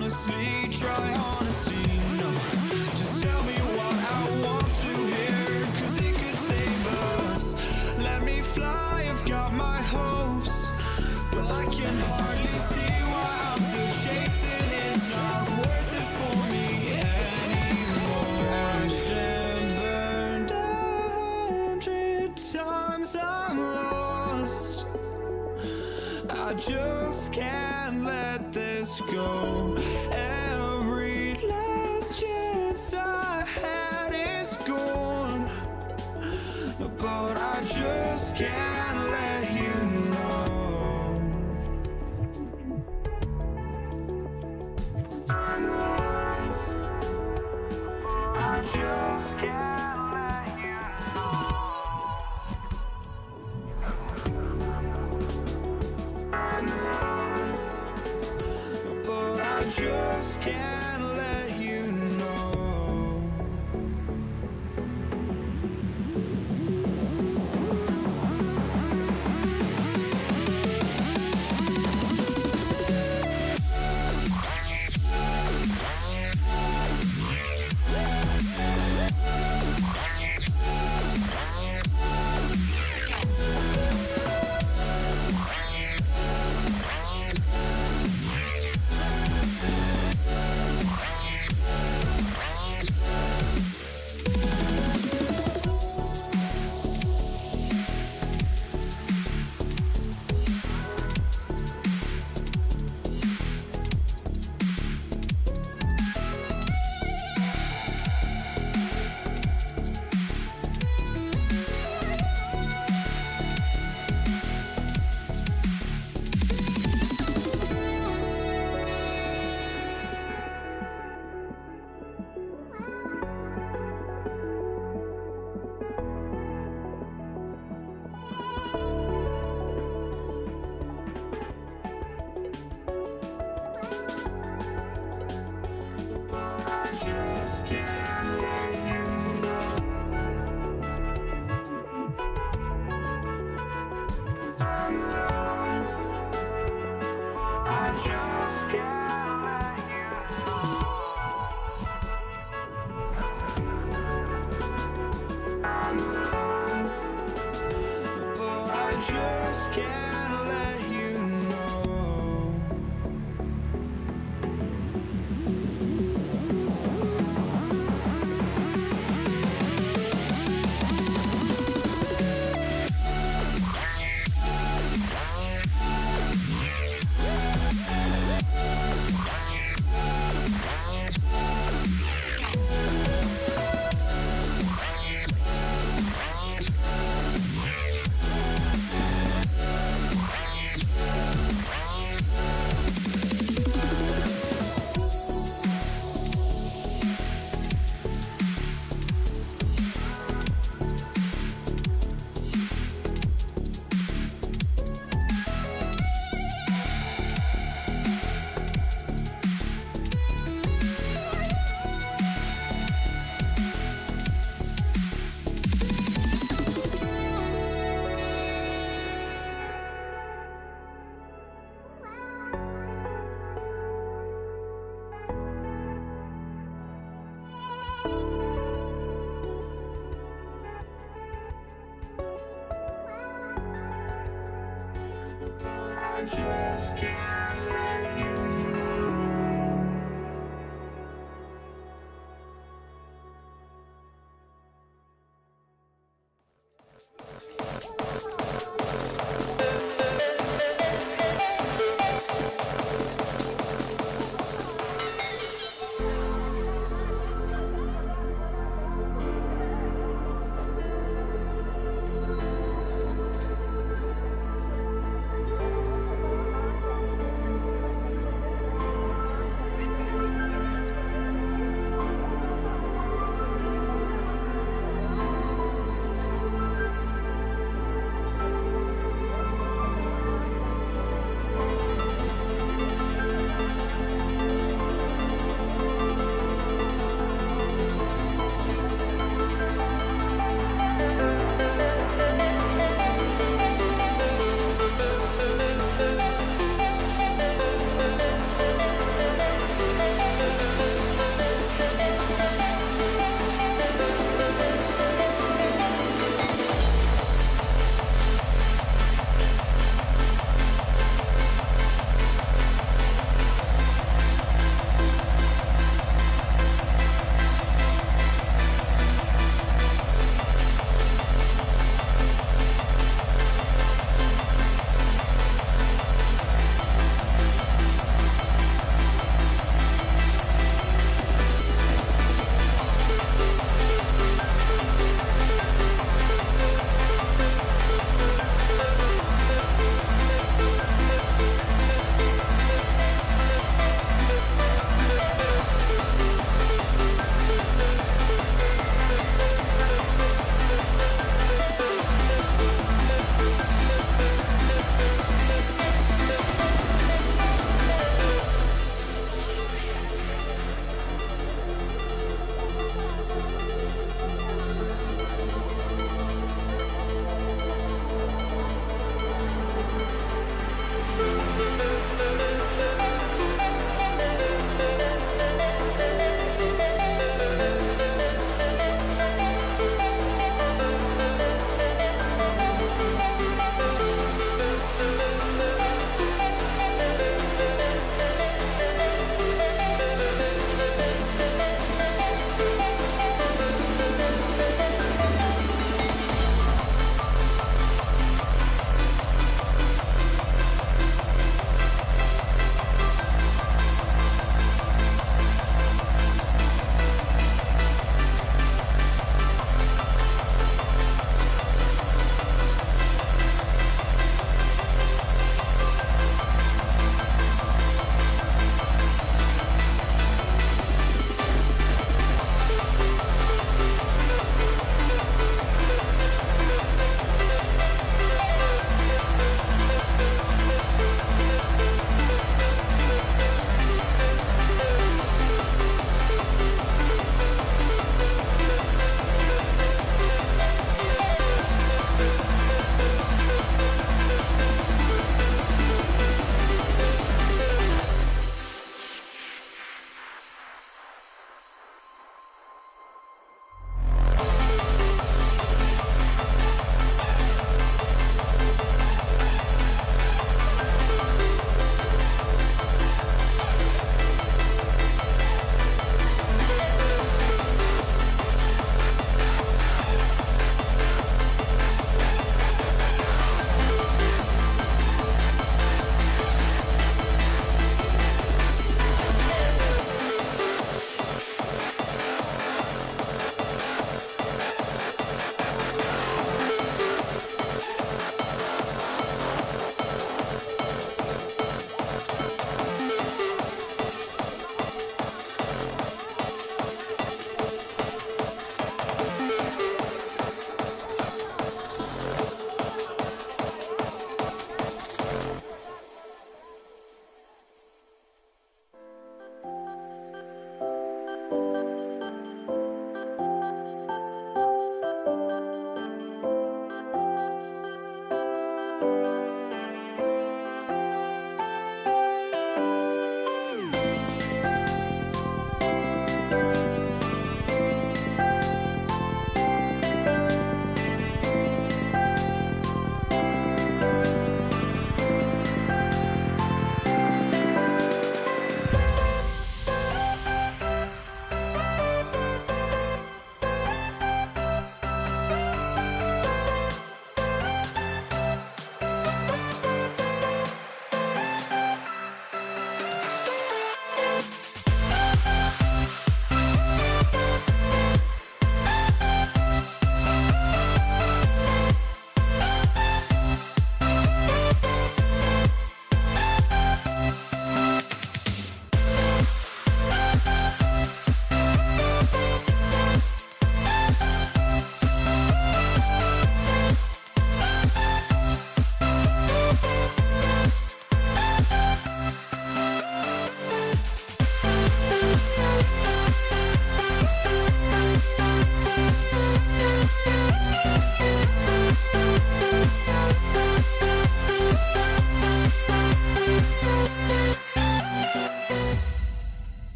honestly, try honesty, no. Just tell me what I want to hear, 'cause it could save us. Let me fly, I've got my hopes, but I can hardly see why I'm still chasing. It's not worth it for me anymore. Crashed and burned 100 times, I'm lost. I just can't let this go. Every last chance I had is gone. I just can't let you know. I just can't let you know. But I just can't let you know. I just can't let you know.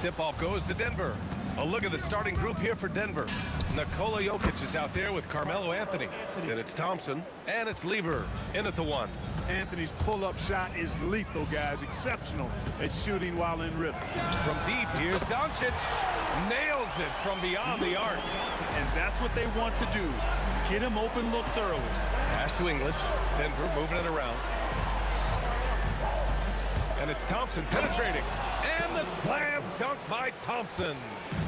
Tip-off goes to Denver. A look at the starting group here for Denver. Nikola Jokic is out there with Carmelo Anthony. Then it's Thompson, and it's Lever in at the one. Anthony's pull-up shot is lethal, guys. Exceptional at shooting while in rhythm. From deep, here's Doncic. Nails it from beyond the arc. And that's what they want to do. Get him open looks early. Pass to English. Denver moving it around. And it's Thompson penetrating. And the slam dunk by Thompson.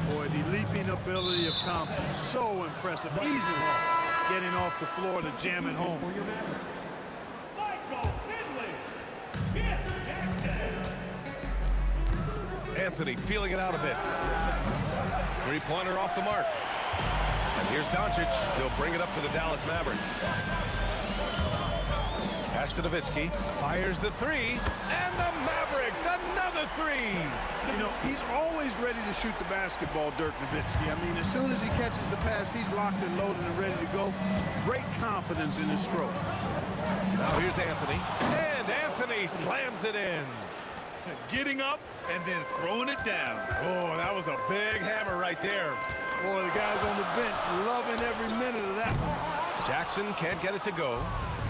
Boy, the leaping ability of Thompson, so impressive. Easily getting off the floor to jam it home. Anthony feeling it out a bit. Three-pointer off the mark. And here's Doncic. He'll bring it up for the Dallas Mavericks. Pass to Nowitzki. Fires the three. And the Mavericks, another three. You know, he's always ready to shoot the basketball, Dirk Nowitzki. I mean, as soon as he catches the pass, he's locked and loaded and ready to go. Great confidence in his stroke. Now here's Anthony. And Anthony slams it in. Getting up and then throwing it down. Oh, that was a big hammer right there. Boy, the guys on the bench loving every minute of that one. Jackson can't get it to go.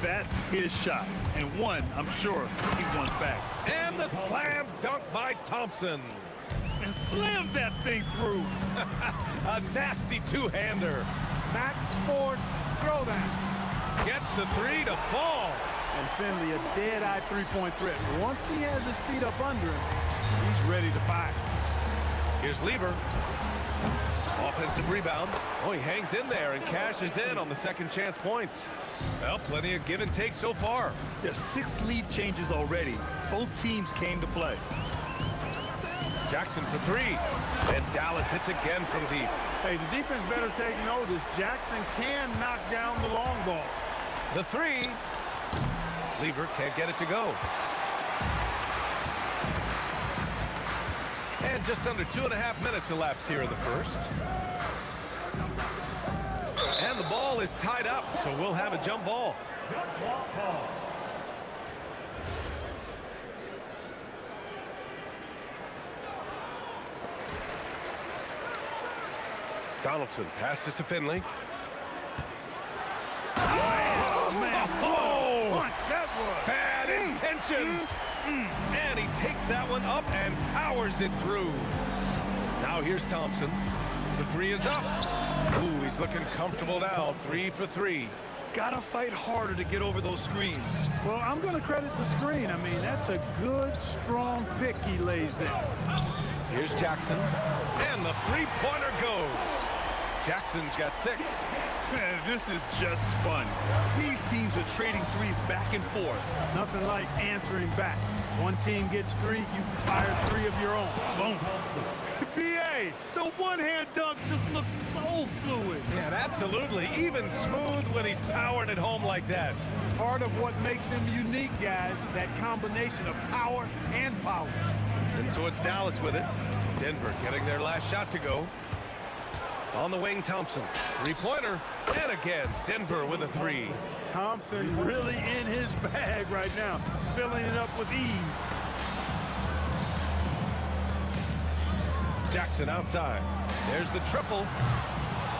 That's his shot. And one, I'm sure, he wants back. And the slam dunk by Thompson. And slammed that thing through. A nasty two-hander. Max force throwdown. Gets the three to fall. And Finley, a dead-eye three-point threat. Once he has his feet up under him, he's ready to fire. Here's Lever. Offensive rebound. Oh, he hangs in there and cashes in on the second chance points. Well, plenty of give and take so far. There's 6 lead changes already. Both teams came to play. Jackson for three. And Dallas hits again from deep. Hey, the defense better take notice. Jackson can knock down the long ball. The three. Lever can't get it to go. And just under 2.5 minutes elapsed here in the first. And the ball is tied up, so we'll have a jump ball. Donaldson passes to Finley. Oh, man. Oh! Punch, that was. Bad intentions. And he takes that one up and powers it through. Now here's Thompson. The three is up. Ooh, he's looking comfortable now. 3 for 3. gotta fight harder to get over those screens. Well, I'm going to credit the screen. I mean, that's a good, strong pick he lays there. Here's Jackson, and the three-pointer goes. Jackson's got 6. Man, this is just fun. These teams are trading threes back and forth. Nothing like answering back. One team gets 3, you fire 3 of your own. Boom. BA, the one-hand dunk just looks so fluid. Yeah, absolutely. Even smooth when he's powering it home like that. Part of what makes him unique, guys, that combination of power and power. And so it's Dallas with it. Denver getting their last shot to go. On the wing, Thompson. Three-pointer. And again, Denver with a 3. Thompson really in his bag right now, filling it up with ease. Jackson outside. There's the triple.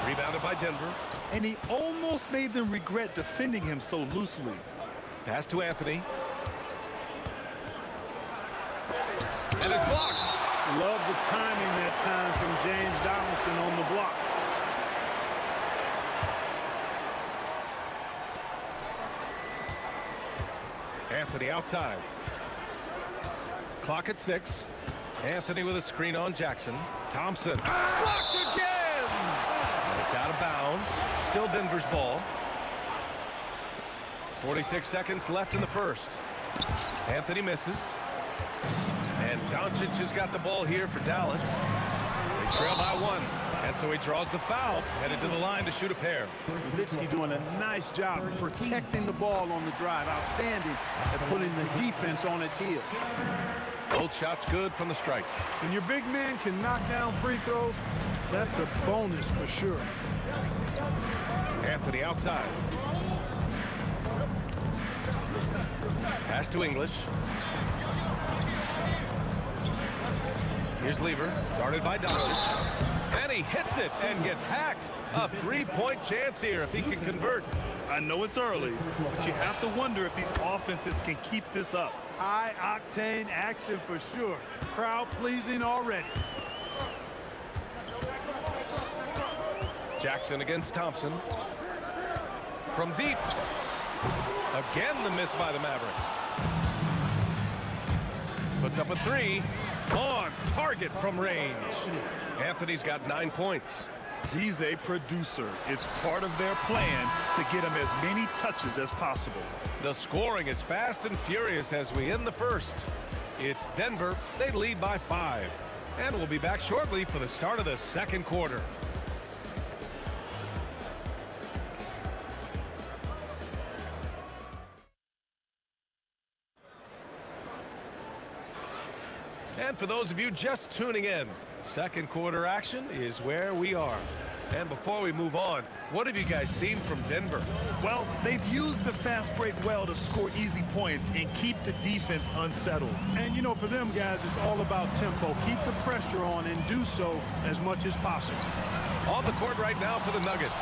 Rebounded by Denver. And he almost made them regret defending him so loosely. Pass to Anthony. And it's blocked. Love the timing that time from James Donaldson on the block. Anthony outside. Clock at 6. Anthony with a screen on Jackson. Thompson. Blocked again! It's out of bounds. Still Denver's ball. 46 seconds left in the first. Anthony misses. And Doncic has got the ball here for Dallas. They trail by 1. And so he draws the foul, headed to the line to shoot a pair. Nowitzki doing a nice job protecting the ball on the drive. Outstanding at putting the defense on its heels. Both shots good from the stripe. When your big man can knock down free throws, that's a bonus for sure. Anthony outside. Pass to English. Here's Lever, guarded by Doncic. And he hits it and gets hacked. A three-point chance here if he can convert. I know it's early, but you have to wonder if these offenses can keep this up. High-octane action for sure. Crowd-pleasing already. Jackson against Thompson. From deep. Again, the miss by the Mavericks. Puts up a 3. On target from range. Anthony's got 9 points. He's a producer. It's part of their plan to get him as many touches as possible. The scoring is fast and furious as we end the first. It's Denver. They lead by 5. And we'll be back shortly for the start of the second quarter. And for those of you just tuning in, second quarter action is where we are. And before we move on, what have you guys seen from Denver? Well, they've used the fast break well to score easy points and keep the defense unsettled. And, you know, for them guys, it's all about tempo. Keep the pressure on and do so as much as possible. On the court right now for the Nuggets.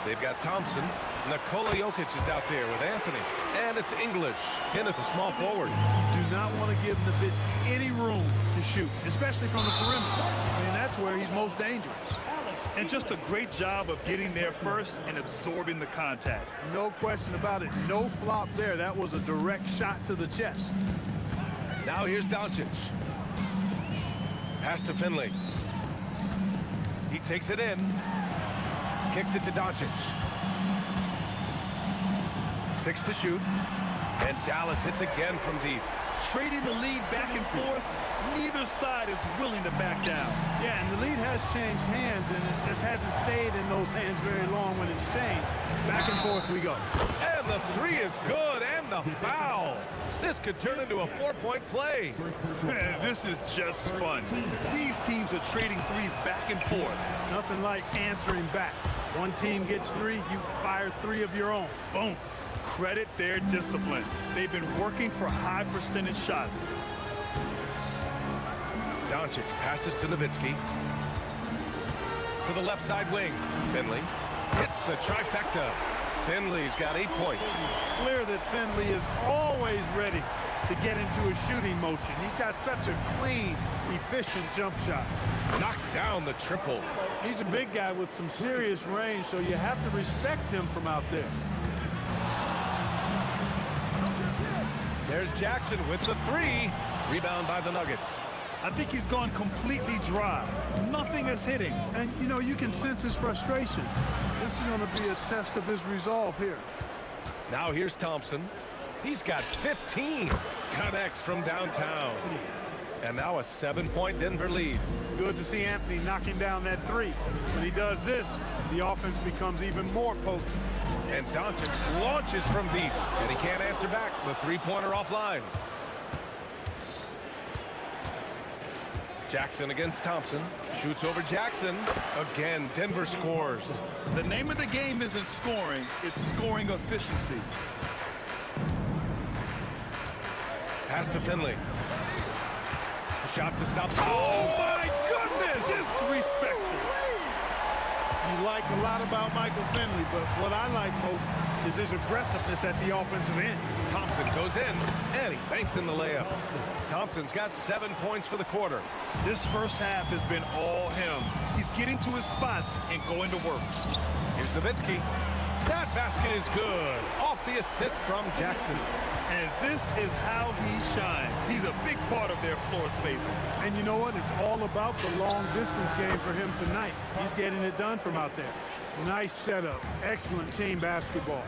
They've got Thompson. Nikola Jokic is out there with Anthony. And it's English in at the small forward. You do not want to give Nowitzki any room to shoot, especially from the perimeter. I mean, that's where he's most dangerous. And just a great job of getting there first and absorbing the contact. No question about it. No flop there. That was a direct shot to the chest. Now here's Doncic. Pass to Finley. He takes it in. Kicks it to Doncic. 6 to shoot. And Dallas hits again from deep. Trading the lead back and forth, neither side is willing to back down. Yeah, and the lead has changed hands, and it just hasn't stayed in those hands very long when it's changed. Back and forth we go. And the 3 is good, and the foul. This could turn into a 4-point play. Man, this is just fun. These teams are trading threes back and forth. Nothing like answering back. One team gets 3, you fire 3 of your own. Boom. Credit their discipline. They've been working for high percentage shots. Doncic passes to Nowitzki. To the left side wing. Finley hits the trifecta. Finley's got 8 points. Clear that Finley is always ready to get into a shooting motion. He's got such a clean, efficient jump shot. Knocks down the triple. He's a big guy with some serious range, so you have to respect him from out there. There's Jackson with the three. Rebound by the Nuggets. I think he's gone completely dry. Nothing is hitting. And, you know, you can sense his frustration. This is going to be a test of his resolve here. Now here's Thompson. He's got 15. Connects from downtown. And now a 7-point Denver lead. Good to see Anthony knocking down that three. When he does this, the offense becomes even more potent. And Doncic launches from deep. And he can't answer back. The three-pointer offline. Jackson against Thompson. Shoots over Jackson. Again, Denver scores. The name of the game isn't scoring, it's scoring efficiency. Pass to Finley. Shot to stop. Oh, my goodness! Disrespectful. You like a lot about Michael Finley, but what I like most is his aggressiveness at the offensive end. Thompson goes in, and he banks in the layup. Thompson's got 7 points for the quarter. This first half has been all him. He's getting to his spots and going to work. Here's Nowitzki. That basket is good. Off the assist from Jackson. And this is how he shines. He's a big part of their floor spaces. And you know what? It's all about the long distance game for him tonight. He's getting it done from out there. Nice setup. Excellent team basketball.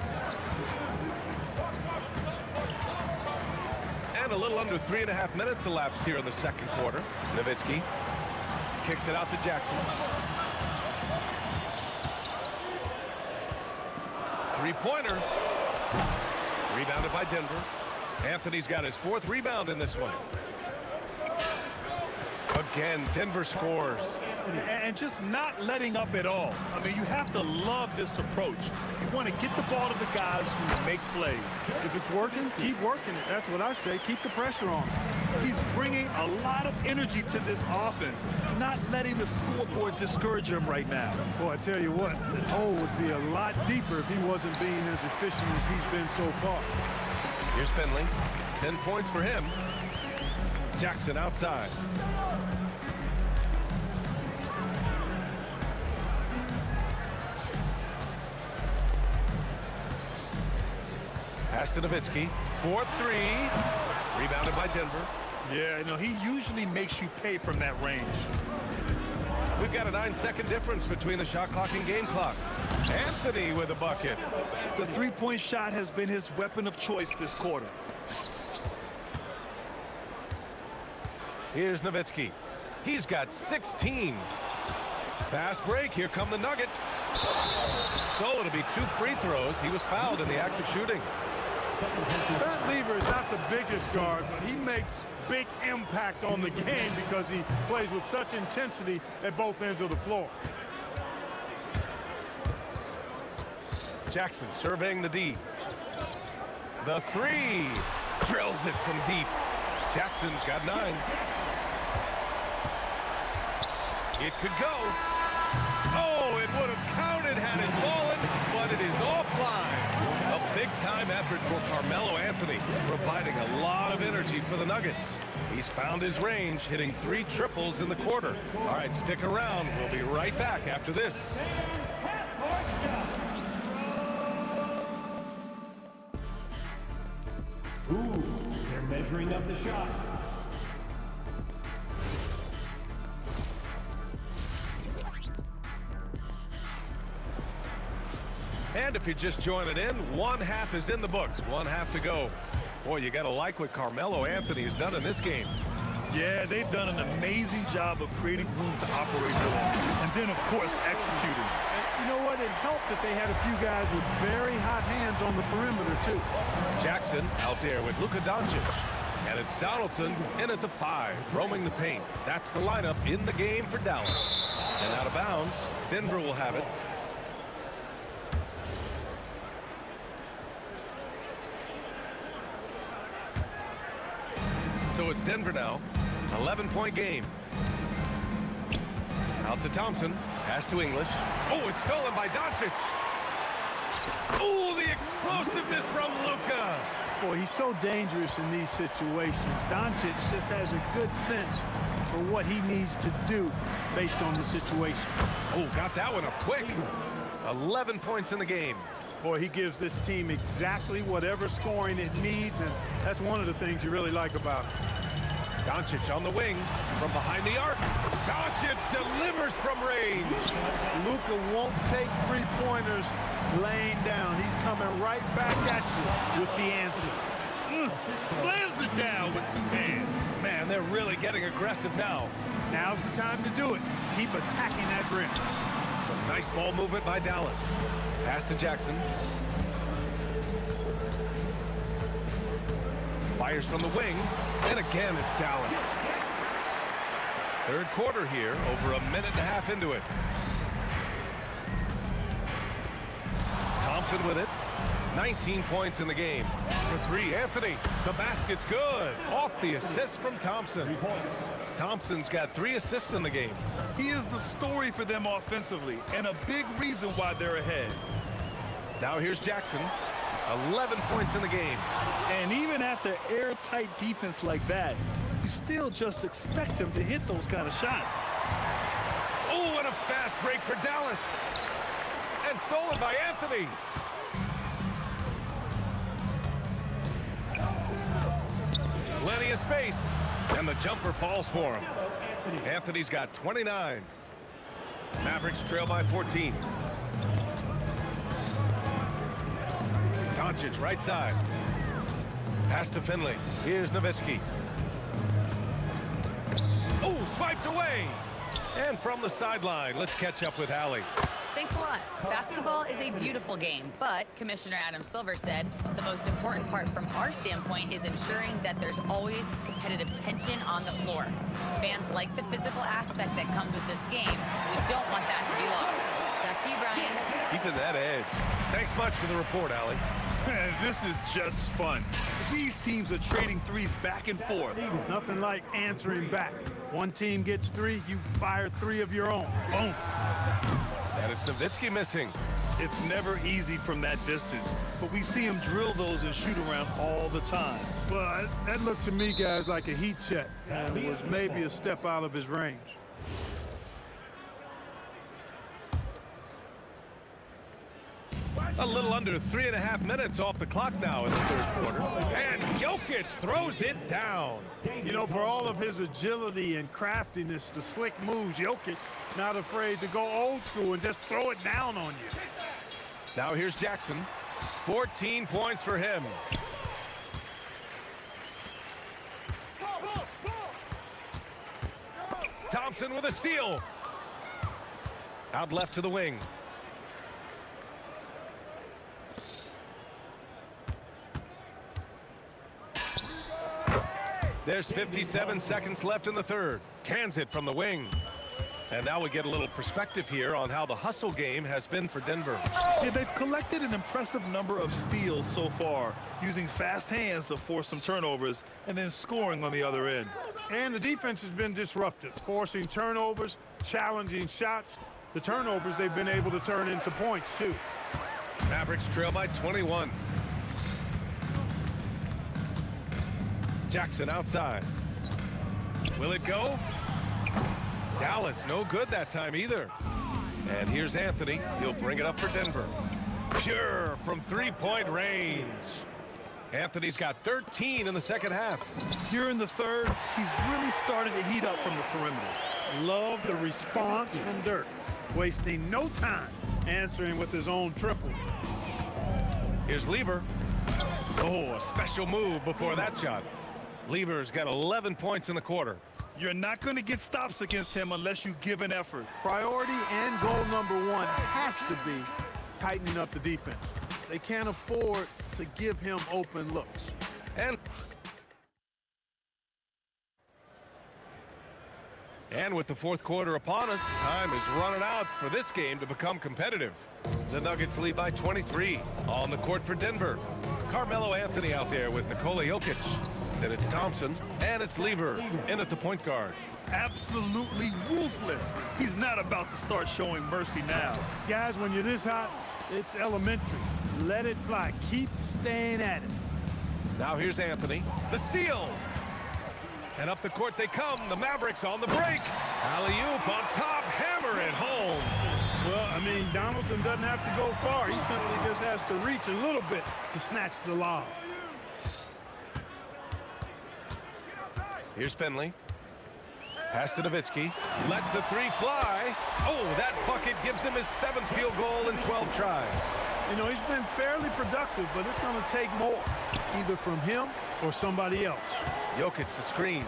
And a little under 3.5 minutes elapsed here in the second quarter. Nowitzki kicks it out to Jackson. Three-pointer. Rebounded by Denver. Anthony's got his 4th rebound in this one. Again, Denver scores. And just not letting up at all. I mean, you have to love this approach. You want to get the ball to the guys who make plays. If it's working, keep working it. That's what I say. Keep the pressure on. He's bringing a lot of energy to this offense, not letting the scoreboard discourage him right now. Boy, I tell you what, the hole would be a lot deeper if he wasn't being as efficient as he's been so far. Here's Finley. 10 points for him. Jackson outside. Pass to Nowitzki. 4-3. Rebounded by Denver. Yeah, you know, he usually makes you pay from that range. We've got a 9-second difference between the shot clock and game clock. Anthony with a bucket. The three-point shot has been his weapon of choice this quarter. Here's Nowitzki. He's got 16. Fast break. Here come the Nuggets. So it'll be 2 free throws. He was fouled in the act of shooting. Kurt Lever is not the biggest guard, but he makes big impact on the game because he plays with such intensity at both ends of the floor. Jackson surveying the D. The three. Drills it from deep. Jackson's got 9. It could go. Oh, it would have counted had it fallen, but it is offline. A big-time effort for Carmelo Anthony, providing a lot of energy for the Nuggets. He's found his range, hitting 3 triples in the quarter. All right, stick around. We'll be right back after this. Ooh, they're measuring up the shot. And if you're just joining in, 1 half is in the books. 1 half to go. Boy, you got to like what Carmelo Anthony has done in this game. Yeah, they've done an amazing job of creating room to operate the ball. And then, of course, executing. And you know what? It helped that they had a few guys with very hot hands on the perimeter, too. Jackson out there with Luka Doncic. And it's Donaldson in at the 5, roaming the paint. That's the lineup in the game for Dallas. And out of bounds, Denver will have it. So it's Denver now. 11-point game. Out to Thompson. Pass to English. Oh, it's stolen by Doncic. Oh, the explosiveness from Luka. Boy, he's so dangerous in these situations. Doncic just has a good sense for what he needs to do based on the situation. Oh, got that one up quick. 11 points in the game. Boy, he gives this team exactly whatever scoring it needs, and that's one of the things you really like about him. Doncic on the wing from behind the arc. Doncic delivers from range. Luka won't take three-pointers laying down. He's coming right back at you with the answer. Slams it down with 2 hands. Man, they're really getting aggressive now. Now's the time to do it. Keep attacking that rim. Some nice ball movement by Dallas. Pass to Jackson. Fires from the wing. And again, it's Dallas. Third quarter here, over a minute and a half into it. Thompson with it. 19 points in the game. For 3, Anthony. The basket's good. Off the assist from Thompson. Thompson's got 3 assists in the game. He is the story for them offensively, and a big reason why they're ahead. Now here's Jackson. 11 points in the game. And even after airtight defense like that, you still just expect him to hit those kind of shots. Oh, and a fast break for Dallas. And stolen by Anthony. Plenty of space. And the jumper falls for him. Anthony's got 29. Mavericks trail by 14. Doncic right side. Pass to Finley. Here's Nowitzki. Oh, swiped away. And from the sideline, let's catch up with Allie. Thanks a lot. Basketball is a beautiful game, but Commissioner Adam Silver said the most important part from our standpoint is ensuring that there's always competitive tension on the floor. Fans like the physical aspect that comes with this game. We don't want that to be lost. Back to you, Brian. Keeping that edge. Thanks much for the report, Allie. Man, this is just fun. These teams are trading threes back and forth. Nothing like answering back. One team gets 3, you fire 3 of your own. Boom. And it's Nowitzki missing. It's never easy from that distance, but we see him drill those and shoot around all the time. Well, that looked to me, guys, like a heat check, and was maybe a step out of his range. A little under 3.5 minutes off the clock now in the third quarter. And Jokic throws it down. You know, for all of his agility and craftiness, the slick moves, Jokic not afraid to go old school and just throw it down on you. Now here's Jackson. 14 points for him. Thompson with a steal. Out left to the wing. There's 57 seconds left in the third. Cans it from the wing. And now we get a little perspective here on how the hustle game has been for Denver. Yeah, they've collected an impressive number of steals so far, using fast hands to force some turnovers and then scoring on the other end. And the defense has been disruptive, forcing turnovers, challenging shots. The turnovers they've been able to turn into points, too. Mavericks trail by 21. Jackson outside. Will it go? Dallas no good that time either. And here's Anthony. He'll bring it up for Denver. Pure from three-point range. Anthony's got 13 in the second half. Here in the third, he's really started to heat up from the perimeter. Love the response from Dirk, wasting no time answering with his own triple. Here's Lever. Oh, a special move before that shot. Lever's got 11 points in the quarter. You're not going to get stops against him unless you give an effort. Priority and goal number 1 has to be tightening up the defense. They can't afford to give him open looks. And with the fourth quarter upon us, time is running out for this game to become competitive. The Nuggets lead by 23. On the court for Denver. Carmelo Anthony out there with Nikola Jokic. Then it's Thompson, and it's Lever in at the point guard. Absolutely ruthless. He's not about to start showing mercy now. Guys, when you're this hot, it's elementary. Let it fly. Keep staying at it. Now here's Anthony. The steal. And up the court they come. The Mavericks on the break. Alley-oop on top. Hammer it home. Well, I mean, Donaldson doesn't have to go far. He simply just has to reach a little bit to snatch the lob. Here's Finley. Pass to Nowitzki. Lets the three fly. Oh, that bucket gives him his 7th field goal in 12 tries. You know, he's been fairly productive, but it's going to take more, either from him or somebody else. Jokic the screen.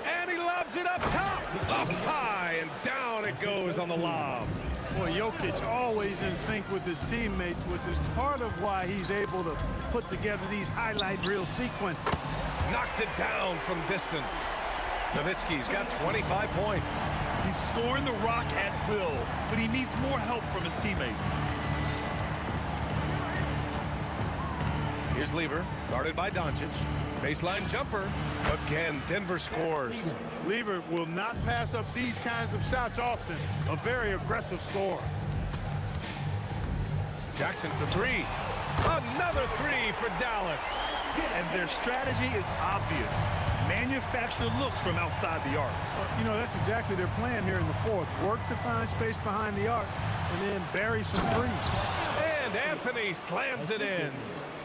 And he lobs it up top. Up high, and down it goes on the lob. Boy, Jokic always in sync with his teammates, which is part of why he's able to put together these highlight reel sequences. Knocks it down from distance. Nowitzki's got 25 points. He's scoring the rock at will, but he needs more help from his teammates. Here's Lever, guarded by Doncic. Baseline jumper. Again, Denver scores. Lever will not pass up these kinds of shots often. A very aggressive scorer. Jackson for 3. Another 3 for Dallas. And their strategy is obvious. Manufacture looks from outside the arc. You know, that's exactly their plan here in the fourth. Work to find space behind the arc and then bury some threes. And Anthony slams it in.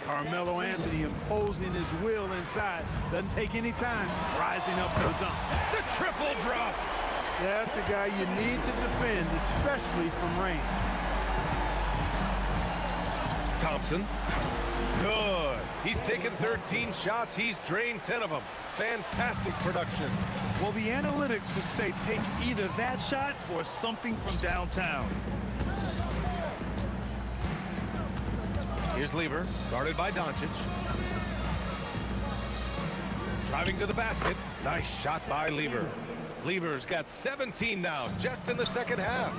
Carmelo Anthony imposing his will inside. Doesn't take any time, rising up to the dunk. The triple drop. Yeah, that's a guy you need to defend, especially from range. Thompson. Good. He's taken 13 shots. He's drained 10 of them. Fantastic production. Well, the analytics would say take either that shot or something from downtown. Here's Lever, guarded by Doncic. Driving to the basket. Nice shot by Lever. Lever's got 17 now, just in the second half.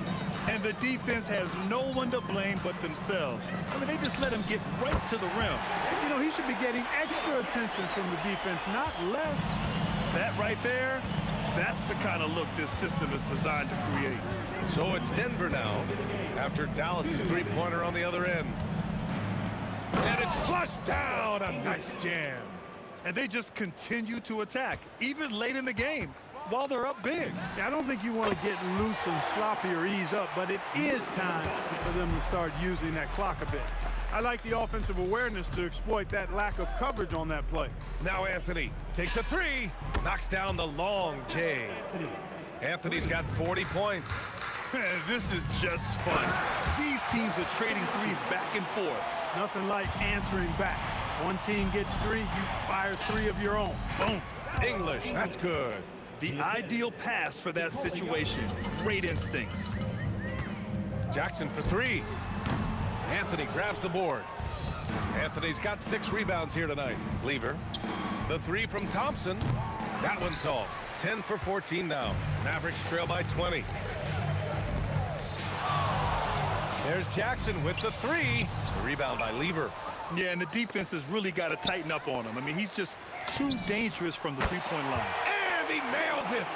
And the defense has no one to blame but themselves. I mean, they just let him get right to the rim. You know, he should be getting extra attention from the defense, not less. That right there, that's the kind of look this system is designed to create. So it's Denver now, after Dallas's three-pointer on the other end. And it's flushed down. A nice jam. And they just continue to attack, even late in the game, while they're up big. I don't think you want to get loose and sloppy or ease up, but it is time for them to start using that clock a bit. I like the offensive awareness to exploit that lack of coverage on that play. Now Anthony takes a 3, knocks down the long J. Anthony's got 40 points. This is just fun. These teams are trading threes back and forth. Nothing like answering back. One team gets 3, you fire 3 of your own. Boom. English, that's good. The ideal pass for that situation. Great instincts. Jackson for 3. Anthony grabs the board. Anthony's got 6 rebounds here tonight. Lever. The 3 from Thompson. That one's off. 10 for 14 now. Mavericks trail by 20. There's Jackson with the 3. The rebound by Lever. Yeah, and the defense has really got to tighten up on him. I mean, he's just too dangerous from the three-point line. And he nails it.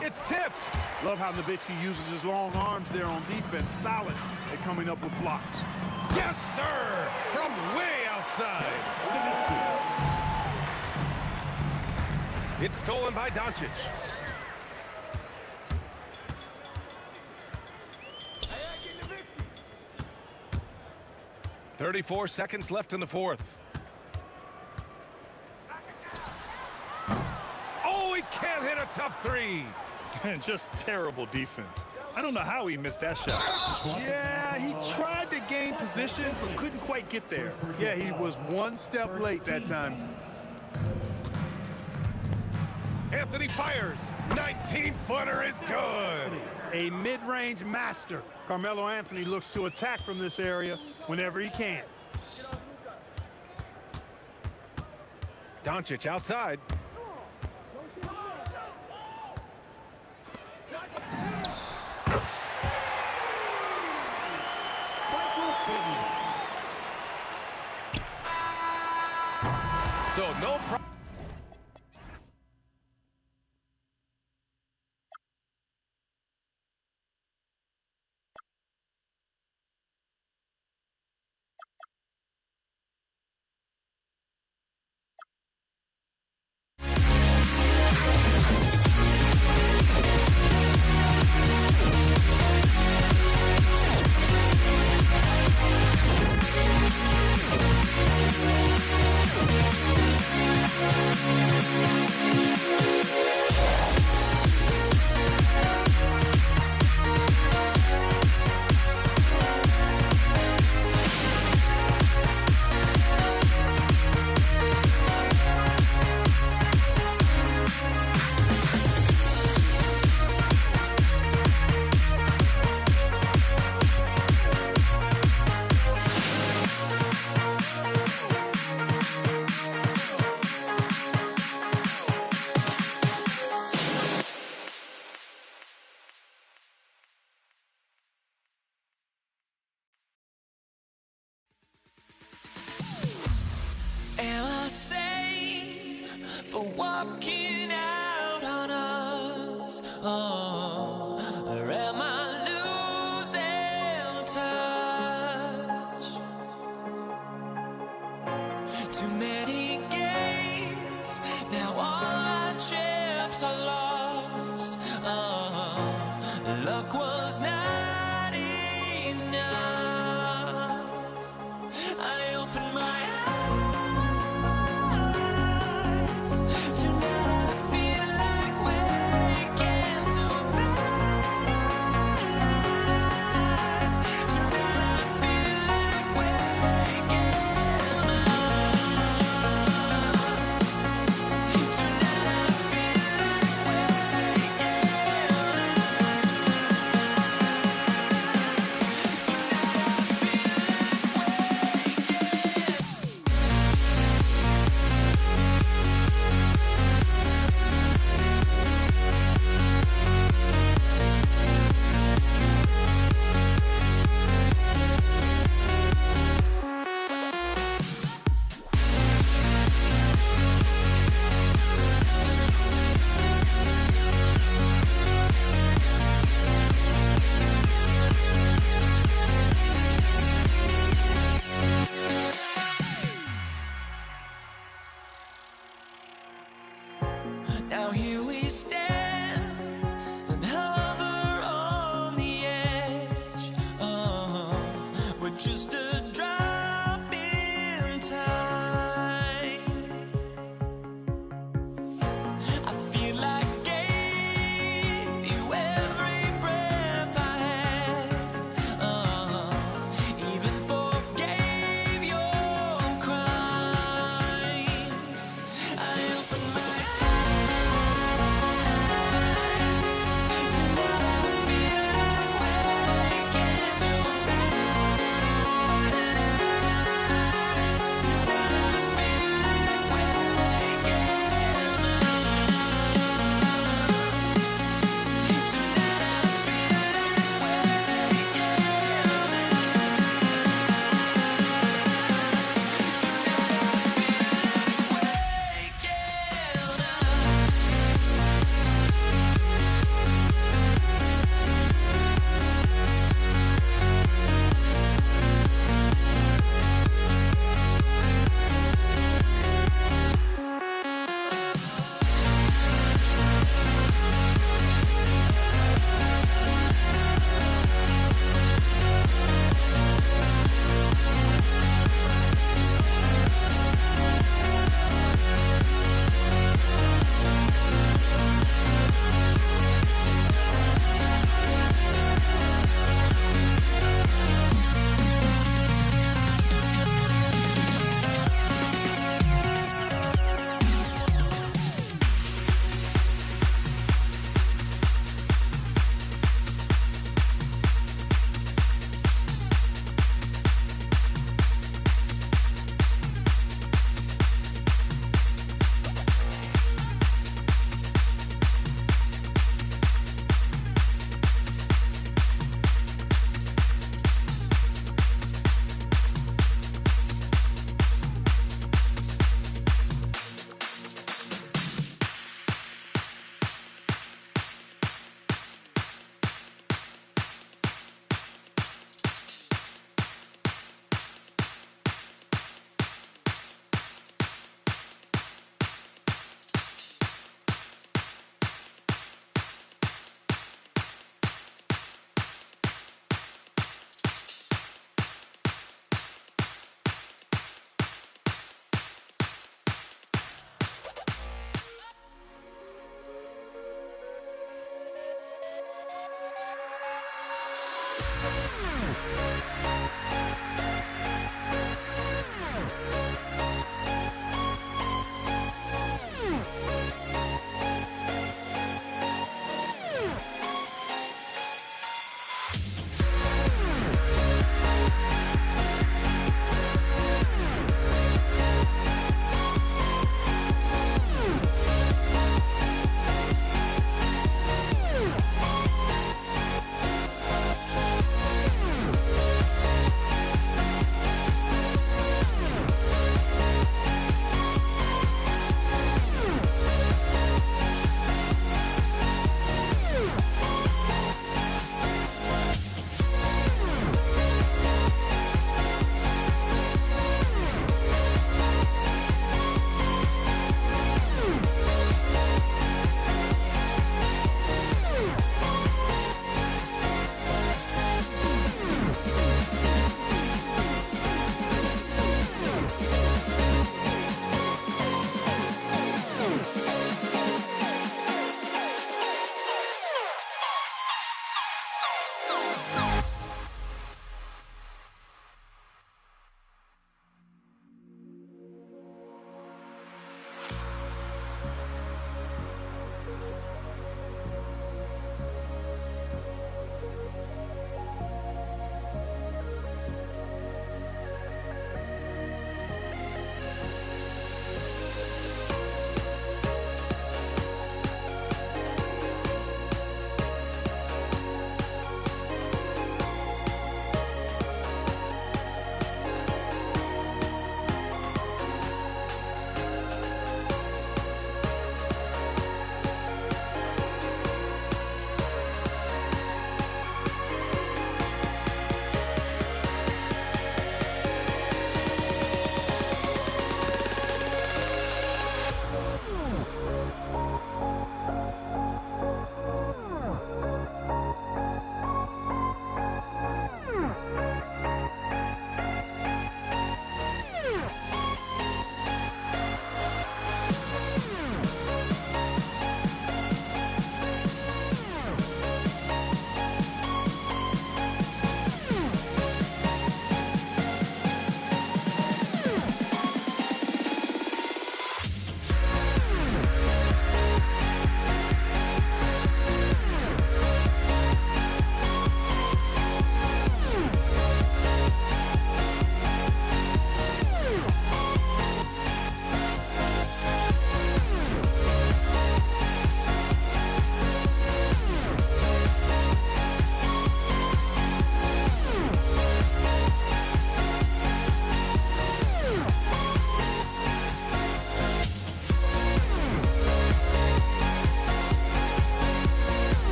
It's tipped. Love how Nowitzki uses his long arms there on defense. Solid at coming up with blocks. Yes, sir. From way outside. It's stolen by Doncic. "34 seconds left in the fourth. Oh, he can't hit a tough 3. And just terrible defense. I don't know how he missed that shot. Yeah, he tried to gain position, but couldn't quite get there. Yeah, he was one step late that time. Anthony fires. 19-footer is good. A mid-range master. Carmelo Anthony looks to attack from this area whenever he can. Doncic outside. So no problem. walking out on us? Oh, or am I losing touch? Too many games, now all our chips are lost. Oh, luck was not enough. I opened my eyes. Tonight I feel like waking to life. Tonight I feel like waking up. Tonight I feel like waking Now here we stand and hover on the edge. Oh, we're just a drop in time. I feel like gave you every breath I had. Even forgave your crimes. I opened my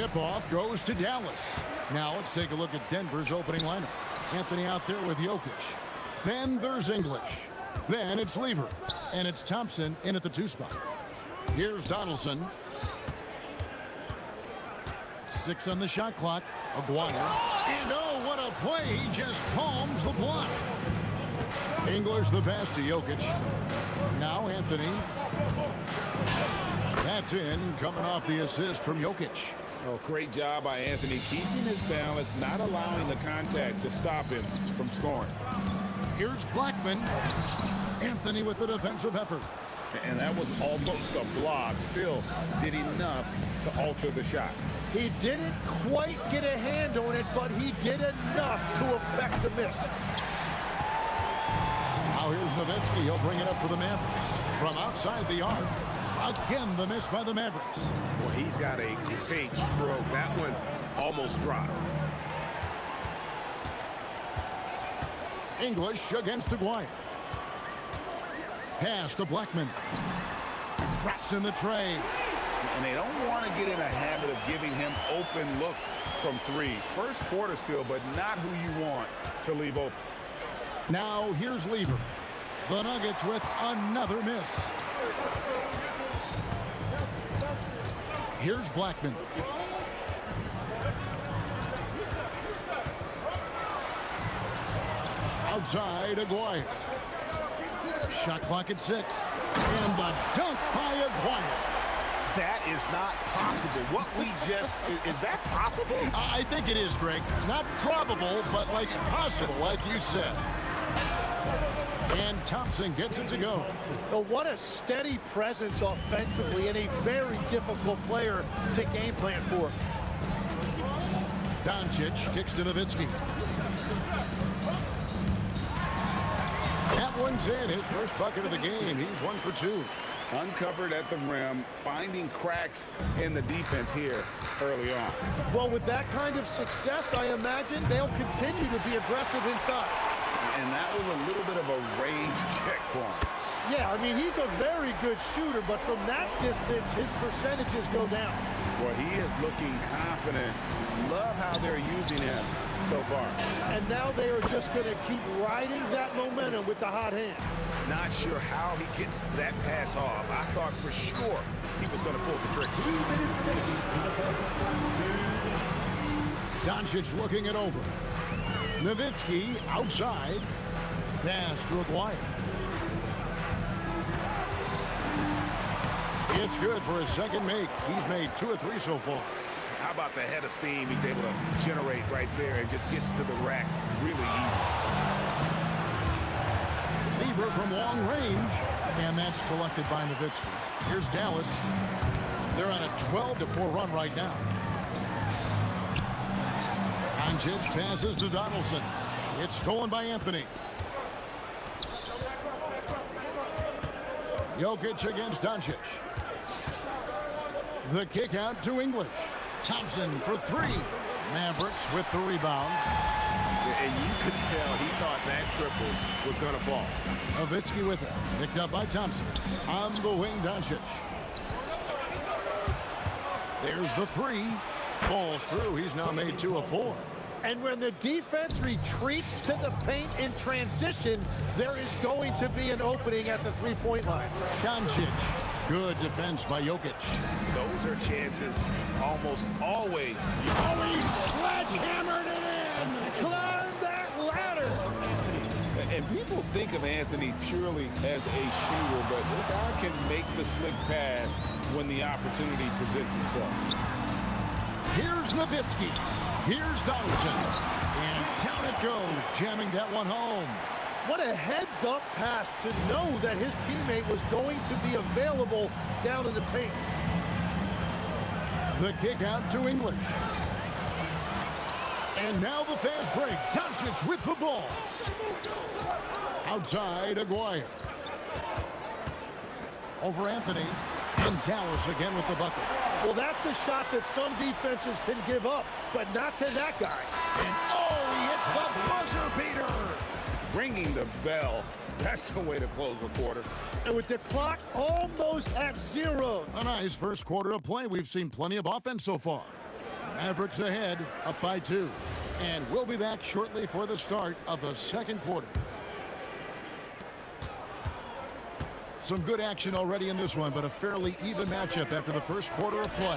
tip-off goes to Dallas. Now let's take a look at Denver's opening lineup. Anthony out there with Jokic. Then there's English. Then it's Lever. And it's Thompson in at the 2 spot. Here's Donaldson. 6 on the shot clock. Aguirre. And oh, what a play. He just palms the block. English the pass to Jokic. Now Anthony. That's in, coming off the assist from Jokic. Oh, great job by Anthony, keeping his balance, not allowing the contact to stop him from scoring. Here's Blackman. Anthony with the defensive effort. And that was almost a block. Still did enough to alter the shot. He didn't quite get a hand on it, but he did enough to affect the miss. Now here's Nowitzki. He'll bring it up for the Mavericks. From outside the arc. Again, the miss by the Mavericks. Well, he's got a great stroke. That one almost dropped. English against Aguirre. Pass to Blackman. Traps in the tray. And they don't want to get in a habit of giving him open looks from 3. First quarter still, but not who you want to leave open. Now here's Lever. The Nuggets with another miss. Here's Blackman. Outside, Aguirre. Shot clock at 6. And the dunk by Aguirre. That is not possible. What we just, is that possible? I think it is, Greg. Not probable, but like possible, like you said. And Thompson gets it to go. Oh, what a steady presence offensively and a very difficult player to game plan for. Doncic kicks to Nowitzki. That one's in, his first bucket of the game. He's 1 for 2. Uncovered at the rim, finding cracks in the defense here early on. Well, with that kind of success, I imagine they'll continue to be aggressive inside. And that was a little bit of a range check for him. Yeah, I mean, he's a very good shooter, but from that distance, his percentages go down. Well, he is looking confident. Love how they're using him so far. And now they are just going to keep riding that momentum with the hot hand. Not sure how he gets that pass off. I thought for sure he was going to pull the trigger. Doncic looking it over. Nowitzki outside. Pass to Aguirre. It's good for his second make. He's made 2 of 3 so far. How about the head of steam he's able to generate right there and just gets to the rack really easy. Lever from long range, and that's collected by Nowitzki. Here's Dallas. They're on a 12-4 run right now. Doncic passes to Donaldson. It's stolen by Anthony. Jokic against Doncic. The kick out to English. Thompson for 3. Mavericks with the rebound. And you could tell he thought that triple was going to fall. Nowitzki with it. Picked up by Thompson. On the wing, Doncic. There's the 3. Falls through. He's now made 2 of 4. And when the defense retreats to the paint in transition, there is going to be an opening at the three-point line. Doncic. Good defense by Jokic. Those are chances almost always. Oh, he sledgehammered it in! Climb that ladder! And people think of Anthony purely as a shooter, but the guy can make the slick pass when the opportunity presents itself. Here's Nowitzki. Here's Donaldson. And down it goes, jamming that one home. What a heads-up pass to know that his teammate was going to be available down in the paint. The kick out to English. And now the fast break. Doncic with the ball. Outside, Aguirre. Over Anthony. And Dallas again with the bucket. Well, that's a shot that some defenses can give up, but not to that guy. And oh, he hits the buzzer beater. Ringing the bell. That's the way to close the quarter. And with the clock almost at 0. A nice first quarter of play. We've seen plenty of offense so far. Mavericks ahead, up by 2. And we'll be back shortly for the start of the second quarter. Some good action already in this one, but a fairly even matchup after the first quarter of play.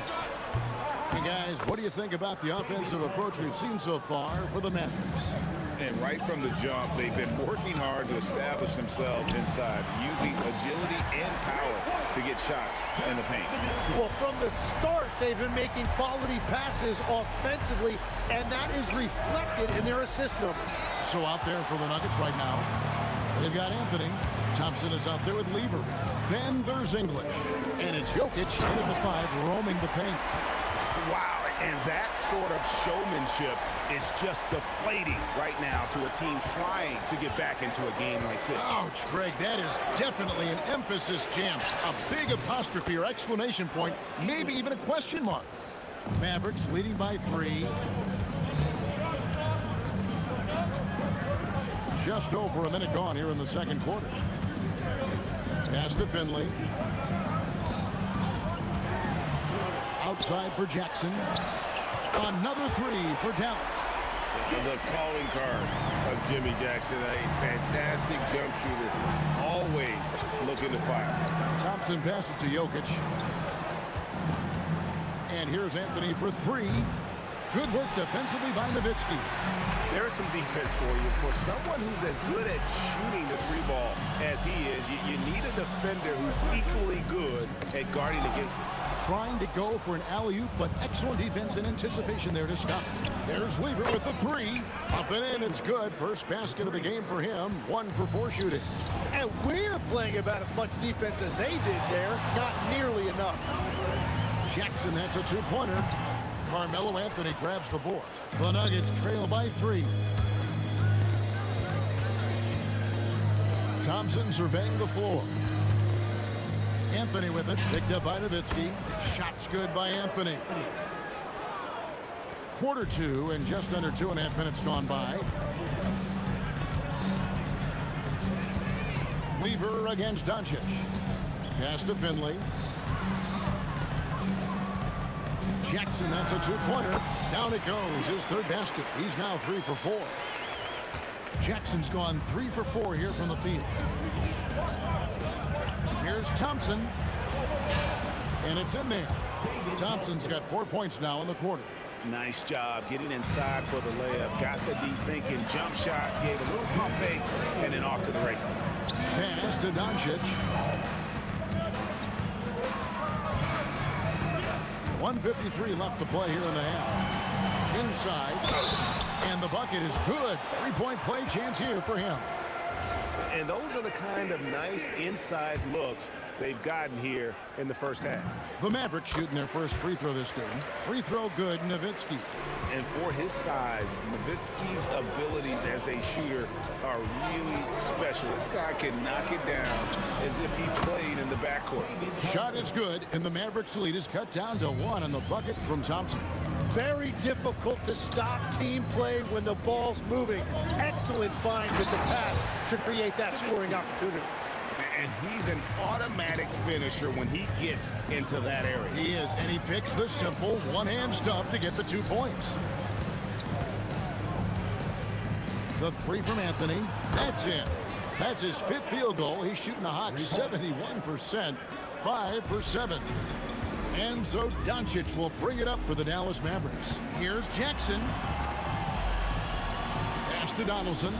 Hey guys, what do you think about the offensive approach we've seen so far for the Mavericks? And right from the jump, they've been working hard to establish themselves inside, using agility and power to get shots in the paint. Well, from the start, they've been making quality passes offensively, and that is reflected in their assist number. So out there for the Nuggets right now, they've got Anthony. Thompson is out there with Lever. Then there's English. And it's Jokic in at the 5, roaming the paint. Wow, and that sort of showmanship is just deflating right now to a team trying to get back into a game like this. Ouch, Greg, that is definitely an emphasis jam. A big apostrophe or exclamation point, maybe even a question mark. Mavericks leading by 3. Just over a minute gone here in the second quarter. Pass to Finley. Outside for Jackson. Another 3 for Dallas. The calling card of Jimmy Jackson, a fantastic jump shooter, always looking to fire. Thompson passes to Jokic. And here's Anthony for 3. Good work defensively by Nowitzki. There's some defense for you. For someone who's as good at shooting the 3-ball as he is, you need a defender who's equally good at guarding against it. Trying to go for an alley-oop, but excellent defense and anticipation there to stop. There's Lever with the 3. Up and in, it's good. First basket of the game for him. 1 for 4 shooting. And we're playing about as much defense as they did there. Not nearly enough. Jackson, that's a 2-pointer. Carmelo Anthony grabs the board. The Nuggets trail by 3. Thompson surveying the floor. Anthony with it, picked up by Nowitzki. Shots good by Anthony. Quarter 2 and just under 2.5 minutes gone by. Lever against Doncic. Pass to Finley. Jackson, that's a 2-pointer. Down it goes, his 3rd basket. He's now 3 for 4. Jackson's gone 3 for 4 here from the field. Here's Thompson. And it's in there. Thompson's got 4 points now in the quarter. Nice job getting inside for the layup. Got the deep thinking jump shot, gave a little pump fake, and then off to the races. Pass to Doncic. 1:53 left to play here in the half. Inside. And the bucket is good. 3-point play chance here for him. And those are the kind of nice inside looks they've gotten here in the first half. The Mavericks shooting their first free throw this game. Free throw good, Nowitzki. And for his size, Nowitzki's abilities as a shooter are really special. This guy can knock it down as if he played in the backcourt. Shot is good, and the Mavericks lead is cut down to 1 on the bucket from Thompson. Very difficult to stop team play when the ball's moving. Excellent find with the pass to create that scoring opportunity. And he's an automatic finisher when he gets into that area. He is, and he picks the simple one-hand stuff to get the 2 points. The 3 from Anthony. That's in. That's his 5th field goal. He's shooting a hot 71%. 5 for 7. And so Doncic will bring it up for the Dallas Mavericks. Here's Jackson. Pass to Donaldson.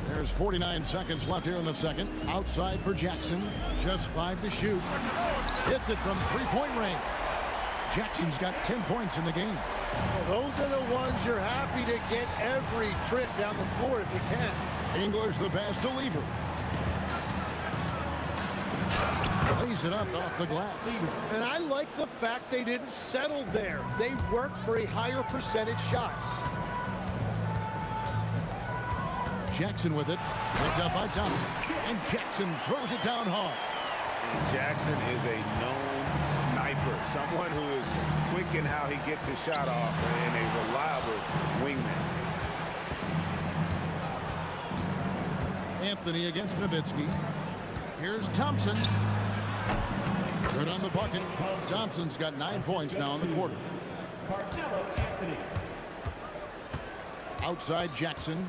There's 49 seconds left here in the second. Outside for Jackson. Just 5 to shoot. Hits it from 3-point range. Jackson's got 10 points in the game. Well, those are the ones you're happy to get every trip down the floor if you can. English the pass to Lever. Lays it up off the glass. And I like the fact they didn't settle there. They worked for a higher percentage shot. Jackson with it. Picked up by Thompson. And Jackson throws it down hard. And Jackson is a known sniper. Someone who is quick in how he gets his shot off and a reliable wingman. Anthony against Nowitzki. Here's Thompson. Good on the bucket. Thompson's got 9 points now in the quarter. Outside Jackson.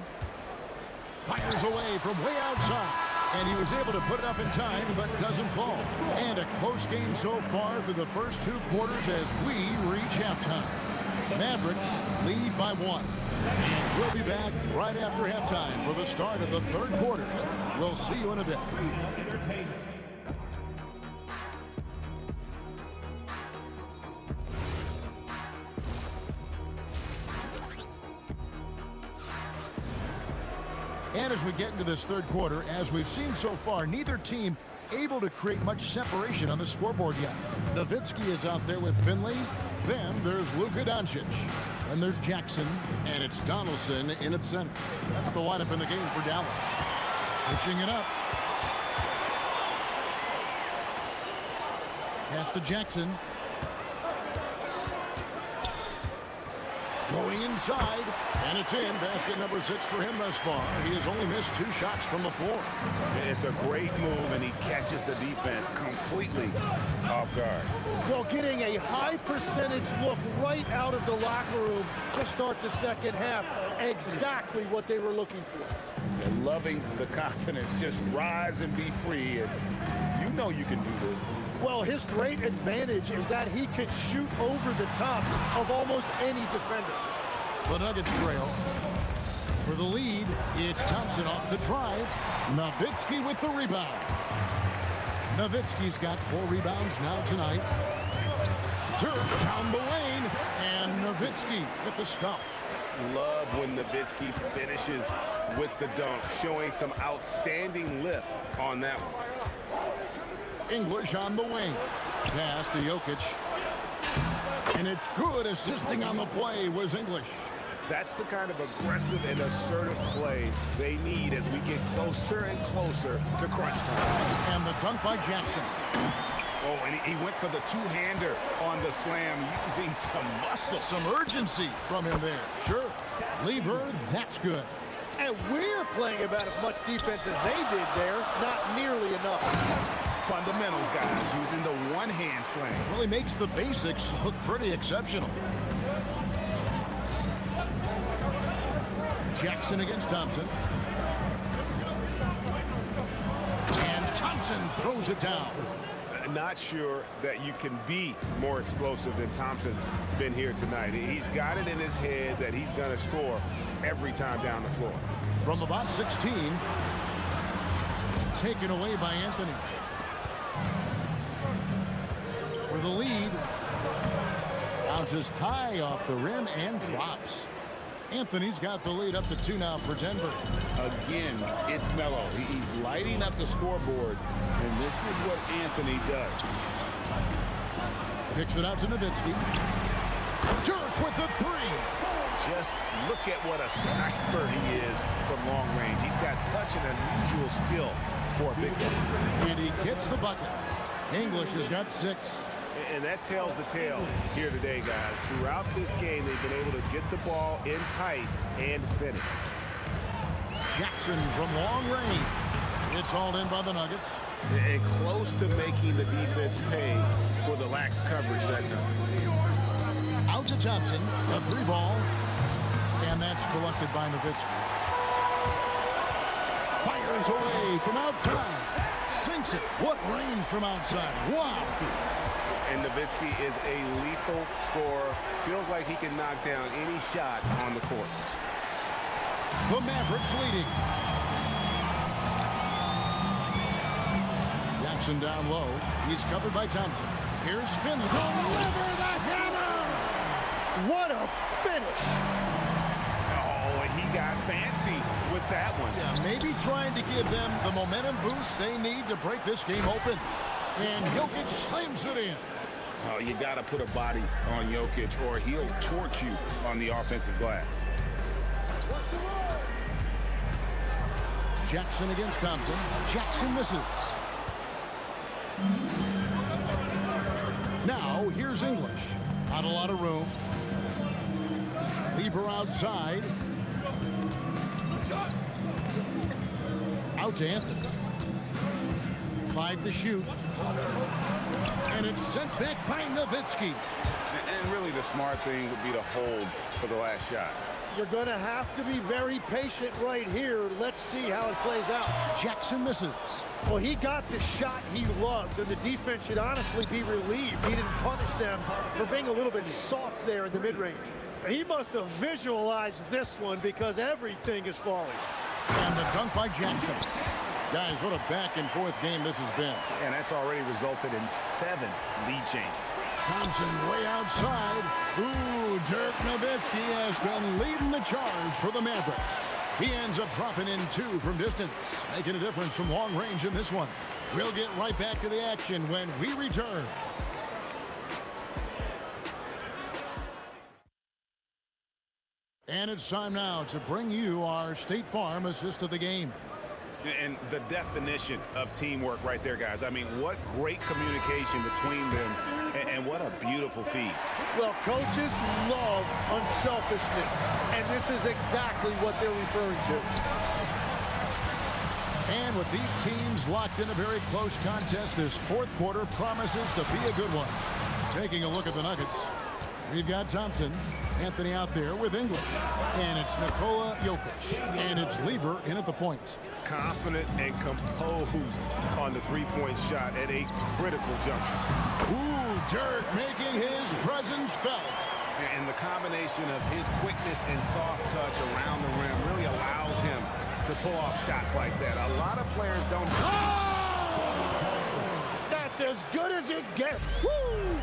Fires away from way outside. And he was able to put it up in time, but doesn't fall. And a close game so far through the first 2 quarters as we reach halftime. Mavericks lead by 1. And we'll be back right after halftime for the start of the 3rd quarter. We'll see you in a bit. And as we get into this 3rd quarter, as we've seen so far, neither team able to create much separation on the scoreboard yet. Nowitzki is out there with Finley. Then there's Luka Doncic. Then there's Jackson. And it's Donaldson in at center. That's the lineup in the game for Dallas. Pushing it up. Pass to Jackson. Going inside, and it's in. Basket number 6 for him thus far. He has only missed 2 shots from the floor. It's a great move, and he catches the defense completely off guard. Well, getting a high percentage look right out of the locker room to start the 2nd half. Exactly what they were looking for. And loving the confidence. Just rise and be free, and you know you can do this. Well, his great advantage is that he could shoot over the top of almost any defender. The Nuggets trail. For the lead, it's Thompson off the drive. Nowitzki with the rebound. Nowitzki's got 4 rebounds now tonight. Dirk down the lane, and Nowitzki with the stuff. Love when Nowitzki finishes with the dunk, showing some outstanding lift on that one. English on the wing. Pass to Jokic. And it's good. Assisting on the play was English. That's the kind of aggressive and assertive play they need as we get closer and closer to crunch time. And the dunk by Jackson. Oh, and he went for the 2-hander on the slam, using some muscle. Some urgency from him there. Sure. Lever, that's good. And we're playing about as much defense as they did there. Not nearly enough. Fundamentals, guys, using the 1-hand slam. Really makes the basics look pretty exceptional. Jackson against Thompson. And Thompson throws it down. Not sure that you can be more explosive than Thompson's been here tonight. He's got it in his head that he's going to score every time down the floor. From about 16, taken away by Anthony. For the lead, bounces high off the rim and drops. Anthony's got the lead up to 2 now for Denver. Again, it's Melo. He's lighting up the scoreboard, and this is what Anthony does. Picks it out to Nowitzki. Dirk with the 3. Just look at what a sniper he is from long range. He's got such an unusual skill for a big man. And he gets the bucket. English has got 6. And that tells the tale here today, guys. Throughout this game, they've been able to get the ball in tight and finish. Jackson from long range. It's hauled in by the Nuggets. And close to making the defense pay for the lax coverage that time. Out to Thompson. A 3 ball. And that's collected by Nowitzki. Fires away from outside. Sinks it. What range from outside. Wow. And Nowitzki is a lethal scorer. Feels like he can knock down any shot on the court. The Mavericks leading. Jackson down low. He's covered by Thompson. Here's Finley. Deliver the hammer! What a finish! Oh, and he got fancy with that one. Yeah, maybe trying to give them the momentum boost they need to break this game open. And Jokic slams it in. Oh, you got to put a body on Jokic or he'll torch you on the offensive glass. Jackson against Thompson. Jackson misses. Now, here's English. Not a lot of room. Lever outside. Out to Anthony. 5 to shoot. And it's sent back by Nowitzki. And really the smart thing would be to hold for the last shot. You're going to have to be very patient right here. Let's see how it plays out. Jackson misses. Well, he got the shot he loves, and the defense should honestly be relieved. He didn't punish them for being a little bit soft there in the mid-range. He must have visualized this one because everything is falling. And the dunk by Jackson. Guys, what a back-and-forth game this has been. And that's already resulted in 7 lead changes. Thompson way outside. Ooh, Dirk Nowitzki has been leading the charge for the Mavericks. He ends up dropping in 2 from distance, making a difference from long range in this one. We'll get right back to the action when we return. And it's time now to bring you our State Farm assist of the game. And the definition of teamwork right there, guys. I mean, what great communication between them, and what a beautiful feed. Well, coaches love unselfishness, and this is exactly what they're referring to. And with these teams locked in a very close contest, this fourth quarter promises to be a good one. Taking a look at the Nuggets, we've got Thompson, Anthony out there with English, and it's Nikola Jokic, and it's Lever in at the point. Confident and composed on the three-point shot at a critical juncture. Ooh, Dirk making his presence felt. And the combination of his quickness and soft touch around the rim really allows him to pull off shots like that. A lot of players don't. Oh! That's as good as it gets. Woo!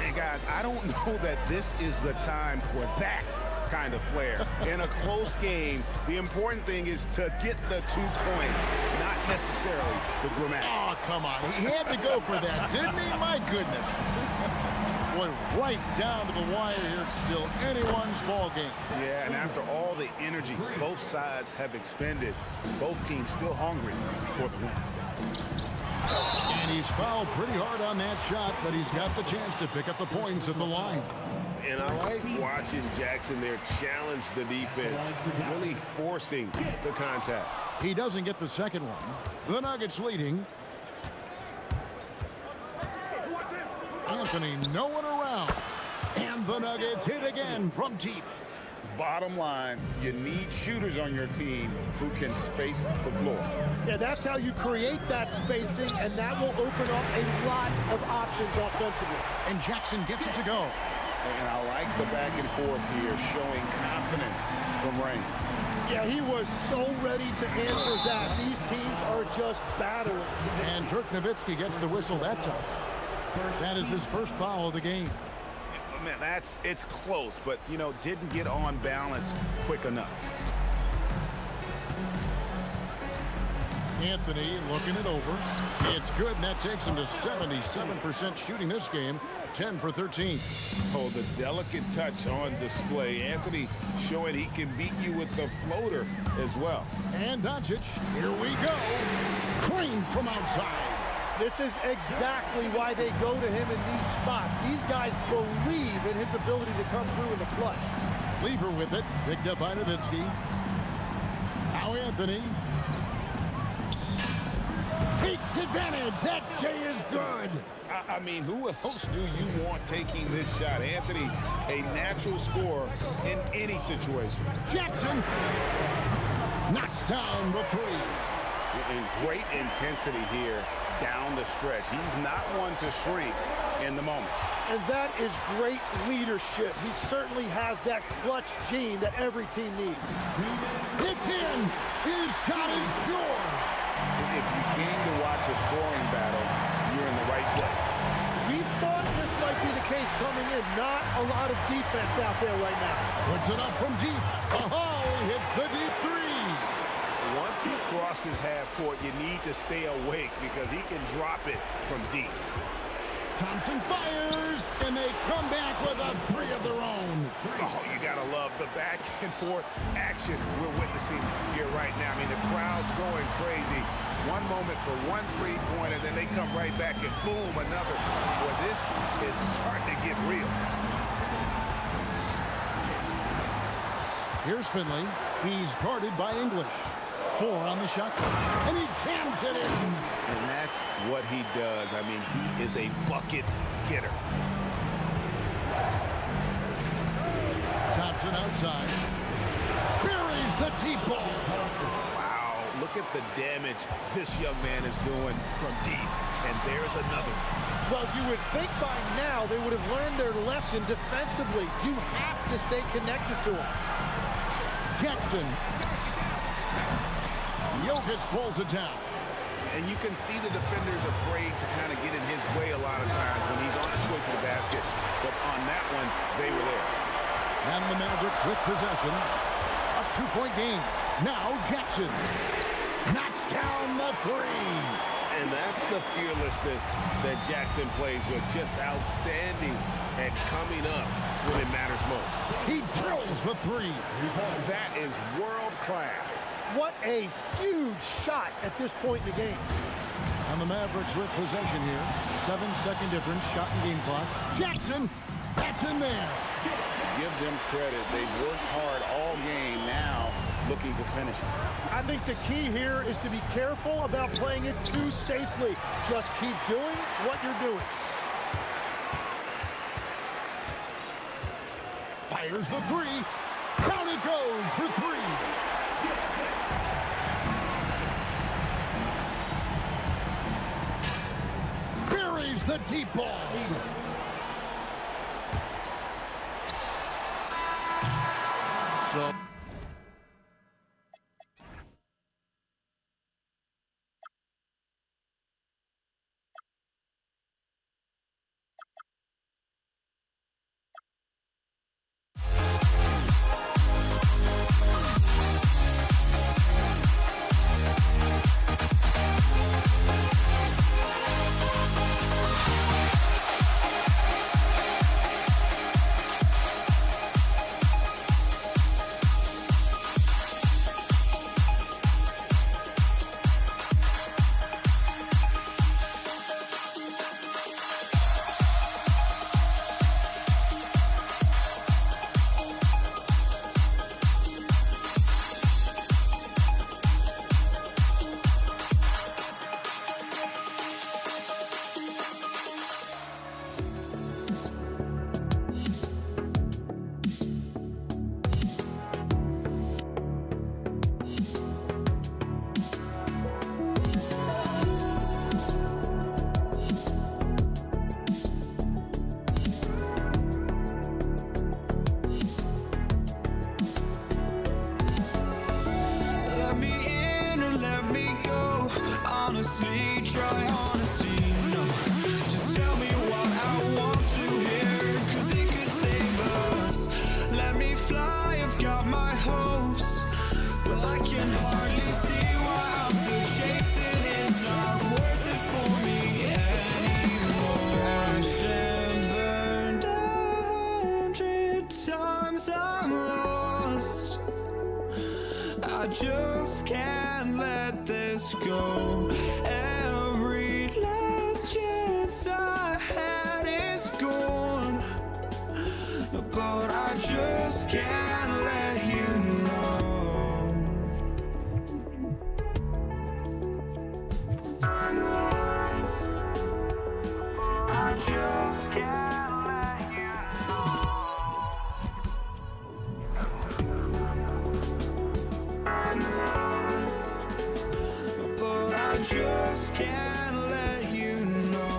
And guys, I don't know that this is the time for that kind of flair. In a close game, the important thing is to get the 2 points, not necessarily the dramatic. Oh, come on. He had to go for that, didn't he? My goodness. Went right down to the wire here. Still anyone's ball game. Yeah, and after all the energy both sides have expended, both teams still hungry for the win. And he's fouled pretty hard on that shot, but he's got the chance to pick up the points at the line. And I like watching Jackson there challenge the defense, really forcing the contact. He doesn't get the second one. The Nuggets leading. Anthony, no one around. And the Nuggets hit again from deep. Bottom line, you need shooters on your team who can space the floor. Yeah, that's how you create that spacing, and that will open up a lot of options offensively. And Jackson gets it to go. And I like the back and forth here, showing confidence from Rain. Yeah, he was so ready to answer that. These teams are just battling. And Dirk Nowitzki gets the whistle that time. That is his first foul of the game. Man, it's close, but, you know, didn't get on balance quick enough. Anthony looking it over. It's good, and that takes him to 77% shooting this game, 10 for 13. Oh, the delicate touch on display. Anthony showing he can beat you with the floater as well. And Doncic, here we go. Crane from outside. This is exactly why they go to him in these spots. These guys believe in his ability to come through in the clutch. Lever with it, picked up by Nowitzki. Now Anthony. Takes advantage. That J is good. I mean, who else do you want taking this shot? Anthony, a natural scorer in any situation. Jackson knocks down the three. And great intensity here down the stretch. He's not one to shrink in the moment. And that is great leadership. He certainly has that clutch gene that every team needs. It's in. His shot is pure. If you came to watch a scoring battle, you're in the right place. We thought this might be the case coming in. Not a lot of defense out there right now. Puts it up from deep. Oh, he hits the deep three. Once he crosses half court, you need to stay awake because he can drop it from deep. Thompson fires, and they come back with a three of their own. Oh, you gotta love the back and forth action we're witnessing here right now. I mean, the crowd's going crazy. One moment for one three-pointer, then they come right back and boom, another. Boy, this is starting to get real. Here's Finley. He's guarded by English. 4 on the shot clock, and he jams it in. And that's what he does. I mean, he is a bucket getter. Thompson outside. Buries the deep ball. Wow, look at the damage this young man is doing from deep. And there's another. Well, you would think by now they would have learned their lesson defensively. You have to stay connected to him. Jackson. Jokic pulls it down. And you can see the defender's afraid to kind of get in his way a lot of times when he's on his way to the basket. But on that one, they were there. And the Mavericks with possession. A 2-point game. Now Jackson knocks down the 3. And that's the fearlessness that Jackson plays with. Just outstanding at coming up when it matters most. He drills the 3. That is world class. What a huge shot at this point in the game. And the Mavericks with possession here. 7-second difference, shot and game clock. Jackson, that's in there. Give them credit. They've worked hard all game, now looking to finish it. I think the key here is to be careful about playing it too safely. Just keep doing what you're doing. Fires the 3. Down it goes for 3. Buries the deep ball. So honestly, try honesty, no. Just tell me what I want to hear, 'cause it could save us. Let me fly, I've got my hopes, but I can hardly see why I'm still chasing. It's not worth it for me anymore. Crashed and burned 100 times, I'm lost. I just can't let this go. Every last chance I had is gone, but I just can't let you know. I just can't let you know. But I just can't let you know.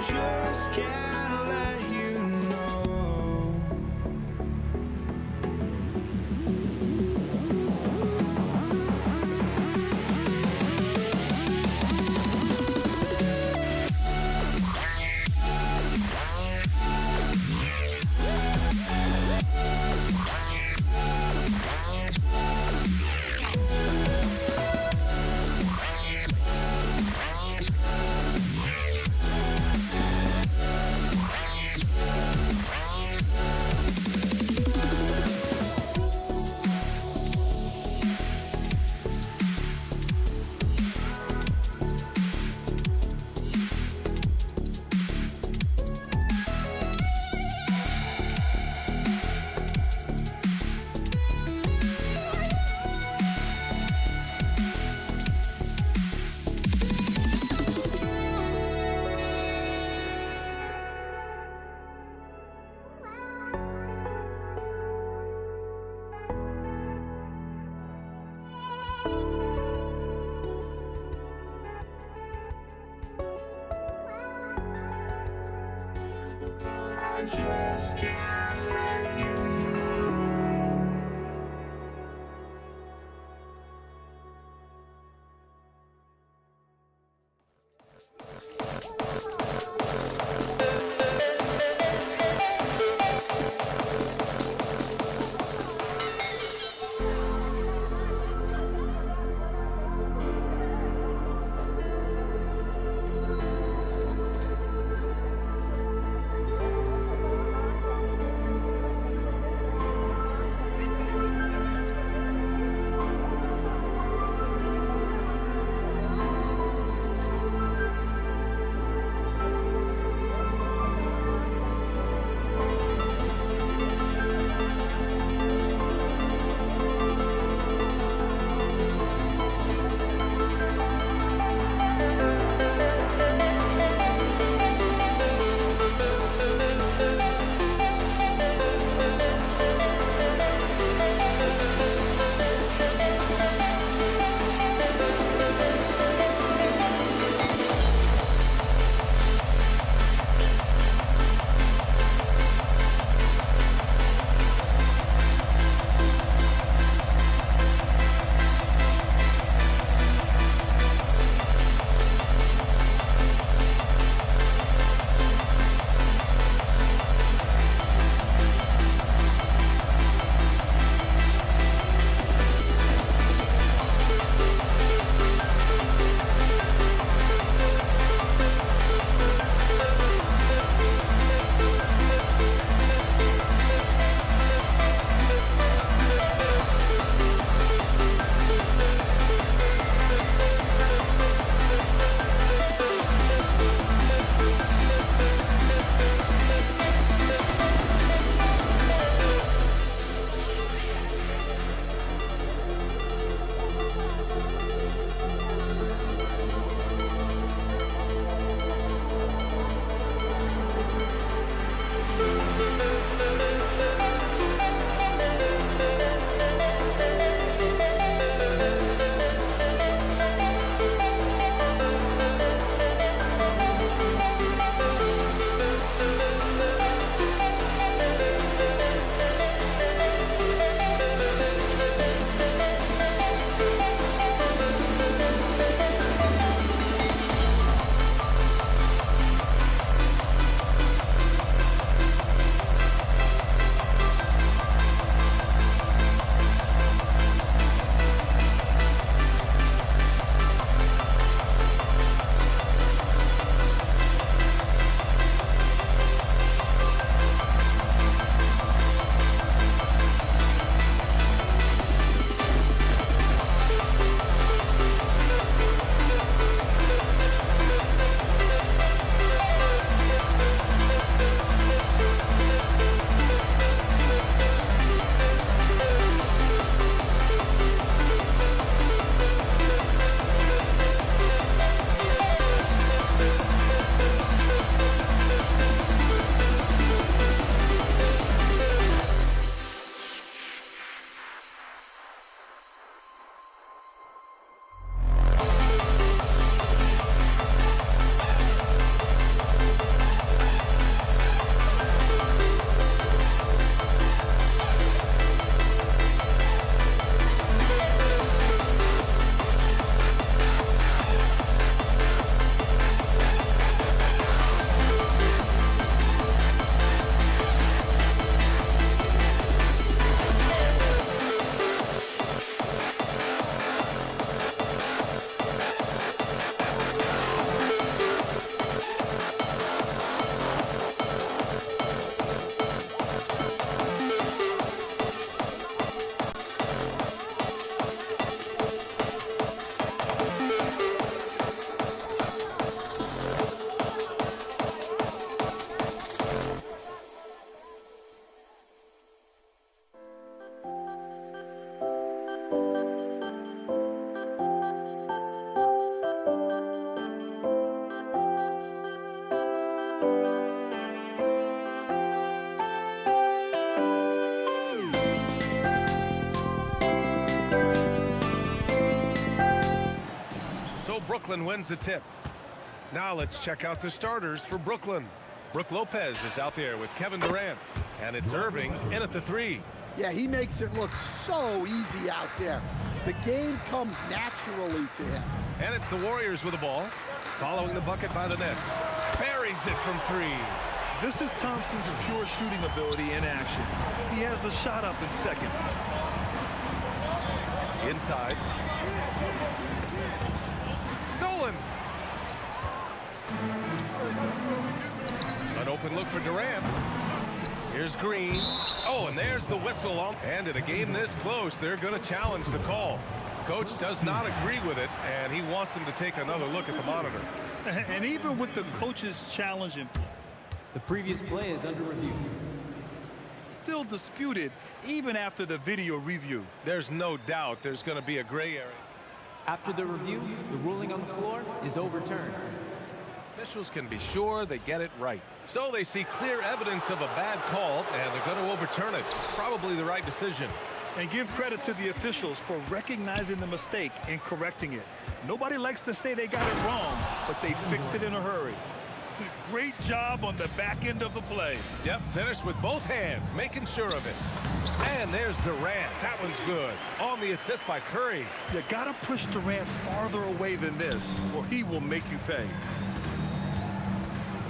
Just can't let you know. I just can't let you know. Brooklyn wins the tip. Now let's check out the starters for Brooklyn. Brook Lopez is out there with Kevin Durant. And it's Irving in at the 3. Yeah, he makes it look so easy out there. The game comes naturally to him. And it's the Warriors with the ball. Following the bucket by the Nets. Buries it from 3. This is Thompson's pure shooting ability in action. He has the shot up in seconds. Inside. Stolen. An open look for Durant. Here's Green. Oh, and there's the whistle. And in a game this close, they're going to challenge the call. Coach does not agree with it, and he wants them to take another look at the monitor. And even with the coach's challenge, The previous play is under review. still disputed even after the video review. There's no doubt there's going to be a gray area. After the review, the ruling on the floor is overturned. Officials can be sure they get it right. So they see clear evidence of a bad call, and they're going to overturn it. Probably the right decision. And give credit to the officials for recognizing the mistake and correcting it. Nobody likes to say they got it wrong, but they fixed it in a hurry. Great job on the back end of the play. Yep, finished with both hands, making sure of it. And there's Durant. That one's good. On the assist by Curry. You gotta push Durant farther away than this, or he will make you pay.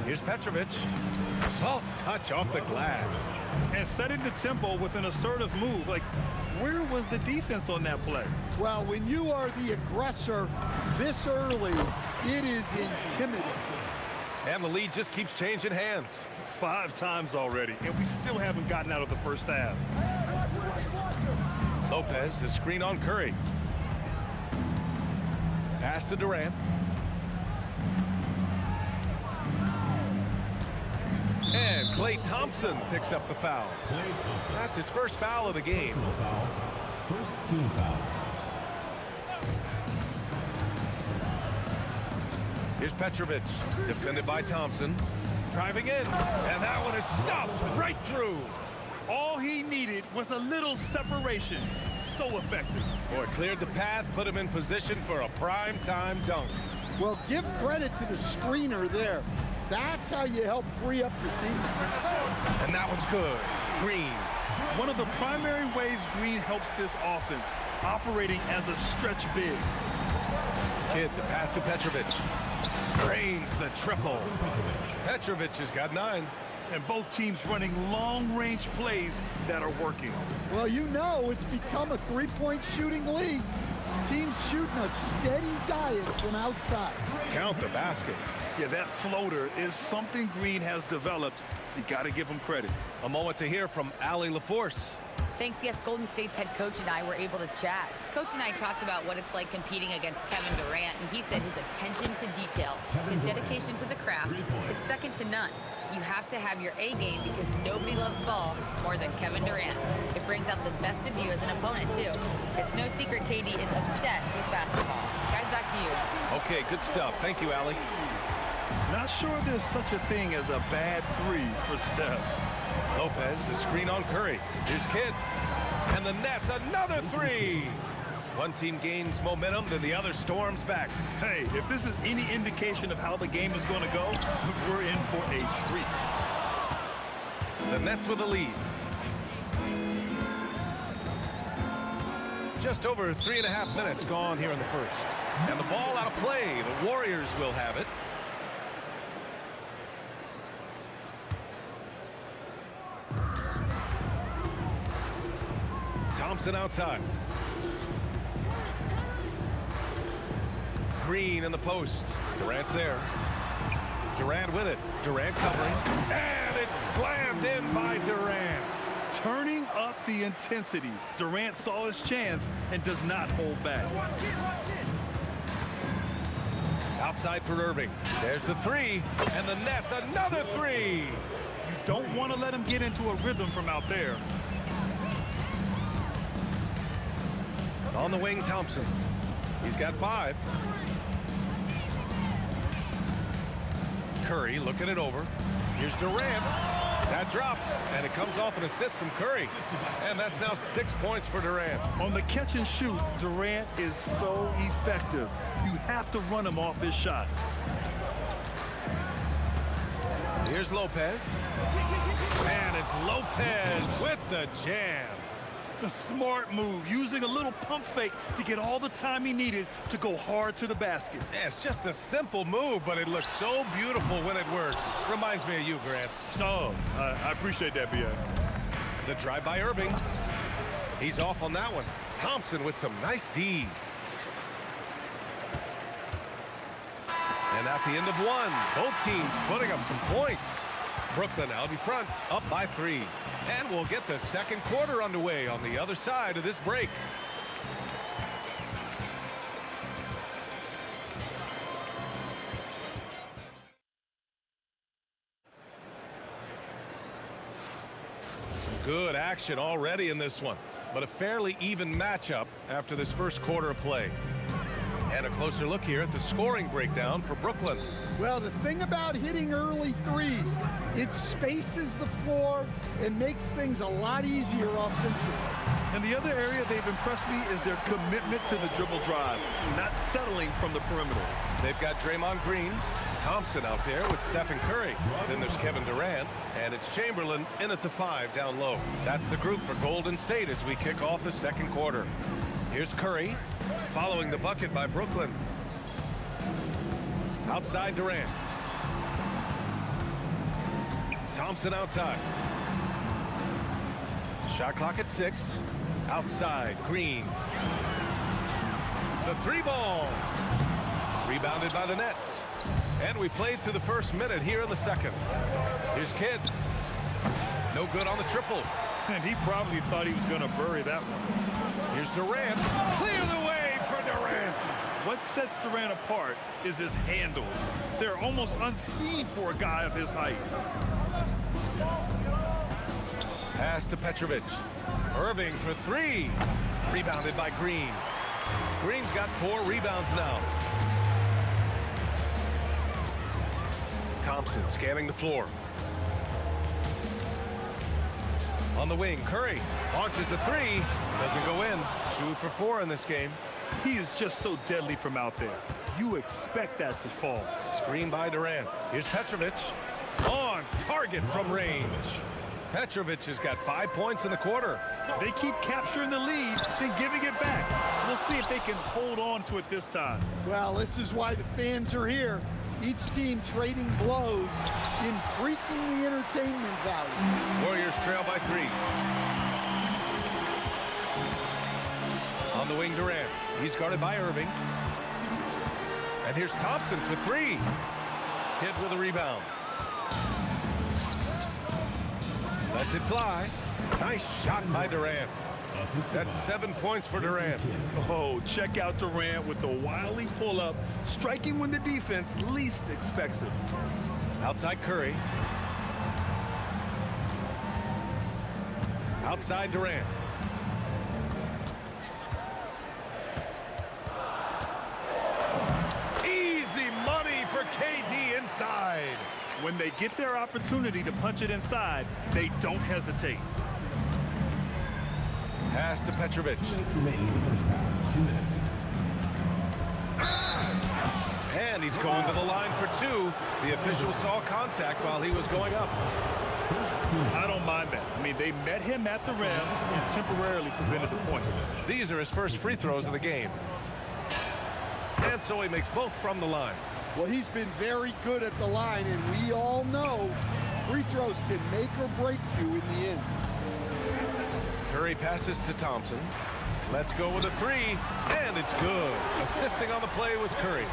Here's Petrovic. Soft touch off the glass. And setting the tempo with an assertive move. Like, where was the defense on that play? Well, when you are the aggressor this early, it is intimidating. And the lead just keeps changing hands. 5 times already, and we still haven't gotten out of the first half. Lopez, the screen on Curry. Pass to Durant. And Klay Thompson picks up the foul. That's his first foul of the game. First team foul. Here's Petrovic, defended by Thompson. Driving in, and that one is stuffed right through. All he needed was a little separation. So effective. Boy, cleared the path, put him in position for a prime-time dunk. Well, give credit to the screener there. That's how you help free up your teammates. And that one's good. Green. One of the primary ways Green helps this offense, operating as a stretch big. Kidd, the pass to Petrovic. Drains the triple. Petrovic has got 9. And both teams running long-range plays that are working. Well, you know it's become a three-point shooting league. Teams shooting a steady diet from outside. Count the basket. Yeah, that floater is something Green has developed. You got to give him credit. A moment to hear from Allie LaForce. Thanks, yes, Golden State's head coach and I were able to chat. Coach and I talked about what it's like competing against Kevin Durant, and he said his attention to detail, his dedication to the craft, it's second to none. You have to have your A game because nobody loves ball more than Kevin Durant. It brings out the best of you as an opponent, too. It's no secret KD is obsessed with basketball. Guys, back to you. Okay, good stuff. Thank you, Allie. Not sure there's such a thing as a bad 3 for Steph. Lopez, the screen on Curry. Here's Kidd. And the Nets, another 3. One team gains momentum, then the other storms back. Hey, if this is any indication of how the game is going to go, we're in for a treat. The Nets with the lead. Just over 3.5 minutes gone here in the first. And the ball out of play. The Warriors will have it. Thompson outside. Green in the post. Durant's there. Durant with it. Durant covering. And it's slammed in by Durant. Turning up the intensity. Durant saw his chance and does not hold back. Outside for Irving. There's the 3. And the Nets, another 3. You don't want to let him get into a rhythm from out there. On the wing, Thompson. He's got 5. Curry looking it over. Here's Durant. That drops, and it comes off an assist from Curry. And that's now 6 points for Durant. On the catch and shoot, Durant is so effective. You have to run him off his shot. Here's Lopez. And it's Lopez with the jam. A smart move, using a little pump fake to get all the time he needed to go hard to the basket. Yeah, it's just a simple move, but it looks so beautiful when it works. Reminds me of you, Grant. Oh, I appreciate that, B.A. The drive by Irving. He's off on that one. Thompson with some nice D. And at the end of one, both teams putting up some points. Brooklyn out in front, up by 3. And we'll get the second quarter underway on the other side of this break. Some good action already in this one, but a fairly even matchup after this first quarter of play. And a closer look here at the scoring breakdown for Brooklyn. Well, the thing about hitting early threes, it spaces the floor and makes things a lot easier offensively. And the other area they've impressed me is their commitment to the dribble drive, not settling from the perimeter. They've got Draymond Green, Thompson out there with Stephen Curry. Then there's Kevin Durant, and it's Chamberlain in at the 5 down low. That's the group for Golden State as we kick off the second quarter. Here's Curry, following the bucket by Brooklyn. Outside Durant. Thompson outside. Shot clock at 6. Outside, Green. The 3 ball. Rebounded by the Nets. And we played through the first minute here in the second. Here's Kidd. No good on the triple. And he probably thought he was going to bury that one. Here's Durant. Clear the way for Durant. What sets Durant apart is his handles. They're almost unseen for a guy of his height. Pass to Petrovic. Irving for 3. Rebounded by Green. Green's got 4 rebounds now. Thompson scanning the floor. On the wing, Curry launches a 3. Doesn't go in. 2 for 4 in this game. He is just so deadly from out there. You expect that to fall. Screen by Durant. Here's Petrovic. On target from range. Petrovic has got 5 points in the quarter. They keep capturing the lead, then giving it back. We'll see if they can hold on to it this time. Well, this is why the fans are here. Each team trading blows, increasing the entertainment value. Warriors trail by 3. On the wing, Durant. He's guarded by Irving. And here's Thompson for 3. Kidd with a rebound. Lets it fly. Nice shot by Durant. That's 7 points for Durant. Oh, check out Durant with the wily pull-up, striking when the defense least expects it. Outside Curry. Outside Durant. Easy money for KD inside. When they get their opportunity to punch it inside, they don't hesitate. Pass to Petrovic. 2 minutes remaining in the first half. 2 minutes. And he's going to the line for 2. The official saw contact while he was going up. I don't mind that. I mean, they met him at the rim and temporarily prevented the points. These are his first free throws of the game. And so he makes both from the line. Well, he's been very good at the line, and we all know free throws can make or break you in the end. Curry passes to Thompson. Let's go with a 3, and it's good. Assisting on the play was Curry.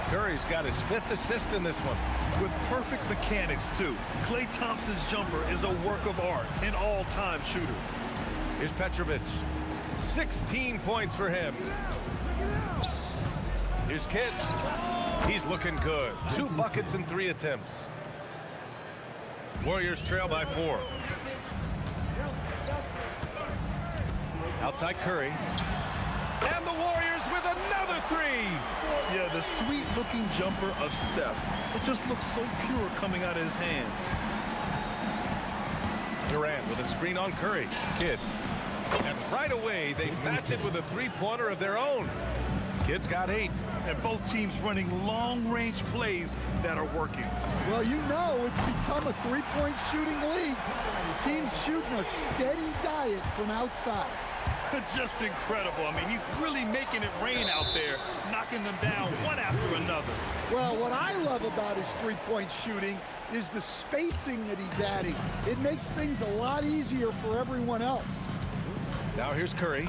Curry's got his 5th assist in this one. With perfect mechanics, too. Klay Thompson's jumper is a work of art, an all-time shooter. Here's Petrovic. 16 points for him. Here's Kidd. He's looking good. 2 buckets in 3 attempts. Warriors trail by 4. Outside Curry. And the Warriors with another 3. Yeah, the sweet-looking jumper of Steph. It just looks so pure coming out of his hands. with a screen on Curry. Kidd. And right away, they match it with a three-pointer of their own. Kidd's got 8. And both teams running long-range plays that are working. Well, you know it's become a three-point shooting league. Teams shooting a steady diet from outside. Just incredible. I mean, he's really making it rain out there, knocking them down one after another. Well, what I love about his three-point shooting is the spacing that he's adding. It makes things a lot easier for everyone else. Now here's Curry.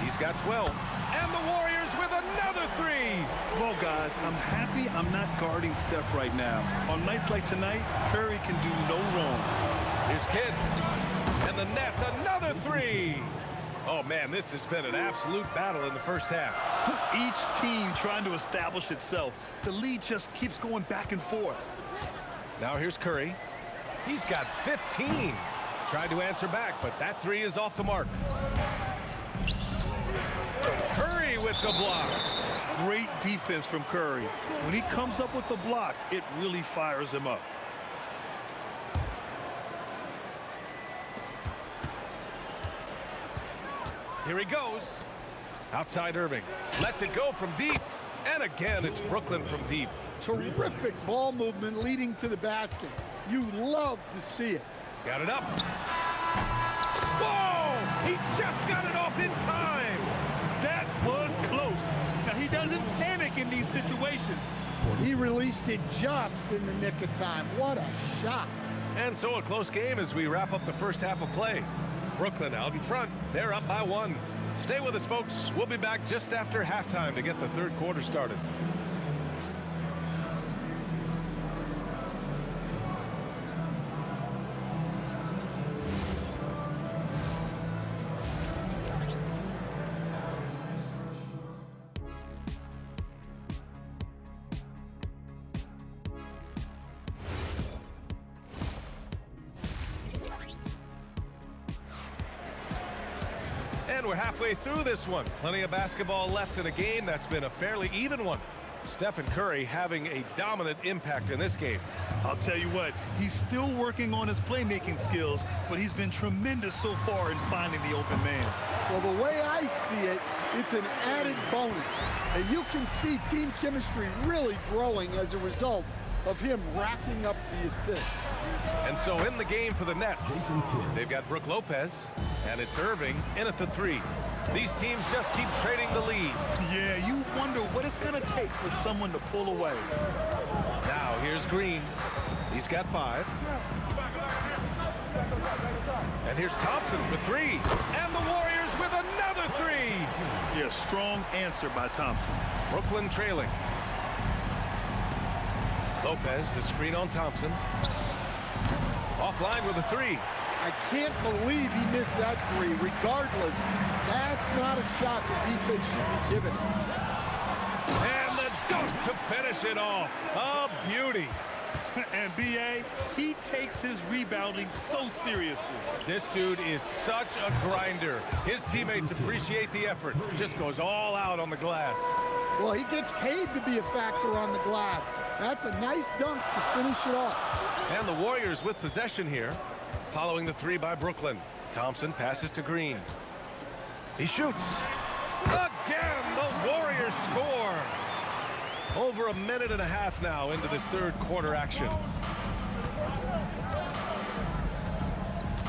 He's got 12. And the Warriors with another 3. Well, guys, I'm happy I'm not guarding Steph right now. On nights like tonight, Curry can do no wrong. Here's Kidd. And the Nets, another 3. Oh, man, this has been an absolute battle in the first half. Each team trying to establish itself. The lead just keeps going back and forth. Now here's Curry. He's got 15. Tried to answer back, but that 3 is off the mark. Curry with the block. Great defense from Curry. When he comes up with the block, it really fires him up. Here he goes. Outside Irving. Lets it go from deep. And again, it's Brooklyn from deep. Terrific ball movement leading to the basket. You love to see it. Got it up. Whoa! He just got it off in time. That was close. Now, he doesn't panic in these situations. He released it just in the nick of time. What a shot. And so a close game as we wrap up the first half of play. Brooklyn out in front. They're up by 1. Stay with us, folks. We'll be back just after halftime to get the third quarter started. And we're halfway through this one. Plenty of basketball left in a game that's been a fairly even one. Stephen Curry having a dominant impact in this game. I'll tell you what, he's still working on his playmaking skills, but he's been tremendous so far in finding the open man. Well, the way I see it, it's an added bonus. And you can see team chemistry really growing as a result of him racking up the assists. And so in the game for the Nets, they've got Brook Lopez, and it's Irving in at the 3. These teams just keep trading the lead. Yeah, you wonder what it's going to take for someone to pull away. Now here's Green. He's got 5. And here's Thompson for 3. And the Warriors with another 3. Yeah, strong answer by Thompson. Brooklyn trailing. Lopez, the screen on Thompson. Offline with a 3. I can't believe he missed that 3. Regardless, that's not a shot the defense should be giving him. And the dunk to finish it off. A beauty. And B.A., he takes his rebounding so seriously. This dude is such a grinder. His teammates appreciate the effort. Just goes all out on the glass. Well, he gets paid to be a factor on the glass. That's a nice dunk to finish it off. And the Warriors with possession here, following the 3 by Brooklyn. Thompson passes to Green. He shoots. Again, the Warriors score. Over a minute and a half now into this third quarter action.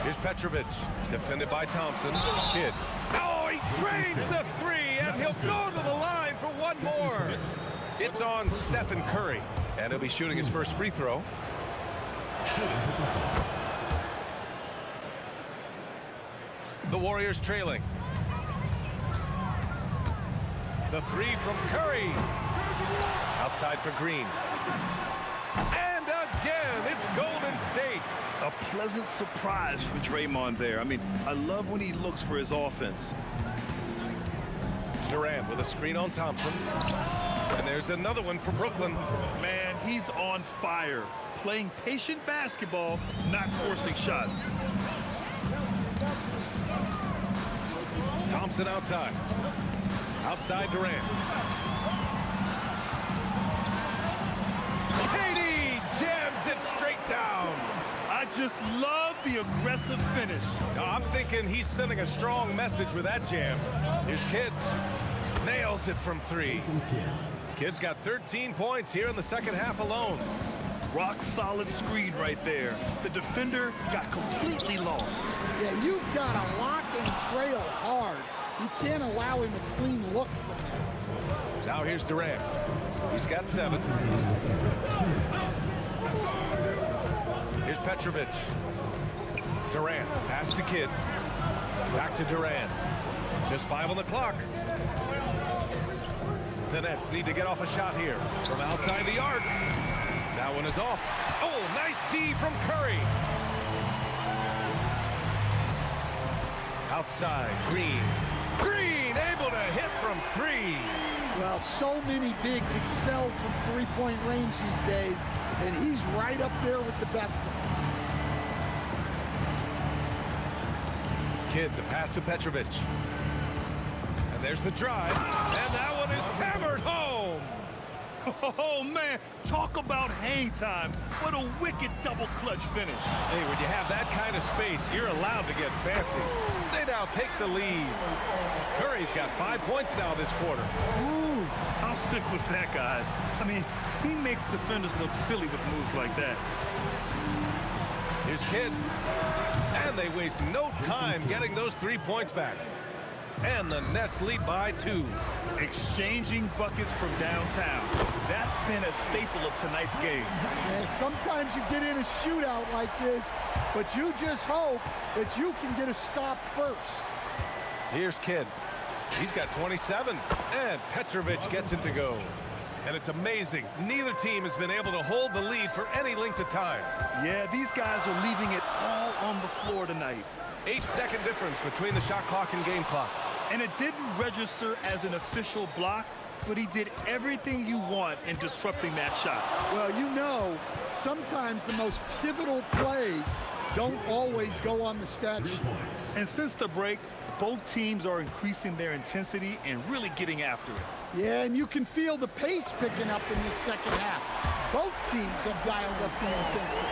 Here's Petrovic, defended by Thompson. Kidd. Oh, he drains the 3, and he'll go to the line for one more. It's on Stephen Curry, and he'll be shooting his first free throw. The Warriors trailing. The 3 from Curry. Outside for Green. And again, it's Golden State. A pleasant surprise from Draymond there. I mean, I love when he looks for his offense. Durant with a screen on Thompson. And there's another one for Brooklyn. Man, he's on fire. Playing patient basketball, not forcing shots. Thompson outside. Outside Durant. KD jams it straight down. I just love the aggressive finish. No, I'm thinking he's sending a strong message with that jam. Here's Kidd. Nails it from 3. Kidd's got 13 points here in the second half alone. Rock solid screen right there. The defender got completely lost. Yeah, you've got to lock and trail hard. You can't allow him a clean look from there. Now here's Durant. He's got 7. Here's Petrovic. Durant, pass to Kidd. Back to Durant. Just 5 on the clock. The Nets need to get off a shot here from outside the arc. That one is off. Oh, nice D from Curry. Outside, Green. Green able to hit from 3. Well, so many bigs excel from three-point range these days, and he's right up there with the best of them. Kidd, the pass to Petrovic. And there's the drive. And that one is hammered home. Oh, man, talk about hang time. What a wicked double clutch finish. Hey, when you have that kind of space, you're allowed to get fancy. They now take the lead. Curry's got 5 points now this quarter. Ooh, how sick was that, guys? I mean, he makes defenders look silly with moves like that. Here's Kidd. And they waste no time getting those 3 points back. And the Nets lead by 2. Exchanging buckets from downtown. That's been a staple of tonight's game. And sometimes you get in a shootout like this, but you just hope that you can get a stop first. Here's Kidd. He's got 27. And Petrovic gets it to go. And it's amazing. Neither team has been able to hold the lead for any length of time. Yeah, these guys are leaving it all on the floor tonight. 8-second difference between the shot clock and game clock. And it didn't register as an official block, but he did everything you want in disrupting that shot. Well, you know, sometimes the most pivotal plays don't always go on the stat sheet. And since the break, both teams are increasing their intensity and really getting after it. Yeah, and you can feel the pace picking up in this second half. Both teams have dialed up the intensity.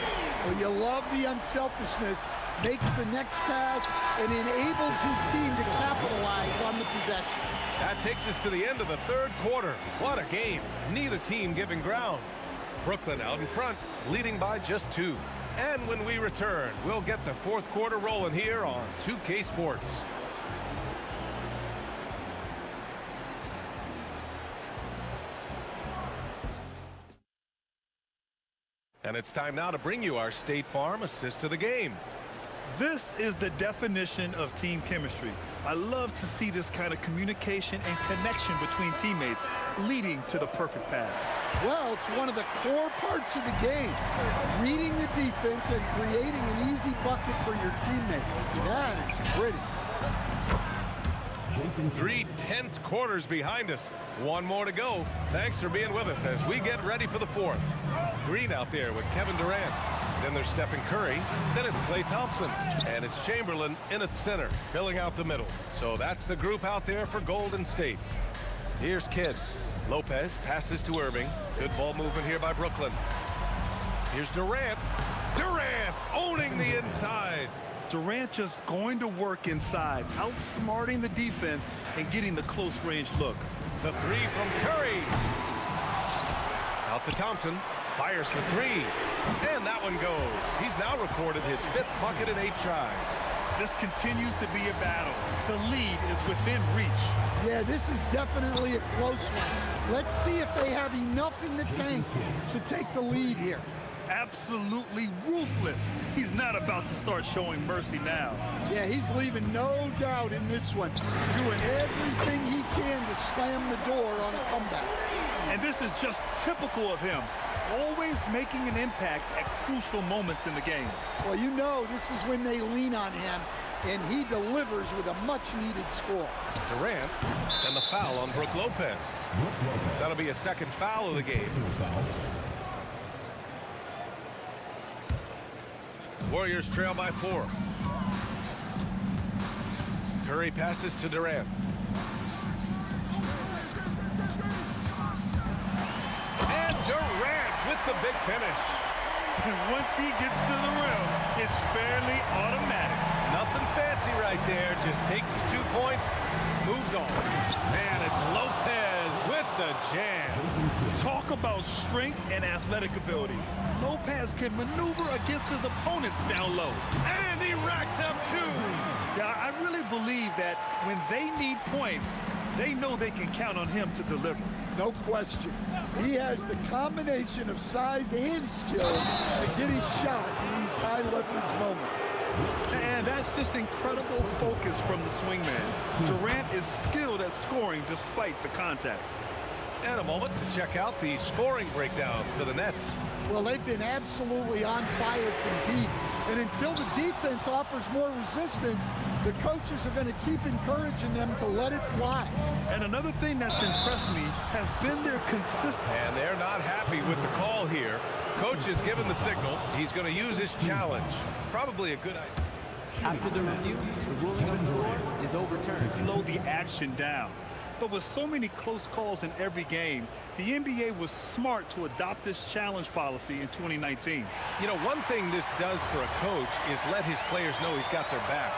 Well, you love the unselfishness, makes the next pass, and enables his team to capitalize on the possession. That takes us to the end of the third quarter. What a game. Neither team giving ground. Brooklyn out in front, leading by just 2. And when we return, we'll get the fourth quarter rolling here on 2K Sports. And it's time now to bring you our State Farm assist to the game. This is the definition of team chemistry. I love to see this kind of communication and connection between teammates leading to the perfect pass. Well, it's one of the core parts of the game. Reading the defense and creating an easy bucket for your teammate. That is pretty. 3 tense quarters behind us. 1 more to go. Thanks for being with us as we get ready for the fourth. Green out there with Kevin Durant. Then there's Stephen Curry. Then it's Klay Thompson. And it's Chamberlain in at center, filling out the middle. So that's the group out there for Golden State. Here's Kidd. Lopez passes to Irving. Good ball movement here by Brooklyn. Here's Durant. Durant owning the inside. Durant just going to work inside, outsmarting the defense and getting the close range look. The 3 from Curry. Out to Thompson. Fires for 3. And that one goes. He's now recorded his 5th bucket in 8 tries. This continues to be a battle. The lead is within reach. Yeah, this is definitely a close one. Let's see if they have enough in the tank to take the lead here. Absolutely ruthless. He's not about to start showing mercy now. Yeah, he's leaving no doubt in this one, doing everything he can to slam the door on a comeback. And this is just typical of him, always making an impact at crucial moments in the game. Well, you know this is when they lean on him, and he delivers with a much-needed score. Durant and the foul on Brook Lopez. That'll be a second foul of the game. Warriors trail by 4. Curry passes to Durant. And Durant with the big finish. And once he gets to the rim, it's fairly automatic. Nothing fancy right there. Just takes his 2 points, moves on. Man, it's Lopez with the jam. Talk about strength and athletic ability. Lopez can maneuver against his opponents down low. And he racks up 2. Yeah, I really believe that when they need points, they know they can count on him to deliver. No question. He has the combination of size and skill to get his shot in these high leverage moments. And that's just incredible focus from the swingman. Durant is skilled at scoring despite the contact. And a moment to check out the scoring breakdown for the Nets. Well, they've been absolutely on fire from deep. And until the defense offers more resistance, the coaches are going to keep encouraging them to let it fly. And another thing that's impressed me has been their consistency. And they're not happy with the call here. Coach has given the signal. He's going to use his challenge. Probably a good idea. After the review, the ruling on the floor is overturned. Slow the action down. But with so many close calls in every game, the NBA was smart to adopt this challenge policy in 2019. You know, one thing this does for a coach is let his players know he's got their back.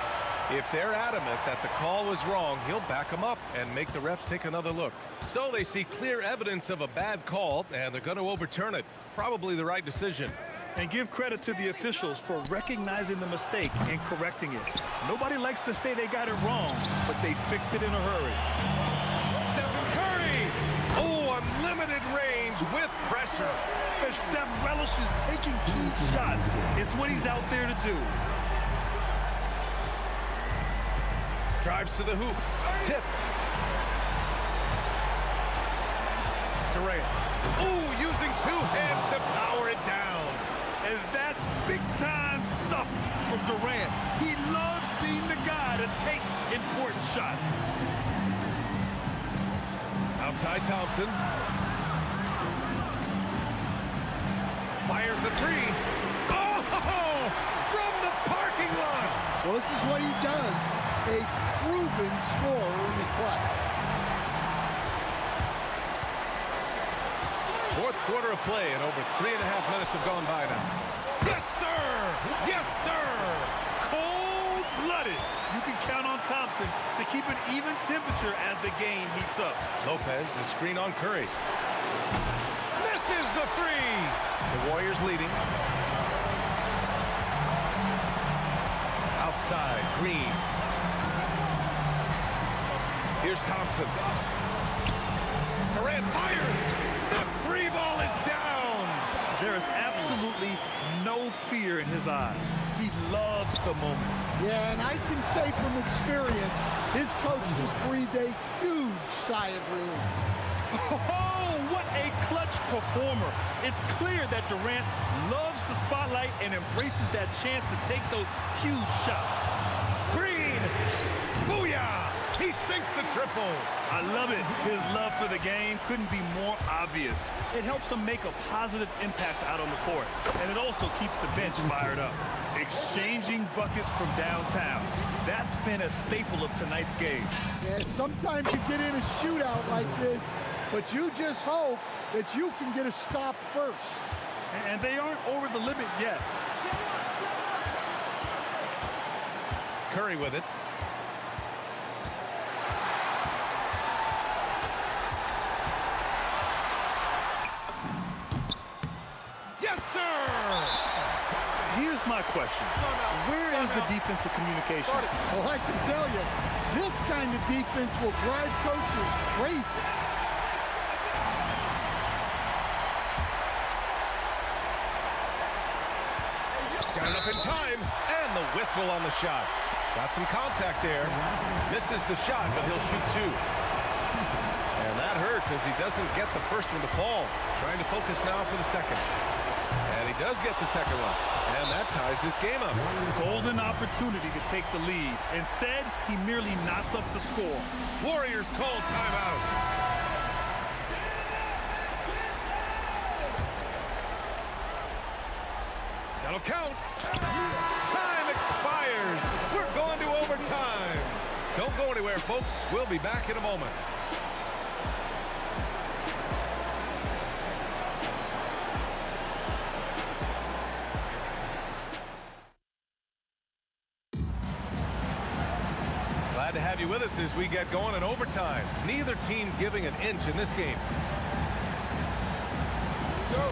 If they're adamant that the call was wrong, he'll back them up and make the refs take another look. So they see clear evidence of a bad call, and they're going to overturn it. Probably the right decision. And give credit to the officials for recognizing the mistake and correcting it. Nobody likes to say they got it wrong, but they fixed it in a hurry. Unlimited range with pressure. And Steph relishes taking key shots. It's what he's out there to do. Drives to the hoop. Tipped. Durant. Ooh, using 2 hands to power it down. And that's big-time stuff from Durant. He loves being the guy to take important shots. Outside Thompson. Fires the 3. Oh! From the parking lot! Well, this is what he does. A proven scorer in the clutch. Fourth quarter of play, and over 3.5 minutes have gone by now. Yes, sir! Yes, sir! Cold-blooded. You can count on Thompson to keep an even temperature as the game heats up. Lopez, the screen on Curry. Misses the 3! The Warriors leading. Outside, Green. Here's Thompson. Durant fires! The free ball is down! There is absolutely no fear in his eyes. He loves the moment. Yeah, and I can say from experience, his coach just breathed a huge sigh of relief. Oh, what a clutch performer. It's clear that Durant loves the spotlight and embraces that chance to take those huge shots. Green! Booyah! He sinks the triple. I love it. His love for the game couldn't be more obvious. It helps him make a positive impact out on the court. And it also keeps the bench fired up. Exchanging buckets from downtown. That's been a staple of tonight's game. Yeah, sometimes you get in a shootout like this, but you just hope that you can get a stop first. And they aren't over the limit yet. Curry with it. Yes, sir! Here's my question. Where is the defensive communication? Well, I can tell you, this kind of defense will drive coaches crazy. Got it up in time, and the whistle on the shot. Got some contact there. Misses the shot, but he'll shoot 2. And that hurts as he doesn't get the first one to fall. Trying to focus now for the second. And he does get the second one. And that ties this game up. Golden opportunity to take the lead. Instead, he merely knots up the score. Warriors call timeout. That'll count. Time expires. We're going to overtime. Don't go anywhere, folks. We'll be back in a moment. Glad to have you with us as we get going in overtime. Neither team giving an inch in this game. Go.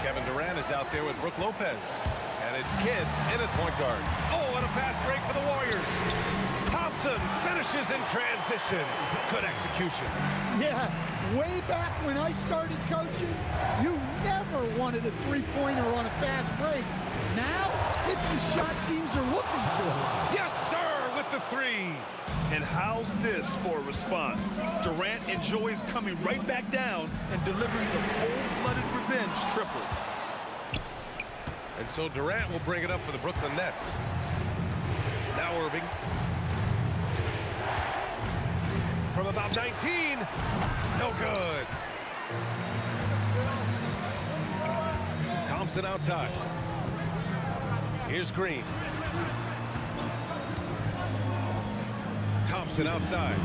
Kevin Durant is out there with Brook Lopez. And it's Kidd in at point guard. Oh, and a fast break for the Warriors. Thompson finishes in transition. Good execution. Yeah, way back when I started coaching, you never wanted a three-pointer on a fast break. Now, it's the shot teams are looking for. Yes, sir, with the three. And how's this for a response? Durant enjoys coming right back down and delivering the cold-blooded revenge triple. And so Durant will bring it up for the Brooklyn Nets. Now Irving. From about 19. No good. Thompson outside. Here's Green. Thompson outside.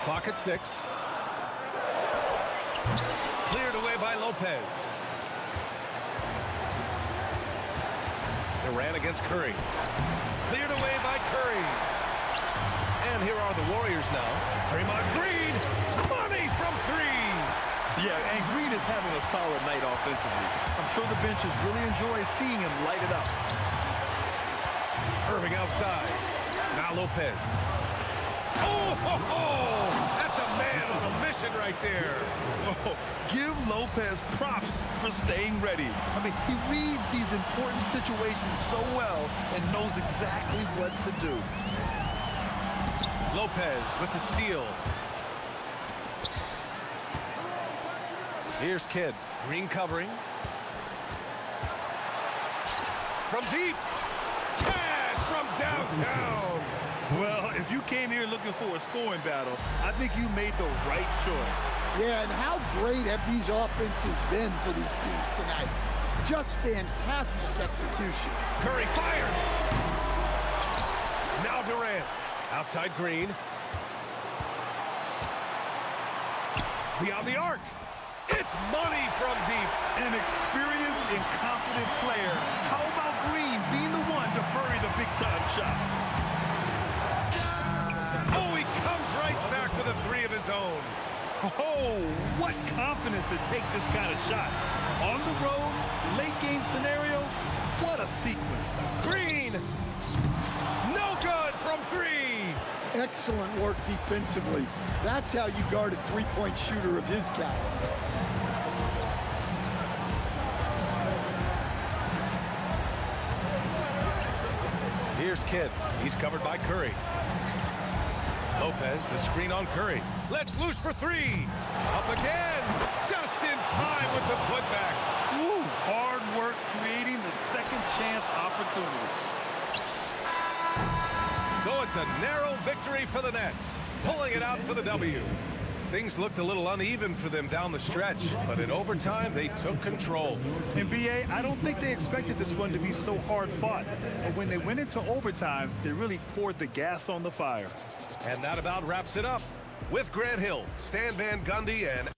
Clock at 6. Cleared away by Lopez. Durant against Curry. Cleared away by Curry. And here are the Warriors now. Draymond Green. Money from 3. Yeah, and Green is having a solid night offensively. I'm sure the benches really enjoy seeing him light it up. Irving outside. Now Lopez. Oh, ho, ho! That's a man on a mission right there. Oh, give Lopez props for staying ready. I mean, he reads these important situations so well and knows exactly what to do. Lopez with the steal. Here's Kidd. Green covering. From deep. Cash from downtown. Well, if you came here looking for a scoring battle, I think you made the right choice. Yeah, and how great have these offenses been for these teams tonight? Just fantastic execution. Curry fires. Now Durant. Outside Green. Beyond the arc. It's money from deep. An experienced and confident player. How about Green being the one to bury the big-time shot? Oh, he comes right back with a 3 of his own. Oh, what confidence to take this kind of shot. On the road, late game scenario, what a sequence. Green, no good from 3. Excellent work defensively. That's how you guard a three-point shooter of his caliber. Here's Kidd. He's covered by Curry. Lopez, the screen on Curry. Let's loose for 3. Up again. Just in time with the putback. Woo, hard work creating the second chance opportunity. So it's a narrow victory for the Nets, pulling it out for the W. Things looked a little uneven for them down the stretch, but in overtime, they took control. And B.A., I don't think they expected this one to be so hard-fought. But when they went into overtime, they really poured the gas on the fire. And that about wraps it up. With Grant Hill, Stan Van Gundy, and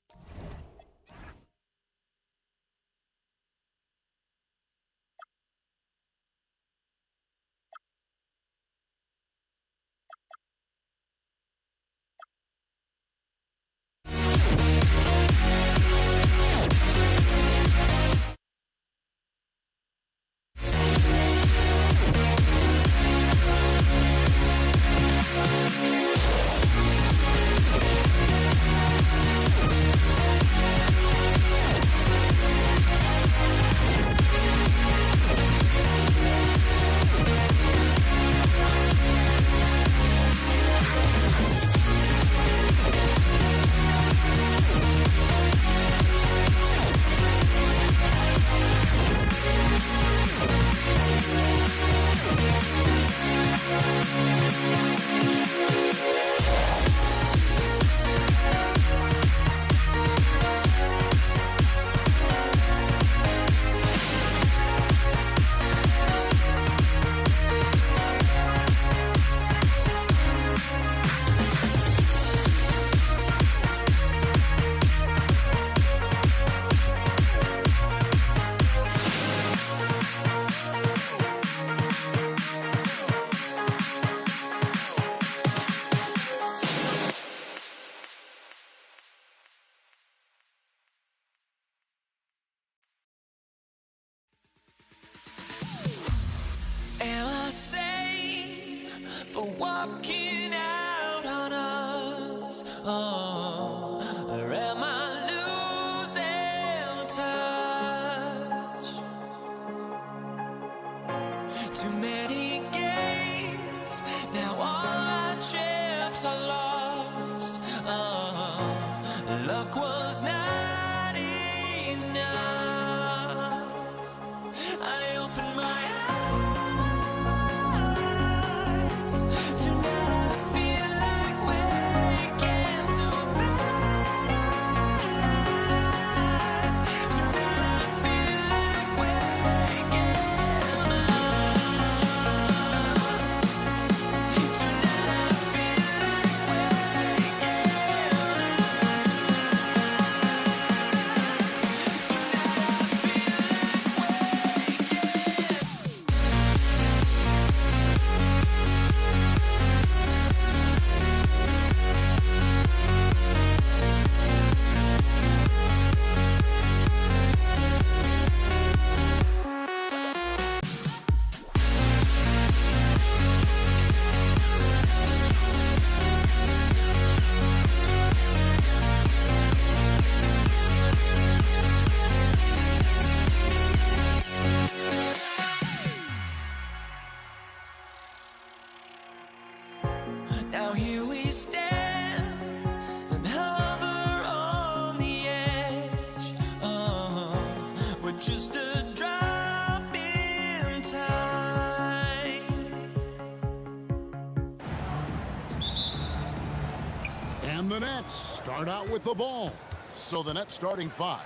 the Nets start out with the ball. So the Nets starting 5.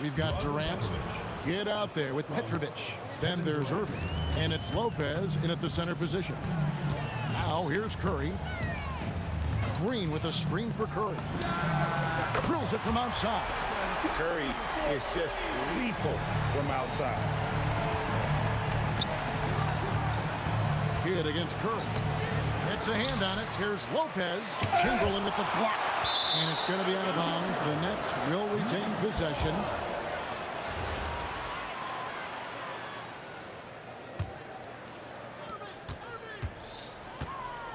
We've got Durant, Kidd out there with Petrovic. Then there's Irving, and it's Lopez in at the center position. Now here's Curry. Green with a screen for Curry. Drills it from outside. Curry is just lethal from outside. Kidd against Curry. It's a hand on it. Here's Lopez. Chamberlain with the block. And it's going to be out of bounds. The Nets will retain possession.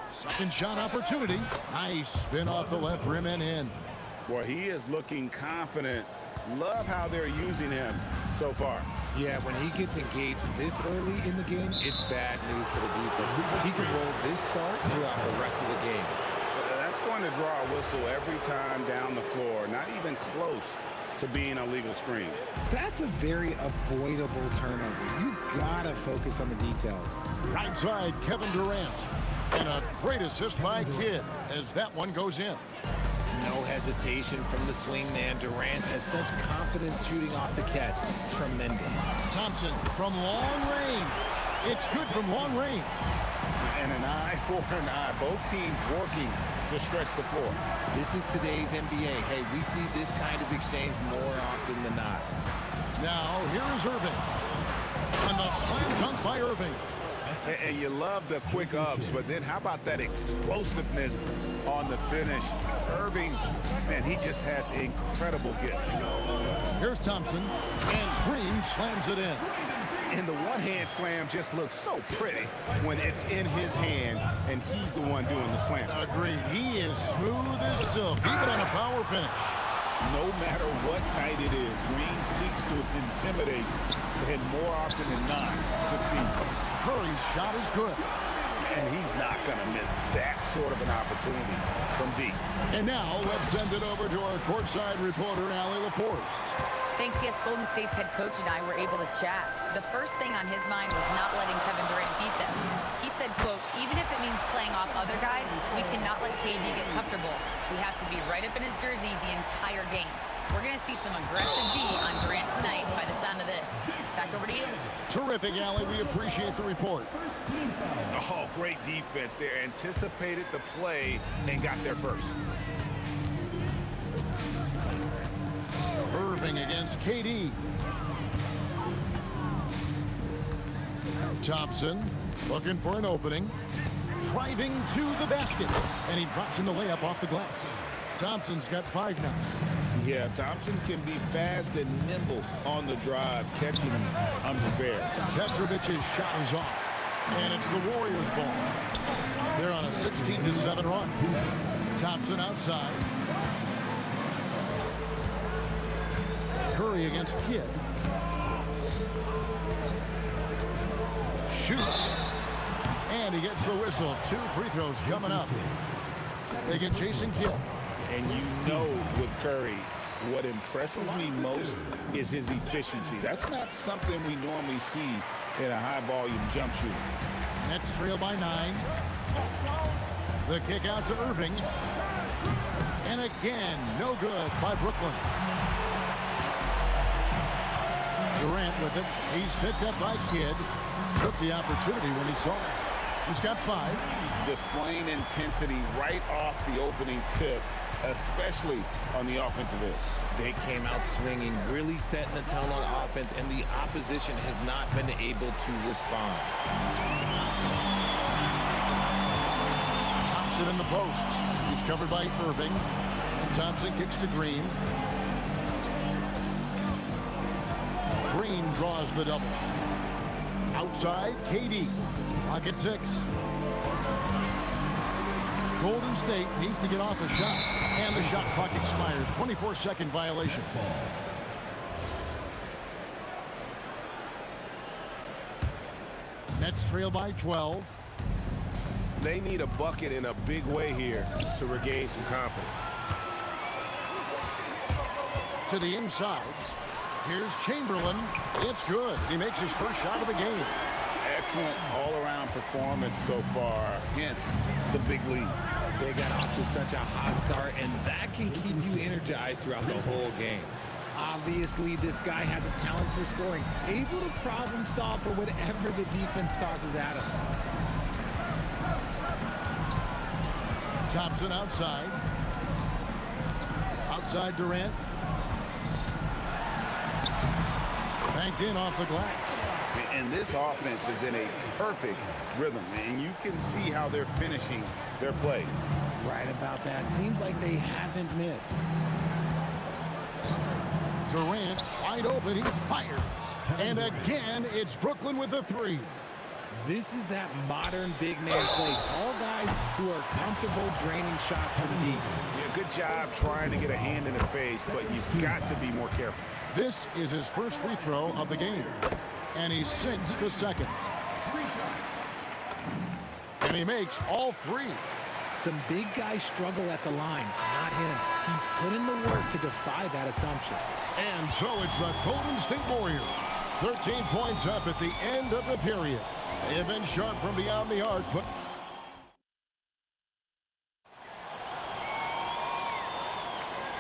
Second shot opportunity. Nice spin off the left rim and in. Well, he is looking confident. Love how they're using him so far. Yeah, when he gets engaged this early in the game, it's bad news for the defense. He can roll this start throughout the rest of the game. That's going to draw a whistle every time down the floor. Not even close to being a legal screen. That's a very avoidable turnover. You gotta focus on the details. Right side, Kevin Durant. And a great assist by Kidd as that one goes in. No hesitation from the swing man. Durant has such confidence shooting off the catch. Tremendous. Thompson from long range. It's good from long range. And an eye for an eye. Both teams working to stretch the floor. This is today's NBA. Hey, we see this kind of exchange more often than not. Now, here is Irving. And the slam dunk by Irving. And you love the quick ups, but then how about that explosiveness on the finish? Irving, man, he just has incredible gift. Here's Thompson, and Green slams it in. And the one-hand slam just looks so pretty when it's in his hand, and he's the one doing the slam. Agreed. He is smooth as silk, even on a power finish. No matter what night it is, Green seeks to intimidate, and more often than not, succeed. Curry's shot is good. And he's not going to miss that sort of an opportunity from deep. And now, let's send it over to our courtside reporter, Allie LaForce. Thanks, yes, Golden State's head coach and I were able to chat. The first thing on his mind was not letting Kevin Durant beat them. He said, quote, even if it means playing off other guys, we cannot let KD get comfortable. We have to be right up in his jersey the entire game. We're going to see some aggressive D on Durant tonight by the sound of this. Back over to you. Terrific, Allie. We appreciate the report. Oh, great defense there. Anticipated the play and got there first. Irving against KD. Thompson looking for an opening. Driving to the basket. And he drops in the layup off the glass. Thompson's got 5 now. Yeah, Thompson can be fast and nimble on the drive, catching him unprepared. Petrovic's shot is off. And it's the Warriors' ball. They're on a 16-7 run. Thompson outside. Curry against Kidd. Shoots. And he gets the whistle. 2 free throws coming up. They get Jason Kidd. And you know with Curry, what impresses me most is his efficiency. That's not something we normally see in a high-volume jump shooter. Nets trail by 9. The kick out to Irving. And again, no good by Brooklyn. Durant with it. He's picked up by Kidd. Took the opportunity when he saw it. He's got 5. Displaying intensity right off the opening tip, especially on the offensive end. They came out swinging, really setting the tone on offense, and the opposition has not been able to respond. Thompson in the post. He's covered by Irving. And Thompson kicks to Green. Green draws the double. Outside, KD. Clock at 6. Golden State needs to get off a shot. And the shot clock expires. 24-second violation. Nets trail by 12. They need a bucket in a big way here to regain some confidence. To the inside. Here's Chamberlain. It's good. He makes his first shot of the game. Excellent all-around performance so far, hence the big lead. They got off to such a hot start, and that can keep you energized throughout the whole game. Obviously, this guy has a talent for scoring, able to problem solve for whatever the defense tosses at him. Thompson outside. Outside Durant. Banked in off the glass. And this offense is in a perfect rhythm, and you can see how they're finishing their plays. Right about that. Seems like they haven't missed. Durant wide open. He fires. And again, it's Brooklyn with a three. This is that modern big man play. Tall guys who are comfortable draining shots from deep. Yeah, good job trying to get a hand in the face, but you've got to be more careful. This is his first free throw of the game. And he sinks the second. And he makes all three. Some big guys struggle at the line. Not him. He's put in the work to defy that assumption. And so it's the Golden State Warriors. 13 points up at the end of the period. They have been sharp from beyond the arc, but...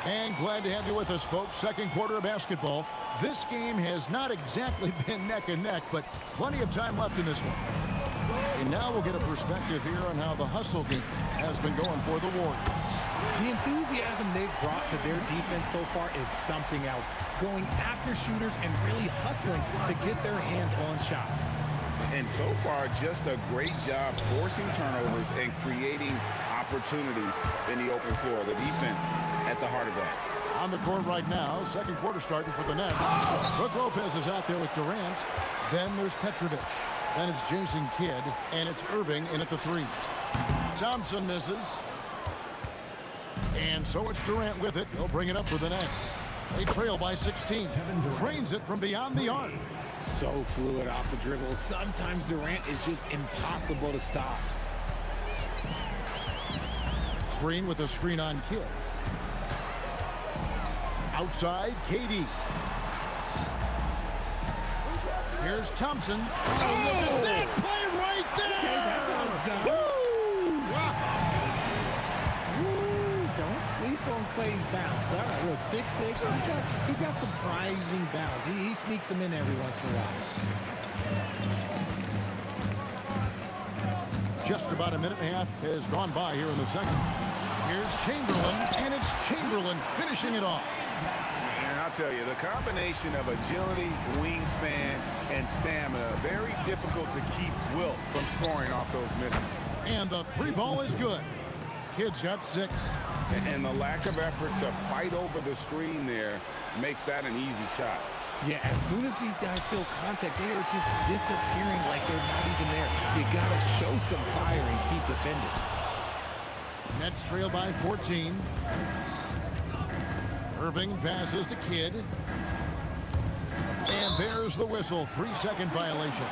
And glad to have you with us, folks. Second quarter of basketball. This game has not exactly been neck and neck, but plenty of time left in this one. And now we'll get a perspective here on how the hustle game has been going for the Warriors. The enthusiasm they've brought to their defense so far is something else. Going after shooters and really hustling to get their hands on shots. And so far, just a great job forcing turnovers and creating opportunities in the open floor. The defense at the heart of that. On the court right now, second quarter starting for the Nets. Brook Lopez is out there with Durant. Then there's Petrovic. Then it's Jason Kidd, and it's Irving in at the three. Thompson misses. And so it's Durant with it. He'll bring it up for the Nets. They trail by 16. Drains it from beyond the arc. So fluid off the dribble. Sometimes Durant is just impossible to stop. Green with a screen on Kidd. Outside, KD. Here's Thompson. Oh, look at that play right there! Okay, that's how it's done. Woo! Don't sleep on Clay's bounce. All right, look, 6'6". He's got surprising bounce. He sneaks them in every once in a while. Just about a minute and a half has gone by here in the second. Here's Chamberlain, and it's Chamberlain finishing it off. And I'll tell you, the combination of agility, wingspan, and stamina, very difficult to keep Wilt from scoring off those misses. And the three ball is good. Kidd's got 6. And the lack of effort to fight over the screen there makes that an easy shot. Yeah, as soon as these guys feel contact, they are just disappearing like they're not even there. You gotta show some fire and keep defending. Nets trail by 14. Irving passes to Kidd. And there's the whistle. 3-second violation.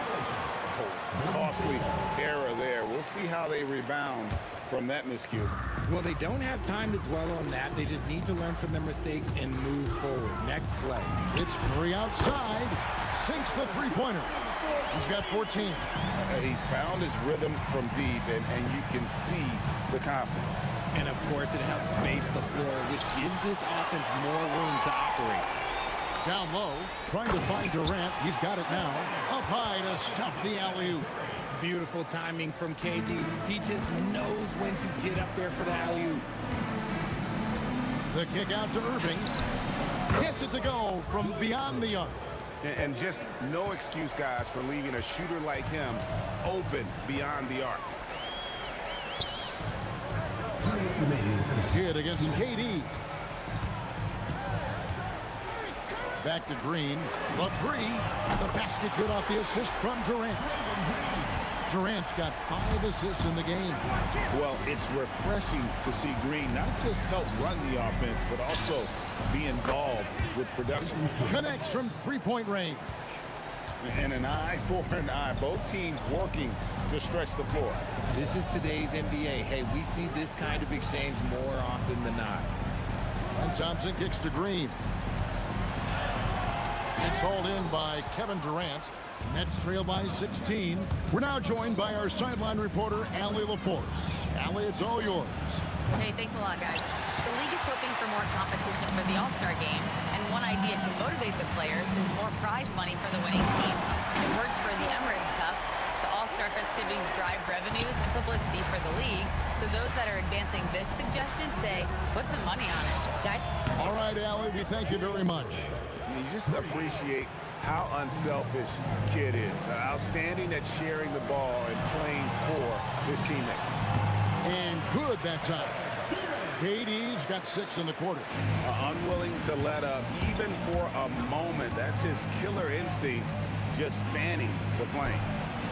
Costly error there. We'll see how they rebound from that miscue. Well, they don't have time to dwell on that. They just need to learn from their mistakes and move forward. Next play. It's Curry outside. Sinks the three-pointer. He's got 14. He's found his rhythm from deep, and you can see the confidence. And, of course, it helps space the floor, which gives this offense more room to operate. Down low, trying to find Durant. He's got it now. Up high to stuff the alley-oop. Beautiful timing from KD. He just knows when to get up there for the alley-oop. The kick out to Irving. Gets it to go from beyond the arc. And just no excuse, guys, for leaving a shooter like him open beyond the arc. Kidd against KD. Back to Green. The three. The basket good off the assist from Durant. Durant's got 5 assists in the game. Well, it's refreshing to see Green not just help run the offense, but also be involved with production. Connects from three-point range. And an eye for an eye. Both teams working to stretch the floor. This is today's NBA. Hey, we see this kind of exchange more often than not. And Thompson kicks to Green. It's hauled in by Kevin Durant. Nets trail by 16. We're now joined by our sideline reporter, Allie LaForce. Allie, it's all yours. Hey, thanks a lot, guys. The league is hoping for more competition for the All-Star game, and one idea to motivate the players is more prize money for the winning team. It worked for the Emirates Cup. The All-Star festivities drive revenues and publicity for the league, so those that are advancing this suggestion say, put some money on it. Guys? All right, Allie, we thank you very much. You just appreciate how unselfish Kid is. Outstanding at sharing the ball and playing for his teammates. And good that time. KD's got 6 in the quarter. Unwilling to let up even for a moment. That's his killer instinct, just fanning the flame.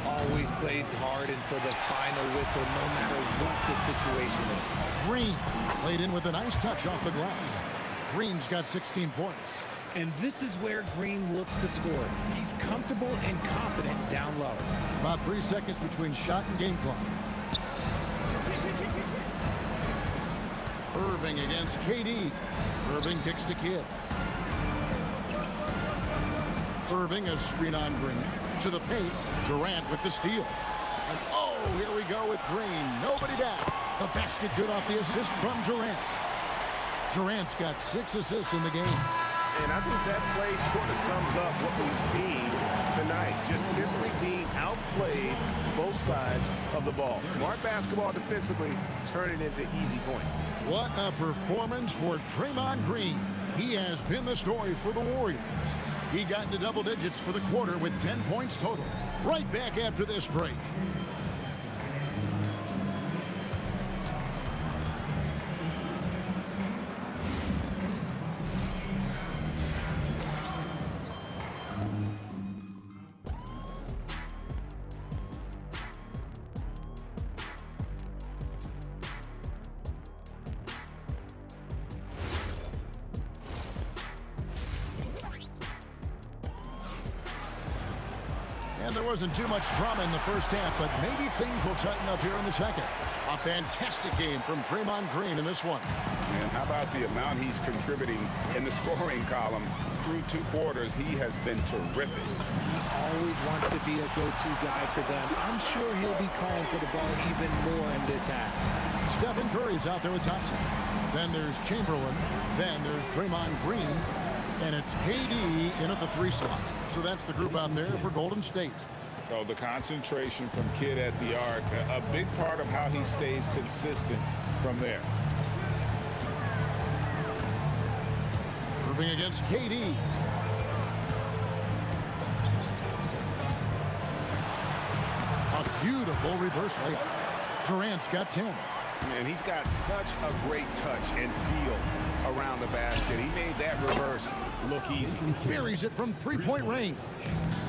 Always plays hard until the final whistle, no matter what the situation is. Green played in with a nice touch off the glass. Green's got 16 points. And this is where Green looks to score. He's comfortable and confident down low. About 3 seconds between shot and game clock. Irving against KD. Irving kicks to Kidd. Irving a screen on Green. To the paint. Durant with the steal. And oh, here we go with Green. Nobody back. The basket good off the assist from Durant. Durant's got 6 assists in the game. And I think that play sort of sums up what we've seen tonight. Just simply being outplayed both sides of the ball. Smart basketball defensively, turning into easy points. What a performance for Draymond Green. He has been the story for the Warriors. He got into double digits for the quarter with 10 points total. Right back after this break. And there wasn't too much drama in the first half, but maybe things will tighten up here in the second. A fantastic game from Draymond Green in this one. And how about the amount he's contributing in the scoring column? Through 2 quarters, he has been terrific. He always wants to be a go-to guy for them. I'm sure he'll be calling for the ball even more in this half. Stephen Curry's out there with Thompson. Then there's Chamberlain. Then there's Draymond Green. And it's KD in at the 3 slot. So that's the group out there for Golden State. Oh, the concentration from Kidd at the arc, a big part of how he stays consistent from there. Irving against KD. A beautiful reverse layup. Durant's got 10. And he's got such a great touch and feel around the basket. He made that reverse look easy. Buries it from 3-point range.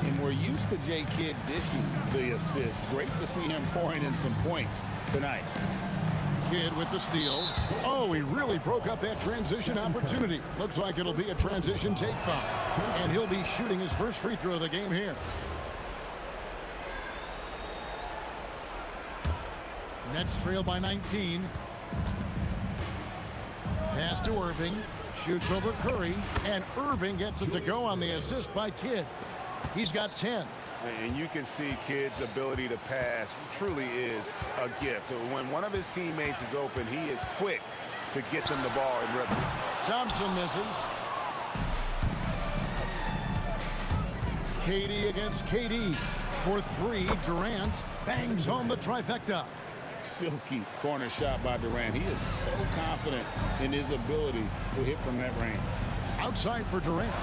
And we're used to J. Kidd dishing the assist. Great to see him pouring in some points tonight. Kidd with the steal. Oh, he really broke up that transition opportunity. Looks like it'll be a transition take foul. And he'll be shooting his first free throw of the game here. Nets trail by 19. Pass to Irving. Shoots over Curry. And Irving gets it to go on the assist by Kidd. He's got 10. And you can see Kidd's ability to pass truly is a gift. When one of his teammates is open, he is quick to get them the ball in rhythm. Thompson misses. KD against KD. For 3, Durant bangs home the trifecta. Silky corner shot by Durant. He is so confident in his ability to hit from that range. Outside for Durant.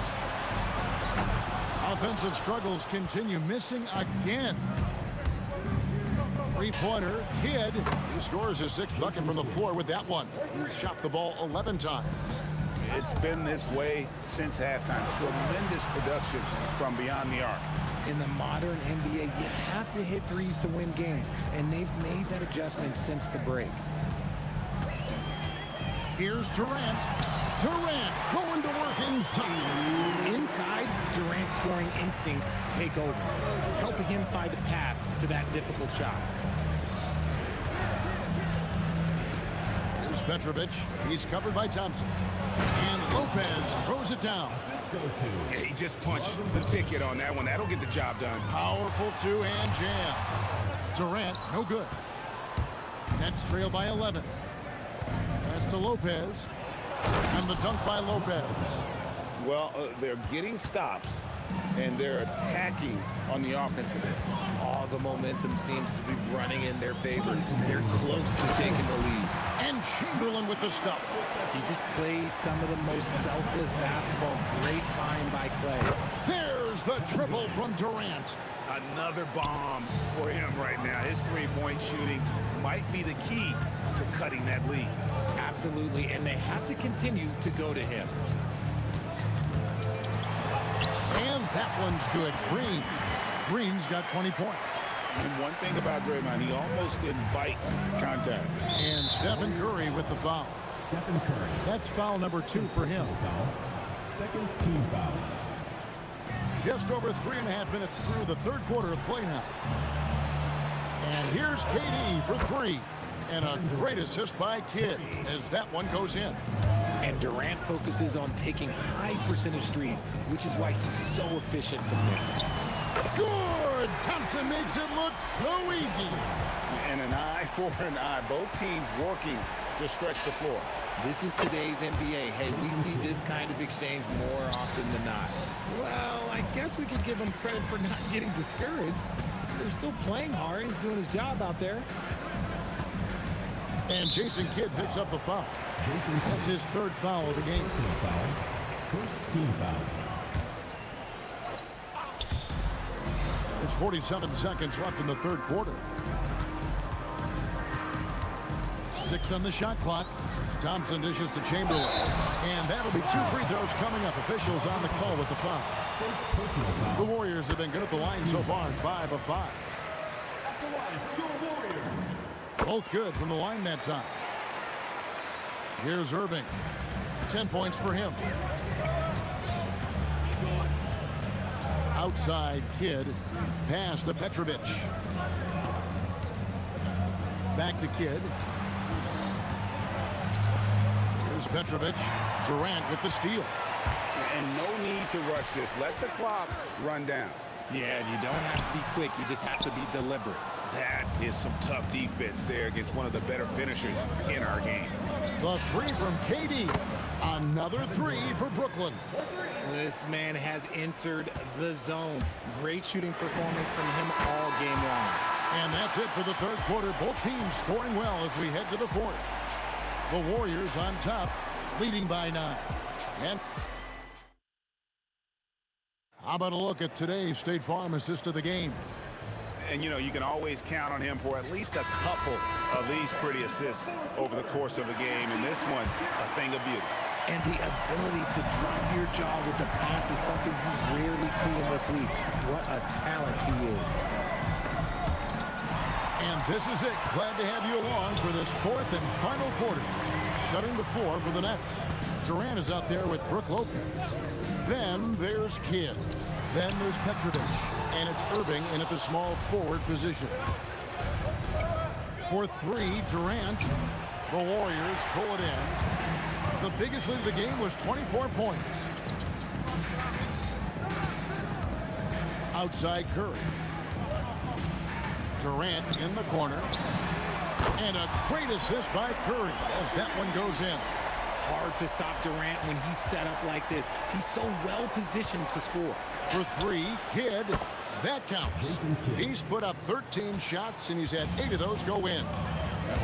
Offensive struggles continue, missing again. 3-pointer, Kidd. He scores his 6th bucket from the floor with that one. He's shot the ball 11 times. It's been this way since halftime. Tremendous production from beyond the arc. In the modern NBA, you have to hit threes to win games, and they've made that adjustment since the break. Here's Durant. Durant going to work inside. Inside, Durant's scoring instincts take over, helping him find a path to that difficult shot. Here's Petrovic. He's covered by Thompson. And Lopez throws it down. Yeah, he just punched the ticket on that one. That'll get the job done. Powerful two-hand jam. Durant, no good. Nets trail by 11. Pass to Lopez. And the dunk by Lopez. Well, they're getting stops, and they're attacking on the offensive end. All the momentum seems to be running in their favor. They're close to taking the lead. And Chamberlain with the stuff. He just plays some of the most selfless basketball. Great find by Clay. There's the triple from Durant. Another bomb for him right now. His three-point shooting might be the key to cutting that lead. Absolutely, and they have to continue to go to him. And that one's good. Green's got 20 points. And one thing about Draymond, he almost invites contact. And Stephen Curry with the foul. Stephen Curry. That's foul number 2 for him. Second team foul. Just over 3.5 minutes through the third quarter of play now. And here's KD for 3. And a great assist by Kidd as that one goes in. And Durant focuses on taking high percentage threes, which is why he's so efficient from there. Good! Thompson makes it look so easy. And an eye for an eye. Both teams working to stretch the floor. This is today's NBA. Hey, we see this kind of exchange more often than not. Well, I guess we could give him credit for not getting discouraged. They're still playing hard. He's doing his job out there. And Jason Kidd picks up the foul. That's his third foul of the game. First team foul. There's 47 seconds left in the third quarter. 6 on the shot clock. Thompson dishes to Chamberlain. And that'll be 2 free throws coming up. Officials on the call with the foul. The Warriors have been good at the line so far, 5 of 5. Both good from the line that time. Here's Irving. 10 points for him. Outside Kidd. Pass to Petrovic. Back to Kidd. Here's Petrovic. Durant with the steal. And no need to rush this. Let the clock run down. Yeah, you don't have to be quick. You just have to be deliberate. That is some tough defense there against one of the better finishers in our game. The 3 from KD. Another 3 for Brooklyn. This man has entered the zone. Great shooting performance from him all game long. And that's it for the third quarter. Both teams scoring well as we head to the fourth. The Warriors on top, leading by 9. And how about a look at today's State Farm assist of the game? And, you know, you can always count on him for at least a couple of these pretty assists over the course of a game. And this one, a thing of beauty. And the ability to drop your jaw with the pass is something you rarely see in this league. What a talent he is. And this is it. Glad to have you along for this fourth and final quarter. Shutting the floor for the Nets. Durant is out there with Brook Lopez. Then there's Kidd. Then there's Petrovic. And it's Irving in at the small forward position. For 3, Durant. The Warriors pull it in. The biggest lead of the game was 24 points. Outside Curry. Durant in the corner. And a great assist by Curry as that one goes in. Hard to stop Durant when he's set up like this. He's so well positioned to score. For 3, Kidd. That counts. He's put up 13 shots, and he's had 8 of those go in.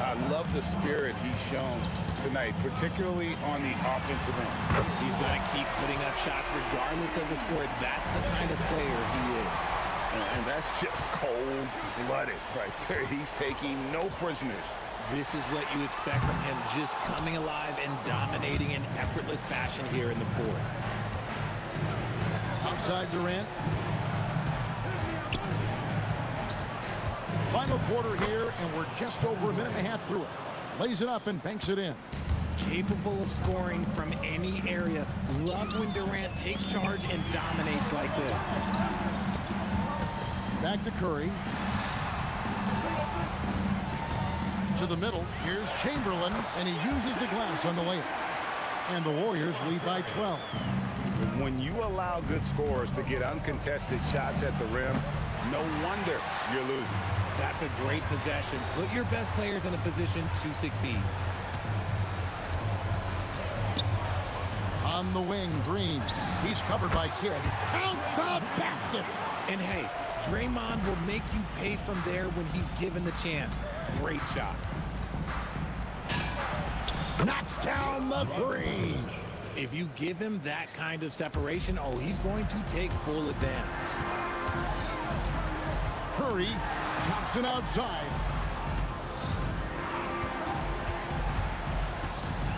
I love the spirit he's shown tonight, particularly on the offensive end. He's going to keep putting up shots regardless of the score. That's the kind of player he is. And that's just cold-blooded right there. He's taking no prisoners. This is what you expect from him, just coming alive and dominating in effortless fashion here in the fourth. Outside Durant. Final quarter here, and we're just over a minute and a half through it. Lays it up and banks it in. Capable of scoring from any area. Love when Durant takes charge and dominates like this. Back to Curry. To the middle, here's Chamberlain, and he uses the glass on the layup. And the Warriors lead by 12. When you allow good scorers to get uncontested shots at the rim, no wonder you're losing. That's a great possession. Put your best players in a position to succeed. On the wing, Green. He's covered by Kidd. Count the basket! And hey, Draymond will make you pay from there when he's given the chance. Great shot. Knocks down the three. If you give him that kind of separation, oh, he's going to take full advantage. Curry, Thompson outside.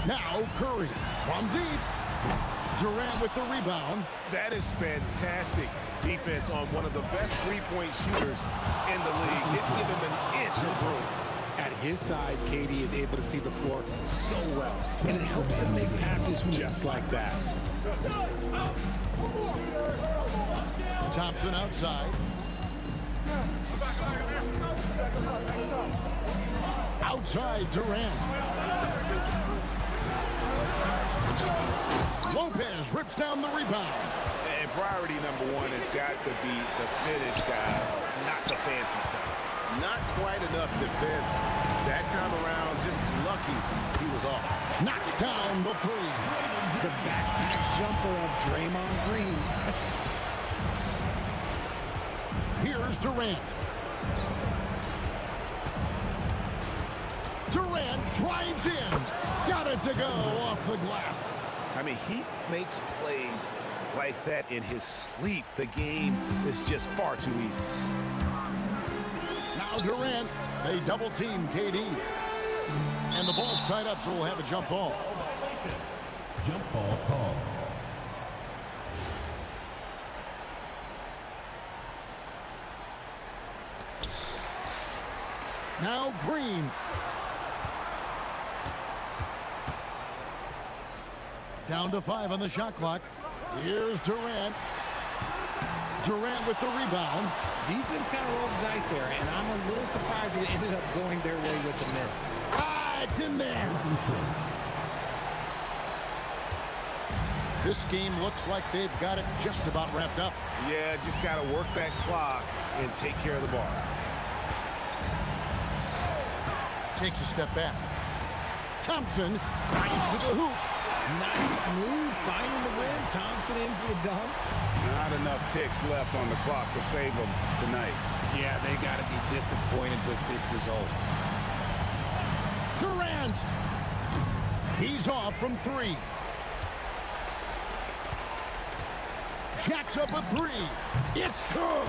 Now Curry from deep. Durant with the rebound. That is fantastic defense on one of the best three-point shooters in the league. Didn't give him an inch of room. At his size, KD is able to see the floor so well, and it helps him make passes just like that. Thompson outside. Outside Durant. Lopez rips down the rebound. And priority number one has got to be the finish, guys, not the fancy stuff. Not quite enough defense. That time around, just lucky he was off. Knocks down the three. The backpack jumper of Draymond Green. Here's Durant. Durant drives in. Got it to go off the glass. I mean, he makes plays like that in his sleep. The game is just far too easy. Now Durant, they double team KD. And the ball's tied up, so we'll have a jump ball. Jump ball call. Now Green. Down to 5 on the shot clock. Here's Durant. Durant with the rebound. Defense kind of rolled the dice there, and I'm a little surprised it ended up going their way with the miss. Ah, it's in there. This game looks like they've got it just about wrapped up. Yeah, just got to work that clock and take care of the ball. Takes a step back. Thompson drives to the hoop. Nice move, finding the rim. Thompson in for the dunk. Not enough ticks left on the clock to save them tonight. Yeah, they got to be disappointed with this result. Durant. He's off from 3. Jacks up a 3. It's good.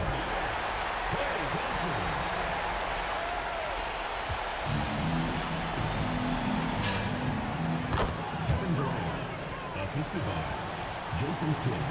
Kevin Durant. Assisted by Jason Kidd.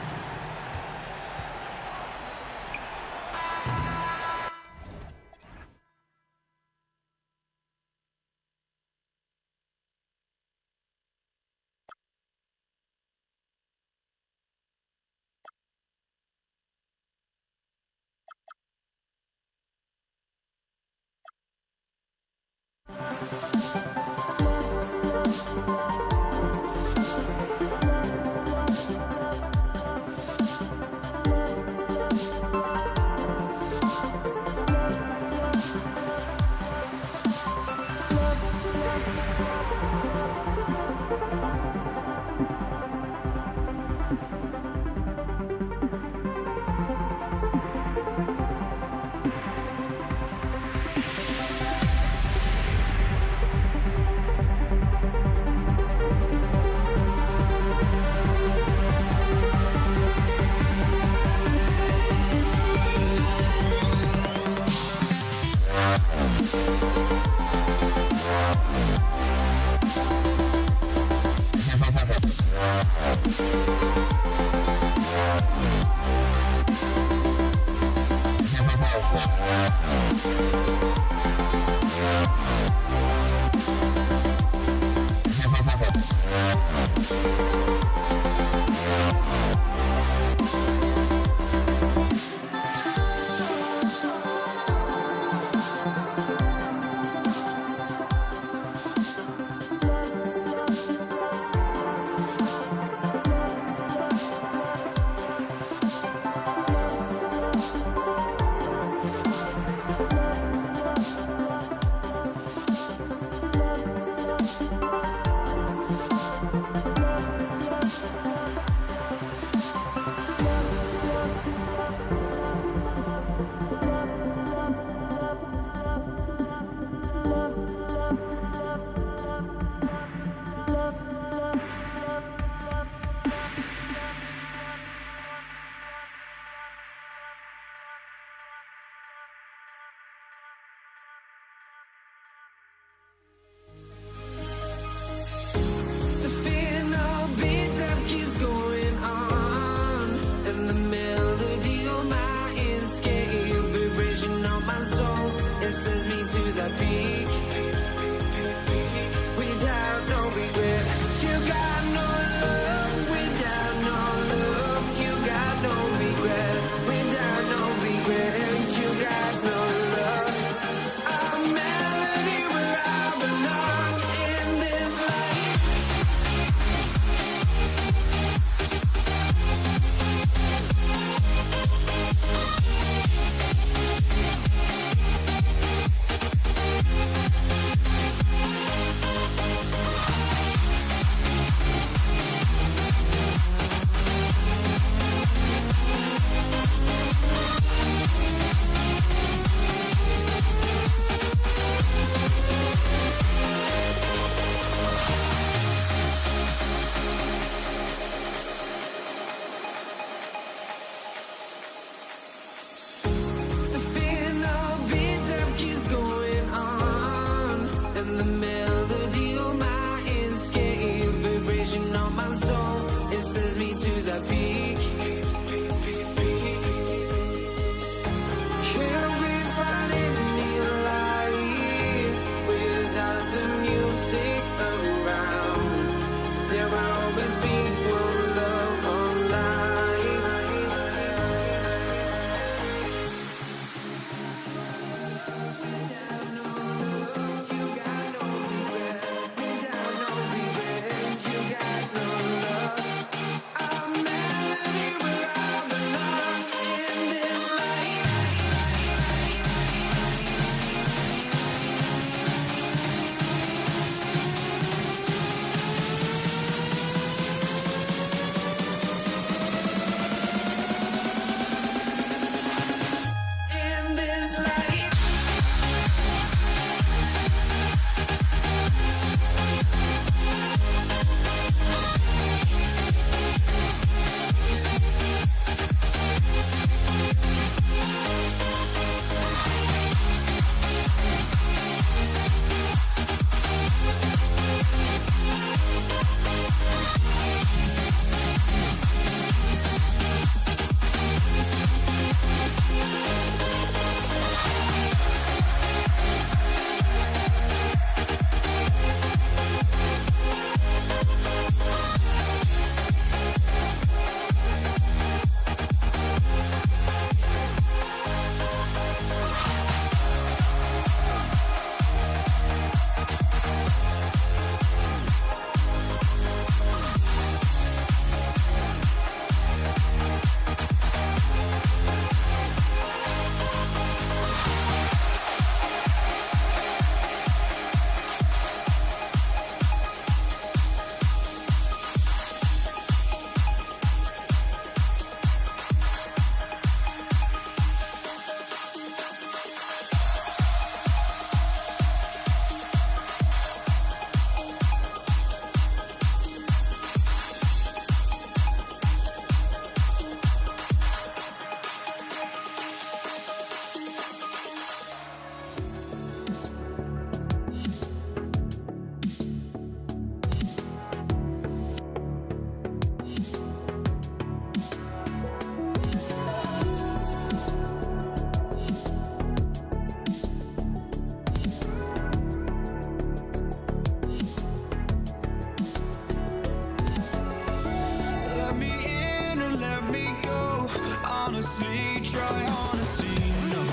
honestly, try honesty. No,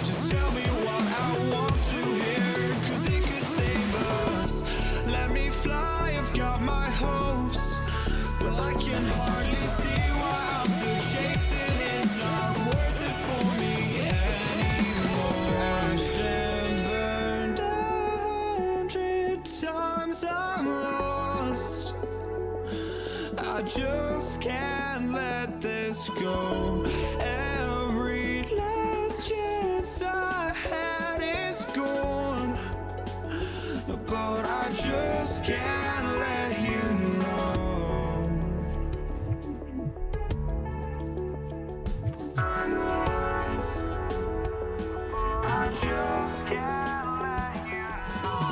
just tell me what I want to hear, 'cause it could save us. Let me fly, I've got my hopes, but I can hardly see why I'm still chasing. It's not worth it for me anymore. Crashed and burned 100 times, I'm lost. I just can't let this go. Every last chance I had is gone, but I just can't let you know. I just can't let you know.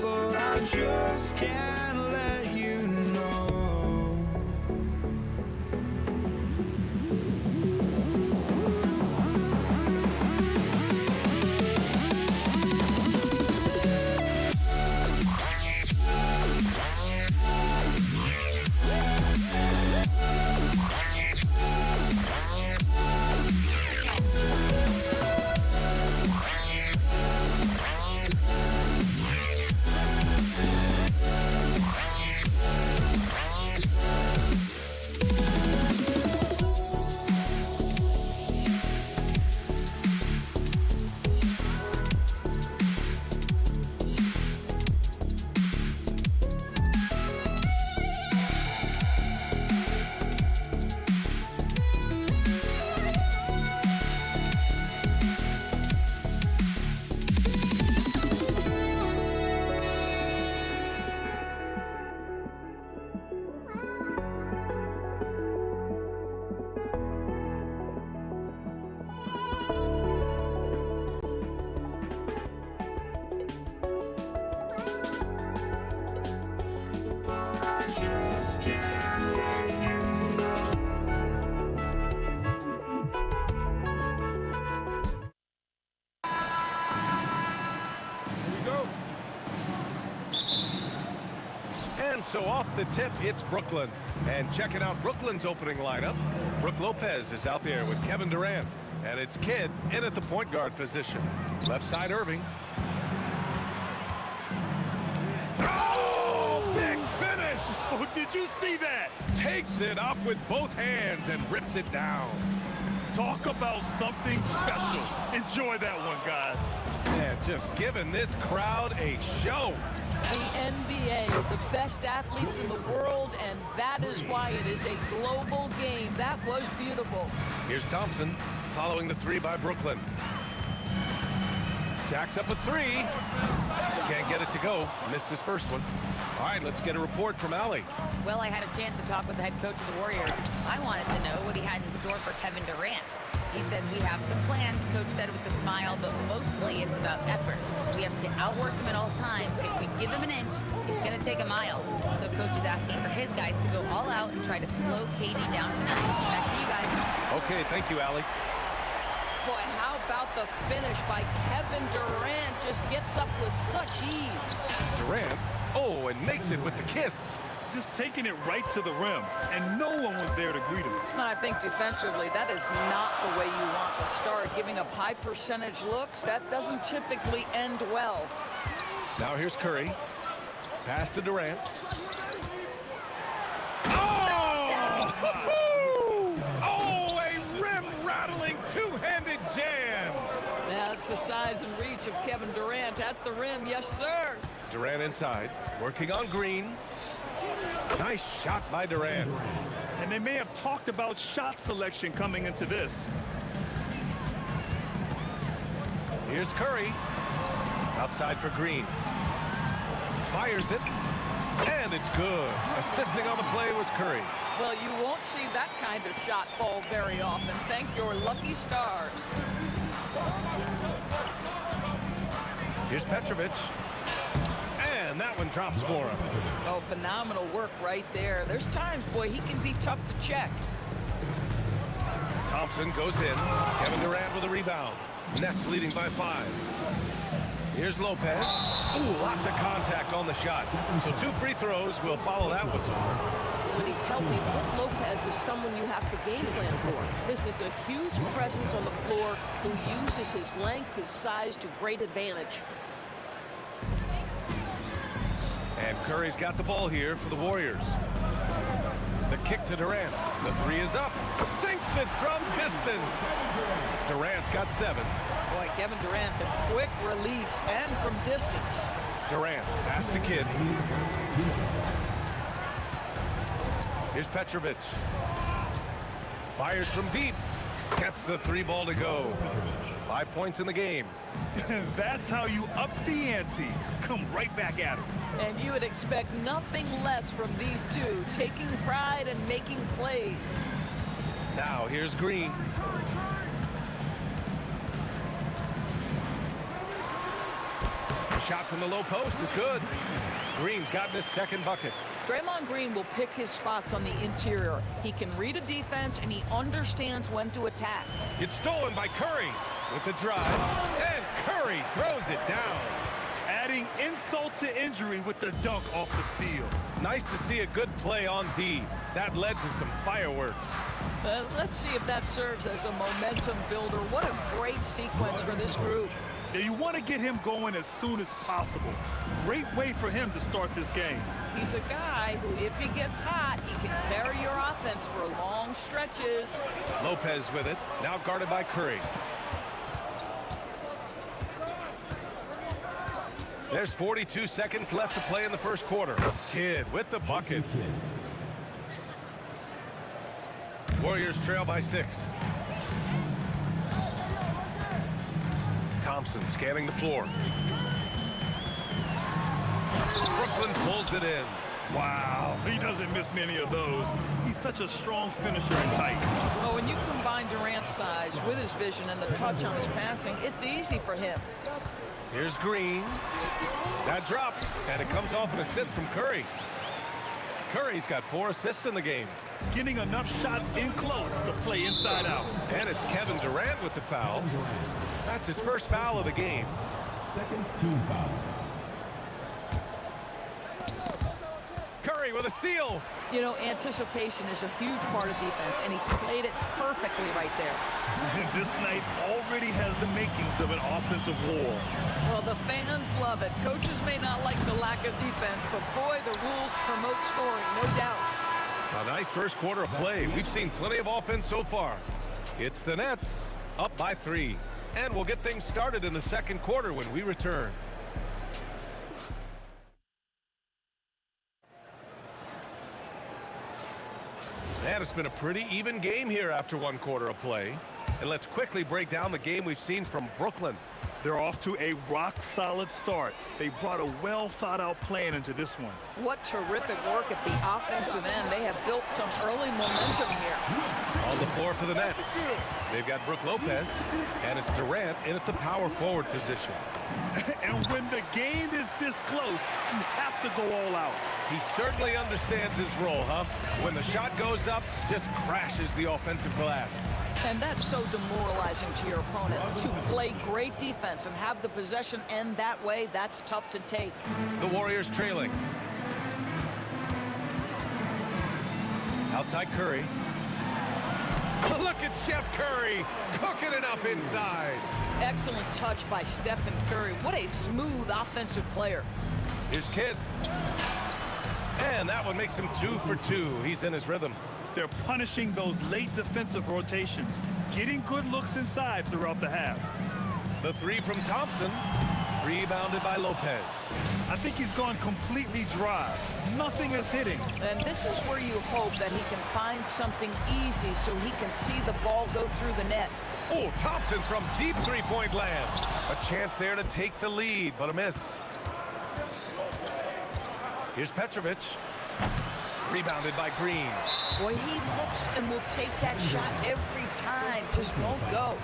But I just can't let you know. And so off the tip, it's Brooklyn. And checking out Brooklyn's opening lineup, Brook Lopez is out there with Kevin Durant. And it's Kidd in at the point guard position. Left side, Irving. Oh, big finish! Oh, did you see that? Takes it up with both hands and rips it down. Talk about something special. Enjoy that one, guys. Yeah, just giving this crowd a show. The NBA, the best athletes in the world, and that is why it is a global game. That was beautiful. Here's Thompson following the three by Brooklyn. Jacks up a three. Can't get it to go. Missed his first one. All right, let's get a report from Allie. Well, I had a chance to talk with the head coach of the Warriors. I wanted to know what he had in store for Kevin Durant. He said, we have some plans, Coach said with a smile, but mostly it's about effort. We have to outwork him at all times. If we give him an inch, he's going to take a mile. So Coach is asking for his guys to go all out and try to slow KD down tonight. Back to you guys. Okay, thank you, Allie. Boy, how about the finish by Kevin Durant? Just gets up with such ease. Durant, oh, and makes it with the kiss. Just taking it right to the rim, and no one was there to greet him. I think defensively, that is not the way you want to start. Giving up high percentage looks, that doesn't typically end well. Now here's Curry. Pass to Durant. Oh! Oh, a rim-rattling two-handed jam. That's the size and reach of Kevin Durant at the rim. Yes, sir. Durant inside, working on Green. Nice shot by Durant. And they may have talked about shot selection coming into this. Here's Curry. Outside for Green. Fires it. And it's good. Assisting on the play was Curry. Well, you won't see that kind of shot fall very often. Thank your lucky stars. Here's Petrovic. And that one drops for him. Oh, phenomenal work right there. There's times, boy, he can be tough to check. Thompson goes in. Kevin Durant with a rebound. Nets leading by 5. Here's Lopez. Ooh, lots of contact on the shot. So 2 free throws will follow that whistle. When he's healthy, Brook Lopez is someone you have to game plan for. This is a huge presence on the floor who uses his length, his size to great advantage. And Curry's got the ball here for the Warriors. The kick to Durant. The 3 is up. Sinks it from distance. Durant's got 7. Boy, Kevin Durant, the quick release and from distance. Durant, pass to Kidd. Here's Petrovic. Fires from deep. Gets the 3 ball to go. 5 points in the game. That's how you up the ante. Come right back at him. And you would expect nothing less from these two, taking pride and making plays. Now here's Green. The shot from the low post is good. Green's gotten his 2nd bucket. Draymond Green will pick his spots on the interior. He can read a defense, and he understands when to attack. It's stolen by Curry with the drive, and Curry throws it down. Adding insult to injury with the dunk off the steal. Nice to see a good play on D. That led to some fireworks. Let's see if that serves as a momentum builder. What a great sequence for this group. Yeah, you want to get him going as soon as possible. Great way for him to start this game. He's a guy who, if he gets hot, he can carry your offense for long stretches. Lopez with it, now guarded by Curry. There's 42 seconds left to play in the first quarter. Kidd with the bucket. Warriors trail by 6. Thompson scanning the floor. Brooklyn pulls it in. Wow, he doesn't miss many of those. He's such a strong finisher and tight. Well, when you combine Durant's size with his vision and the touch on his passing, it's easy for him. Here's Green. That drops, and it comes off an assist from Curry. Curry's got 4 assists in the game. Getting enough shots in close to play inside out. And it's Kevin Durant with the foul. That's his first foul of the game. 2nd team foul. Curry with a steal. You know, anticipation is a huge part of defense, and he played it perfectly right there. This night already has the makings of an offensive war. Well, the fans love it. Coaches may not like the lack of defense, but boy, the rules promote scoring, no doubt. A nice first quarter of play. We've seen plenty of offense so far. It's the Nets up by 3. And we'll get things started in the second quarter when we return. And it's been a pretty even game here after 1 quarter of play. And let's quickly break down the game we've seen from Brooklyn. They're off to a rock-solid start. They brought a well-thought-out plan into this one. What terrific work at the offensive end. They have built some early momentum here. On the floor for the Nets. They've got Brook Lopez, and it's Durant in at the power forward position. And when the game is this close, you have to go all out. He certainly understands his role, huh? When the shot goes up, just crashes the offensive glass. And that's so demoralizing to your opponent. To play great defense and have the possession end that way, that's tough to take. The Warriors trailing. Outside Curry. Look at Chef Curry cooking it up inside. Excellent touch by Stephen Curry. What a smooth offensive player. Here's Kidd. And that one makes him 2 for 2. He's in his rhythm. They're punishing those late defensive rotations, getting good looks inside throughout the half. The 3 from Thompson, rebounded by Lopez. I think he's gone completely dry. Nothing is hitting. And this is where you hope that he can find something easy so he can see the ball go through the net. Oh, Thompson from deep 3-point land. A chance there to take the lead, but a miss. Here's Petrovic. Rebounded by Green. Boy, he looks and will take that shot every time. Just won't go.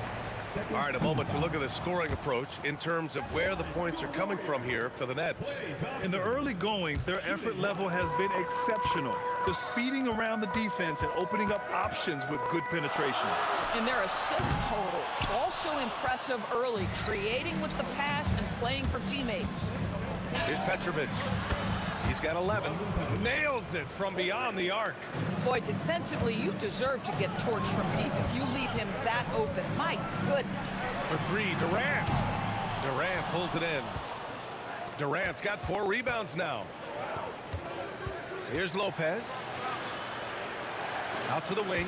All right, a moment to look at the scoring approach in terms of where the points are coming from here for the Nets. In the early goings, their effort level has been exceptional. The speeding around the defense and opening up options with good penetration. And their assist total, also impressive early, creating with the pass and playing for teammates. Here's Petrovic. He's got 11. Nails it from beyond the arc. Boy, defensively, you deserve to get torched from deep if you leave him that open. My goodness. For three, Durant. Durant pulls it in. Durant's got 4 rebounds now. Here's Lopez. Out to the wing.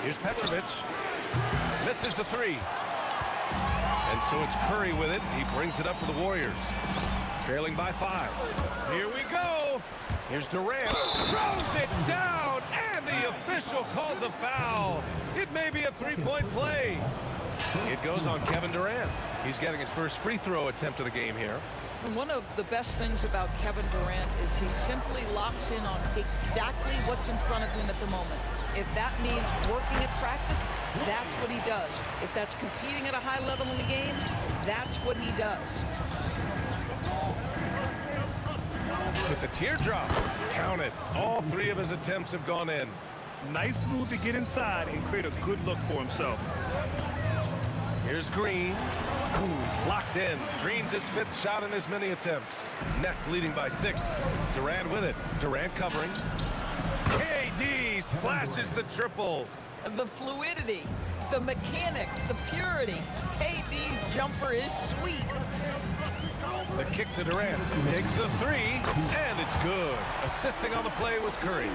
Here's Petrovic. Misses the 3. And so it's Curry with it. He brings it up for the Warriors. Trailing by 5. Here we go. Here's Durant. Throws it down. And the official calls a foul. It may be a 3-point play. It goes on Kevin Durant. He's getting his first free throw attempt of the game here. And one of the best things about Kevin Durant is he simply locks in on exactly what's in front of him at the moment. If that means working at practice, that's what he does. If that's competing at a high level in the game, that's what he does. With the teardrop, count it. All 3 of his attempts have gone in. Nice move to get inside and create a good look for himself. Here's Green. He's locked in. Green's his 5th shot in as many attempts. Nets leading by 6. Durant with it. Durant covering. KD splashes the triple. The fluidity, the mechanics, the purity. KD's jumper is sweet. The kick to Durant. Takes the 3, and it's good. Assisting on the play was Curry.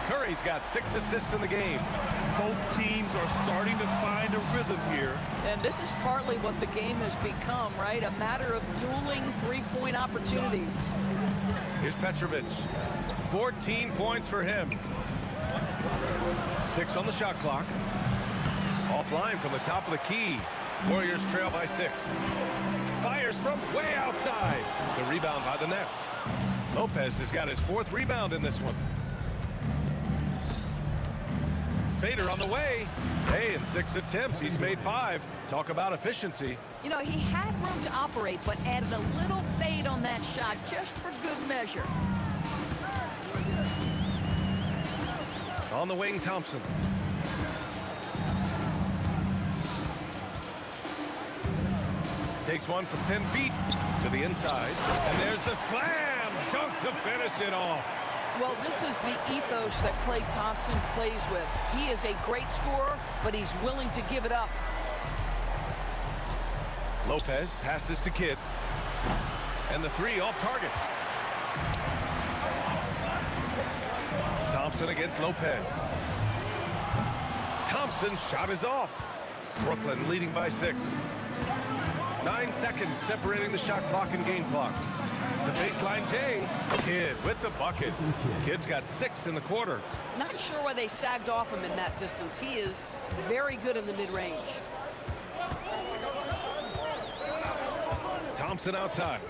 Curry's got 6 assists in the game. Both teams are starting to find a rhythm here. And this is partly what the game has become, right? A matter of dueling 3-point opportunities. Here's Petrovic. 14 points for him. 6 on the shot clock. Offline from the top of the key. Warriors trail by 6. Fires from way outside. The rebound by the Nets. Lopez has got his 4th rebound in this one. Fader on the way. Hey, in 6 attempts, he's made 5. Talk about efficiency. You know, he had room to operate, but added a little fade on that shot just for good measure. On the wing, Thompson. Takes one from 10 feet to the inside. And there's the slam dunk to finish it off. Well, this is the ethos that Klay Thompson plays with. He is a great scorer, but he's willing to give it up. Lopez passes to Kidd. And the 3 off target. Thompson against Lopez. Thompson's shot is off. Brooklyn leading by 6. 9 seconds separating the shot clock and game clock. The baseline J. Kidd with the bucket. Kidd's got 6 in the quarter. Not sure why they sagged off him in that distance. He is very good in the mid-range. Thompson outside.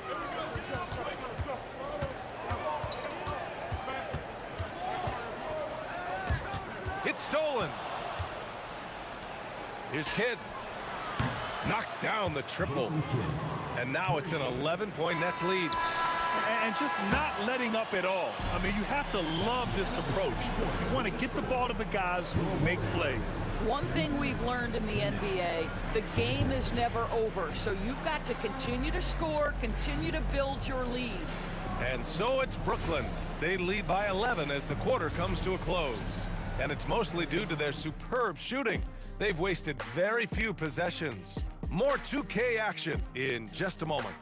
It's stolen. Here's Kidd. Knocks down the triple. And now it's an 11-point Nets lead. And just not letting up at all. I mean, you have to love this approach. You want to get the ball to the guys who make plays. One thing we've learned in the NBA, the game is never over. So you've got to continue to score, continue to build your lead. And so it's Brooklyn. They lead by 11 as the quarter comes to a close. And it's mostly due to their superb shooting. They've wasted very few possessions. More 2K action in just a moment.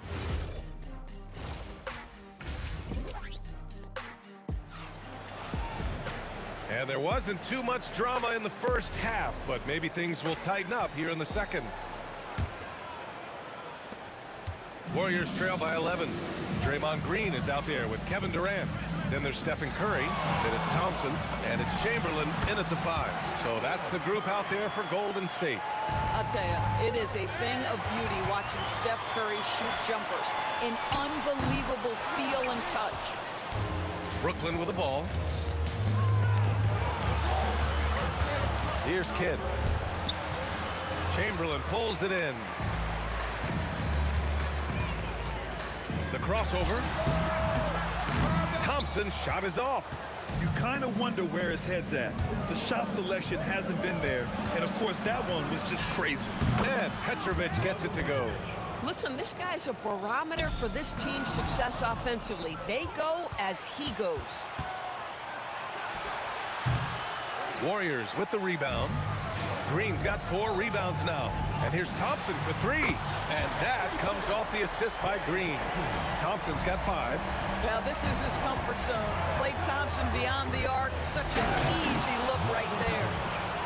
And there wasn't too much drama in the first half, but maybe things will tighten up here in the second. Warriors trail by 11. Draymond Green is out there with Kevin Durant. Then there's Stephen Curry, then it's Thompson, and it's Chamberlain in at the 5. So that's the group out there for Golden State. I'll tell you, it is a thing of beauty watching Steph Curry shoot jumpers. An unbelievable feel and touch. Brooklyn with the ball. Here's Kidd. Chamberlain pulls it in. The crossover. Thompson's shot is off. You kind of wonder where his head's at. The shot selection hasn't been there, and of course that one was just crazy. And Petrovic gets it to go. Listen, this guy's a barometer for this team's success offensively. They go as he goes. Warriors with the rebound. Green's got 4 rebounds now. And here's Thompson for 3. And that comes off the assist by Green. Thompson's got 5. Well, this is his comfort zone. Klay Thompson beyond the arc. Such an easy look right there.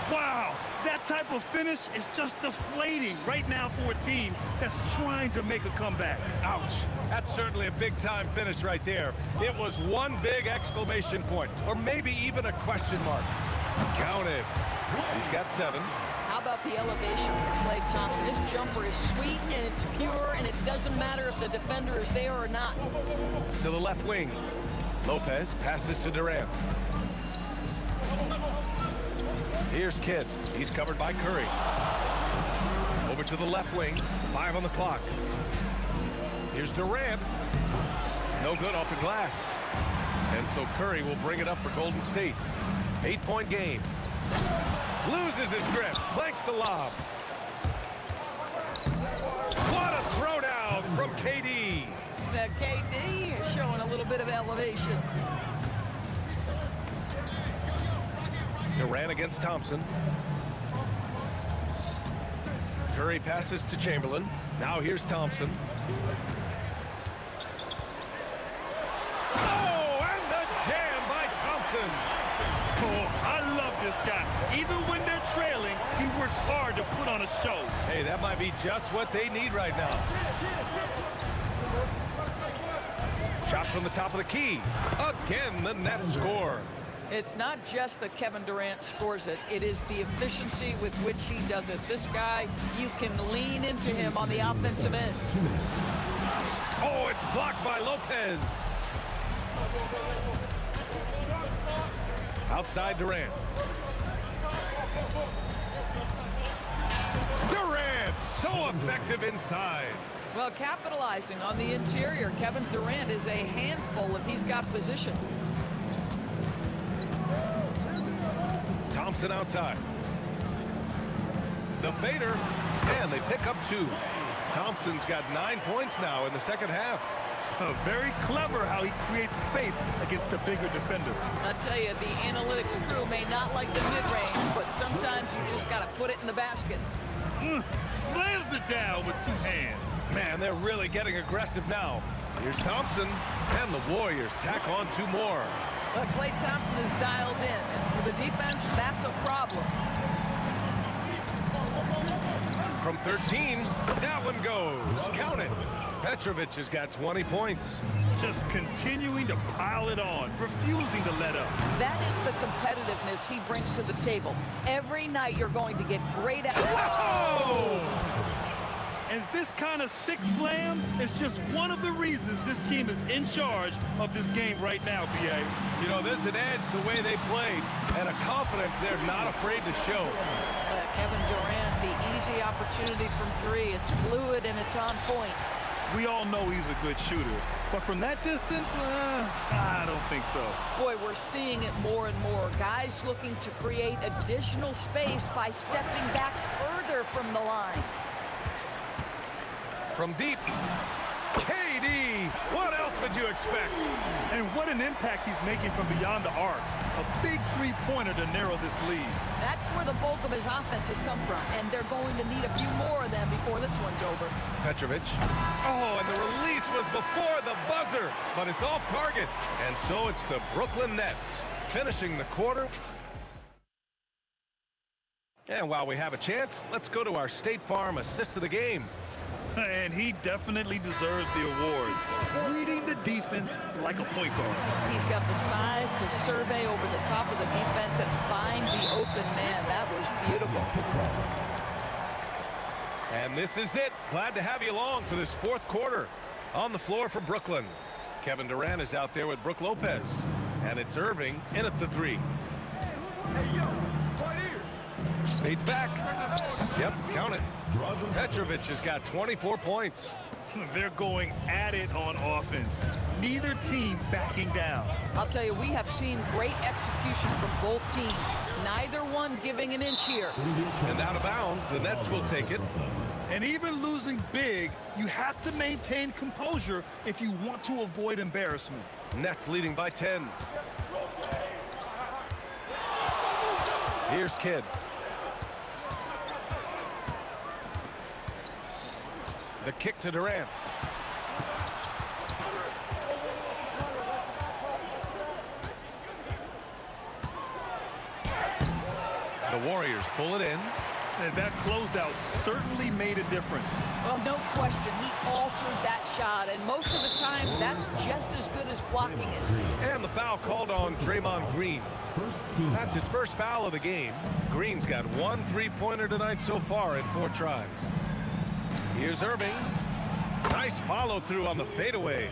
Wow, that type of finish is just deflating right now for a team that's trying to make a comeback. Ouch. That's certainly a big-time finish right there. It was one big exclamation point, or maybe even a question mark. Counted. He's got 7. How about the elevation for Klay Thompson? This jumper is sweet and it's pure, and it doesn't matter if the defender is there or not. To the left wing. Lopez passes to Durant. Here's Kidd. He's covered by Curry. Over to the left wing. 5 on the clock. Here's Durant. No good off the glass. And so Curry will bring it up for Golden State. 8-point game. Loses his grip. Flanks the lob. What a throwdown from KD. That KD is showing a little bit of elevation. Durant against Thompson. Curry passes to Chamberlain. Now here's Thompson. Oh, and the jam by Thompson. Oh, I love this guy. Even when they're trailing, he works hard to put on a show. Hey, that might be just what they need right now. Shot from the top of the key. Again, the net score. It's not just that Kevin Durant scores it. It is the efficiency with which he does it. This guy, you can lean into him on the offensive end. Oh, it's blocked by Lopez. Outside Durant. Durant, so effective inside. Well, capitalizing on the interior, Kevin Durant is a handful if he's got position. Thompson outside. The fader, and they pick up 2. Thompson's got 9 points now in the second half. Very clever how he creates space against the bigger defender. I tell you, the analytics crew may not like the mid-range, but sometimes you just got to put it in the basket. Slams it down with 2 hands. Man, they're really getting aggressive now. Here's Thompson, and the Warriors tack on 2 more. But Klay Thompson is dialed in, and for the defense, that's a problem. From 13, that one goes. Count it. Petrovic has got 20 points. Just continuing to pile it on, refusing to let up. That is the competitiveness he brings to the table. Every night you're going to get great at Whoa! And this kind of sick slam is just one of the reasons this team is in charge of this game right now, B.A. You know, there's an edge the way they played, and a confidence they're not afraid to show. Kevin Durant, the easy opportunity from 3. It's fluid and it's on point. We all know he's a good shooter, but from that distance, I don't think so. Boy, we're seeing it more and more. Guys looking to create additional space by stepping back further from the line. From deep, KD, what else would you expect? And what an impact he's making from beyond the arc. A big 3-pointer to narrow this lead. That's where the bulk of his offense has come from, and they're going to need a few more of them before this one's over. Petrovic. Oh, and the release was before the buzzer, but it's off target. And so it's the Brooklyn Nets finishing the quarter. And while we have a chance, let's go to our State Farm assist of the game. And he definitely deserves the awards. Reading the defense like a point guard. He's got the size to survey over the top of the defense and find the open man. That was beautiful. And this is it. Glad to have you along for this 4th quarter. On the floor for Brooklyn, Kevin Durant is out there with Brook Lopez. And it's Irving in at the 3. Hey, yo, right here. Fades back. Yep, count it. Petrovic has got 24 points. They're going at it on offense. Neither team backing down. I'll tell you, we have seen great execution from both teams. Neither one giving an inch here. And out of bounds, the Nets will take it. And even losing big, you have to maintain composure if you want to avoid embarrassment. Nets leading by 10. Here's Kidd. The kick to Durant. The Warriors pull it in. And that closeout certainly made a difference. Well, no question. He altered that shot, and most of the time, that's just as good as blocking it. And the foul called on Draymond Green. That's his first foul of the game. Green's got 1 3-pointer tonight so far in 4 tries. Here's Irving. Nice follow-through on the fadeaway.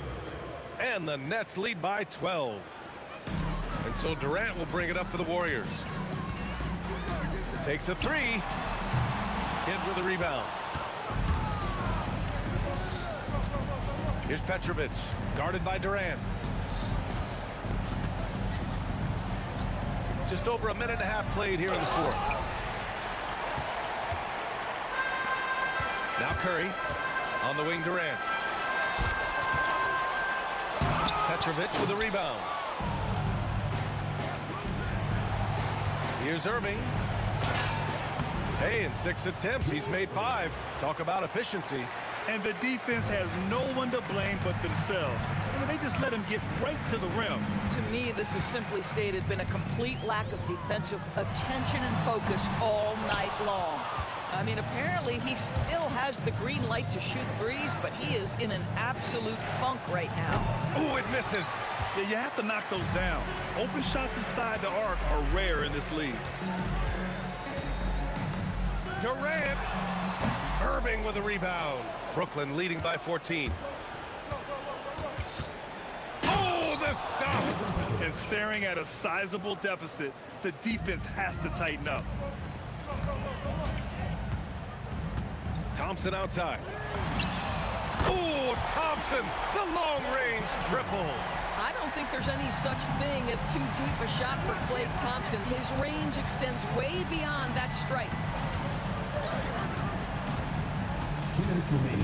And the Nets lead by 12. And so Durant will bring it up for the Warriors. Takes a 3. Kidd with a rebound. Here's Petrovic, guarded by Durant. Just over a minute and a half played here in the fourth. Now Curry, on the wing Durant. Petrovic with a rebound. Here's Irving. Hey, in 6 attempts, he's made 5. Talk about efficiency. And the defense has no one to blame but themselves. I mean, they just let him get right to the rim. To me, this has simply stated been a complete lack of defensive attention and focus all night long. I mean, apparently he still has the green light to shoot threes, but he is in an absolute funk right now. Ooh, it misses. Yeah, you have to knock those down. Open shots inside the arc are rare in this league. Durant. Irving with a rebound. Brooklyn leading by 14. Oh, the stuff! And staring at a sizable deficit, the defense has to tighten up. Thompson outside. Oh, Thompson, the long-range triple. I don't think there's any such thing as too deep a shot for Klay Thompson. His range extends way beyond that strike.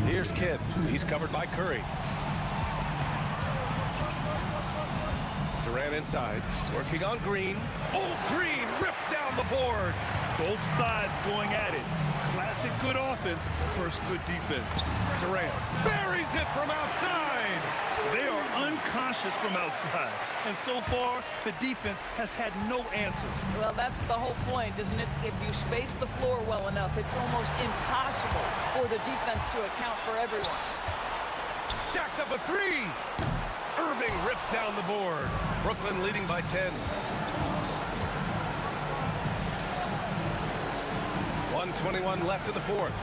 Here's Kidd. He's covered by Curry. Durant inside, working on Green. Oh, Green rips down the board. Both sides going at it. Classic good offense, first good defense. Durant buries it from outside. They are unconscious from outside. And so far, the defense has had no answer. Well, that's the whole point, isn't it? If you space the floor well enough, it's almost impossible for the defense to account for everyone. Jacks up a 3. Irving rips down the board. Brooklyn leading by 10. 1:21 left in the fourth.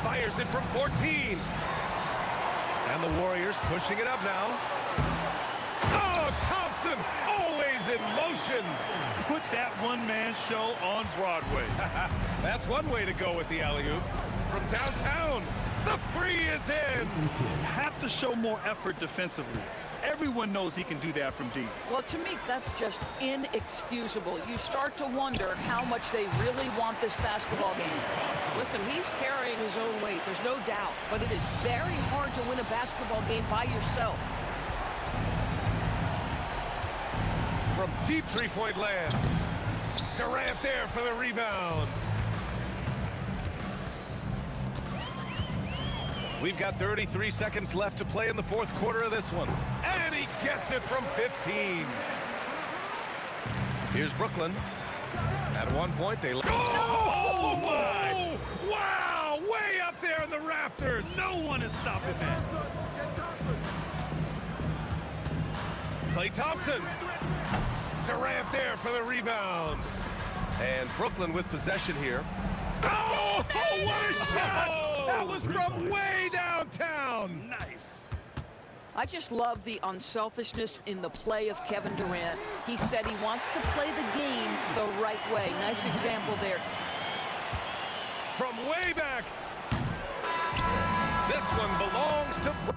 Fires it from 14. And the Warriors pushing it up now. Oh, Thompson always in motion. Put that one-man show on Broadway. That's one way to go with the alley-oop. From downtown, the 3 is in. Have to show more effort defensively. Everyone knows he can do that from deep. Well, to me, that's just inexcusable. You start to wonder how much they really want this basketball game. Listen, he's carrying his own weight, there's no doubt, but it is very hard to win a basketball game by yourself. From deep three-point land, Durant there for the rebound. We've got 33 seconds left to play in the fourth quarter of this one. And he gets it from 15. Here's Brooklyn. At one point, they... Oh, my! Wow! Way up there in the rafters! No one is stopping that. Klay Thompson. Durant there for the rebound. And Brooklyn with possession here. Oh, what a shot! That was from way downtown. Nice. I just love the unselfishness in the play of Kevin Durant. He said he wants to play the game the right way. Nice example there. From way back. This one belongs to...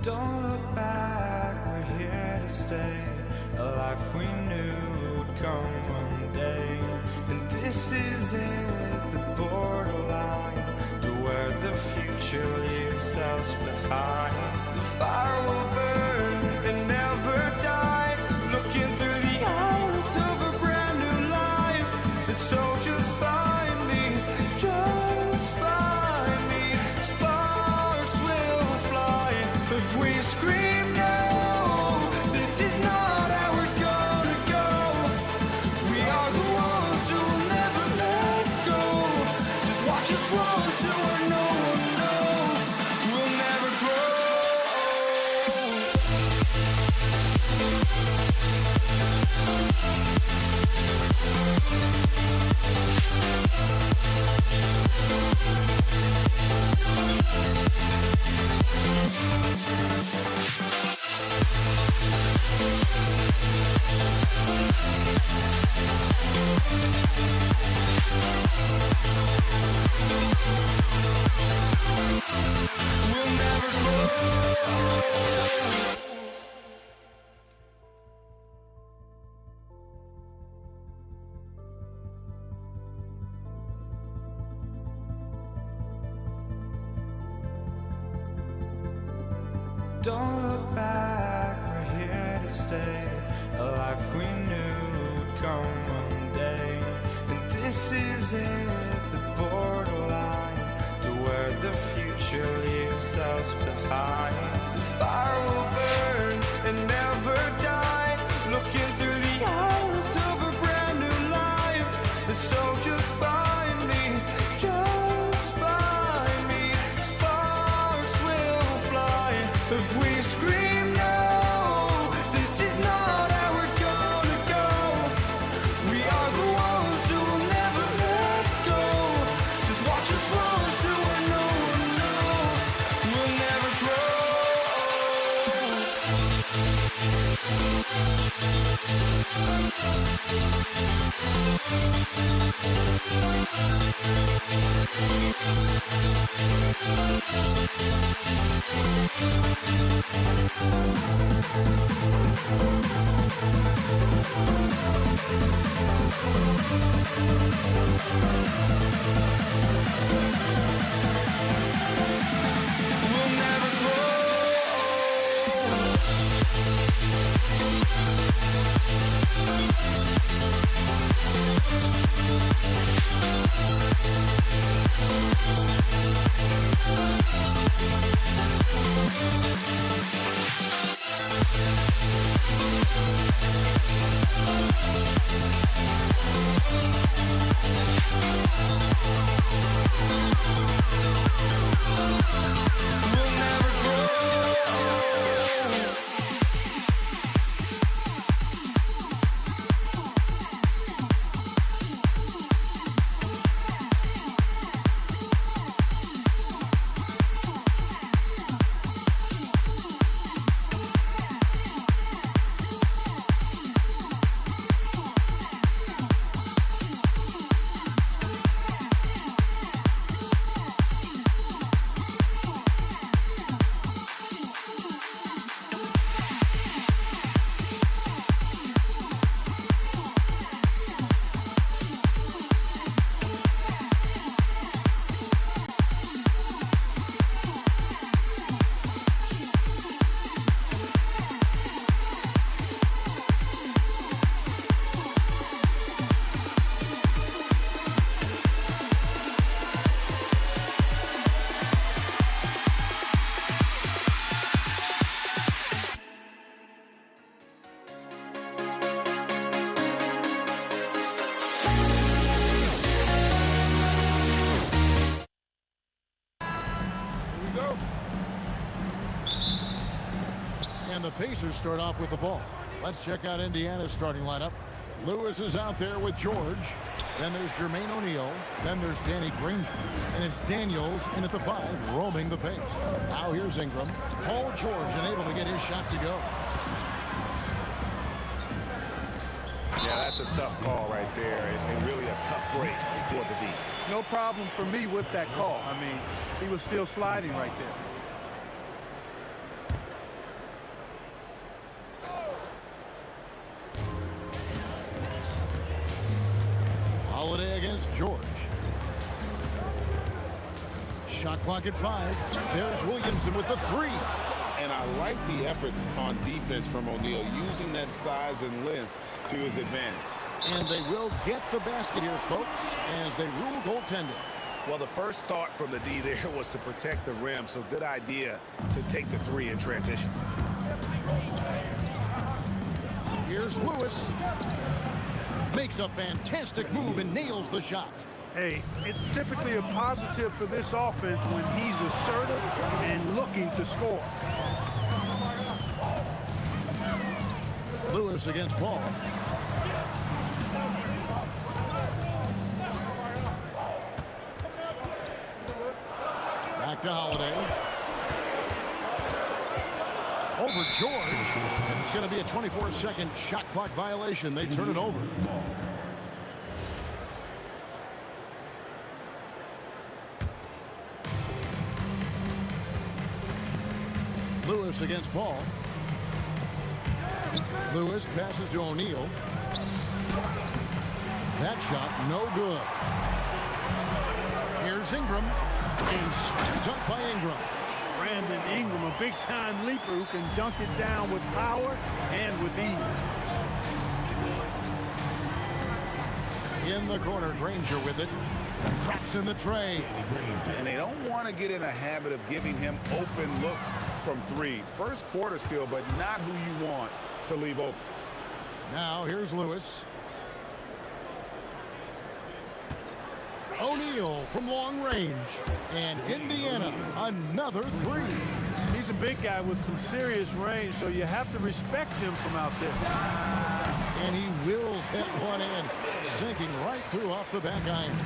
Don't look back, we're here to stay. A life we knew would come one day. And this is it, the borderline to where the future leaves us behind. The fire will burn and never die, looking through the eyes of a brand new life. And so just find me, just find me. Sparks will fly if we scream no. This is not how we're gonna go. We are the ones who will never let go. Just watch us run to where no one knows. We'll never grow. We'll never grow. Don't look back, we're here to stay. A life we knew would come one day. And this is it, the borderline to where the future leaves us behind. The fire will burn and never die, looking through the eyes of a brand new life. And so just find me, just find me. Sparks will fly if we scream no. This is not how we're gonna go. We are the ones who will never let go. Just watch us run to where no one knows. We'll never grow. We'll never grow. We'll never grow. And the Pacers start off with the ball. Let's check out Indiana's starting lineup. Lewis is out there with George. Then there's Jermaine O'Neal. Then there's Danny Granger. And it's Daniels in at the 5, roaming the paint. Now here's Ingram. Paul George unable to get his shot to go. Yeah, that's a tough call right there, and really a tough break for the D. No problem for me with that call. I mean, he was still sliding right there. clock at 5. There's Williamson with the 3. And I like the effort on defense from O'Neal, using that size and length to his advantage. And they will get the basket here, folks, as they rule goaltending. Well, the first thought from the D there was to protect the rim, so good idea to take the 3 in transition. Here's Lewis. Makes a fantastic move and nails the shot. Hey, it's typically a positive for this offense when he's assertive and looking to score. Lewis against Paul. Back to Holiday. Over George. And it's going to be a 24-second shot clock violation. They turn it over. Lewis against Paul. Lewis passes to O'Neal. That shot no good. Here's Ingram. And slammed up by Ingram. Brandon Ingram, a big-time leaper who can dunk it down with power and with ease. In the corner, Granger with it. Drops in the tray. And they don't want to get in a habit of giving him open looks from 3. First quarter still, but not who you want to leave open. Now here's Lewis. O'Neal from long range. And Indiana, another 3. He's a big guy with some serious range, so you have to respect him from out there. And he wills that one in, sinking right through off the back iron.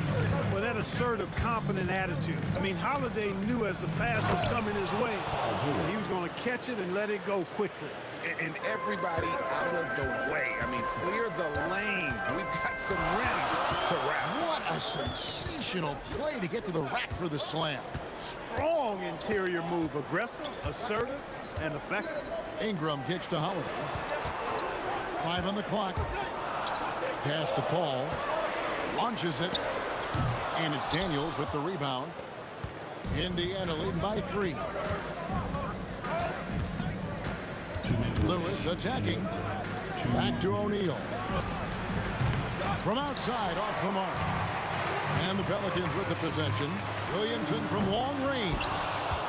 Well, that assertive, confident attitude. I mean, Holiday knew as the pass was coming his way, he was going to catch it and let it go quickly. And everybody out of the way. I mean, clear the lane. We've got some rims to wrap. What a sensational play to get to the rack for the slam. Strong interior move. Aggressive, assertive, and effective. Ingram kicks to Holiday. 5 on the clock. Pass to Paul. Launches it. And it's Daniels with the rebound. Indiana leading by 3. Lewis attacking. Back to O'Neal. From outside, off the mark. And the Pelicans with the possession. Williamson from long range.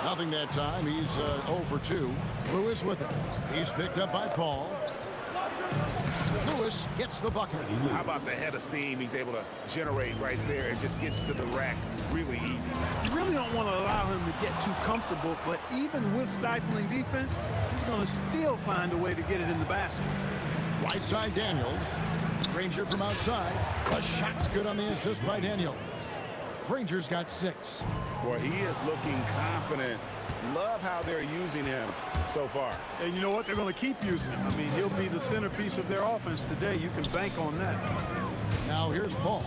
Nothing that time. He's 0 for 2. Lewis with it. He's picked up by Paul. Lewis gets the bucket. How about the head of steam he's able to generate right there? It just gets to the rack really easy. You really don't want to allow him to get too comfortable, but even with stifling defense, he's going to still find a way to get it in the basket. Right side Daniels. Granger from outside. The shot's good on the assist by Daniels. Granger's got 6. Boy, he is looking confident. Love how they're using him so far. And you know what? They're going to keep using him. I mean, he'll be the centerpiece of their offense today. You can bank on that. Now here's Paul.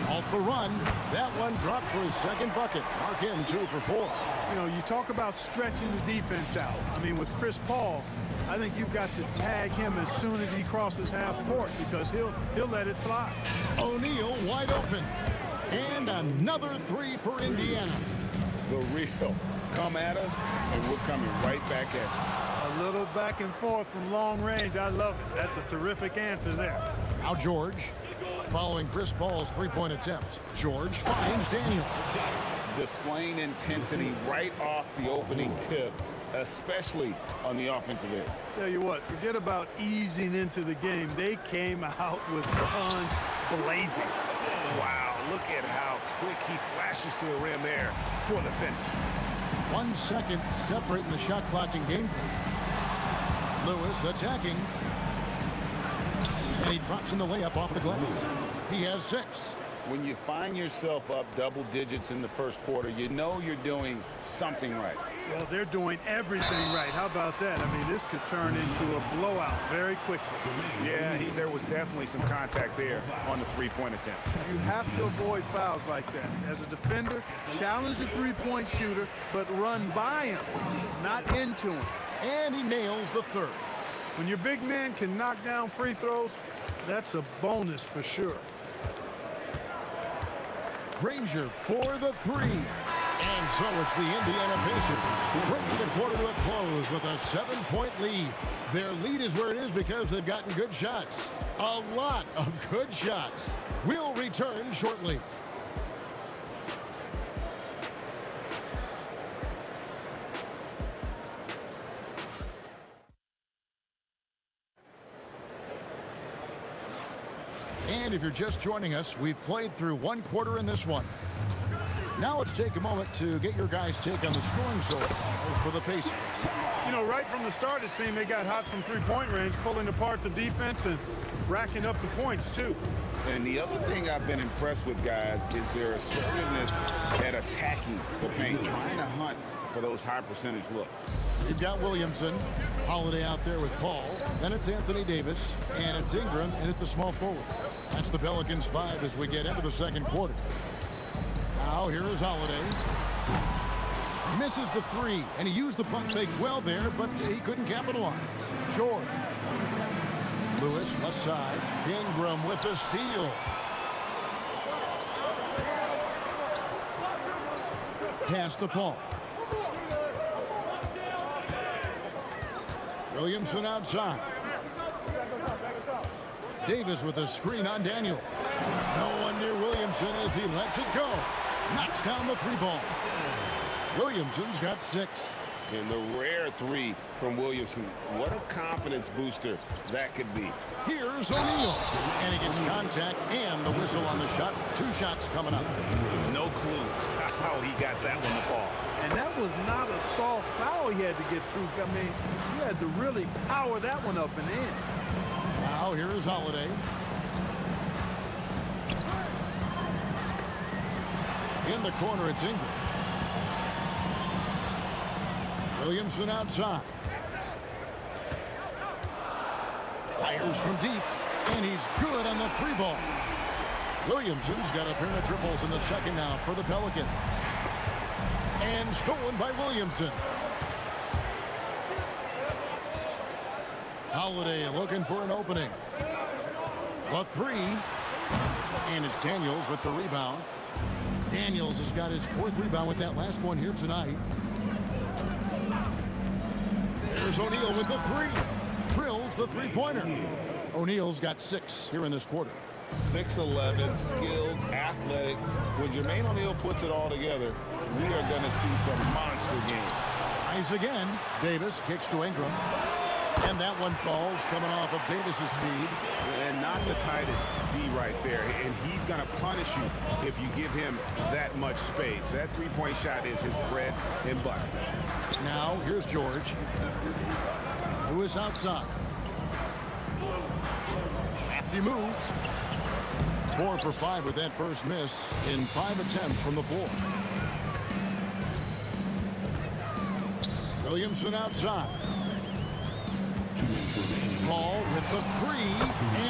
Off the run. That one dropped for his second bucket. Mark him 2 for 4. You know, you talk about stretching the defense out. I mean, with Chris Paul, I think you've got to tag him as soon as he crosses half court because he'll let it fly. O'Neal wide open. And another 3 for Indiana. The real come at us, and we're coming right back at you. A little back and forth from long range. I love it. That's a terrific answer there. Now George, following Chris Paul's 3-point attempt. George finds Daniel. Displaying intensity right off the opening tip, especially on the offensive end. Tell you what, forget about easing into the game. They came out with guns blazing. Wow, look at how quick he flashes to the rim there for the finish. 1 second separating the shot clock and game. Lewis attacking. And he drops in the layup off the glass. He has 6. When you find yourself up double digits in the first quarter, you know you're doing something right. Well, they're doing everything right. How about that? I mean, this could turn into a blowout very quickly. Yeah, there was definitely some contact there on the 3-point attempt. You have to avoid fouls like that. As a defender, challenge the 3-point shooter, but run by him, not into him. And he nails the 3rd. When your big man can knock down free throws, that's a bonus for sure. Granger for the 3. And so it's the Indiana Pacers bringing the quarter to a close with a 7-point lead. Their lead is where it is because they've gotten good shots. A lot of good shots. We'll return shortly. And if you're just joining us, we've played through one quarter in this one. Now let's take a moment to get your guys' take on the scoring so far for the Pacers. You know, right from the start, it seemed they got hot from three-point range, pulling apart the defense and racking up the points, too. And the other thing I've been impressed with, guys, is their assertiveness at attacking the paint, trying to hunt for those high-percentage looks. You've got Williamson, Holiday out there with Paul. Then it's Anthony Davis, and it's Ingram, and at the small forward. That's the Pelicans 5 as we get into the second quarter. Now here is Holiday. Misses the three, and he used the pump fake well there, but he couldn't capitalize. George. Lewis, left side. Ingram with the steal. Pass to Paul. Williamson outside. Davis with a screen on Daniel. No one near Williamson as he lets it go. Knocks down the three ball. Williamson's got 6. And the rare three from Williamson. What a confidence booster that could be. Here's O'Neal. And he gets contact and the whistle on the shot. 2 shots coming up. No clue how he got that one to fall. And that was not a soft foul he had to get through. I mean, he had to really power that one up and in. Now here is Holiday. In the corner, it's Ingram. Williamson outside. Fires from deep, and he's good on the three ball. Williamson's got a pair of triples in the second now for the Pelicans. And stolen by Williamson. Holiday looking for an opening. The three. And it's Daniels with the rebound. Daniels has got his 4th rebound with that last one here tonight. There's O'Neal with the three. Drills the three-pointer. O'Neal's got 6 here in this quarter. 6'11", skilled, athletic. When Jermaine O'Neal puts it all together, we are going to see some monster games. Tries again. Davis kicks to Ingram. And that one falls coming off of Davis's feed. And not the tightest D right there. And he's going to punish you if you give him that much space. That three-point shot is his bread and butter. Now, here's George, who is outside. Crafty move. 4 for 5 with that first miss in 5 attempts from the floor. Williamson outside. Paul with the three,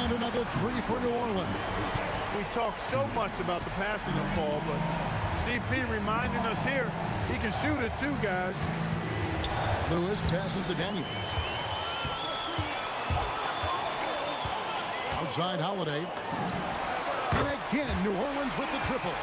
and another 3 for New Orleans. We talk so much about the passing of Paul, but CP reminding us here, he can shoot it too, guys. Lewis passes to Daniels. Outside Holiday. And again, New Orleans with the triple.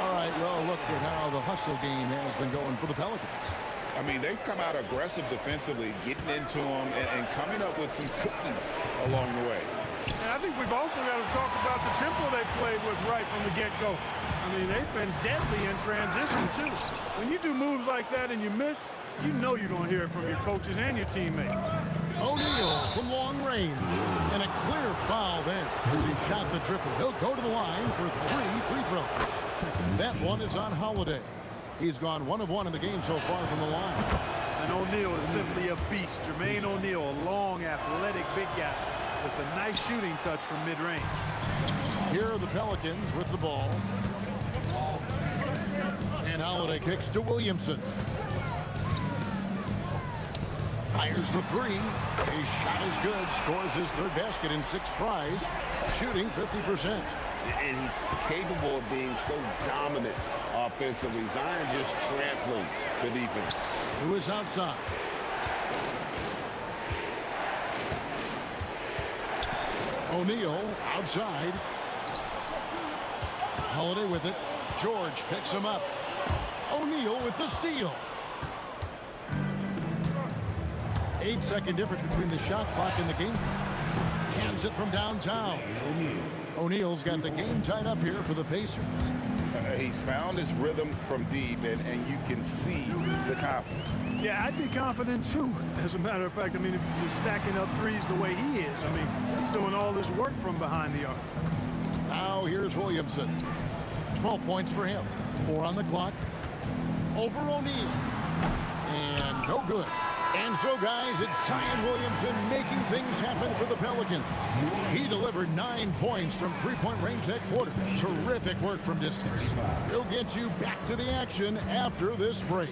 All right, well, look at how the hustle game has been going for the Pelicans. I mean, they've come out aggressive defensively, getting into them and coming up with some cookies along the way. And I think we've also got to talk about the tempo they played with right from the get-go. I mean, they've been deadly in transition, too. When you do moves like that and you miss, you know you're going to hear it from your coaches and your teammates. O'Neal from long range. And a clear foul there as he shot the triple. He'll go to the line for 3 free throws. That one is on Holiday. He's gone 1 of 1 in the game so far from the line. And O'Neal is simply a beast. Jermaine O'Neal, a long, athletic big guy with a nice shooting touch from mid-range. Here are the Pelicans with the ball. And Holiday kicks to Williamson. Fires the three. His shot is good. Scores his 3rd basket in 6 tries. Shooting 50%. And he's capable of being so dominant offensively. Zion just trampling the defense. Who is outside? O'Neal outside. Holiday with it. George picks him up. O'Neal with the steal. 8-second difference between the shot clock and the game clock. Cans it from downtown. O'Neal's got the game tied up here for the Pacers. He's found his rhythm from deep, and you can see the confidence. Yeah, I'd be confident too. As a matter of fact, I mean, if he's stacking up threes the way he is, I mean, he's doing all this work from behind the arc. Now here's Williamson. 12 points for him. 4 on the clock. Over O'Neal. And no good. And so, guys, it's Zion Williamson making things happen for the Pelicans. He delivered 9 points from three-point range that quarter. Terrific work from distance. We'll get you back to the action after this break.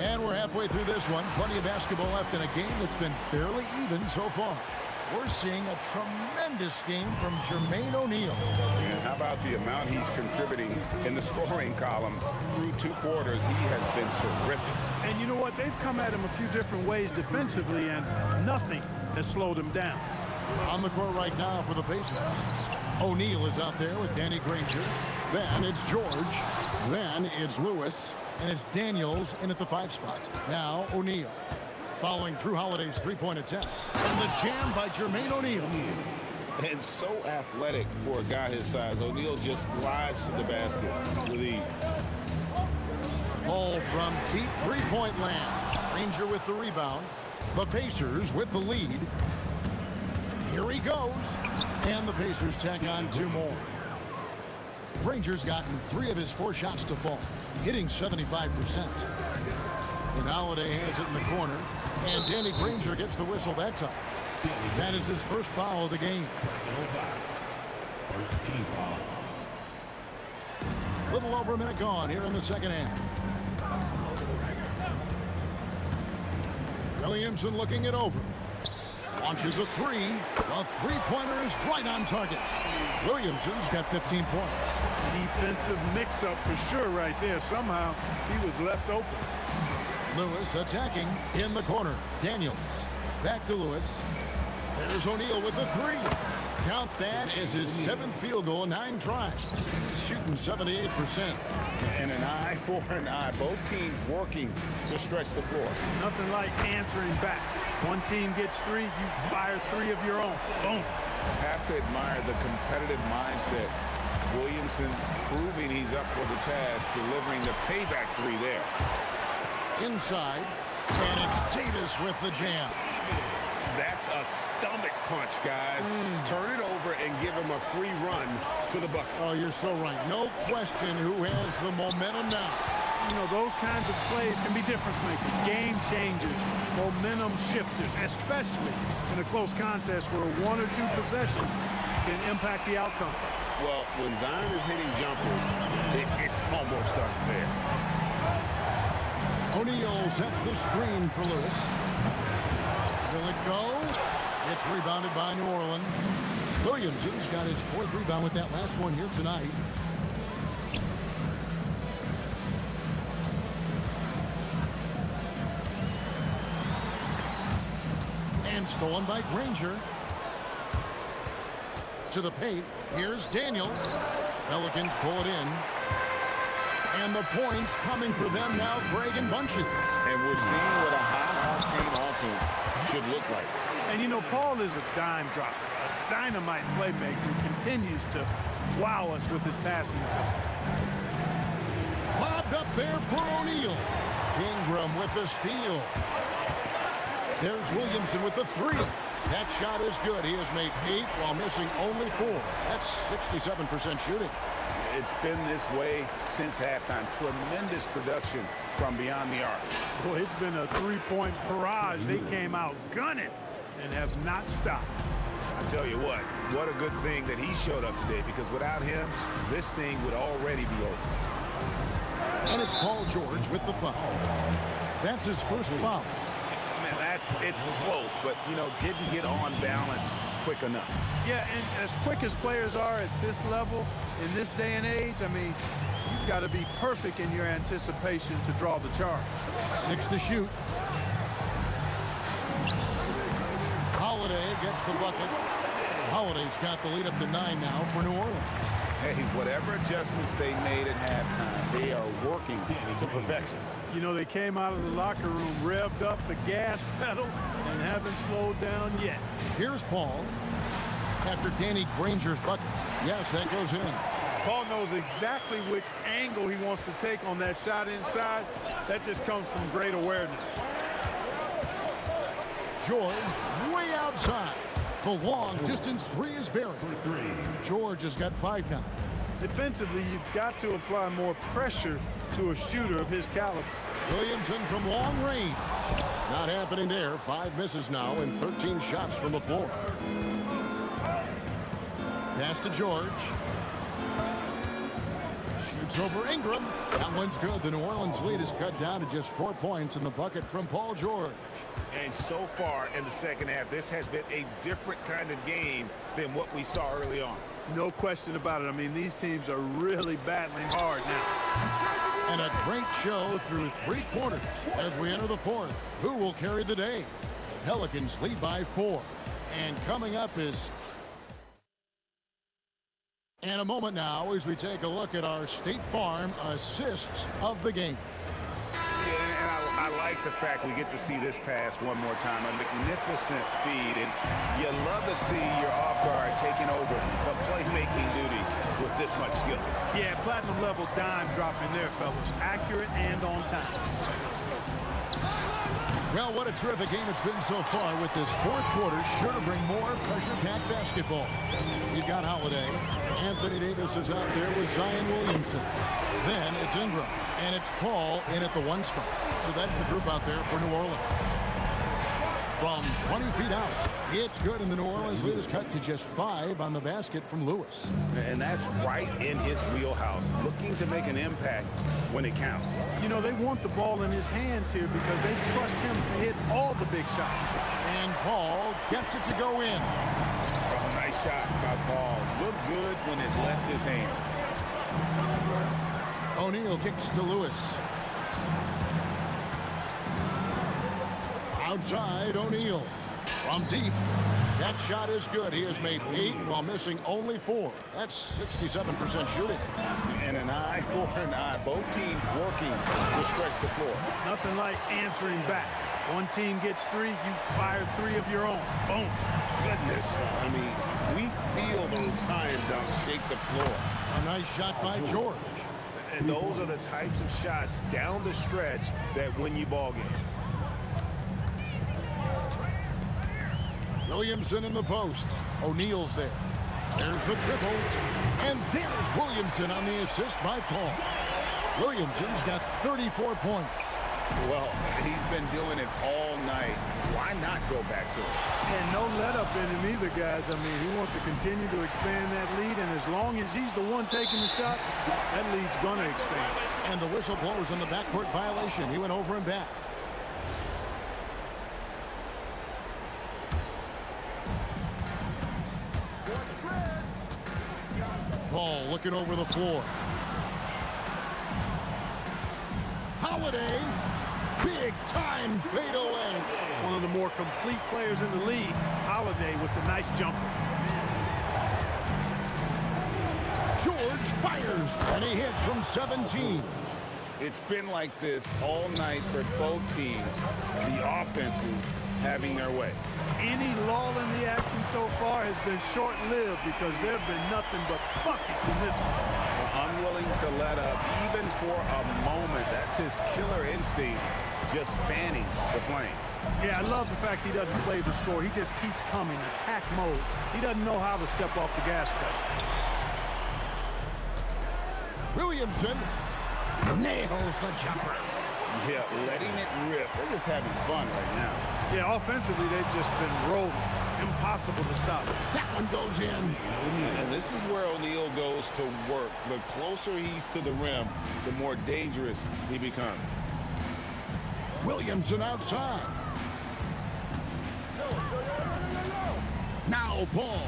And we're halfway through this one. Plenty of basketball left in a game that's been fairly even so far. We're seeing a tremendous game from Jermaine O'Neal. And how about the amount he's contributing in the scoring column through 2 quarters? He has been terrific. And you know what? They've come at him a few different ways defensively, and nothing has slowed him down. On the court right now for the Pacers. O'Neal is out there with Danny Granger. Then it's George. Then it's Lewis. And it's Daniels in at the 5 spot. Now O'Neal. Following Drew Holiday's three-point attempt. And the jam by Jermaine O'Neal. And so athletic for a guy his size. O'Neal just glides to the basket with ease. Ball from deep three-point land. Granger with the rebound. The Pacers with the lead. Here he goes. And the Pacers tack on 2 more. Granger's gotten 3 of his 4 shots to fall, hitting 75%. And Holiday has it in the corner, and Danny Granger gets the whistle that time. That is his first foul of the game. First team foul. Little over a minute gone here in the second half. Williamson looking it over. Launches a 3. The three-pointer is right on target. Williamson's got 15 points. Defensive mix-up for sure right there. Somehow he was left open. Lewis attacking in the corner. Daniels back to Lewis. There's O'Neal with the 3. Count that as his 7th field goal in 9 tries. Shooting 78%. And an eye for an eye. Both teams working to stretch the floor. Nothing like answering back. One team gets 3, you fire 3 of your own. Boom. Have to admire the competitive mindset. Williamson proving he's up for the task, delivering the payback 3 there. Inside, and it's Davis with the jam. That's a stomach punch, guys. Turn it over and give him a free run to the bucket. Oh, you're so right. No question who has the momentum now. You know, those kinds of plays can be difference makers, game changers, momentum shifters, especially in a close contest where 1 or 2 possessions can impact the outcome. Well, when Zion is hitting jumpers, it's almost unfair. O'Neal sets the screen for Lewis. Will it go? It's rebounded by New Orleans. Williamson's got his 4th rebound with that last one here tonight. And stolen by Granger. To the paint. Here's Daniels. Pelicans pull it in. And the points coming for them now, Greg and Bunches. And we're seeing what a high-octane offense should look like. And you know, Paul is a dime dropper, a dynamite playmaker who continues to wow us with his passing. Lobbed up there for O'Neal. Ingram with the steal. There's Williamson with the 3. That shot is good. He has made 8 while missing only 4. That's 67% shooting. It's been this way since halftime. Tremendous production from beyond the arc. Boy, it's been a 3-point barrage. They came out gunning and have not stopped. I tell you what a good thing that he showed up today, because without him, this thing would already be over. And it's Paul George with the foul. That's his first foul. It's close, but, you know, didn't get on balance quick enough. Yeah, and as quick as players are at this level, in this day and age, I mean, you've got to be perfect in your anticipation to draw the charge. 6 to shoot. Holiday gets the bucket. Holiday's got the lead up to 9 now for New Orleans. Hey, whatever adjustments they made at halftime, they are working to perfection. You know, they came out of the locker room, revved up the gas pedal, and haven't slowed down yet. Here's Paul after Danny Granger's bucket. Yes, that goes in. Paul knows exactly which angle he wants to take on that shot inside. That just comes from great awareness. George way outside. The long distance 3 is buried. George has got 5 now. Defensively, you've got to apply more pressure to a shooter of his caliber. Williamson from long range. Not happening there. 5 misses now and 13 shots from the floor. Pass to George. Shoots over Ingram. That one's good. The New Orleans lead is cut down to just 4 points in the bucket from Paul George. And so far in the second half, this has been a different kind of game than what we saw early on. No question about it. I mean, these teams are really battling hard now. And a great show through 3 quarters as we enter the 4th. Who will carry the day? Pelicans lead by 4. And coming up is... And a moment now as we take a look at our State Farm assists of the game. I like the fact we get to see this pass one more time. A magnificent feed, and you love to see your off guard taking over the playmaking duties with this much skill. Yeah, platinum level dime dropping there, fellas. Accurate and on time. Well, what a terrific game it's been so far with this 4th quarter. Sure to bring more pressure-packed basketball. You've got Holiday. Anthony Davis is out there with Zion Williamson. Then it's Ingram. And it's Paul in at the 1 spot. So that's the group out there for New Orleans. From 20 feet out, it's good, and the New Orleans lead is cut to just 5 on the basket from Lewis. And that's right in his wheelhouse, looking to make an impact when it counts. You know, they want the ball in his hands here because they trust him to hit all the big shots. And Paul gets it to go in. Oh, nice shot by Paul. Looked good when it left his hand. O'Neal kicks to Lewis. Outside, O'Neal. From deep. That shot is good. He has made 8 while missing only 4. That's 67% shooting. And an eye for an eye. Both teams working to stretch the floor. Nothing like answering back. One team gets 3, you fire 3 of your own. Boom. Goodness. I mean, we feel those science dunks shake the floor. A nice shot by George. And those are the types of shots down the stretch that win you ball games. Williamson in the post. O'Neal's there. There's the triple. And there's Williamson on the assist by Paul. Williamson's got 34 points. Well, he's been doing it all night. Why not go back to it? And no let up in him either, guys. I mean, he wants to continue to expand that lead, and as long as he's the one taking the shots, that lead's going to expand. And the whistle blows on the backcourt violation. He went over and back. Paul looking over the floor. Holiday, big time fadeaway. One of the more complete players in the league, Holiday with the nice jumper. George fires, and he hits from 17. It's been like this all night for both teams. The offenses having their way. Any lull in the action so far has been short-lived because there have been nothing but buckets in this one. Well, unwilling to let up even for a moment. That's his killer instinct, just fanning the flame. Yeah, I love the fact he doesn't play the score. He just keeps coming, attack mode. He doesn't know how to step off the gas pedal. Williamson nails the jumper. Yeah, letting it rip. They're just having fun right now. Yeah, offensively, they've just been rolling. Impossible to stop. That one goes in. And this is where O'Neal goes to work. The closer he's to the rim, the more dangerous he becomes. Williamson outside. Now ball.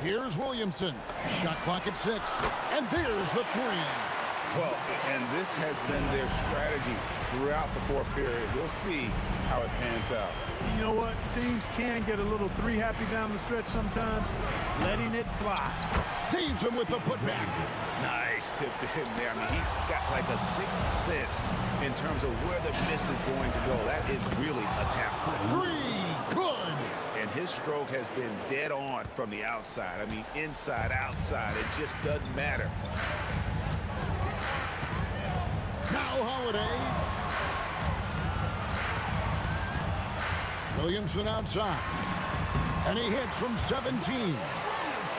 Here's Williamson. Shot clock at 6. And there's the 3. Well, and this has been their strategy throughout the fourth period. We'll see how it pans out. You know what? Teams can get a little three happy down the stretch sometimes. Letting it fly. Saves him with the putback. Nice tip in there. I mean, he's got like a sixth sense in terms of where the miss is going to go. That is really a tap. 3. Good. And his stroke has been dead on from the outside. I mean, inside, outside. It just doesn't matter. Now Holiday. Williamson outside. And he hits from 17.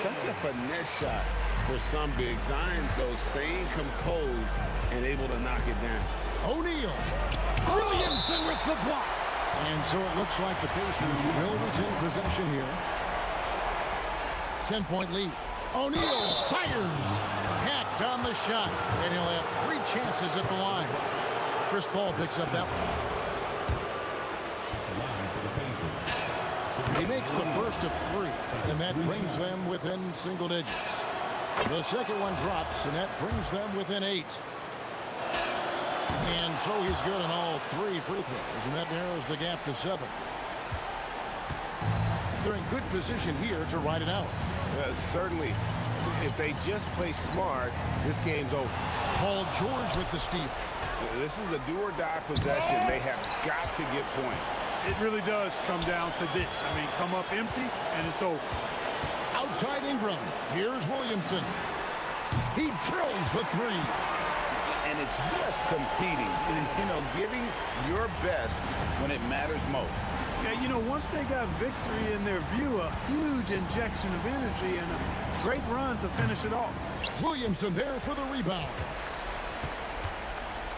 Such a finesse shot for some big Zions, though, staying composed and able to knock it down. O'Neal. Williamson with the block. And so it looks like the Pacers will retain possession here. 10-point lead. O'Neal fires. Hacked on the shot. And he'll have 3 chances at the line. Chris Paul picks up that one. He makes the first of 3, and that brings them within single digits. The second one drops, and that brings them within 8. And so he's good on all 3 free throws, and that narrows the gap to 7. They're in good position here to ride it out. Certainly, if they just play smart, this game's over. Paul George with the steal. This is a do-or-die possession. They have got to get points. It really does come down to this. I mean, come up empty, and it's over. Outside Ingram. Here's Williamson. He drills the 3. And it's just competing, you know, giving your best when it matters most. Yeah, you know, once they got victory in their view, a huge injection of energy and a great run to finish it off. Williamson there for the rebound.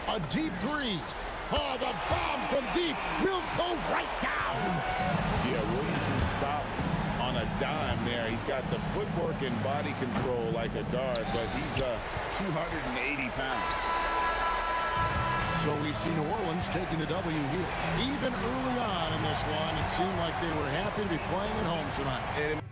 A deep 3. Oh, the bomb from deep will go right down. Yeah, Williamson stopped on a dime there. He's got the footwork and body control like a guard, but he's 280 pounds. So we see New Orleans taking the W here. Even early on in this one, it seemed like they were happy to be playing at home tonight.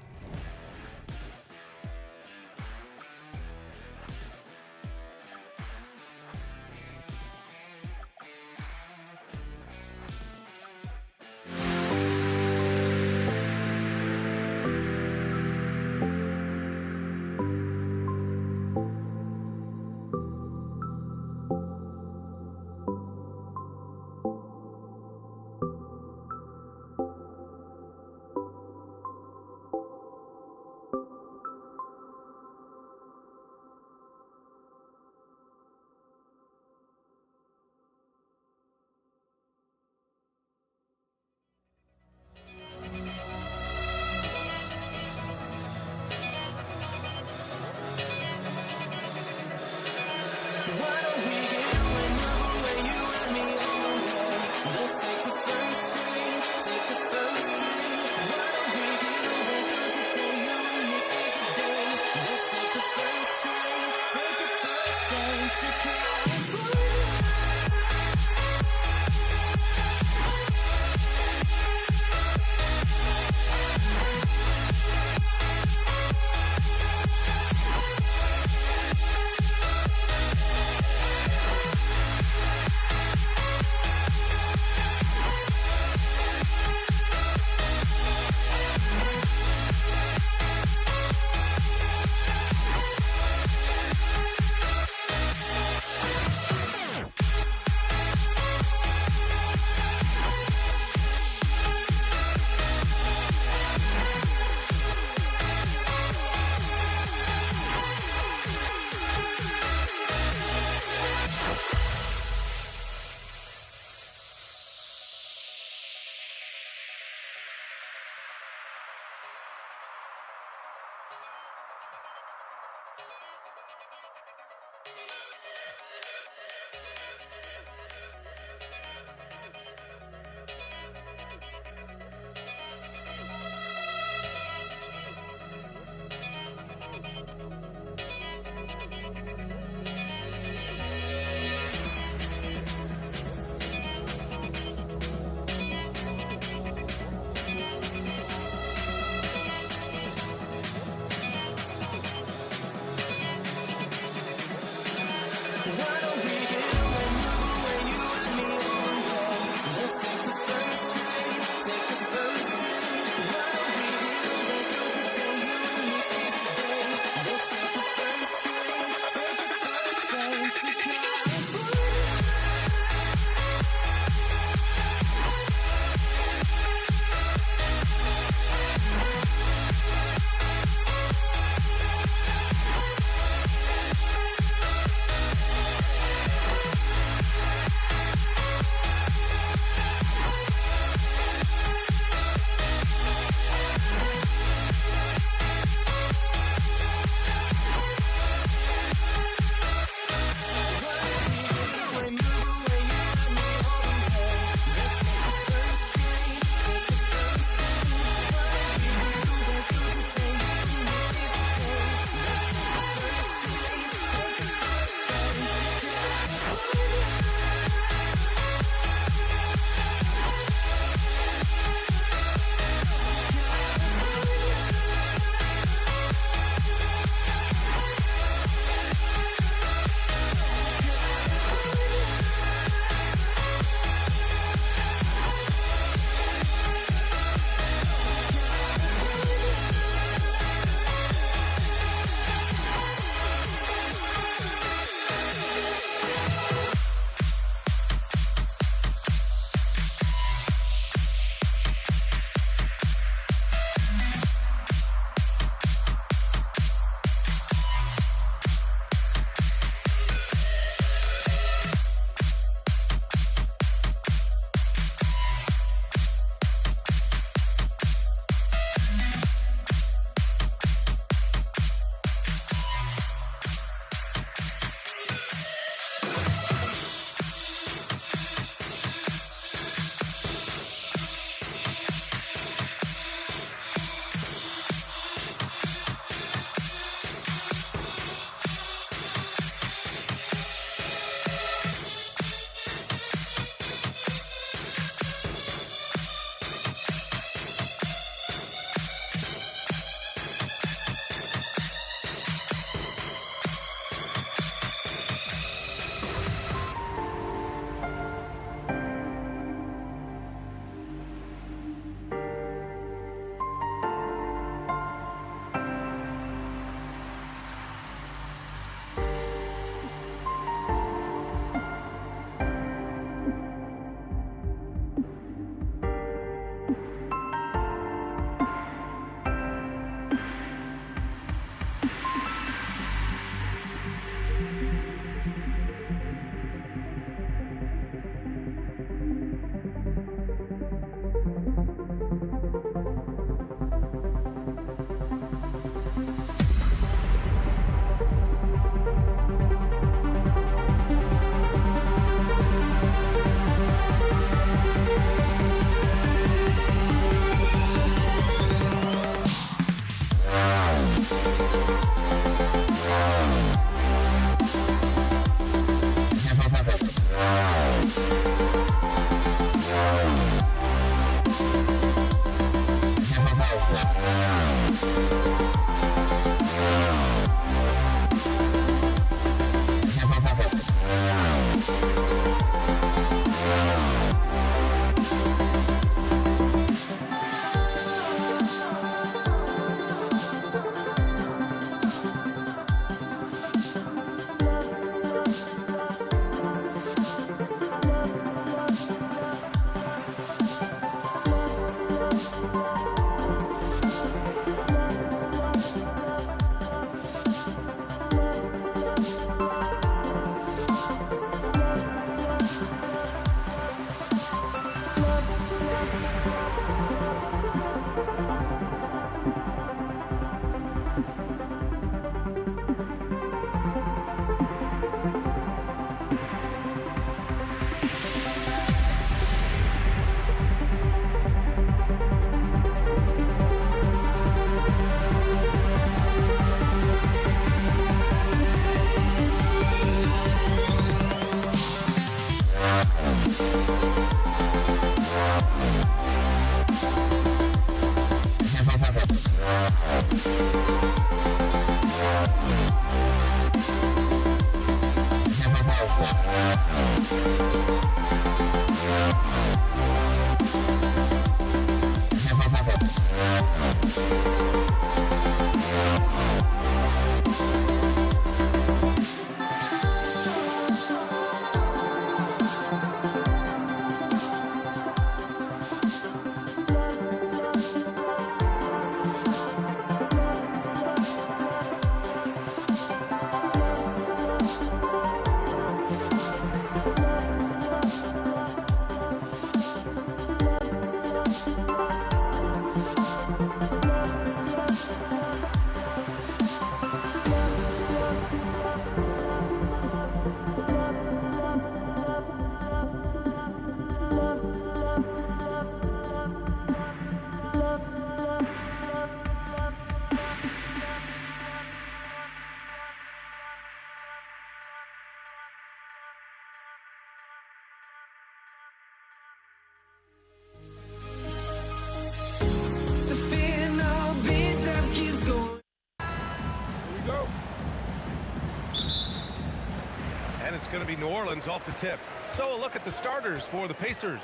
going to be New Orleans off the tip. So a look at the starters for the Pacers.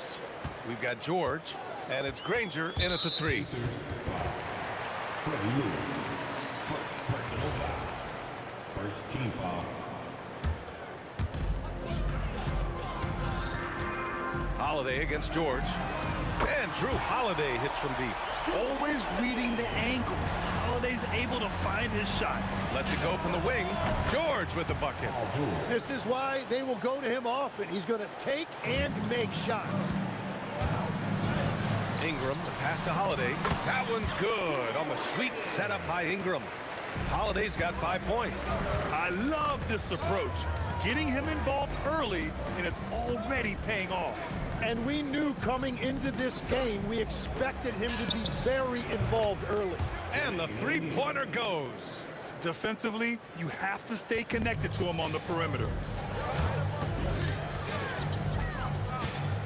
We've got George, and it's Granger in at the 3. Freddie Lewis. Personal foul. First team foul. Holiday against George. And Drew Holiday hits from deep. Always reading the angles. Holiday's able to find his shot. Lets it go from the wing. George with the bucket. This is why they will go to him often. He's going to take and make shots. Ingram, the pass to Holiday. That one's good on the sweet setup by Ingram. Holiday's got 5 points. I love this approach. Getting him involved early, and it's already paying off. And we knew coming into this game, we expected him to be very involved early. And the three-pointer goes. Defensively, you have to stay connected to him on the perimeter.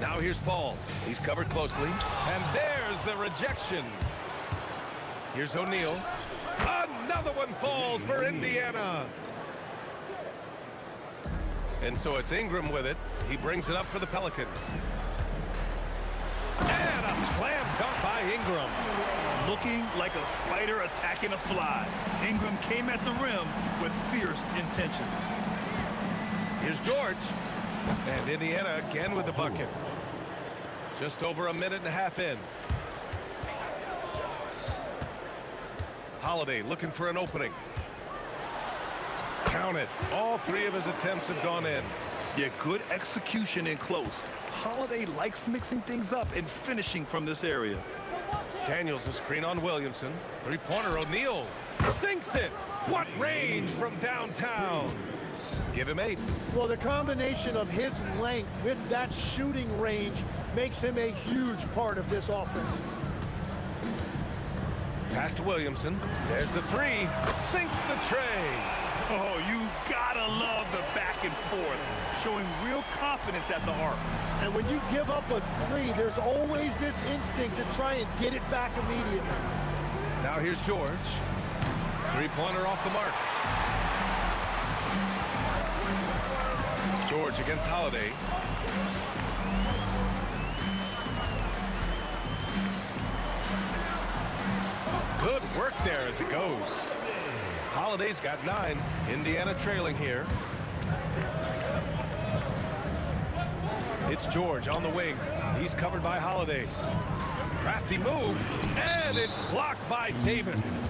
Now here's Paul. He's covered closely. And there's the rejection. Here's O'Neal. Another one falls for Indiana. And so it's Ingram with it. He brings it up for the Pelicans. And a slam dunk by Ingram. Looking like a spider attacking a fly. Ingram came at the rim with fierce intentions. Here's George. And Indiana again with the bucket. Just over a minute and a half in. Holiday looking for an opening. Count it. All 3 of his attempts have gone in. Yeah, good execution in close. Holiday likes mixing things up and finishing from this area. Daniels a screen on Williamson. Three-pointer O'Neal sinks it. What range from downtown? Give him 8. Well, the combination of his length with that shooting range makes him a huge part of this offense. Pass to Williamson. There's the 3. Sinks the tray. Oh, you gotta love the back and forth, showing real confidence at the arc. And when you give up a 3, there's always this instinct to try and get it back immediately. Now here's George. Three-pointer off the mark. George against Holiday. Good work there as it goes. Holiday's got 9. Indiana trailing here. It's George on the wing. He's covered by Holiday. Crafty move, and it's blocked by Davis.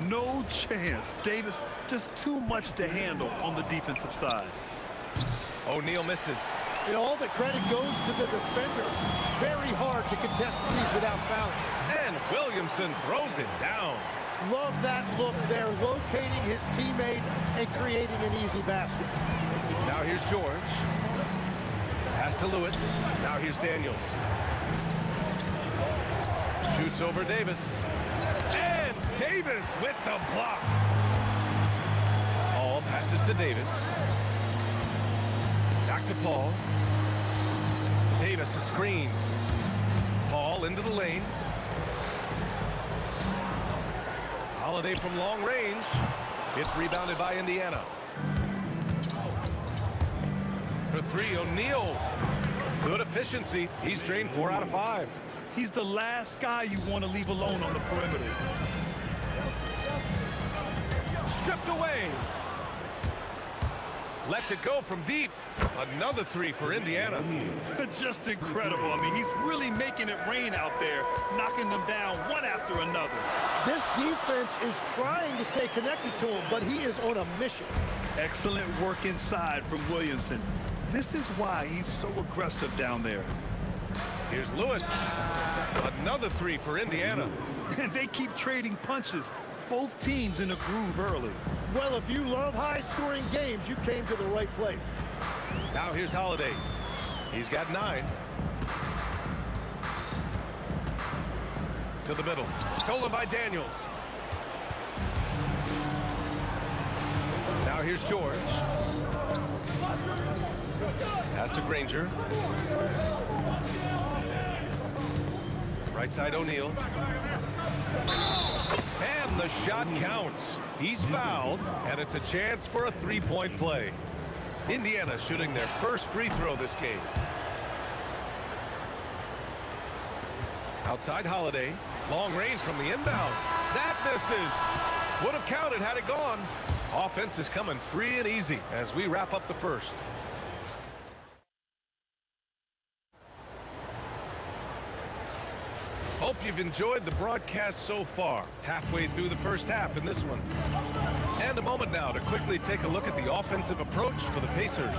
No chance. Davis just too much to handle on the defensive side. O'Neal misses. And all the credit goes to the defender. Very hard to contest these without fouling. And Williamson throws it down. Love that look there, locating his teammate and creating an easy basket. Now here's George. Pass to Lewis. Now here's Daniels. Shoots over Davis. And Davis with the block. Paul passes to Davis. Back to Paul. Davis a screen. Paul into the lane. Holiday from long range. It's rebounded by Indiana. For 3, O'Neal. Good efficiency. He's drained 4 out of 5. He's the last guy you want to leave alone on the perimeter. Stripped away. Lets it go from deep. Another 3 for Indiana. Just incredible. I mean, he's really making it rain out there, knocking them down one after another. This defense is trying to stay connected to him, but he is on a mission. Excellent work inside from Williamson. This is why he's so aggressive down there. Here's Lewis. Another 3 for Indiana. And they keep trading punches. Both teams in a groove early. Well, if you love high-scoring games, you came to the right place. Now here's Holiday. He's got 9. To the middle. Stolen by Daniels. Now here's George. Pass to Granger. Right side O'Neal. And the shot counts. He's fouled, and it's a chance for a 3-point play. Indiana shooting their first free throw this game. Outside Holiday. Long range from the inbound. That misses. Would have counted had it gone. Offense is coming free and easy as we wrap up the first. Hope you've enjoyed the broadcast so far. Halfway through the first half in this one. And a moment now to quickly take a look at the offensive approach for the Pacers.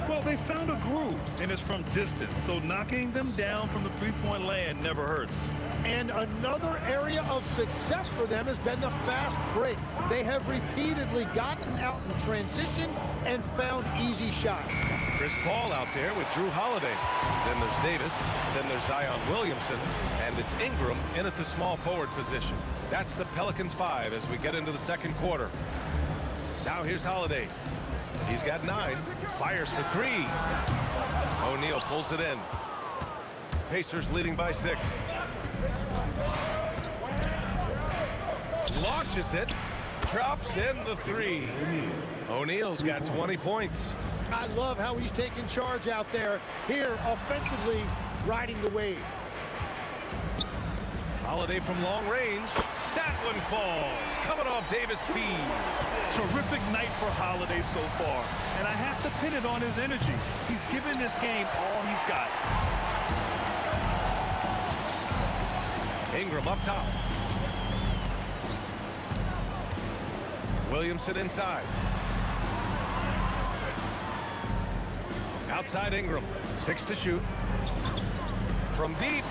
Well, they found a groove, and it's from distance, so knocking them down from the three-point land never hurts. And another area of success for them has been the fast break. They have repeatedly gotten out in transition and found easy shots. Chris Paul out there with Drew Holiday. Then there's Davis. Then there's Zion Williamson. And it's Ingram in at the small forward position. That's the Pelicans 5 as we get into the second quarter. Now here's Holiday. He's got 9. Fires for 3. O'Neal pulls it in. Pacers leading by 6. Launches it. Drops in the 3. O'Neal's got 20 points. I love how he's taking charge out there. Here, offensively, riding the wave. Holiday from long range. That one falls. Coming off Davis' feed. Terrific night for Holiday so far, and I have to pin it on his energy. He's given this game all he's got. Ingram up top. Williamson inside. Outside Ingram. 6 to shoot. From deep.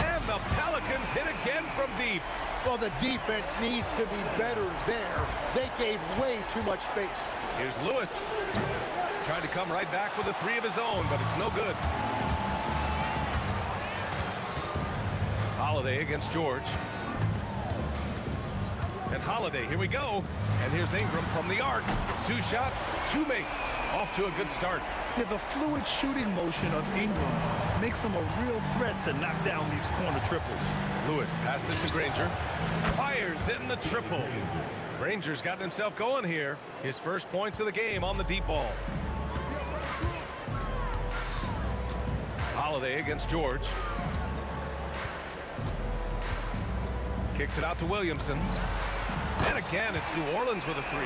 And the Pelicans hit again from deep. Well, the defense needs to be better there. They gave way too much space. Here's Lewis. Trying to come right back with a 3 of his own, but it's no good. Holiday against George. And Holiday, here we go. And here's Ingram from the arc. 2 shots, 2 makes. Off to a good start. Yeah, the fluid shooting motion of Ingram makes him a real threat to knock down these corner triples. Lewis passes to Granger. Fires in the triple. Granger's gotten himself going here. His first points of the game on the deep ball. Holiday against George. Kicks it out to Williamson. And again, it's New Orleans with a 3.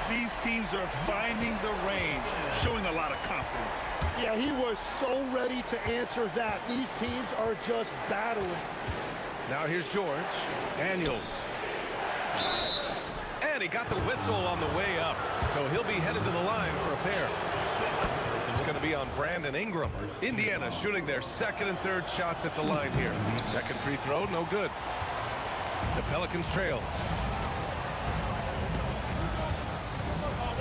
These teams are finding the range, showing a lot of confidence. Yeah, he was so ready to answer that. These teams are just battling. Now here's George. Daniels. And he got the whistle on the way up. So he'll be headed to the line for a pair. It's going to be on Brandon Ingram. Indiana shooting their second and third shots at the line here. Second free throw, no good. The Pelicans trail.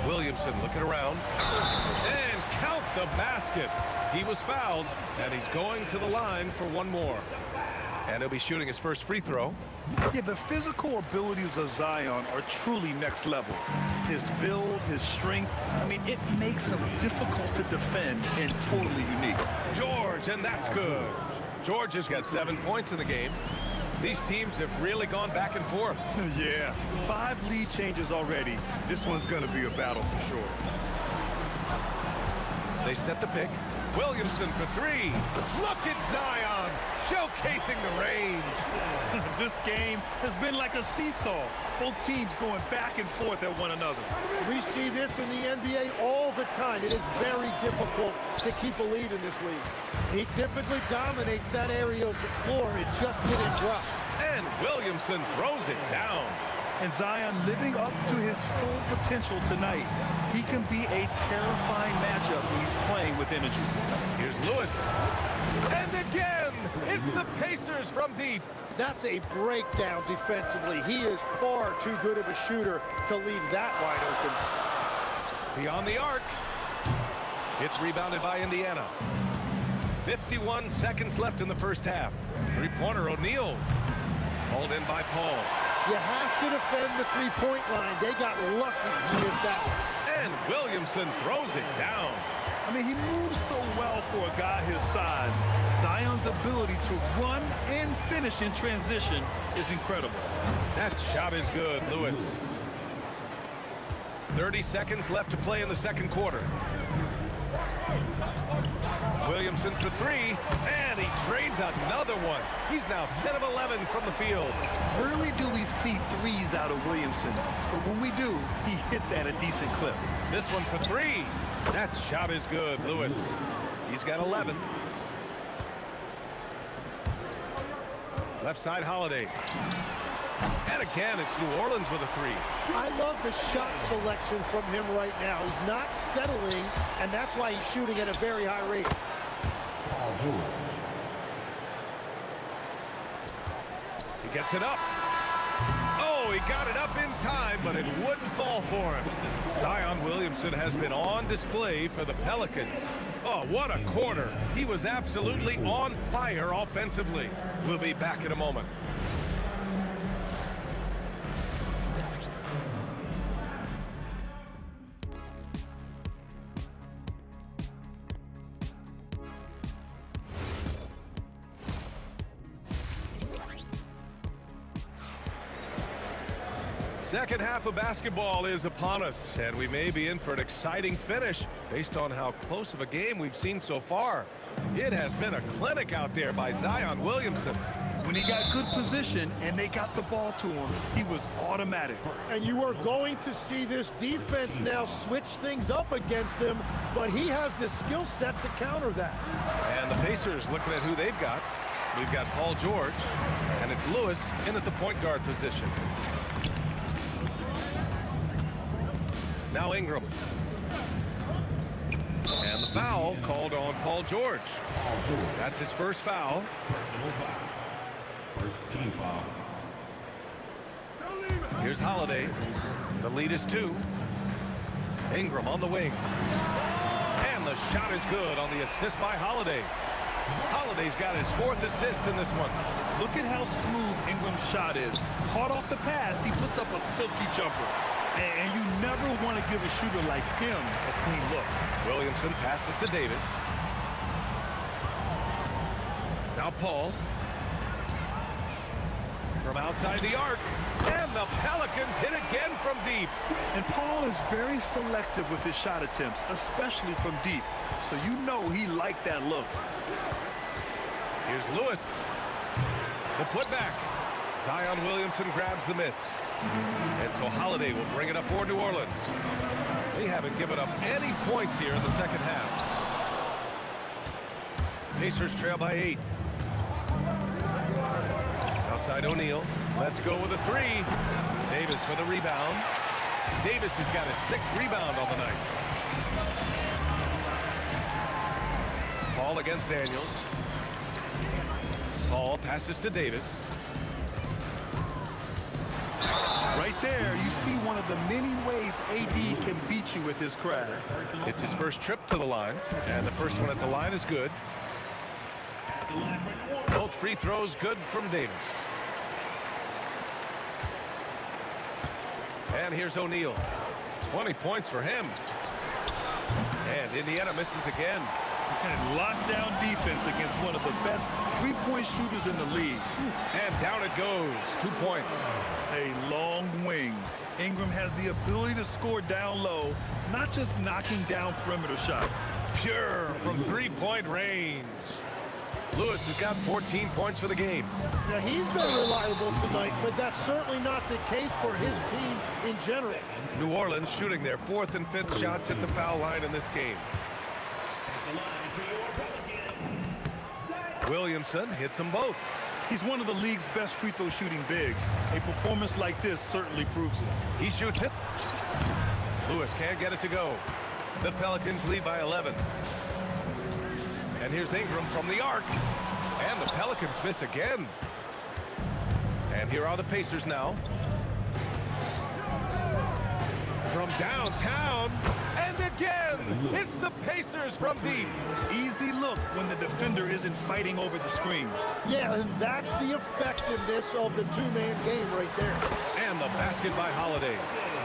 Williamson looking around. And count the basket. He was fouled, and he's going to the line for one more. And he'll be shooting his first free throw. Yeah, the physical abilities of Zion are truly next level. His build, his strength, I mean, it makes him difficult to defend and totally unique. George, and that's good. George has got 7 points in the game. These teams have really gone back and forth. Yeah, 5 lead changes already. This one's going to be a battle for sure. They set the pick. Williamson for 3. Look at Zion showcasing the range. This game has been like a seesaw. Both teams going back and forth at one another. We see this in the NBA all the time. It is very difficult to keep a lead in this league. He typically dominates that area of the floor. It just didn't drop. And Williamson throws it down. And Zion living up to his full potential tonight. He can be a terrifying matchup when he's playing with energy. Here's Lewis. And again, it's the Pacers from deep. That's a breakdown defensively. He is far too good of a shooter to leave that wide open. Beyond the arc. It's rebounded by Indiana. 51 seconds left in the first half. Three-pointer O'Neal. Hauled in by Paul. You have to defend the three-point line. They got lucky he missed that one. And Williamson throws it down. I mean, he moves so well for a guy his size. Zion's ability to run and finish in transition is incredible. That shot is good, Lewis. 30 seconds left to play in the second quarter. Williamson for three, and he drains another one. He's now 10 of 11 from the field. Rarely do we see threes out of Williamson, but when we do, he hits at a decent clip. This one for three. That shot is good, Lewis. He's got 11. Left side, Holiday. And again, it's New Orleans with a three. I love the shot selection from him right now. He's not settling, and that's why he's shooting at a very high rate. He gets it up. Oh, he got it up in time, but it wouldn't fall for him. Zion Williamson has been on display for the Pelicans. Oh, what a quarter. He was absolutely on fire offensively. We'll be back in a moment. Second half of basketball is upon us, and we may be in for an exciting finish based on how close of a game we've seen so far. It has been a clinic out there by Zion Williamson. When he got good position and they got the ball to him, he was automatic. And you are going to see this defense now switch things up against him, but he has the skill set to counter that. And the Pacers looking at who they've got. We've got Paul George, and it's Lewis in at the point guard position. Now Ingram. And the foul called on Paul George. That's his first foul. Personal foul. First team foul. Here's Holiday. The lead is 2. Ingram on the wing. And the shot is good on the assist by Holiday. Holiday's got his 4th assist in this one. Look at how smooth Ingram's shot is. Hard off the pass, he puts up a silky jumper. And you never want to give a shooter like him a clean look. Williamson passes to Davis. Now Paul. From outside the arc. And the Pelicans hit again from deep. And Paul is very selective with his shot attempts, especially from deep. So you know he liked that look. Here's Lewis. The putback. Zion Williamson grabs the miss. And so Holiday will bring it up for New Orleans. They haven't given up any points here in the second half. Pacers trail by 8. Outside O'Neal. Let's go with a 3. Davis for the rebound. Davis has got his 6th rebound on the night. Paul against Daniels. Paul passes to Davis. Right there, you see one of the many ways AD can beat you with his craft. It's his first trip to the line, and the first one at the line is good. Both free throws good from Davis. And here's O'Neal. 20 points for him. And Indiana misses again. And lockdown defense against one of the best three-point shooters in the league. And down it goes. 2 points. A long wing. Ingram has the ability to score down low, not just knocking down perimeter shots. Pure from 3-point range. Lewis has got 14 points for the game. Now, he's been reliable tonight, but that's certainly not the case for his team in general. New Orleans shooting their 4th and 5th shots at the foul line in this game. Williamson hits them both. He's one of the league's best free throw shooting bigs. A performance like this certainly proves it. He shoots it. Lewis can't get it to go. The Pelicans lead by 11. And here's Ingram from the arc. And the Pelicans miss again. And here are the Pacers now. From downtown. And again, it's the Pacers from deep. Easy look when the defender isn't fighting over the screen. Yeah, and that's the effectiveness of the two-man game right there. And the basket by Holiday.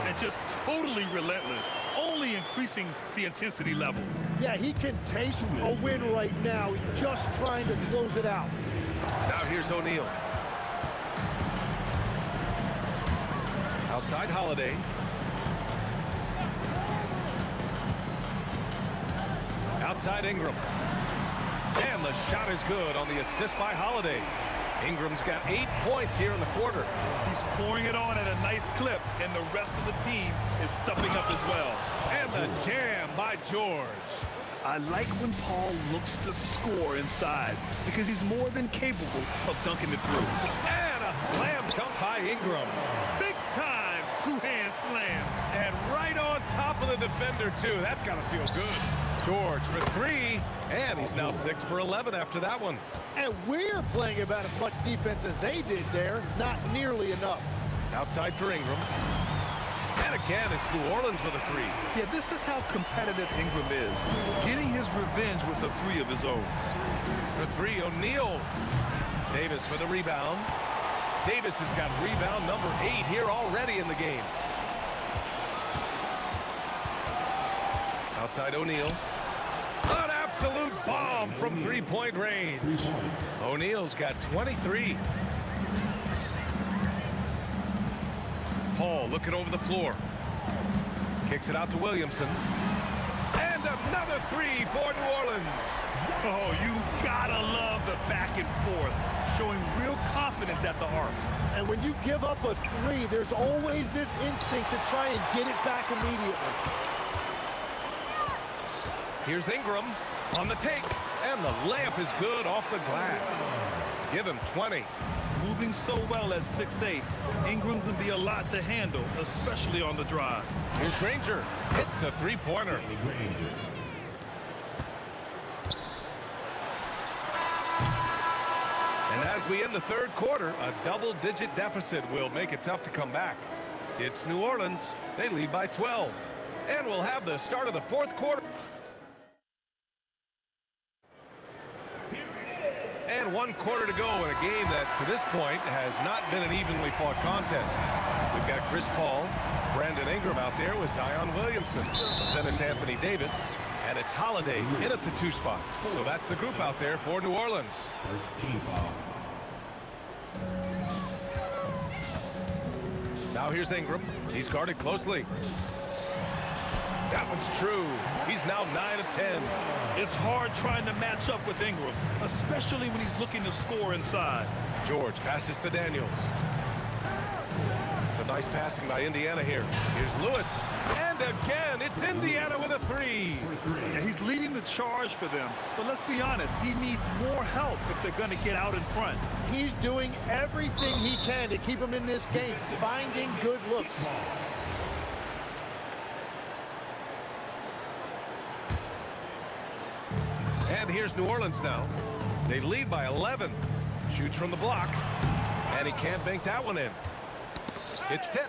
And just totally relentless, only increasing the intensity level. Yeah, he can taste a win right now. He's just trying to close it out. Now here's O'Neal. Outside Holiday. Outside Ingram. And the shot is good on the assist by Holiday. Ingram's got 8 points here in the quarter. He's pouring it on at a nice clip, and the rest of the team is stepping up as well. And the jam by George. I like when Paul looks to score inside because he's more than capable of dunking it through. And a slam dunk by Ingram. Big time two-hand slam. And right on top of the defender, too. That's got to feel good. George for 3, and he's now 6 for 11 after that one. And we're playing about as much defense as they did there. Not nearly enough. Outside for Ingram. And again, it's New Orleans with a 3. Yeah, this is how competitive Ingram is. Getting his revenge with a 3 of his own. For 3, O'Neal. Davis with a rebound. Davis has got rebound number 8 here already in the game. Outside O'Neal. An absolute bomb from three-point range. O'Neal's got 23. Paul looking over the floor. Kicks it out to Williamson. And another 3 for New Orleans. Oh, you gotta love the back and forth, showing real confidence at the arc. And when you give up a 3, there's always this instinct to try and get it back immediately. Here's Ingram on the take, and the layup is good off the glass. Give him 20. Moving so well at 6'8", Ingram can be a lot to handle, especially on the drive. Here's Granger. Hits a three-pointer. And as we end the third quarter, a double-digit deficit will make it tough to come back. It's New Orleans. They lead by 12. And we'll have the start of the fourth quarter. And 1 quarter to go in a game that, to this point, has not been an evenly fought contest. We've got Chris Paul, Brandon Ingram out there with Zion Williamson. Then it's Anthony Davis, and it's Holiday in at the 2 spot. So that's the group out there for New Orleans. First team foul. Now here's Ingram. He's guarded closely. That one's true. He's now 9 of 10. It's hard trying to match up with Ingram, especially when he's looking to score inside. George passes to Daniels. Some nice passing by Indiana here. Here's Lewis. And again, it's Indiana with a 3. Yeah, he's leading the charge for them. But let's be honest, he needs more help if they're going to get out in front. He's doing everything he can to keep him in this game, finding good looks. And here's New Orleans now. They lead by 11. Shoots from the block. And he can't bank that one in. It's tipped.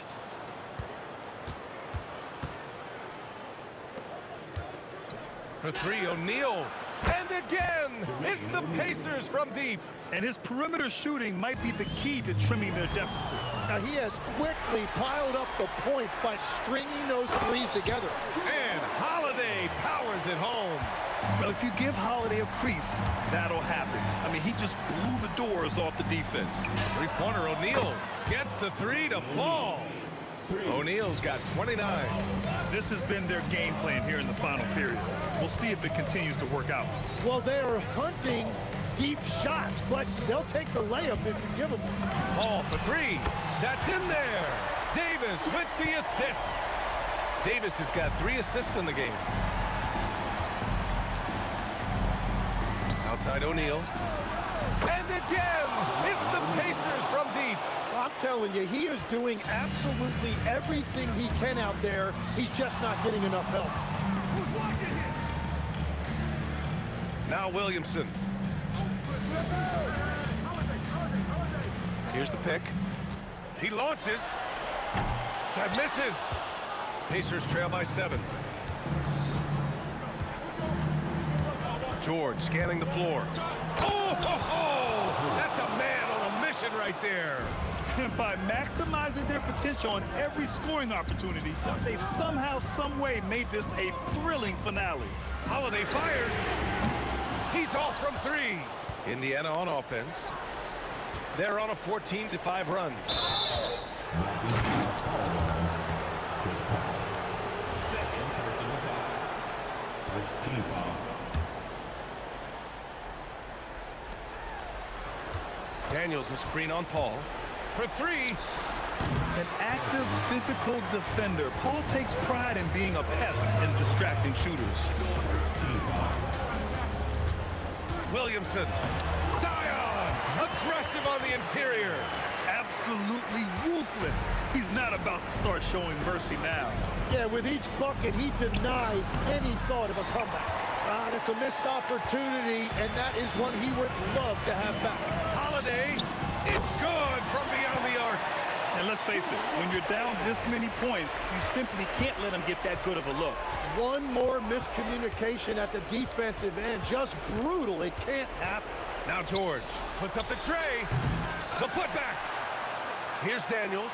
For 3, O'Neal. And again, it's the Pacers from deep. And his perimeter shooting might be the key to trimming their deficit. Now he has quickly piled up the points by stringing those 3s together. And Holiday powers it home. Well, if you give Holiday a crease, that'll happen. I mean, he just blew the doors off the defense. Three-pointer O'Neal gets the 3 to fall. O'Neal's got 29. This has been their game plan here in the final period. We'll see if it continues to work out. Well, they are hunting deep shots, but they'll take the layup if you give them. Paul for 3. That's in there. Davis with the assist. Davis has got 3 assists in the game. Outside O'Neal. And again, it's the Pacers from deep. I'm telling you, he is doing absolutely everything he can out there. He's just not getting enough help. Now Williamson. Here's the pick. He launches. That misses. Pacers trail by 7. George scanning the floor. Oh, that's a man on a mission right there. And by maximizing their potential on every scoring opportunity, they've somehow, some way made this a thrilling finale. Holiday fires. He's off from 3. Indiana on offense. They're on a 14-5 run. First team foul. Daniels a screen on Paul. For three. An active physical defender. Paul takes pride in being a pest and distracting shooters. Williamson. Zion! Aggressive on the interior. Absolutely ruthless. He's not about to start showing mercy now. Yeah, with each bucket, he denies any thought of a comeback. It's a missed opportunity, and that is one he would love to have back. Holiday. It's good from beyond the arc. And let's face it, when you're down this many points, you simply can't let him get that good of a look. One more miscommunication at the defensive end. Just brutal. It can't happen. Now George puts up the tray. The putback. Here's Daniels.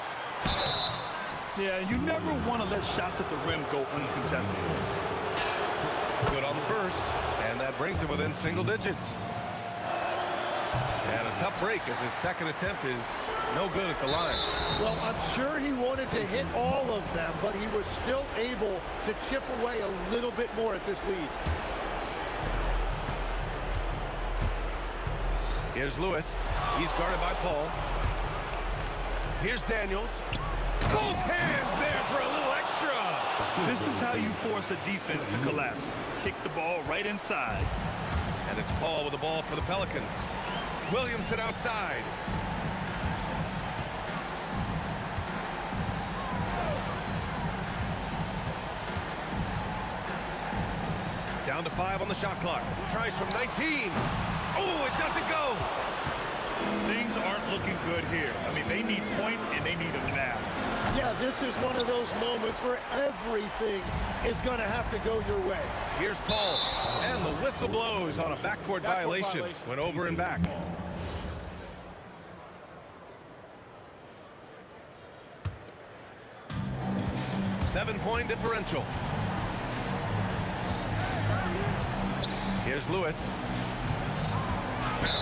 Yeah, you never want to let shots at the rim go uncontested. Good on the first, and that brings him within single digits. And a tough break as his second attempt is no good at the line. Well, I'm sure he wanted to hit all of them, but he was still able to chip away a little bit more at this lead. Here's Lewis. He's guarded by Paul. Here's Daniels. Both hands there for a little extra. This is how you force a defense to collapse. Kick the ball right inside. And it's Paul with the ball for the Pelicans. Williamson outside. Down to 5 on the shot clock. Tries from 19. Oh, it doesn't go. Things aren't looking good here. I mean, they need points, and they need them now. Yeah, this is one of those moments where everything is going to have to go your way. Here's Paul. And the whistle blows on a backcourt violation. Went over and back. Seven-point differential. Here's Lewis.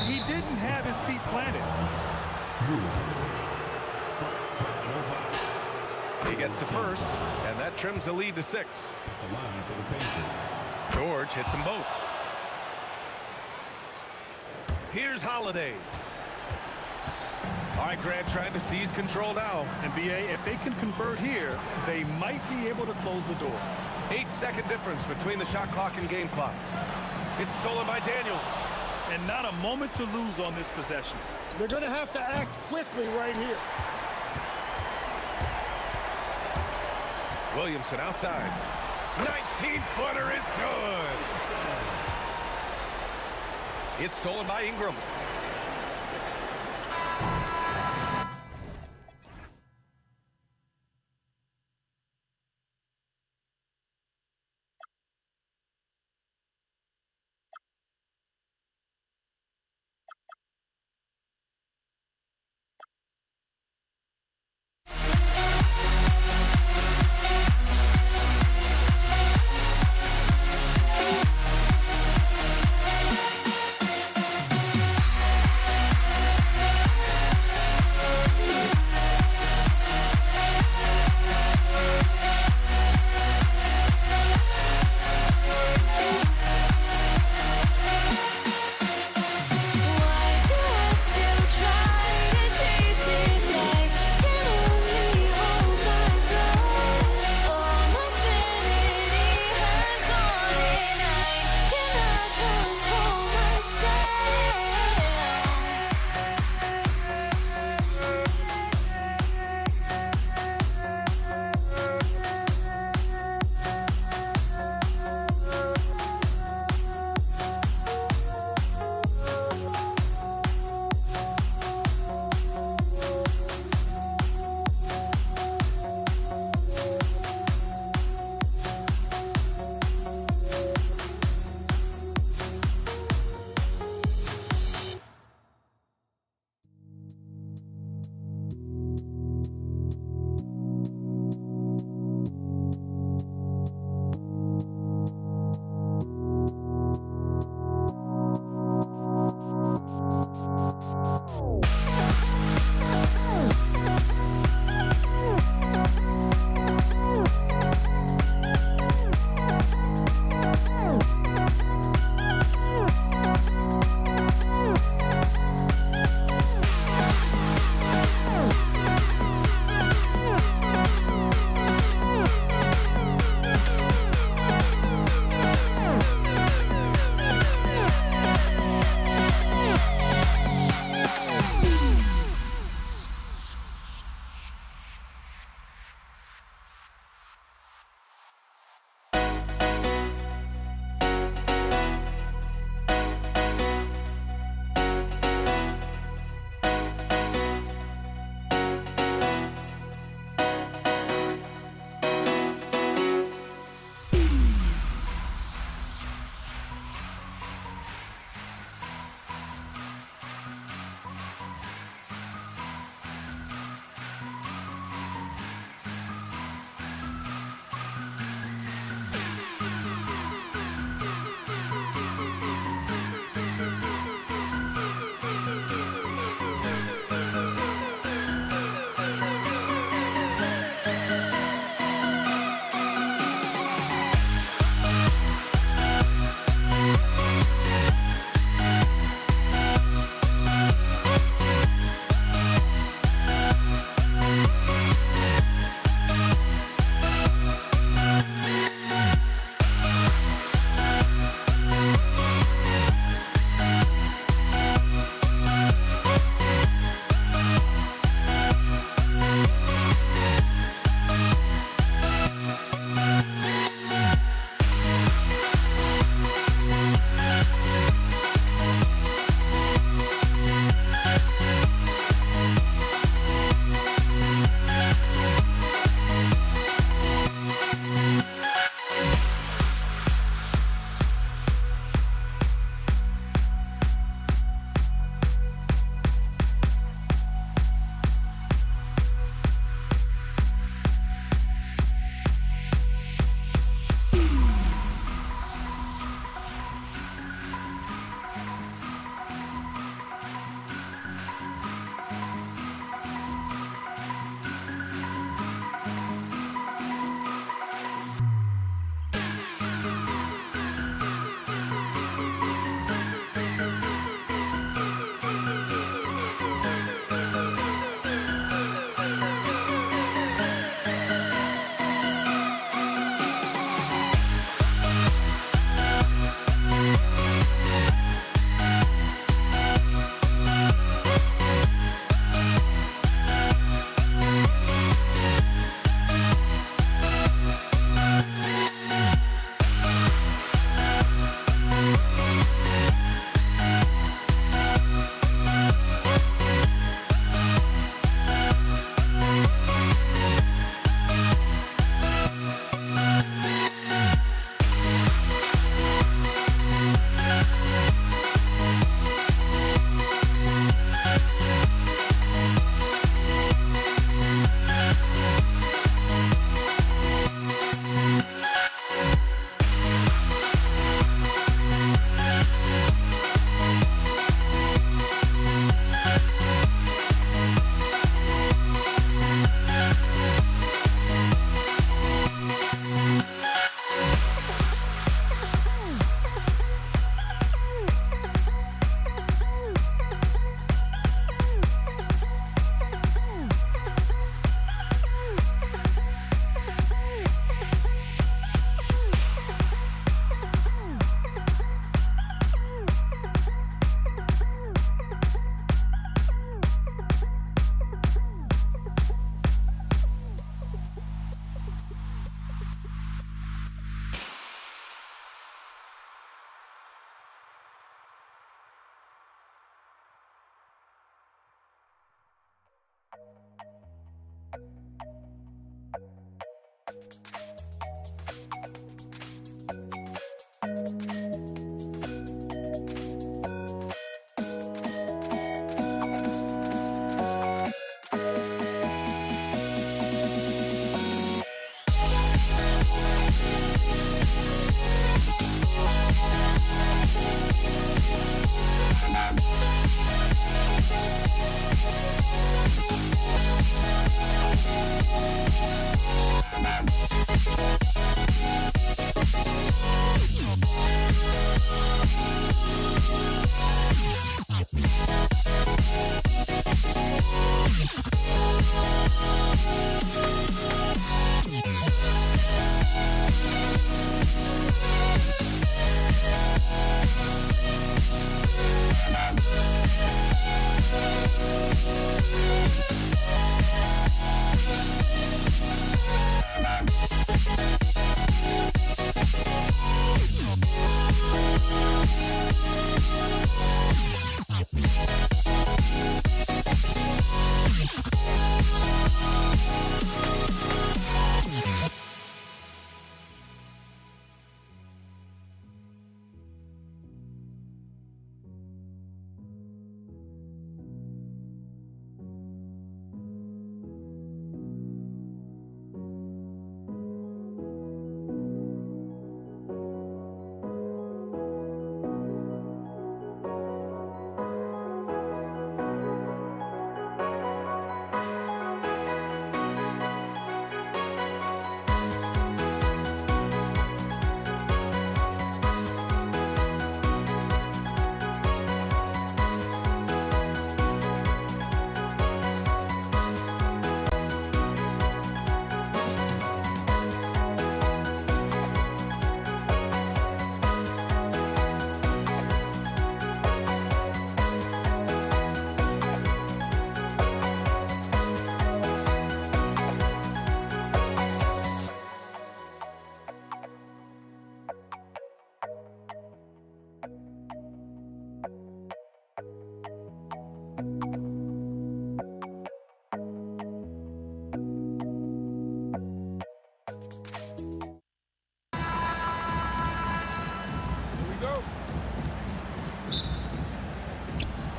He didn't have his feet planted. He gets the first, and that trims the lead to 6. George hits them both. Here's Holiday. All right, Grant trying to seize control now. And BA, if they can convert here, they might be able to close the door. 8-second difference between the shot clock and game clock. It's stolen by Daniels. And not a moment to lose on this possession. They're going to have to act quickly right here. Williamson outside. 19-footer is good. It's stolen by Ingram.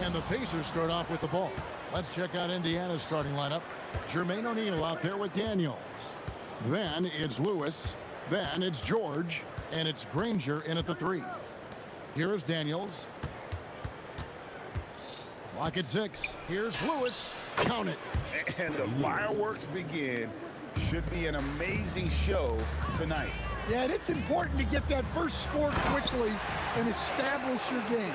And the Pacers start off with the ball. Let's check out Indiana's starting lineup. Jermaine O'Neal out there with Daniels. Then it's Lewis. Then it's George. And it's Granger in at the 3. Here is Daniels. Clock at 6. Here's Lewis. Count it. And the fireworks begin. Should be an amazing show tonight. Yeah, and it's important to get that first score quickly and establish your game.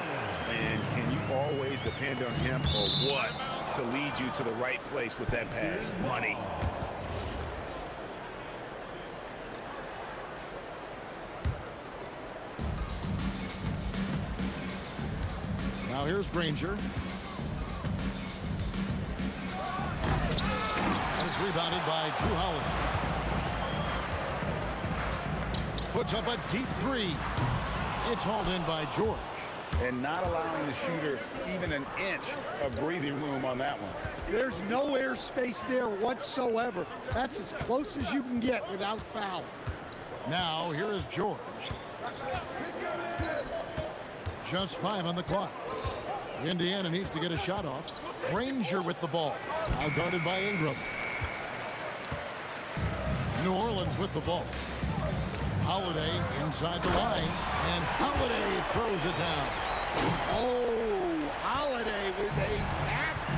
And can you always depend on him or what to lead you to the right place with that pass? Money. Now here's Granger. And it's rebounded by Drew Holiday. Puts up a deep 3. It's hauled in by George. And not allowing the shooter even an inch of breathing room on that one. There's no air space there whatsoever. That's as close as you can get without foul. Now here is George. Just 5 on the clock. Indiana needs to get a shot off. Granger with the ball. Now guarded by Ingram. New Orleans with the ball. Holiday inside the line, and Holiday throws it down. Oh, Holiday with a nasty.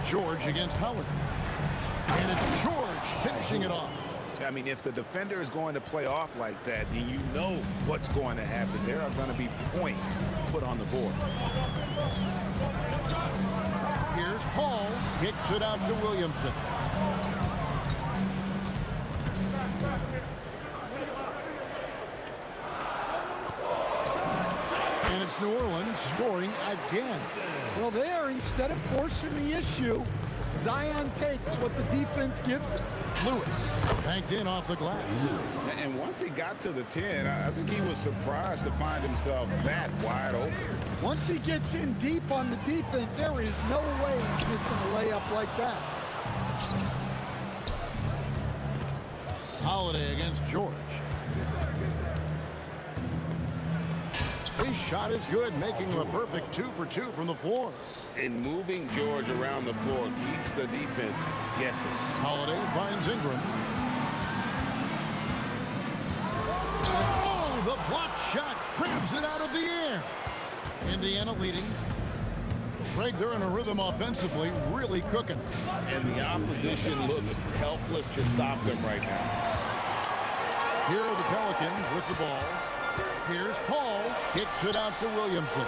George against Holiday. And it's George finishing it off. I mean, if the defender is going to play off like that, then you know what's going to happen. There are going to be points put on the board. Here's Paul. Kicks it out to Williamson. And it's New Orleans scoring again. Well, there, instead of forcing the issue, Zion takes what the defense gives him. Lewis banked in off the glass. And once he got to the 10, I think he was surprised to find himself that wide open. Once he gets in deep on the defense, there is no way he's missing a layup like that. Holiday against George. His shot is good, making him a perfect 2 for 2 from the floor. And moving George around the floor keeps the defense guessing. Holiday finds Ingram. Oh, the block shot crabs it out of the air. Indiana leading. Greg, they're in a rhythm offensively, really cooking. And the opposition looks helpless to stop them right now. Here are the Pelicans with the ball. Here's Paul. Kicks it out to Williamson.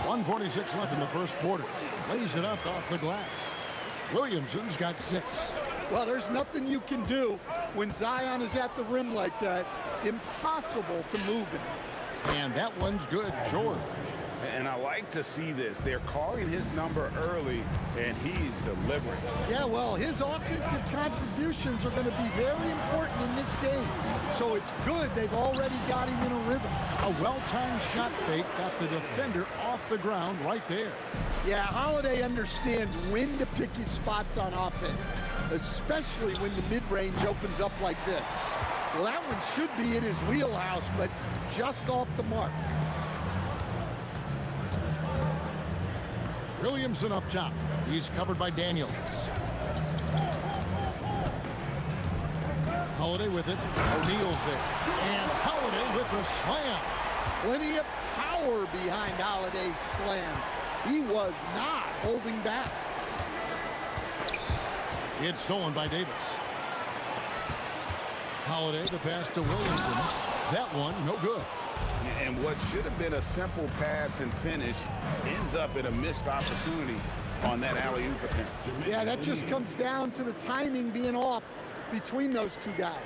1:46 left in the first quarter. Lays it up off the glass. Williamson's got 6. Well, there's nothing you can do when Zion is at the rim like that. Impossible to move him. And that one's good, George. And I like to see this. They're calling his number early, and he's delivering. Yeah, well, his offensive contributions are going to be very important in this game. So it's good they've already got him in a rhythm. A well-timed shot fake got the defender off the ground right there. Yeah, Holiday understands when to pick his spots on offense, especially when the mid-range opens up like this. Well, that one should be in his wheelhouse, but just off the mark. Williamson up top. He's covered by Daniels. Holiday with it. O'Neal's there. And Holiday with the slam. Plenty of power behind Holiday's slam. He was not holding back. It's stolen by Davis. Holiday, the pass to Williamson. That one, no good. And what should have been a simple pass and finish ends up in a missed opportunity on that alley-oop attempt. Yeah, that just comes down to the timing being off between those two guys.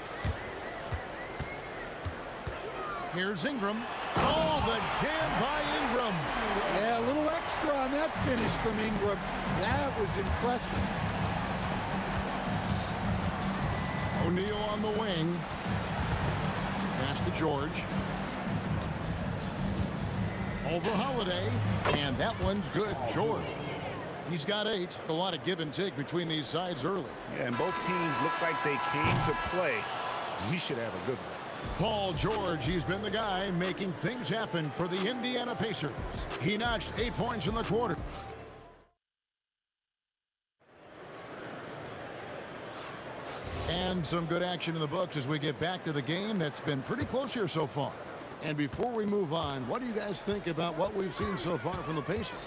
Here's Ingram. Oh, the jam by Ingram. Yeah, a little extra on that finish from Ingram. That was impressive. O'Neal on the wing. Pass to George. Over Holiday. And that one's good, George. He's got 8. A lot of give and take between these sides early. Yeah, and both teams look like they came to play we should have a good one. Paul George, he's been the guy making things happen for the Indiana Pacers. He notched 8 points in the quarter. And some good action in the books as we get back to the game that's been pretty close here so far. And before we move on, what do you guys think about what we've seen so far from the Pacers?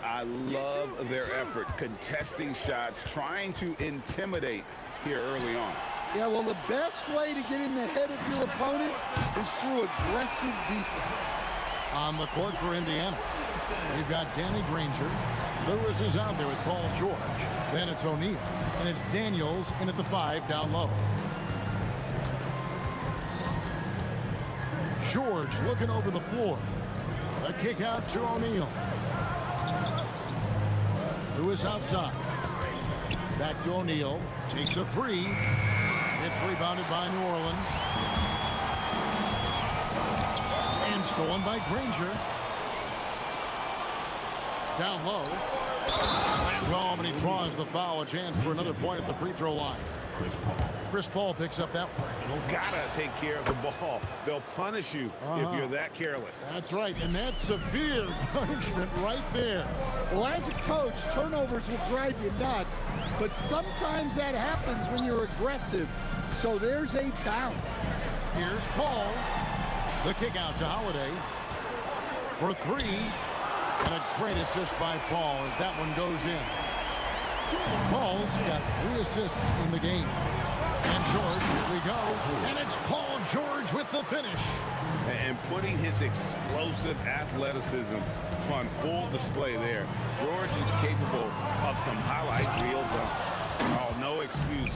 I love their effort, contesting shots, trying to intimidate here early on. Yeah, well, the best way to get in the head of your opponent is through aggressive defense. On the court for Indiana, we've got Danny Granger. Lewis is out there with Paul George. Then it's O'Neal. And it's Daniels in at the 5 down low. George looking over the floor. A kick out to O'Neal. Lewis outside. Back to O'Neal. Takes a 3. It's rebounded by New Orleans. And stolen by Granger. Down low. Slammed home, and he draws the foul. A chance for another point at the free throw line. Chris Paul picks up that one. Gotta take care of the ball. They'll punish you if you're that careless. That's right, and that's severe punishment right there. Well, as a coach, turnovers will drive you nuts, but sometimes that happens when you're aggressive. So there's a balance. Here's Paul. The kick out to Holiday for 3. And a great assist by Paul as that one goes in. Paul's got 3 assists in the game. And George, here we go. And it's Paul George with the finish. And putting his explosive athleticism on full display there. George is capable of some highlight reel dunks. Oh, no excuse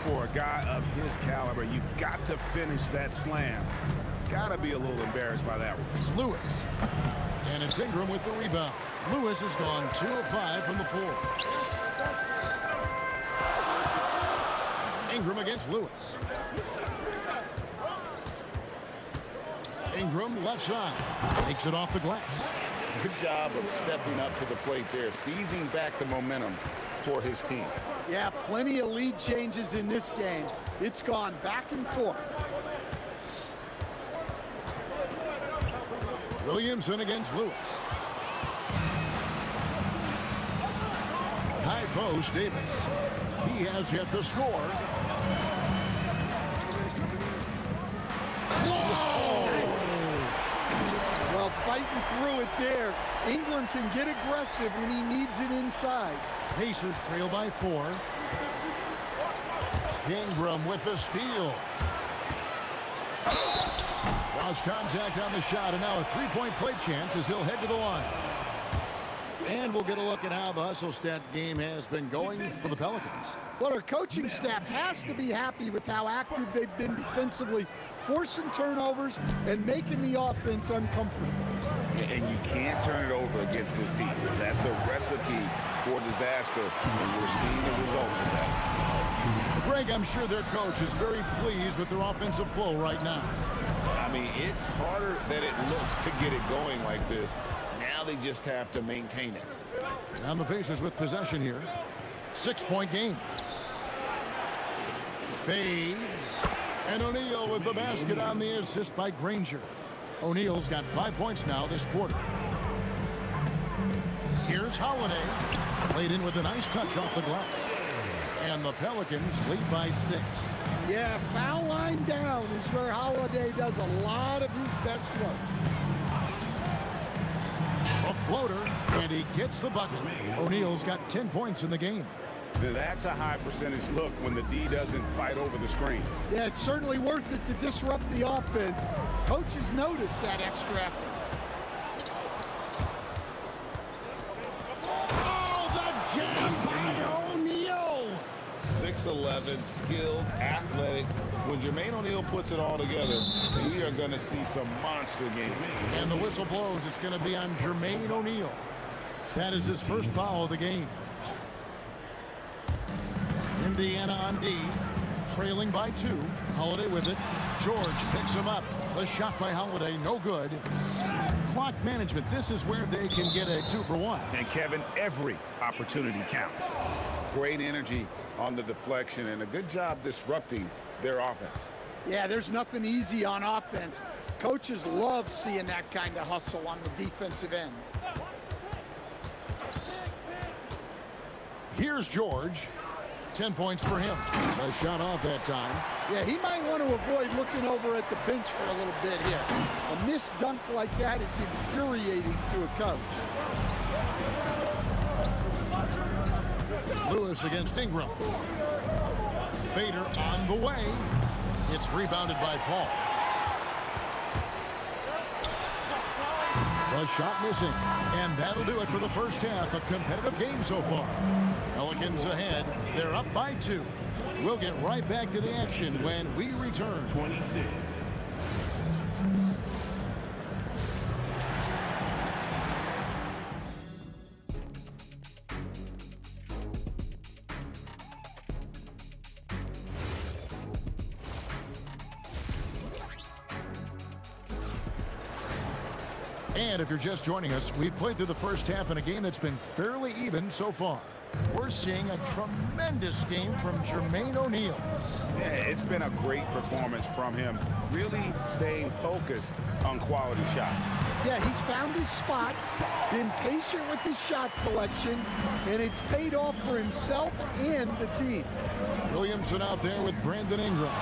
for a guy of his caliber. You've got to finish that slam. Gotta be a little embarrassed by that one. Lewis. And it's Ingram with the rebound. Lewis has gone 2 of 5 from the floor. Ingram against Lewis. Ingram left side. Takes it off the glass. Good job of stepping up to the plate there, seizing back the momentum for his team. Yeah, plenty of lead changes in this game. It's gone back and forth. Williamson against Lewis. High post, Davis. He has yet to score. Whoa! Well, fighting through it there. Ingram can get aggressive when he needs it inside. Pacers trail by 4. Ingram with the steal. Cross contact on the shot, and now a 3-point play chance as he'll head to the line. And we'll get a look at how the hustle stat game has been going for the Pelicans. Well, our coaching staff has to be happy with how active they've been defensively, forcing turnovers and making the offense uncomfortable. And you can't turn it over against this team. That's a recipe for disaster, and we're seeing the results of that. Greg, I'm sure their coach is very pleased with their offensive flow right now. I mean, it's harder than it looks to get it going like this. Now they just have to maintain it. And the Pacers with possession here. 6-point game. Fades. And O'Neal with the basket on the assist by Granger. O'Neal's got 5 points now this quarter. Here's Holiday. Played in with a nice touch off the glass. And the Pelicans lead by 6. Yeah, foul line down is where Holiday does a lot of his best work. A floater, and he gets the bucket. O'Neal's got 10 points in the game. That's a high percentage look when the D doesn't fight over the screen. Yeah, it's certainly worth it to disrupt the offense. Coaches notice that extra effort. Oh, the jam by O'Neal! 6'11", skilled, athletic. When Jermaine O'Neal puts it all together, we are going to see some monster games. And the whistle blows. It's going to be on Jermaine O'Neal. That is his first foul of the game. Indiana on D, trailing by 2. Holiday with it. George picks him up. The shot by Holiday, no good. Clock management, this is where they can get a 2-for-1. And Kevin, every opportunity counts. Great energy on the deflection and a good job disrupting their offense. Yeah, there's nothing easy on offense. Coaches love seeing that kind of hustle on the defensive end. Here's George. 10 points for him. Nice shot off that time. Yeah, he might want to avoid looking over at the bench for a little bit here. A missed dunk like that is infuriating to a coach. Lewis against Ingram. Fader on the way. It's rebounded by Paul. The shot missing. And that'll do it for the first half. A competitive game so far. Pelicans ahead. They're up by 2. We'll get right back to the action when we return. 26. And if you're just joining us, we've played through the first half in a game that's been fairly even so far. We're seeing a tremendous game from Jermaine O'Neal. Yeah, it's been a great performance from him. Really staying focused on quality shots. Yeah, he's found his spots, been patient with his shot selection, and it's paid off for himself and the team. Williamson out there with Brandon Ingram.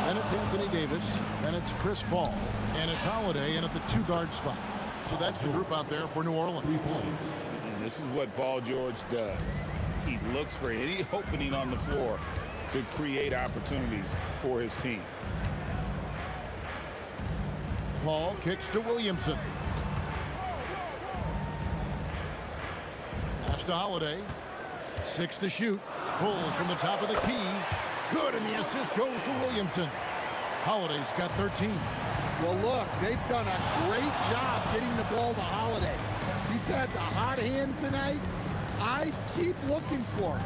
Then it's Anthony Davis. Then it's Chris Paul. And it's Holiday in at the 2-guard spot. So that's the group out there for New Orleans. 3 points. And this is what Paul George does. He looks for any opening on the floor to create opportunities for his team. Paul kicks to Williamson. Pass to Holiday. 6 to shoot. Pulls from the top of the key. Good, and the assist goes to Williamson. Holiday's got 13. Well, look, they've done a great job getting the ball to Holiday. He's had the hot hand tonight. I keep looking for it.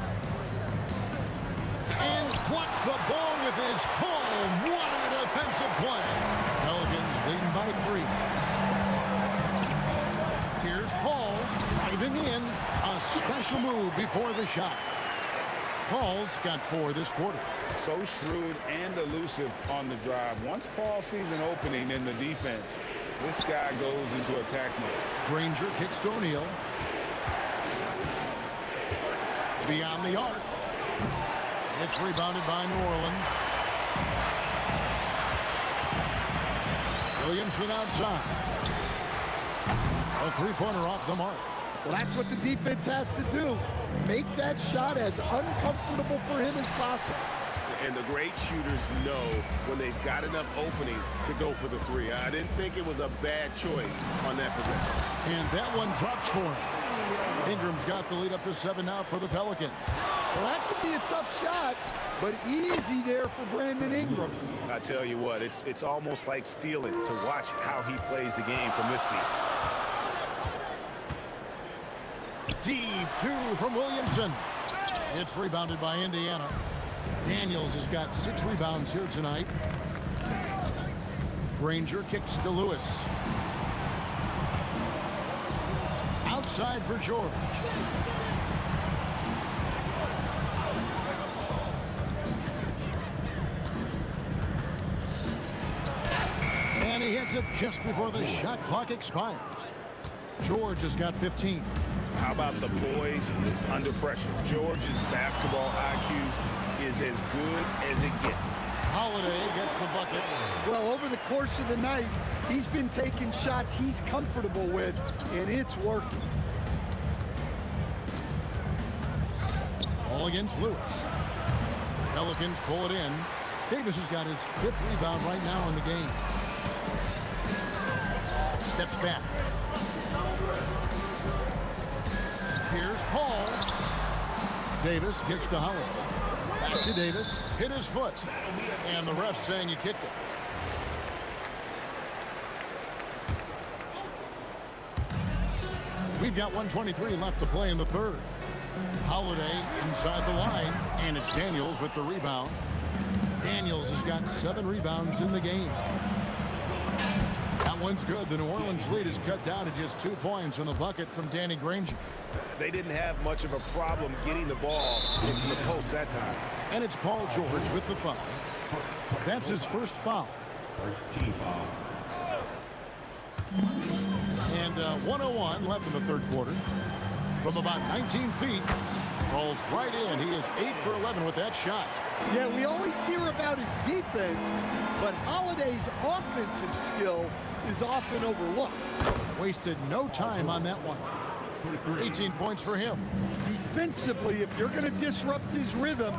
And blocked the ball with his palm. What a defensive play. Pelicans leading by 3. Here's Paul driving in. A special move before the shot. Paul's got 4 this quarter. So shrewd and elusive on the drive. Once Paul sees an opening in the defense, this guy goes into attack mode. Granger kicks to O'Neal. Beyond the arc. It's rebounded by New Orleans. Williamson outside. A 3-pointer off the mark. Well, that's what the defense has to do. Make that shot as uncomfortable for him as possible. And the great shooters know when they've got enough opening to go for the 3. I didn't think it was a bad choice on that possession. And that one drops for him. Ingram's got the lead up to 7 now for the Pelicans. Well, that could be a tough shot, but easy there for Brandon Ingram. I tell you what, it's almost like stealing to watch how he plays the game from this seat. Deep 2 from Williamson. It's rebounded by Indiana. Daniels has got 6 rebounds here tonight. Granger kicks to Lewis. Outside for George. And he hits it just before the shot clock expires. George has got 15. How about the boys under pressure? George's basketball IQ is as good as it gets. Holiday gets the bucket. Well, over the course of the night, he's been taking shots he's comfortable with, and it's working. All against Lewis. Pelicans pull it in. Davis has got his 5th rebound right now in the game. Steps back. Here's Paul. Davis kicks to Holiday. Back to Davis. Hit his foot. And the ref saying he kicked it. We've got 1:23 left to play in the 3rd. Holiday inside the line. And it's Daniels with the rebound. Daniels has got 7 rebounds in the game. That one's good. The New Orleans lead is cut down to just 2 points in the bucket from Danny Granger. They didn't have much of a problem getting the ball into the post that time. And it's Paul George with the 5. That's his first foul. First team foul. And 1:01 left in the third quarter. From about 19 feet, falls right in. He is 8 for 11 with that shot. Yeah, we always hear about his defense, but Holiday's offensive skill is often overlooked. Wasted no time on that one. 18 points for him. Defensively, if you're going to disrupt his rhythm,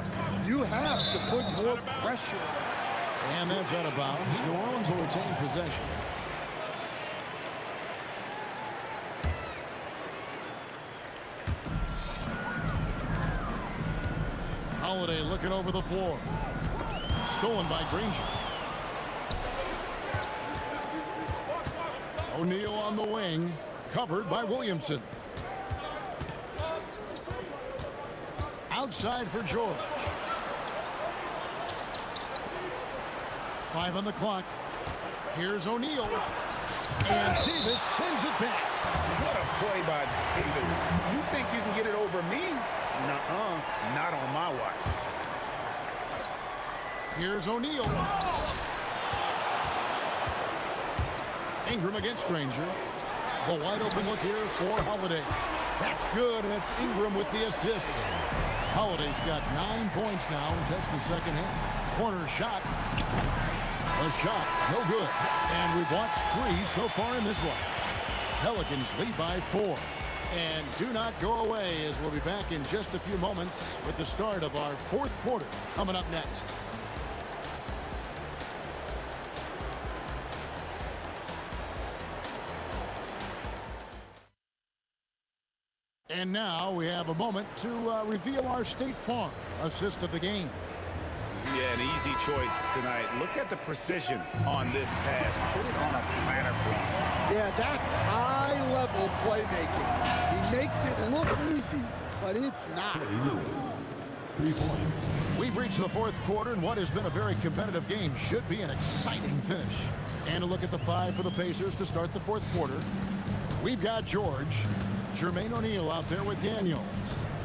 you have to put more pressure on. And that's out of bounds. New Orleans will retain possession. Holiday looking over the floor. Stolen by Granger. O'Neal on the wing. Covered by Williamson. Outside for George. 5 on the clock. Here's O'Neal. And Davis sends it back. What a play by Davis. You think you can get it over me? Nuh-uh. Not on my watch. Here's O'Neal. Ingram against Granger. The wide open look here for Holiday. That's good, and it's Ingram with the assist. Holiday's got 9 points now in just the second half. Corner shot. A shot, no good. And we've watched 3 so far in this one. Pelicans lead by 4. And do not go away, as we'll be back in just a few moments with the start of our fourth quarter coming up next. And now we have a moment to reveal our State Farm assist of the game. Yeah, an easy choice tonight. Look at the precision on this pass. Put it on a platter for him. Yeah, that's high-level playmaking. He makes it look easy, but it's not. 3 points. We've reached the fourth quarter, and what has been a very competitive game should be an exciting finish. And a look at the 5 for the Pacers to start the fourth quarter. We've got George. Jermaine O'Neal out there with Daniels.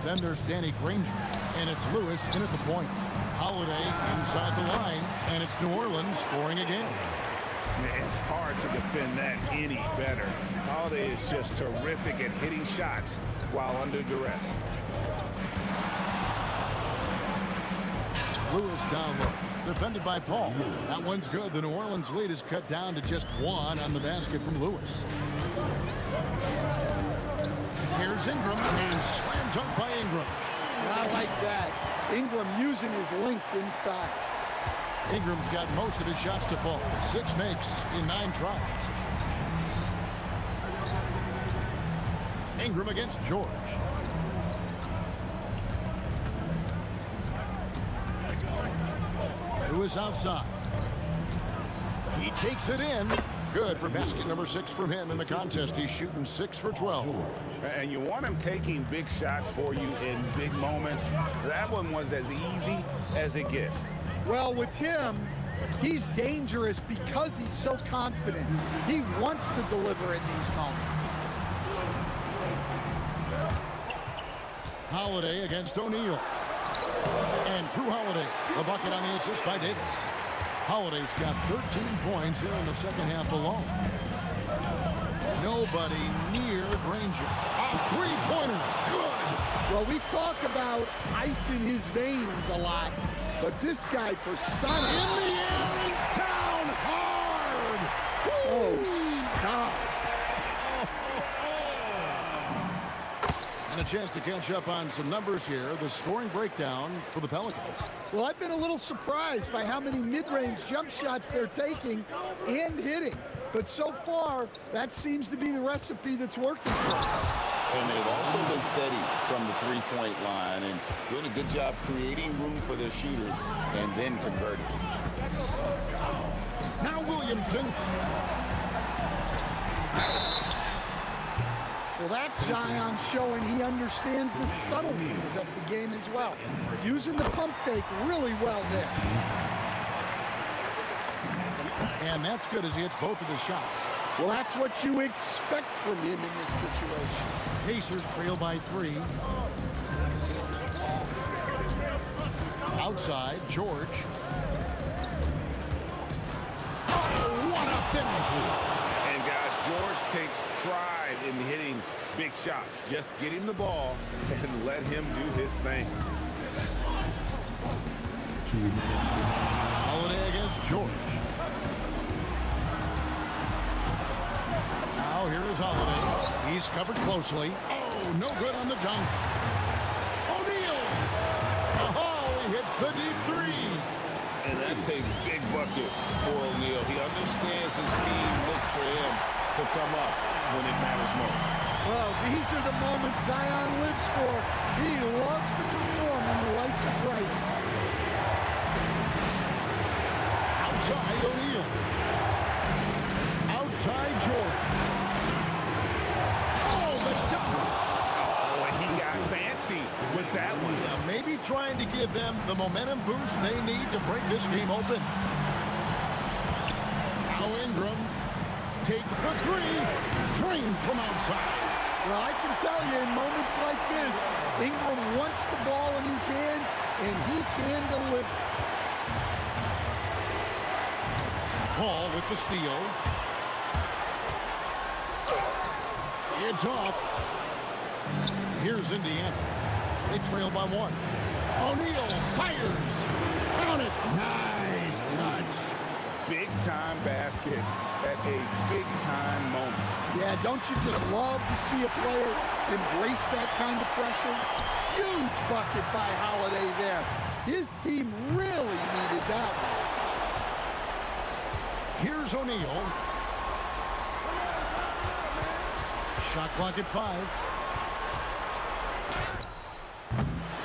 Then there's Danny Granger. And it's Lewis in at the point. Holiday inside the line. And it's New Orleans scoring again. It's hard to defend that any better. Holiday is just terrific at hitting shots while under duress. Lewis down low. Defended by Paul. That one's good. The New Orleans lead is cut down to just 1 on the basket from Lewis. Here's Ingram, and slam dunk by Ingram. I like that. Ingram using his length inside. Ingram's got most of his shots to fall. 6 makes in 9 tries. Ingram against George. Lewis outside. He takes it in. Good for basket number 6 from him in the contest. He's shooting 6 for 12. And you want him taking big shots for you in big moments. That one was as easy as it gets. Well, with him, he's dangerous because he's so confident. He wants to deliver in these moments. Holiday against O'Neal. And Drew Holiday, the bucket on the assist by Davis. Holiday's got 13 points here in the second half alone. Nobody near Granger. A three-pointer. Good. Well, we talk about ice in his veins a lot, but this guy personifies. In the air and down hard. Oh, stop. And a chance to catch up on some numbers here. The scoring breakdown for the Pelicans. Well, I've been a little surprised by how many mid-range jump shots they're taking and hitting. But so far, that seems to be the recipe that's working for them. And they've also been steady from the three-point line and doing a good job creating room for their shooters and then converting. Now Williamson. Well, that's Zion showing he understands the subtleties of the game as well. Using the pump fake really well there. And that's good as he hits both of his shots. Well, that's what you expect from him in this situation. Pacers trail by 3. Outside, George. finishes. And guys, George takes pride in hitting big shots. Just get him the ball and let him do his thing. Holiday against George. Now here is Holiday. He's covered closely. Oh, no good on the dunk. O'Neal. Oh, he hits the deep three. And that's a big bucket for O'Neal. He understands his team looks for him to come up when it matters most. Well, these are the moments Zion lives for. He loves to perform when the lights are bright. Outside O'Neal. Outside George. Oh, the dunk. Oh, and he got fancy with that one. Yeah, maybe trying to give them the momentum boost they need to break this game open. Now Ingram takes the three. Drained from outside. Well, I can tell you, in moments like this, Ingram wants the ball in his hands, and he can deliver. Paul with the steal. It's off. Here's Indiana. They trail by one. O'Neal fires. Count it. Nice touch. Big-time basket at a big-time moment. Yeah, don't you just love to see a player embrace that kind of pressure? Huge bucket by Holiday there. His team really needed that one. Here's O'Neal. Shot clock at 5.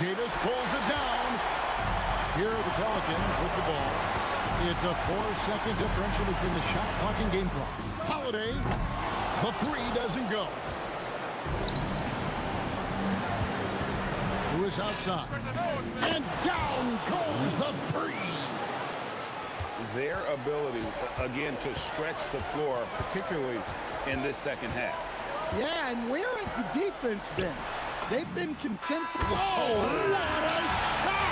Davis pulls it down. Here are the Pelicans with the ball. It's a 4-second differential between the shot clock and game clock. Holiday, the three doesn't go. Who is outside? And down goes the three. Their ability, again, to stretch the floor, particularly in this second half. Yeah, and where has the defense been? They've been content to... Oh, what a shot!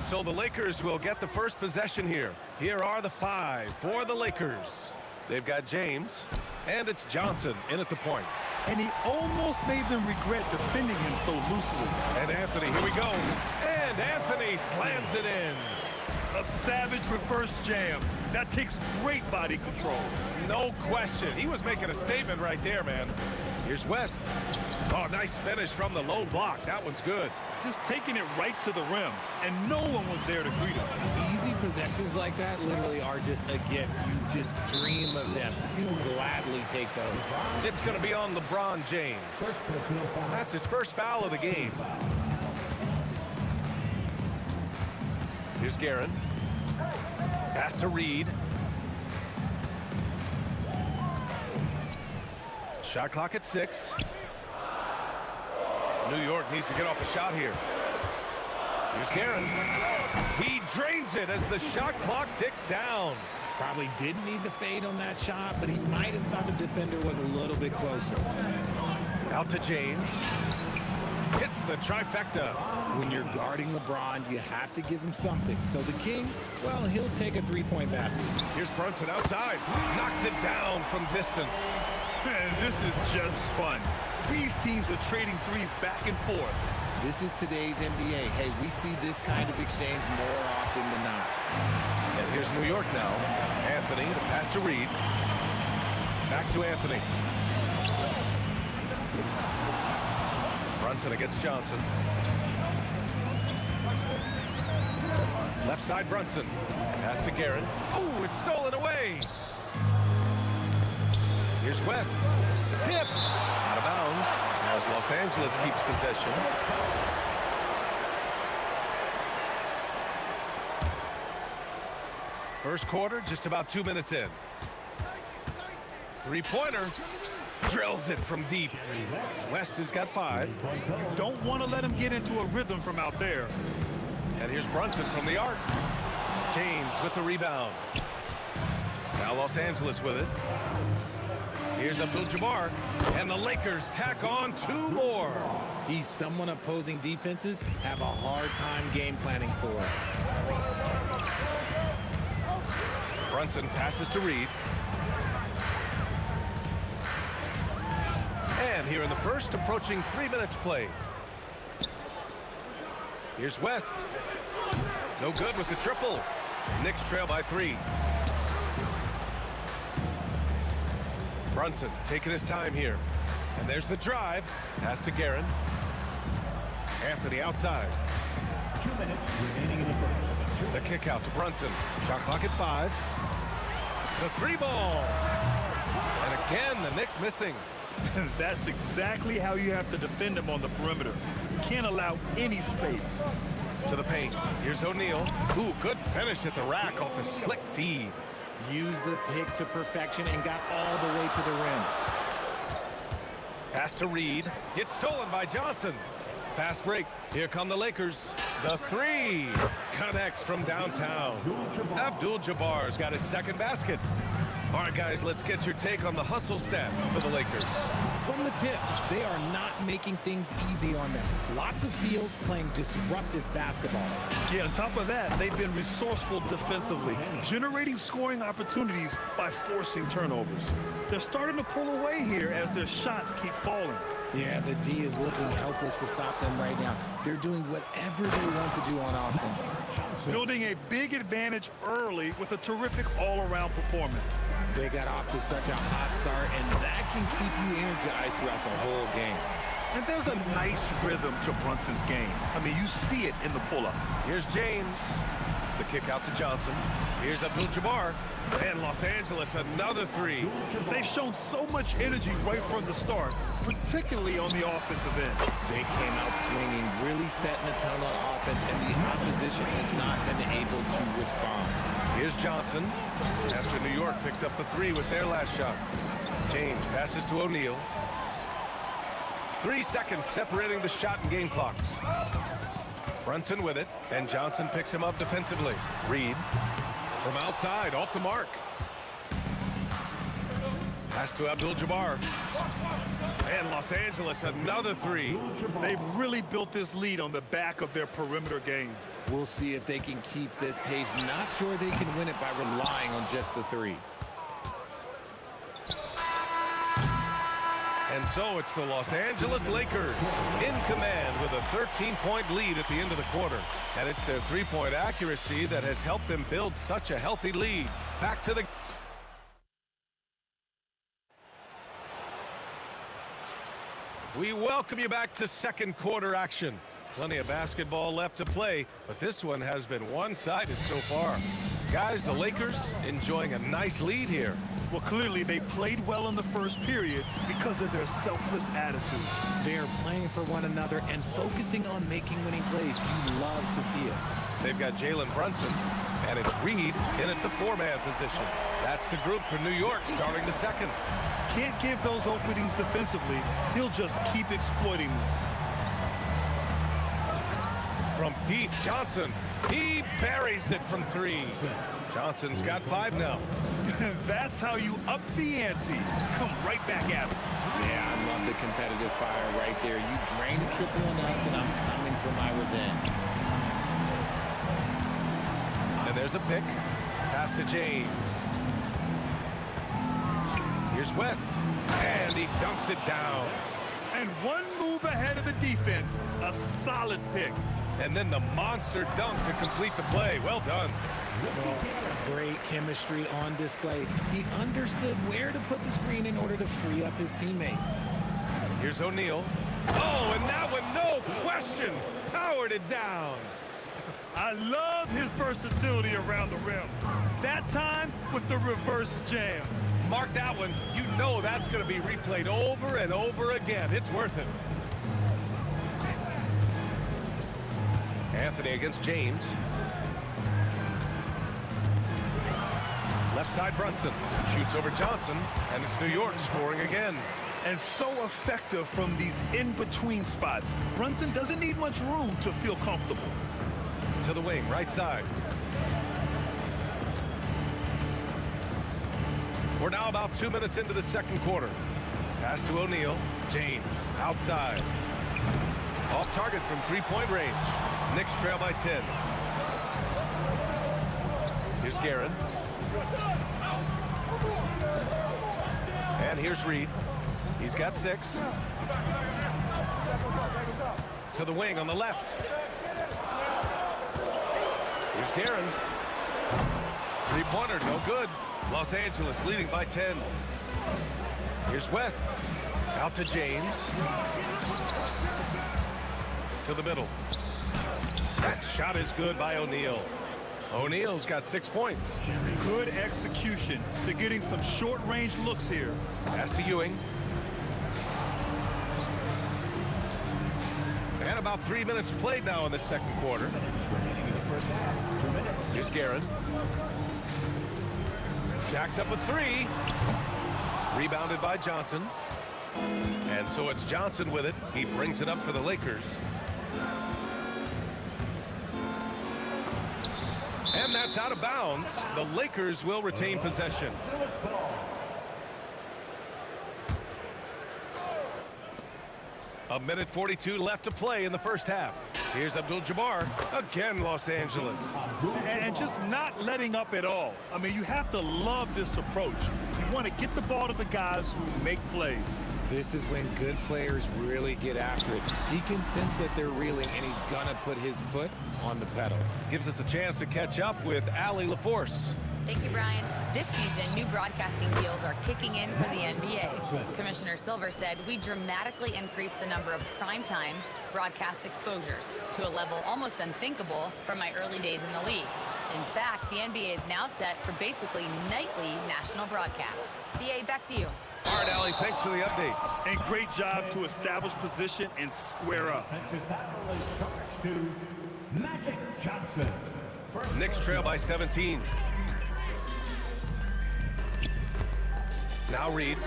So the Lakers will get the first possession here. Here are the 5 for the Lakers. They've got James, and it's Johnson in at the point. And he almost made them regret defending him so loosely. And Anthony, here we go. And Anthony slams it in. A savage reverse jam. That takes great body control. No question. He was making a statement right there, man. Here's West. Oh, nice finish from the low block. That one's good. Just taking it right to the rim, and no one was there to greet him. Easy possessions like that literally are just a gift. You just dream of them. You'll gladly take those. It's going to be on LeBron James. That's his first foul of the game. Here's Guerin. Pass to Reed. Shot clock at 6. New York needs to get off a shot here. Here's Guerin. He drains it as the shot clock ticks down. Probably didn't need the fade on that shot, but he might have thought the defender was a little bit closer. Out to James. Hits the trifecta. When you're guarding LeBron, you have to give him something. So the King, well, he'll take a three-point basket. Here's Brunson outside. Knocks it down from distance. Man, this is just fun. These teams are trading threes back and forth. This is today's NBA. Hey, we see this kind of exchange more often than not. And here's New York now. Anthony, the pass to Reed. Back to Anthony. Brunson against Johnson. Left side Brunson. Pass to Guerin. Oh, it's stolen away. Here's West. Tipped. Out of bounds as Los Angeles keeps possession. First quarter, just about 2 minutes in. Three-pointer. Drills it from deep. West has got 5. Don't want to let him get into a rhythm from out there. And here's Brunson from the arc. James with the rebound. Now Los Angeles with it. Here's Abdul-Jabbar, and the Lakers tack on 2 more. He's someone opposing defenses have a hard time game planning for. Brunson passes to Reed. And here in the first, approaching 3 minutes play. Here's West. No good with the triple. Knicks trail by 3. Brunson taking his time here. And there's the drive. Pass to Guerin. Anthony outside. 2 minutes remaining in the first. The kick out to Brunson. Shot clock at 5. The 3 ball. And again, the Knicks missing. And that's exactly how you have to defend him on the perimeter. You can't allow any space. To the paint. Here's O'Neal. Ooh, good finish at the rack off the slick feed. Used the pick to perfection and got all the way to the rim. Pass to Reed. It's stolen by Johnson. Fast break. Here come the Lakers. The 3 connects from downtown. Abdul-Jabbar's got his second basket. All right, guys, let's get your take on the hustle stats for the Lakers. From the tip, they are not making things easy on them. Lots of steals, playing disruptive basketball. Yeah, on top of that, they've been resourceful defensively, generating scoring opportunities by forcing turnovers. They're starting to pull away here as their shots keep falling. Yeah, the D is looking helpless to stop them right now. They're doing whatever they want to do on offense. Building a big advantage early with a terrific all-around performance. They got off to such a hot start, and that can keep you energized throughout the whole game. And there's a nice rhythm to Brunson's game. I mean, you see it in the pull-up. Here's James. The kick out to Johnson. Here's Abdul-Jabbar. And Los Angeles, another 3. They've shown so much energy right from the start, particularly on the offensive end. They came out swinging, really setting the tone on offense, and the opposition has not been able to respond. Here's Johnson. After New York picked up the 3 with their last shot. James passes to O'Neal. 3 seconds separating the shot and game clocks. Brunson with it, and Johnson picks him up defensively. Reed from outside, off the mark. Pass to Abdul-Jabbar. And Los Angeles, another three. They've really built this lead on the back of their perimeter game. We'll see if they can keep this pace. Not sure they can win it by relying on just the three. And so it's the Los Angeles Lakers in command with a 13-point lead at the end of the quarter. And it's their three-point accuracy that has helped them build such a healthy lead. Back to the... We welcome you back to second quarter action. Plenty of basketball left to play, but this one has been one-sided so far. Guys, the Lakers enjoying a nice lead here. Well, clearly they played well in the first period because of their selfless attitude. They're playing for one another and focusing on making winning plays. You love to see it. They've got Jalen Brunson, and it's Reed in at the four-man position. That's the group for New York starting the second. Can't give those openings defensively. He'll just keep exploiting them. From deep, Johnson. He buries it from three. Johnson's got 5 now. That's how you up the ante. Come right back at him. Yeah, I love the competitive fire right there. You drain a triple on us, and I'm coming for my revenge. And there's a pick. Pass to James. Here's West. And he dunks it down. And one move ahead of the defense. A solid pick. And then the monster dunk to complete the play. Well done. Well, great chemistry on display. He understood where to put the screen in order to free up his teammate. Here's O'Neal. Oh, and that one, no question, powered it down. I love his versatility around the rim. That time with the reverse jam. Mark that one. You know that's going to be replayed over and over again. It's worth it. Anthony against James. Left side Brunson. Shoots over Johnson, and it's New York scoring again. And so effective from these in-between spots. Brunson doesn't need much room to feel comfortable. To the wing, right side. We're now about 2 minutes into the second quarter. Pass to O'Neal. James, outside. Off target from three-point range. Knicks trail by 10. Here's Guerin. And here's Reed. He's got 6. To the wing on the left. Here's Guerin. Three-pointer, no good. Los Angeles leading by 10. Here's West. Out to James. To the middle. That shot is good by O'Neal. O'Neal's got 6 points. Good execution. They're getting some short-range looks here. Pass to Ewing. And about 3 minutes played now in the second quarter. Here's Guerin. Jacks up with 3. Rebounded by Johnson. And so it's Johnson with it. He brings it up for the Lakers. And that's out of bounds. The Lakers will retain possession. A minute 42 left to play in the first half. Here's Abdul-Jabbar. Again, Los Angeles. And just not letting up at all. I mean, you have to love this approach. You want to get the ball to the guys who make plays. This is when good players really get after it. He can sense that they're reeling, and he's going to put his foot on the pedal. Gives us a chance to catch up with Allie LaForce. Thank you, Brian. This season, new broadcasting deals are kicking in for the NBA. Commissioner Silver said we dramatically increased the number of primetime broadcast exposures to a level almost unthinkable from my early days in the league. In fact, the NBA is now set for basically nightly national broadcasts. BA, back to you. All right, Allie, thanks for the update. And great job to establish position and square up. Magic Johnson. Knicks trail by 17. Now Reed.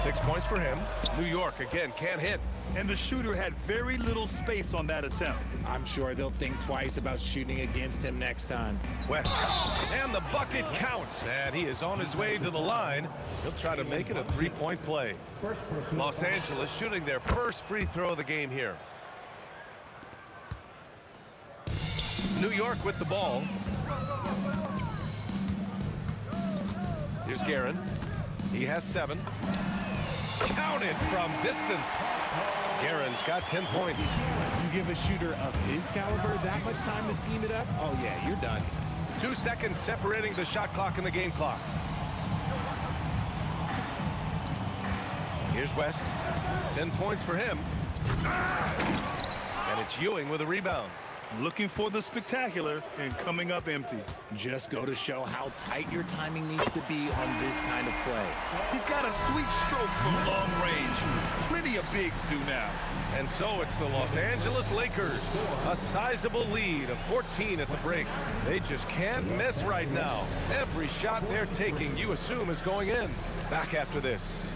6 points for him. New York, again, can't hit. And the shooter had very little space on that attempt. I'm sure they'll think twice about shooting against him next time. West. And the bucket counts. And he is on his way to the line. He'll try to make it a three-point play. Los Angeles shooting their first free throw of the game here. New York with the ball. Here's Guerin. He has 7. Counted from distance. Guerin's got 10 points. You give a shooter of his caliber that much time to seam it up? Oh, yeah, you're done. 2 seconds separating the shot clock and the game clock. Here's West. 10 points for him. And it's Ewing with a rebound. Looking for the spectacular and coming up empty. Just go to show how tight your timing needs to be on this kind of play. He's got a sweet stroke from long range. Plenty of bigs do now. And so it's the Los Angeles Lakers. A sizable lead of 14 at the break. They just can't miss right now. Every shot they're taking, you assume, is going in. Back after this.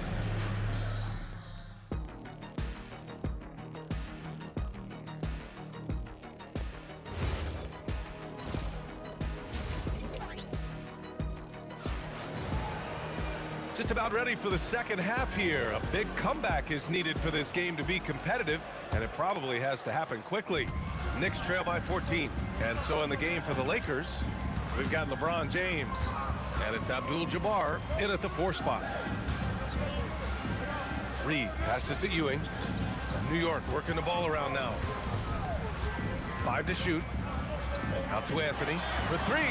Just about ready for the second half here. A big comeback is needed for this game to be competitive, and it probably has to happen quickly. Knicks trail by 14. And so in the game for the Lakers, we've got LeBron James. And it's Abdul-Jabbar in at the 4 spot. Reed passes to Ewing. New York working the ball around now. 5 to shoot. Out to Anthony for 3.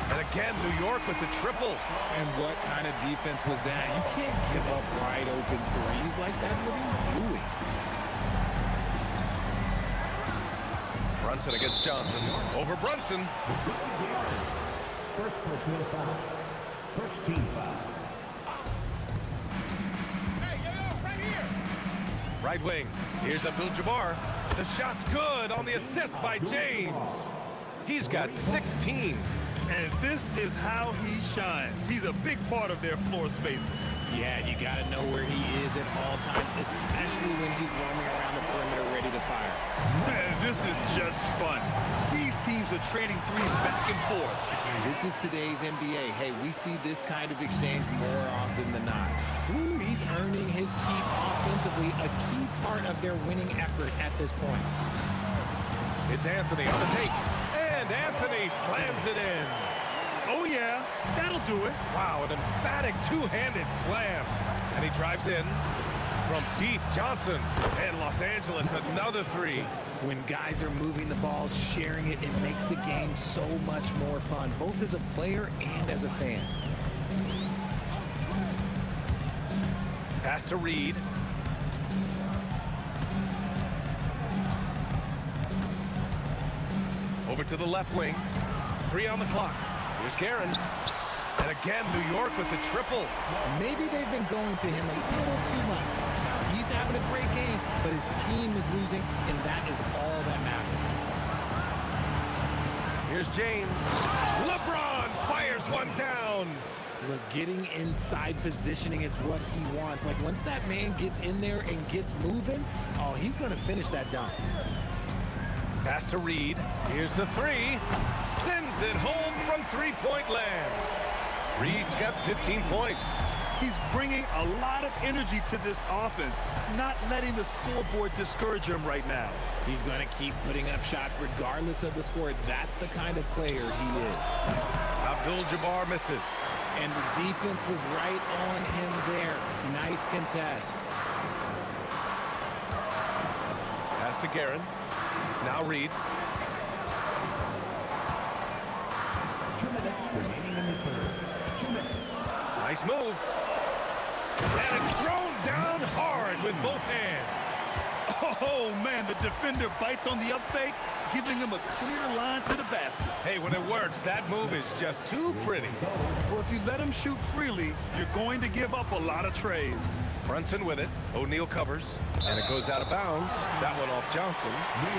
And again, New York with the triple. And what kind of defense was that? You can't give up wide open threes like that. What are you doing? Brunson against Johnson. Over Brunson. First personal foul. First team foul. Right wing. Here's Abdul-Jabbar. The shot's good on the assist by James. He's got 16. And this is how he shines. He's a big part of their floor spacing. Yeah, you got to know where he is at all times, especially when he's roaming around the perimeter ready to fire. Man, this is just fun. These teams are trading threes back and forth. This is today's NBA. Hey, we see this kind of exchange more often than not. Ooh, he's earning his keep offensively, a key part of their winning effort at this point. It's Anthony on the take. And Anthony slams it in. Oh, yeah, that'll do it. Wow, an emphatic two-handed slam. And he drives in from deep. Johnson. And Los Angeles, another 3. When guys are moving the ball, sharing it, it makes the game so much more fun, both as a player and as a fan. Pass to Reed. Over to the left wing. 3 on the clock. Here's Guerin. And again, New York with the triple. Maybe they've been going to him a little too much. Now, he's having a great game, but his team is losing, and that is all that matters. Here's James. LeBron fires one down. Look, getting inside positioning is what he wants. Like, once that man gets in there and gets moving, oh, he's going to finish that dunk. Pass to Reed. Here's the 3. Sends it home from three-point land. Reed's got 15 points. He's bringing a lot of energy to this offense, not letting the scoreboard discourage him right now. He's going to keep putting up shots regardless of the score. That's the kind of player he is. Abdul-Jabbar misses. And the defense was right on him there. Nice contest. Pass to Guerin. Now Reed. 2 minutes remaining in the third. 2 minutes. Nice move. And it's thrown down hard with both hands. Oh, man, the defender bites on the up fake, giving him a clear line to the basket. Hey, when it works, that move is just too pretty. Well, if you let him shoot freely, you're going to give up a lot of trays. Brunson with it. O'Neal covers, and it goes out of bounds. That one off Johnson.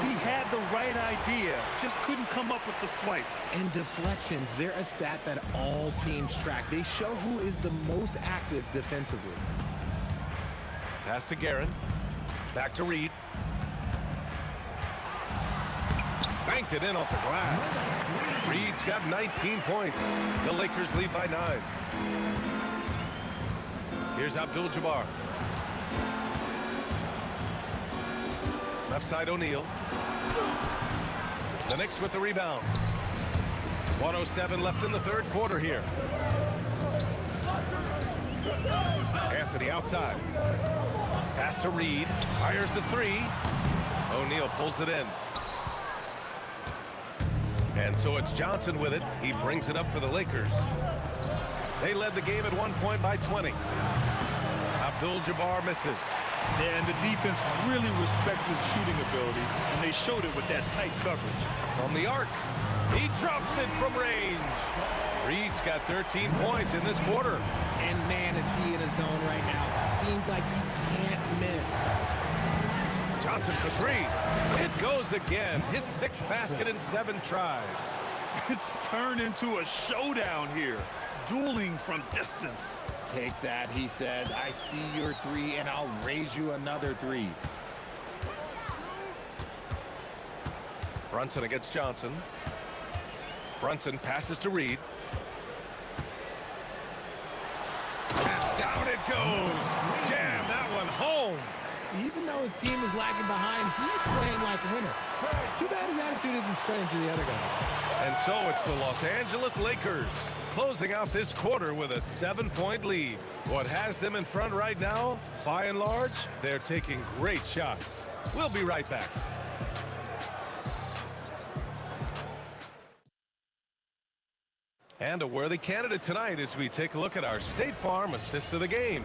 He had the right idea, just couldn't come up with the swipe. And deflections, they're a stat that all teams track. They show who is the most active defensively. Pass to Guerin. Back to Reed. Banked it in off the glass. Reed's got 19 points. The Lakers lead by 9. Here's Abdul-Jabbar. Left side O'Neal. The Knicks with the rebound. 1:07 left in the third quarter here. Anthony outside. Pass to Reed. Fires the three. O'Neal pulls it in. And so it's Johnson with it. He brings it up for the Lakers. They led the game at 1 point by 20. Abdul-Jabbar misses. Yeah, and the defense really respects his shooting ability, and they showed it with that tight coverage. From the arc, he drops it from range. Reed's got 13 points in this quarter. And man, is he in a zone right now. Seems like he can't miss. Johnson for three. It goes again. His 6th basket in 7 tries. It's turned into a showdown here. Dueling from distance. Take that, he says. I see your 3, and I'll raise you another 3. Brunson against Johnson. Brunson passes to Reed. And down it goes. Jam that one home. Even though his team is lagging behind, he's playing like a winner. Too bad his attitude isn't spreading to the other guys. And so it's the Los Angeles Lakers closing out this quarter with a 7-point lead. What has them in front right now, by and large, they're taking great shots. We'll be right back. And a worthy candidate tonight as we take a look at our State Farm Assist of the Game.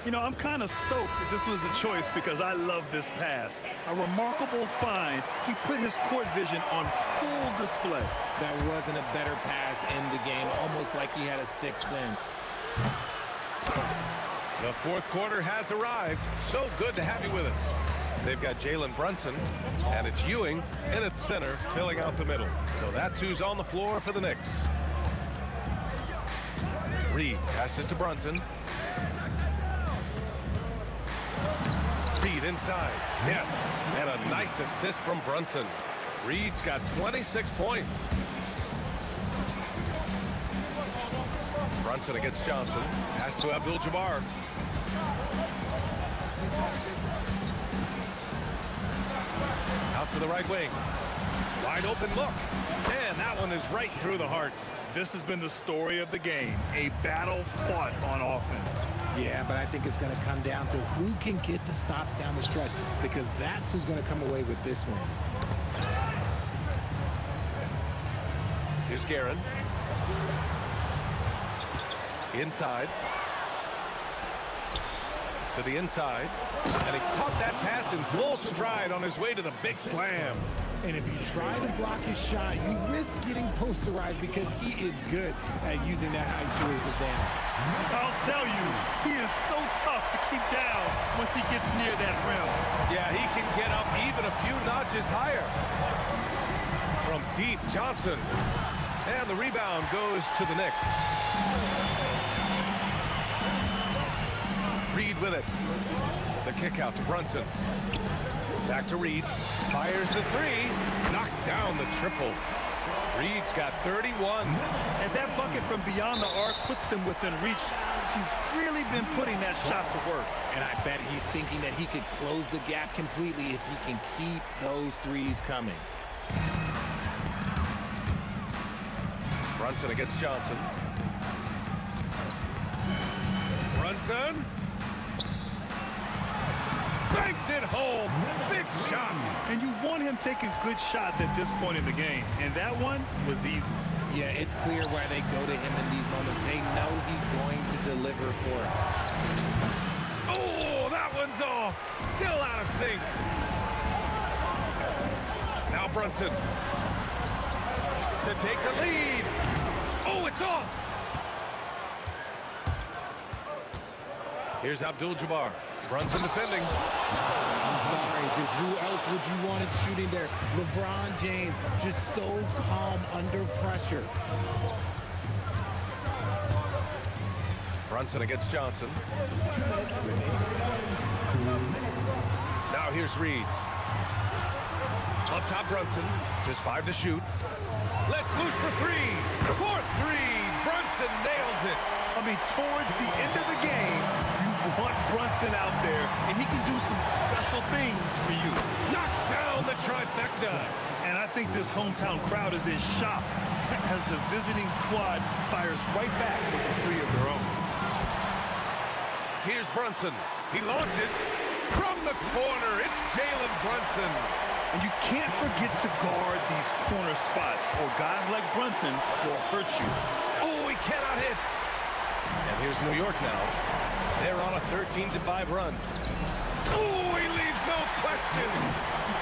You know, I'm kind of stoked that this was a choice because I love this pass. A remarkable find. He put his court vision on full display. That wasn't a better pass in the game, almost like he had a 6th sense. The fourth quarter has arrived. So good to have you with us. They've got Jalen Brunson, and it's Ewing in at center, filling out the middle. So that's who's on the floor for the Knicks. Reed passes to Brunson. Reed inside. Yes, and a nice assist from Brunson. Reed's got 26 points. Brunson against Johnson. Pass to Abdul-Jabbar. Out to the right wing. Wide open look. And that one is right through the heart. This has been the story of the game. A battle fought on offense. Yeah, but I think it's going to come down to who can get the stops down the stretch, because that's who's going to come away with this one. Here's Guerin. Inside. To the inside. And he caught that pass in full stride on his way to the big slam. And if you try to block his shot, you risk getting posterized because he is good at using that height to his advantage. I'll tell you, he is so tough to keep down once he gets near that rim. Yeah, he can get up even a few notches higher. From deep, Johnson. And the rebound goes to the Knicks. Reed with it. The kick out to Brunson. Back to Reed. Fires the three. Knocks down the triple. Reed's got 31. And that bucket from beyond the arc puts them within reach. He's really been putting that shot to work. And I bet he's thinking that he could close the gap completely if he can keep those threes coming. Brunson against Johnson. Brunson. Banks it home. Big shot. And you want him taking good shots at this point in the game. And that one was easy. Yeah, it's clear why they go to him in these moments. They know he's going to deliver for him. Oh, that one's off. Still out of sync. Now Brunson to take the lead. Oh, it's off. Here's Abdul-Jabbar. Brunson defending. I'm sorry, just who else would you want it shooting there? LeBron James, just so calm under pressure. Brunson against Johnson. Now here's Reed. Up top Brunson, just 5 to shoot. Let's loose for 3. 4-3. Brunson nails it. I mean, towards the end of the game, you want Brunson out there, and he can do some special things for you. Knocks down the trifecta. And I think this hometown crowd is in shock as the visiting squad fires right back with a 3 of their own. Here's Brunson. He launches from the corner. It's Jalen Brunson. And you can't forget to guard these corner spots, or guys like Brunson will hurt you. Oh, he cannot hit. And here's New York now. They're on a 13-5 run. Oh, he leaves no question.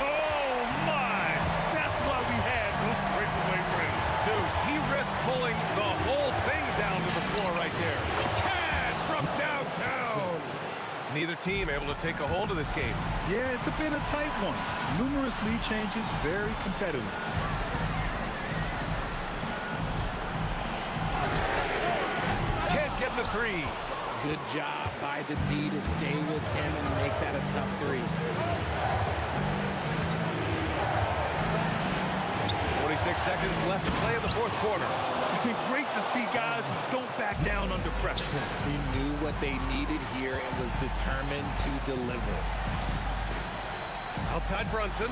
Oh, my. That's why we had those breakaway rims. Dude, he risked pulling the whole thing down to the floor right there. Cash from downtown. Neither team able to take a hold of this game. Yeah, it's a bit of a tight one. Numerous lead changes, very competitive. Can't get the 3. Good job by the D to stay with him and make that a tough 3. 46 seconds left to play in the fourth quarter. Great to see guys who don't back down under pressure. He knew what they needed here and was determined to deliver. Outside Brunson.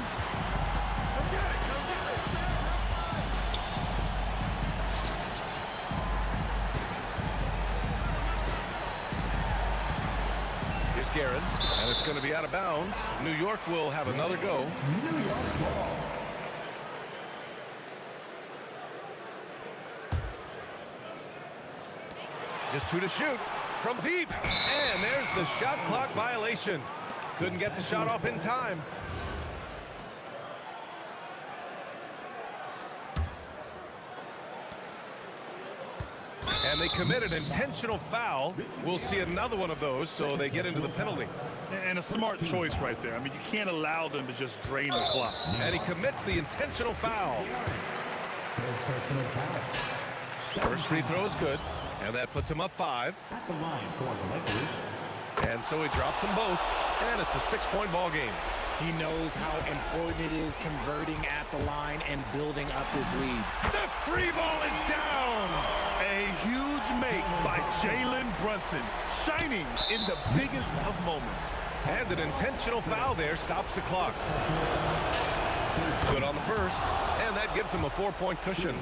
Here's Guerin, and it's going to be out of bounds. New York will have another go. New York ball. Just 2 to shoot from deep. And there's the shot clock violation. Couldn't get the shot off in time. And they committed an intentional foul. We'll see another one of those, so they get into the penalty. And a smart choice right there. I mean, you can't allow them to just drain the clock. And he commits the intentional foul. First free throw is good. And that puts him up 5. At the line for the Lakers. And so he drops them both. And it's a 6-point ball game. He knows how important it is converting at the line and building up this lead. The free ball is down. A huge make by Jalen Brunson, shining in the biggest of moments. And an intentional foul there stops the clock. Good on the first. And that gives him a 4-point cushion.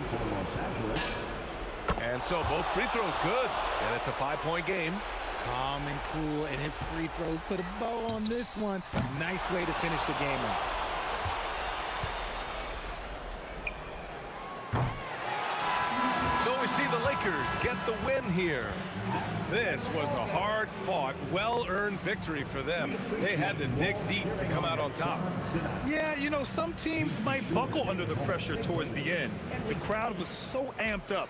And so both free throws good. And it's a 5-point game. Calm and cool, and his free throws put a bow on this one. Nice way to finish the game up. So we see the Lakers get the win here. This was a hard-fought, well-earned victory for them. They had to dig deep to come out on top. Yeah, you know, some teams might buckle under the pressure towards the end. The crowd was so amped up.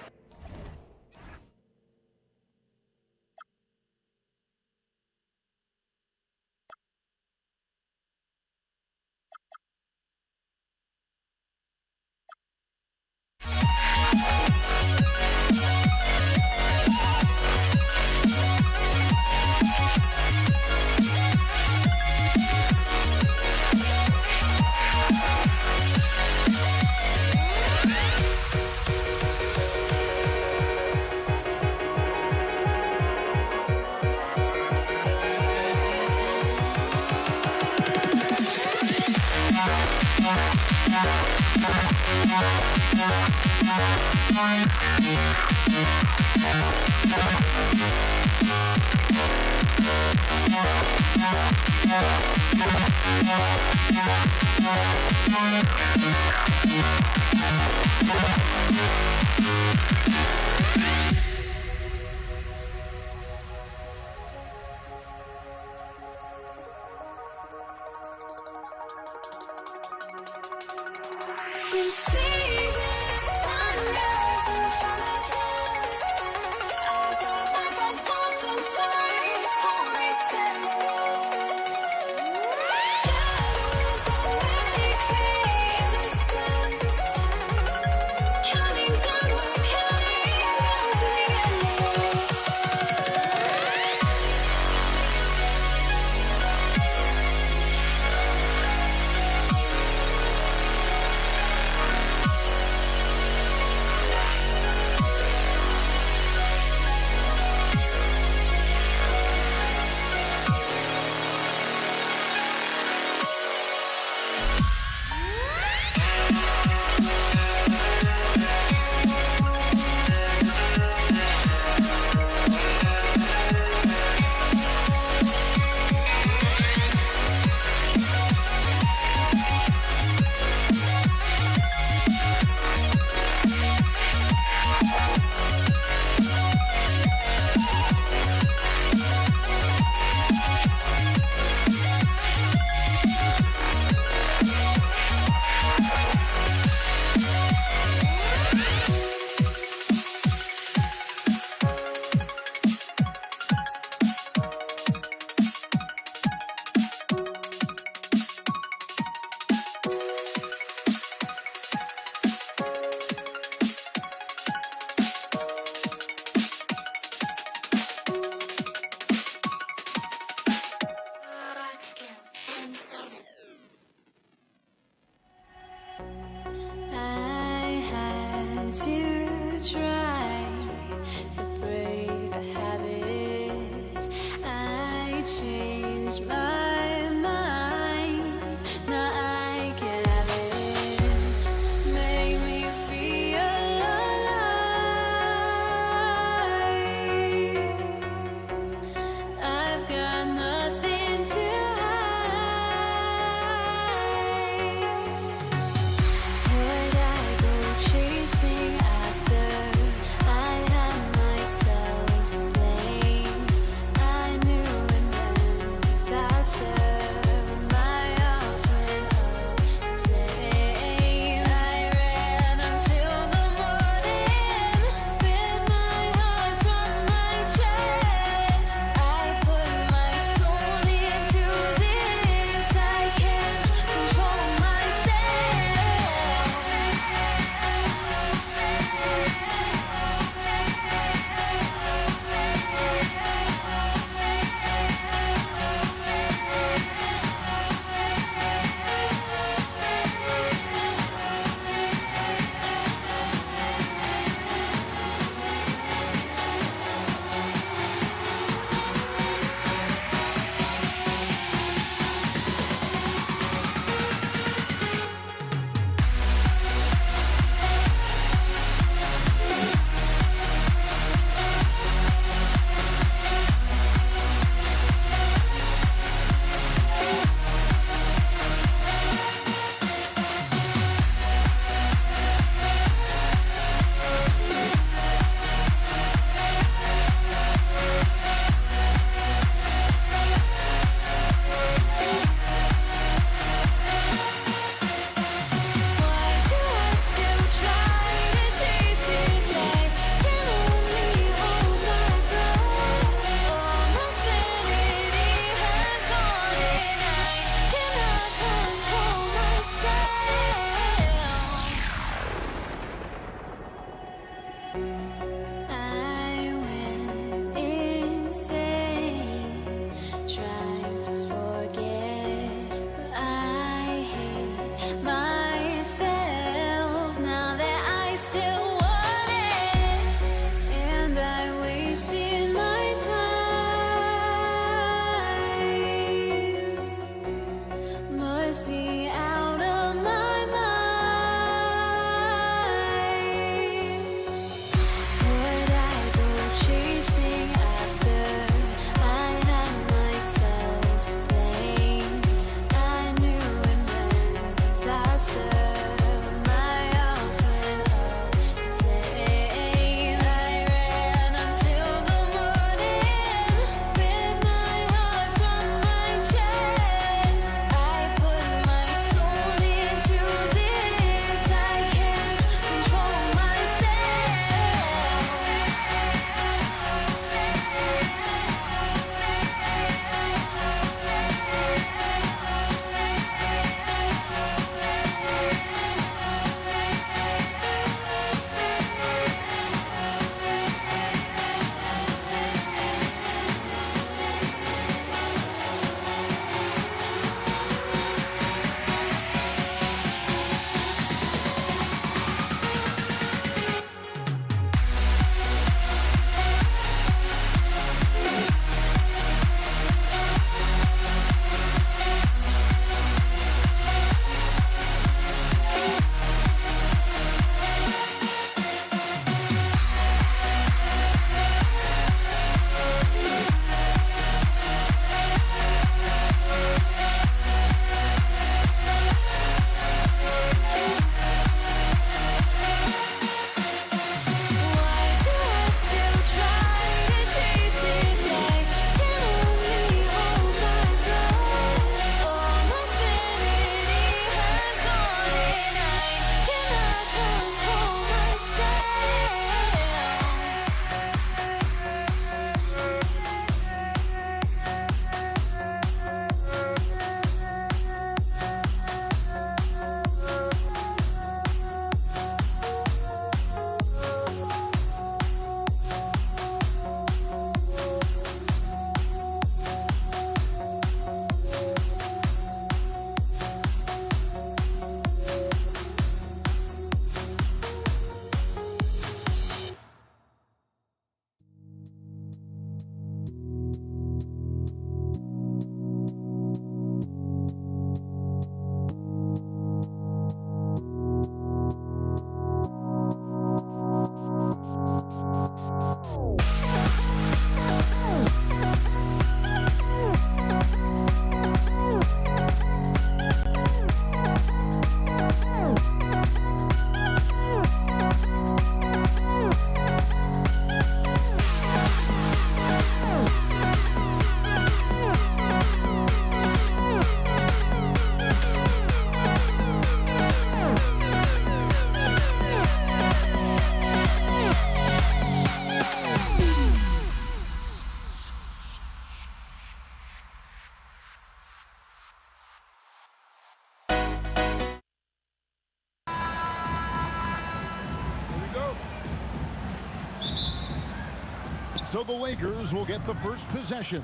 So the Lakers will get the first possession.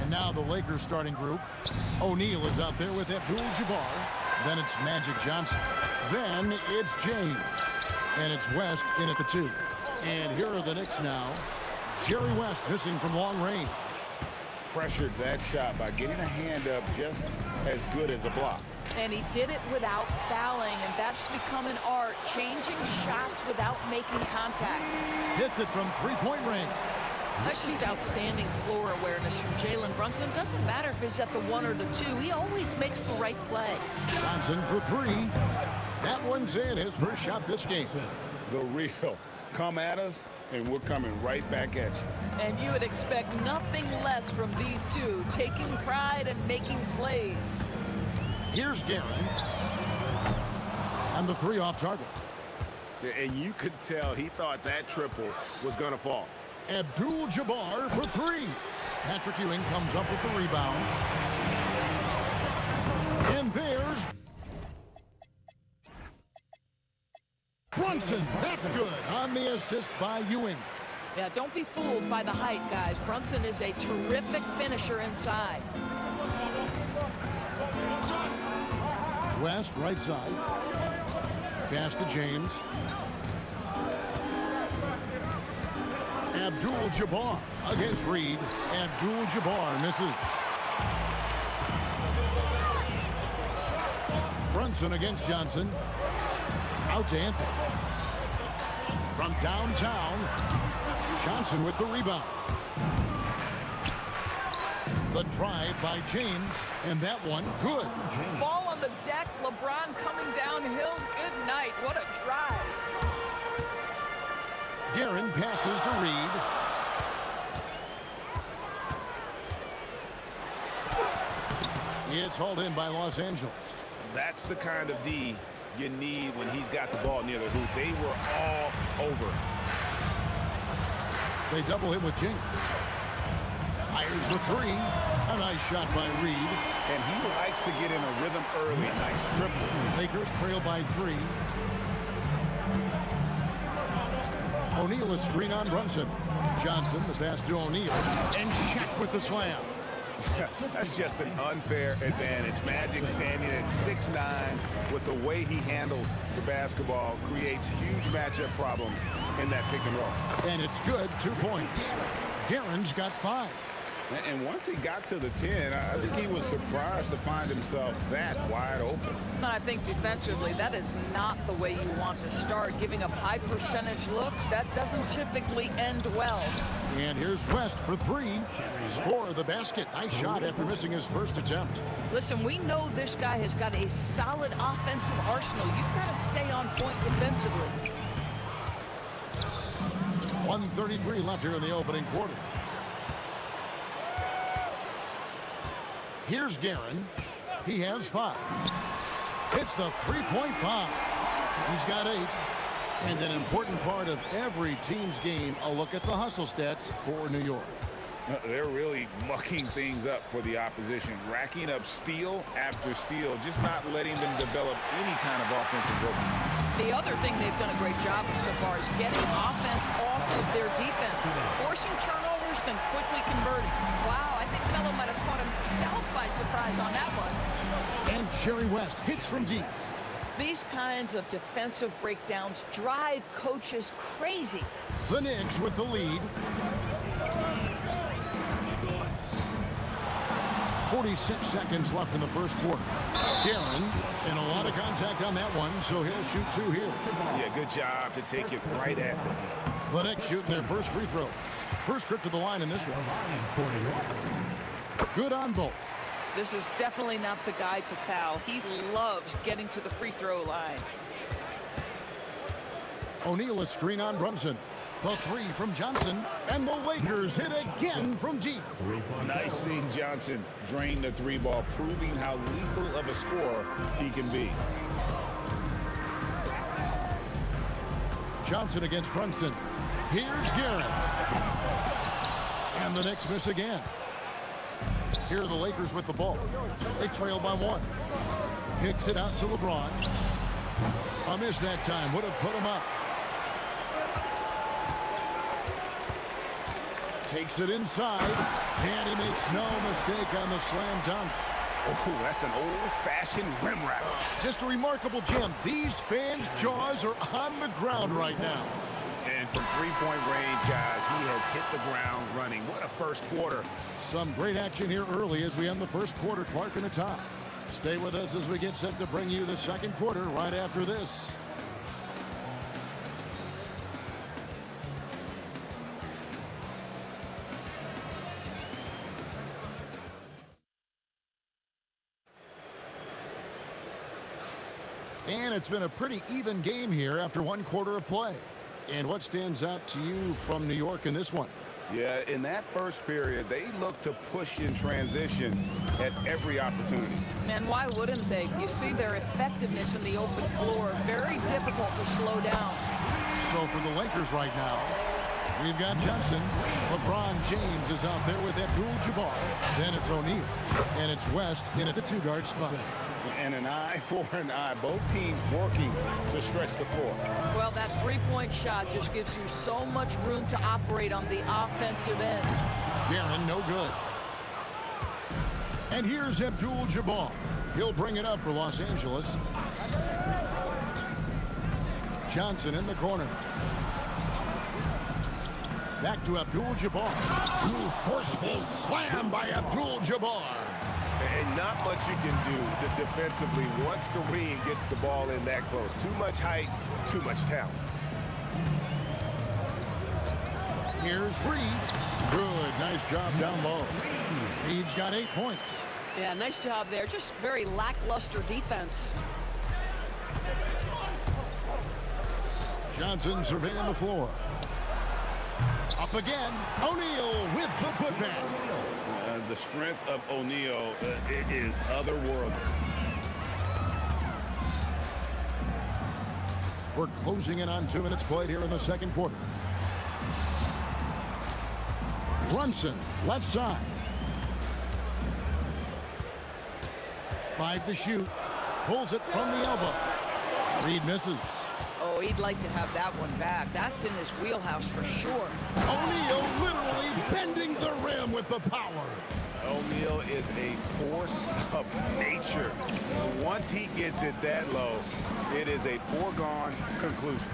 And now the Lakers starting group. O'Neal is out there with Abdul-Jabbar. Then it's Magic Johnson. Then it's James. And it's West in at the 2. And here are the Knicks now. Jerry West missing from long range. Pressured that shot by getting a hand up just as good as a block. And he did it without fouling, and that's become an art, changing shots without making contact. Hits it from three-point range. That's just outstanding floor awareness from Jalen Brunson. Doesn't matter if he's at the 1 or the 2. He always makes the right play. Johnson for 3. That one's in. His first shot this game. The real. Come at us, and we're coming right back at you. And you would expect nothing less from these two, taking pride and making plays. Here's Guerin. And the 3 off target. And you could tell he thought that triple was going to fall. Abdul-Jabbar for 3. Patrick Ewing comes up with the rebound. And there's Brunson. That's good on the assist by Ewing. Yeah, don't be fooled by the height, guys. Brunson is a terrific finisher inside. West, right side. Pass to James. Abdul-Jabbar against Reed. Abdul-Jabbar misses. Brunson against Johnson. Out to Anthony. From downtown, Johnson with the rebound. The drive by James, and that one good. Ball on the deck, LeBron coming downhill. Good night. What a drive. Guerin passes to Reed. It's hauled in by Los Angeles. That's the kind of D you need when he's got the ball near the hoop. They were all over. They double him with James. Fires the 3. A nice shot by Reed. And he likes to get in a rhythm early. Nice triple. Lakers trail by 3. O'Neal is screen on Brunson. Johnson, the pass to O'Neal. And Shaq with the slam. That's just an unfair advantage. Magic standing at 6'9", with the way he handles the basketball, creates huge matchup problems in that pick and roll. And it's good, 2 points. Guerin's got 5. And once he got to the 10, I think he was surprised to find himself that wide open. I think defensively, that is not the way you want to start. Giving up high percentage looks, that doesn't typically end well. And here's West for 3. Score the basket. Nice shot after missing his first attempt. Listen, we know this guy has got a solid offensive arsenal. You've got to stay on point defensively. 1:33 left here in the opening quarter. Here's Guerin. He has 5. It's the 3-point bomb. He's got 8. And an important part of every team's game, a look at the hustle stats for New York. They're really mucking things up for the opposition, racking up steal after steal, just not letting them develop any kind of offensive rhythm. The other thing they've done a great job of so far is getting offense off of their defense, forcing turnovers, then quickly converting. Wow, I think Melo might have caught himself by surprise on that one. And Jerry West hits from deep. These kinds of defensive breakdowns drive coaches crazy. The Knicks with the lead. 46 seconds left in the first quarter. Guerin, and a lot of contact on that one, so he'll shoot 2 here. Yeah, good job to take it right at the D. The Knicks shooting their first free throw. First trip to the line in this one. Good on both. This is definitely not the guy to foul. He loves getting to the free throw line. O'Neal is screen on Brunson. The 3 from Johnson, and the Lakers hit again from deep. Nice seeing Johnson drain the 3 ball, proving how lethal of a scorer he can be. Johnson against Brunson. Here's Guerin. And the Knicks miss again. Here are the Lakers with the ball. They trail by 1. Kicks it out to LeBron. A miss that time. Would have put him up. Takes it inside, and he makes no mistake on the slam dunk. Oh, that's an old-fashioned rim wrap. Just a remarkable jam. These fans' jaws are on the ground right now. And from three-point range, guys, he has hit the ground running. What a first quarter. Some great action here early as we end the first quarter. Clark in the top. Stay with us as we get set to bring you the second quarter right after this. And it's been a pretty even game here after one quarter of play. And what stands out to you from New York in this one? Yeah, in that first period, they looked to push in transition at every opportunity. Man, why wouldn't they? You see their effectiveness in the open floor. Very difficult to slow down. So for the Lakers right now, we've got Johnson. LeBron James is out there with Abdul-Jabbar. Then it's O'Neal. And it's West in at the two-guard spot. And an eye for an eye. Both teams working to stretch the floor. Well, that three-point shot just gives you so much room to operate on the offensive end. Guerin, no good. And here's Abdul-Jabbar. He'll bring it up for Los Angeles. Johnson in the corner. Back to Abdul-Jabbar. Forceful slam by Abdul-Jabbar. And not much you can do defensively once Kareem gets the ball in that close. Too much height, too much talent. Here's Reed. Good, nice job down low. Reed's got 8 points. Yeah, nice job there. Just very lackluster defense. Johnson surveying the floor. Up again. O'Neal with the putback. The strength of O'Neal is otherworldly. We're closing in on 2 minutes played here in the second quarter. Brunson, left side. 5 to shoot. Pulls it from the elbow. Reed misses. Oh, he'd like to have that one back. That's in his wheelhouse for sure. O'Neal literally bending the rim with the power. O'Neal is a force of nature. Once he gets it that low, it is a foregone conclusion.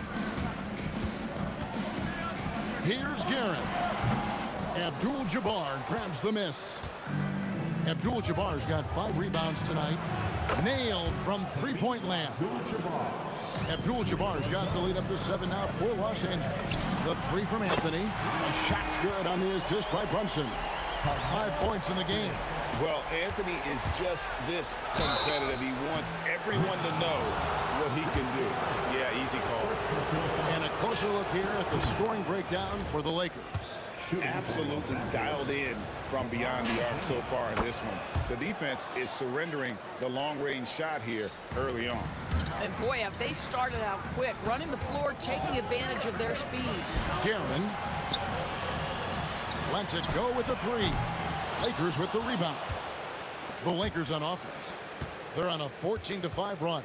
Here's Guerin. Abdul-Jabbar grabs the miss. Abdul-Jabbar's got 5 rebounds tonight. Nailed from three-point land. Abdul-Jabbar's got the lead up to 7 now for Los Angeles. The 3 from Anthony. The shot's good on the assist by Brunson. 5 points in the game. Well, Anthony is just this competitive. He wants everyone to know what he can do. Yeah, easy call. And a closer look here at the scoring breakdown for the Lakers. Absolutely dialed in from beyond the arc so far in this one. The defense is surrendering the long-range shot here early on. And boy, have they started out quick, running the floor, taking advantage of their speed. Guerin lets it go with the 3. Lakers with the rebound. The Lakers on offense. They're on a 14-5 run.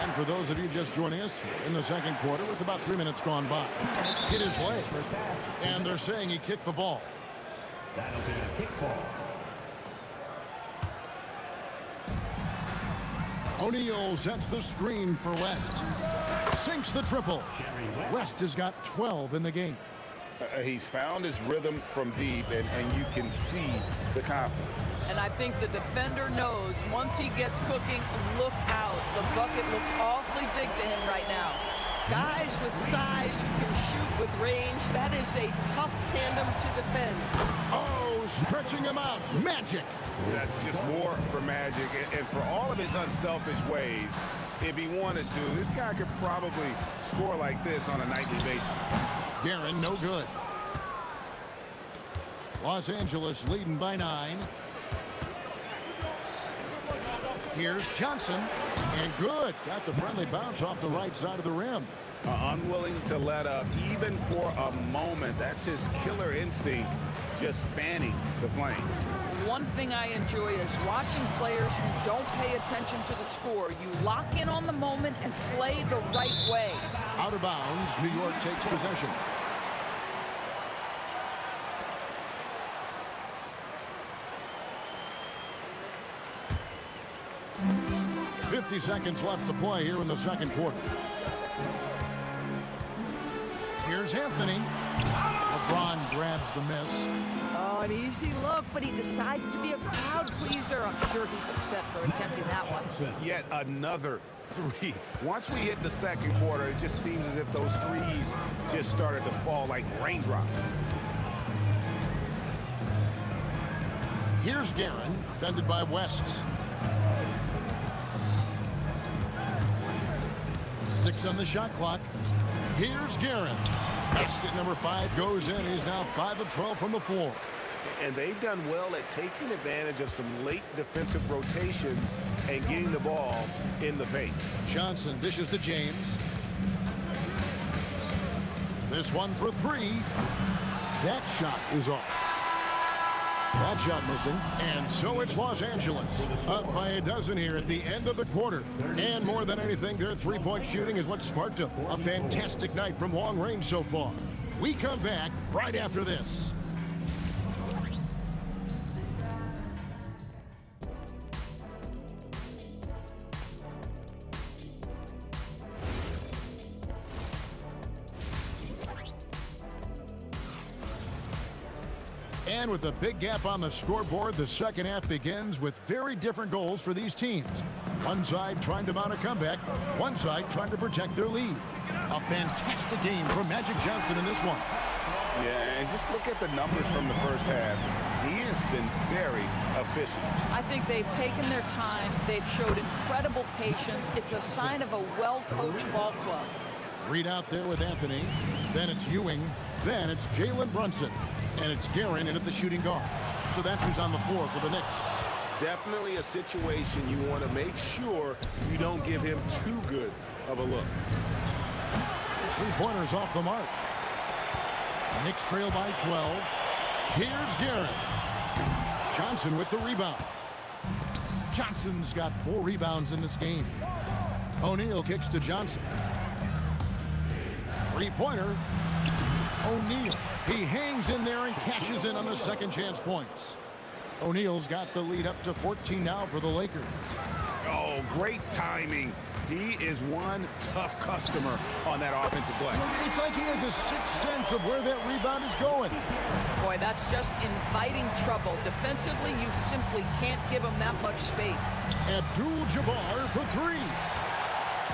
And for those of you just joining us in the second quarter with about 3 minutes gone by, hit his leg. And they're saying he kicked the ball. That'll be a kick ball. O'Neal sets the screen for West. Sinks the triple. West has got 12 in the game. He's found his rhythm from deep, and you can see the confidence. And I think the defender knows once he gets cooking, look out. The bucket looks awfully big to him right now. Guys with size who can shoot with range, that is a tough tandem to defend. Oh, stretching him out. Magic. That's just more for Magic. And for all of his unselfish ways, if he wanted to, this guy could probably score like this on a nightly basis. Guerin, no good. Los Angeles leading by 9. Here's Johnson, and good. Got the friendly bounce off the right side of the rim. Unwilling to let up, even for a moment. That's his killer instinct, just fanning the flame. one thing I enjoy is watching players who don't pay attention to the score. You lock in on the moment and play the right way. Out of bounds, New York takes possession. .50 seconds left to play here in the second quarter. Here's Anthony. LeBron grabs the miss. Oh, an easy look, but he decides to be a crowd pleaser. I'm sure he's upset for attempting that one. Yet another three. Once we hit the second quarter, it just seems as if those threes just started to fall like raindrops. Here's Guerin, defended by West. 6 on the shot clock. Here's Guerin. Basket number 5 goes in. He's now 5 of 12 from the floor. And they've done well at taking advantage of some late defensive rotations and getting the ball in the paint. Johnson dishes to James. This one for 3. That shot is off. That shot missing. And so it's Los Angeles up by a dozen here at the end of the quarter. And more than anything, their three-point shooting is what sparked them. A fantastic night from long range so far. We come back right after this. And with a big gap on the scoreboard, the second half begins with very different goals for these teams. One side trying to mount a comeback, one side trying to protect their lead. A fantastic game from Magic Johnson in this one. Yeah, and just look at the numbers from the first half. He has been very efficient. I think they've taken their time. They've showed incredible patience. It's a sign of a well-coached ball club. Reed out there with Anthony. Then it's Ewing. Then it's Jalen Brunson. And it's Guerin in at the shooting guard. So that's who's on the floor for the Knicks. Definitely a situation you want to make sure you don't give him too good of a look. Three-pointers off the mark. Knicks trail by 12. Here's Guerin. Johnson with the rebound. Johnson's got 4 rebounds in this game. O'Neal kicks to Johnson. Three-pointer. O'Neal. He hangs in there and cashes in on the second chance points. O'Neal's got the lead up to 14 now for the Lakers. Oh, great timing. He is one tough customer on that offensive play. It's like he has a sixth sense of where that rebound is going. Boy, that's just inviting trouble. Defensively, you simply can't give him that much space. Abdul-Jabbar for 3.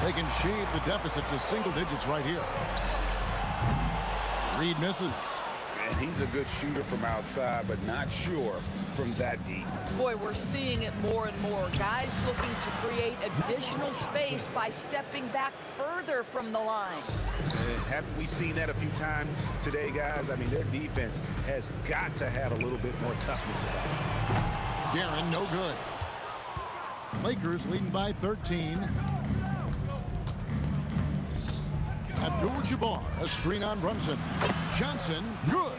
They can shave the deficit to single digits right here. Reed misses. And he's a good shooter from outside, but not sure from that deep. Boy, we're seeing it more and more. Guys looking to create additional space by stepping back further from the line. Haven't we seen that a few times today, guys? I mean, their defense has got to have a little bit more toughness about it. Guerin, no good. Lakers leading by 13. Abdul-Jabbar, a screen on Brunson. Johnson, good.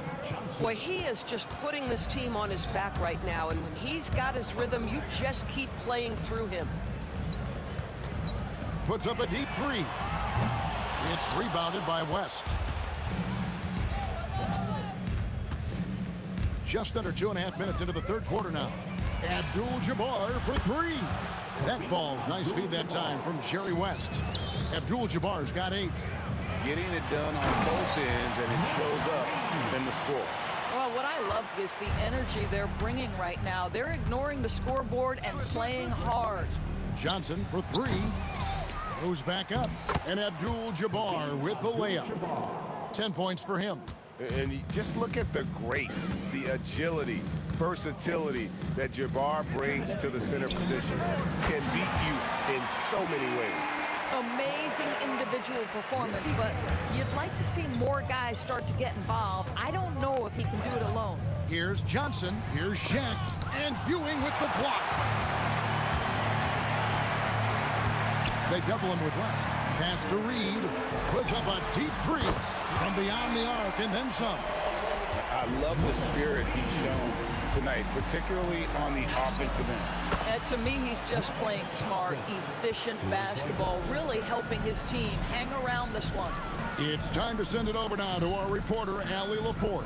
Boy, he is just putting this team on his back right now, and when he's got his rhythm, you just keep playing through him. Puts up a deep 3. It's rebounded by West. Just under 2.5 minutes into the third quarter now. Abdul-Jabbar for 3. That falls. Nice feed that time from Jerry West. Abdul-Jabbar's got 8. Getting it done on both ends, and it shows up in the score. Well, what I love is the energy they're bringing right now. They're ignoring the scoreboard and playing hard. Johnson for 3. Goes back up. And Abdul-Jabbar with the layup. 10 points for him. And you just look at the grace, the agility, versatility that Jabbar brings to the center position. Can beat you in so many ways. Amazing individual performance, but you'd like to see more guys start to get involved. I don't know if he can do it alone. Here's Johnson. Here's Shaq. And Ewing with the block. They double him with West. Pass to Reed. Puts up a deep 3 from beyond the arc and then some. I love the spirit he's shown tonight, particularly on the offensive end. And to me, he's just playing smart, efficient basketball, really helping his team hang around this one. It's time to send it over now to our reporter, Allie LaForce.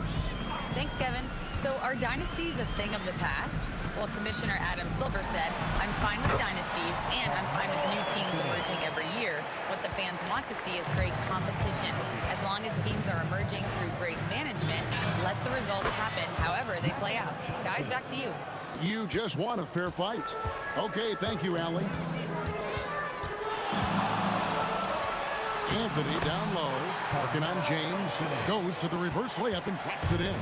Thanks, Kevin. So are dynasties a thing of the past? Well, Commissioner Adam Silver said, I'm fine with dynasties and I'm fine with new teams emerging every year. What the fans want to see is great competition. As long as teams are emerging through great management, let the results happen however they play out. Guys, back to you. You just want a fair fight. Okay, thank you, Allie. Anthony down low, working on James, goes to the reverse layup and drops it in.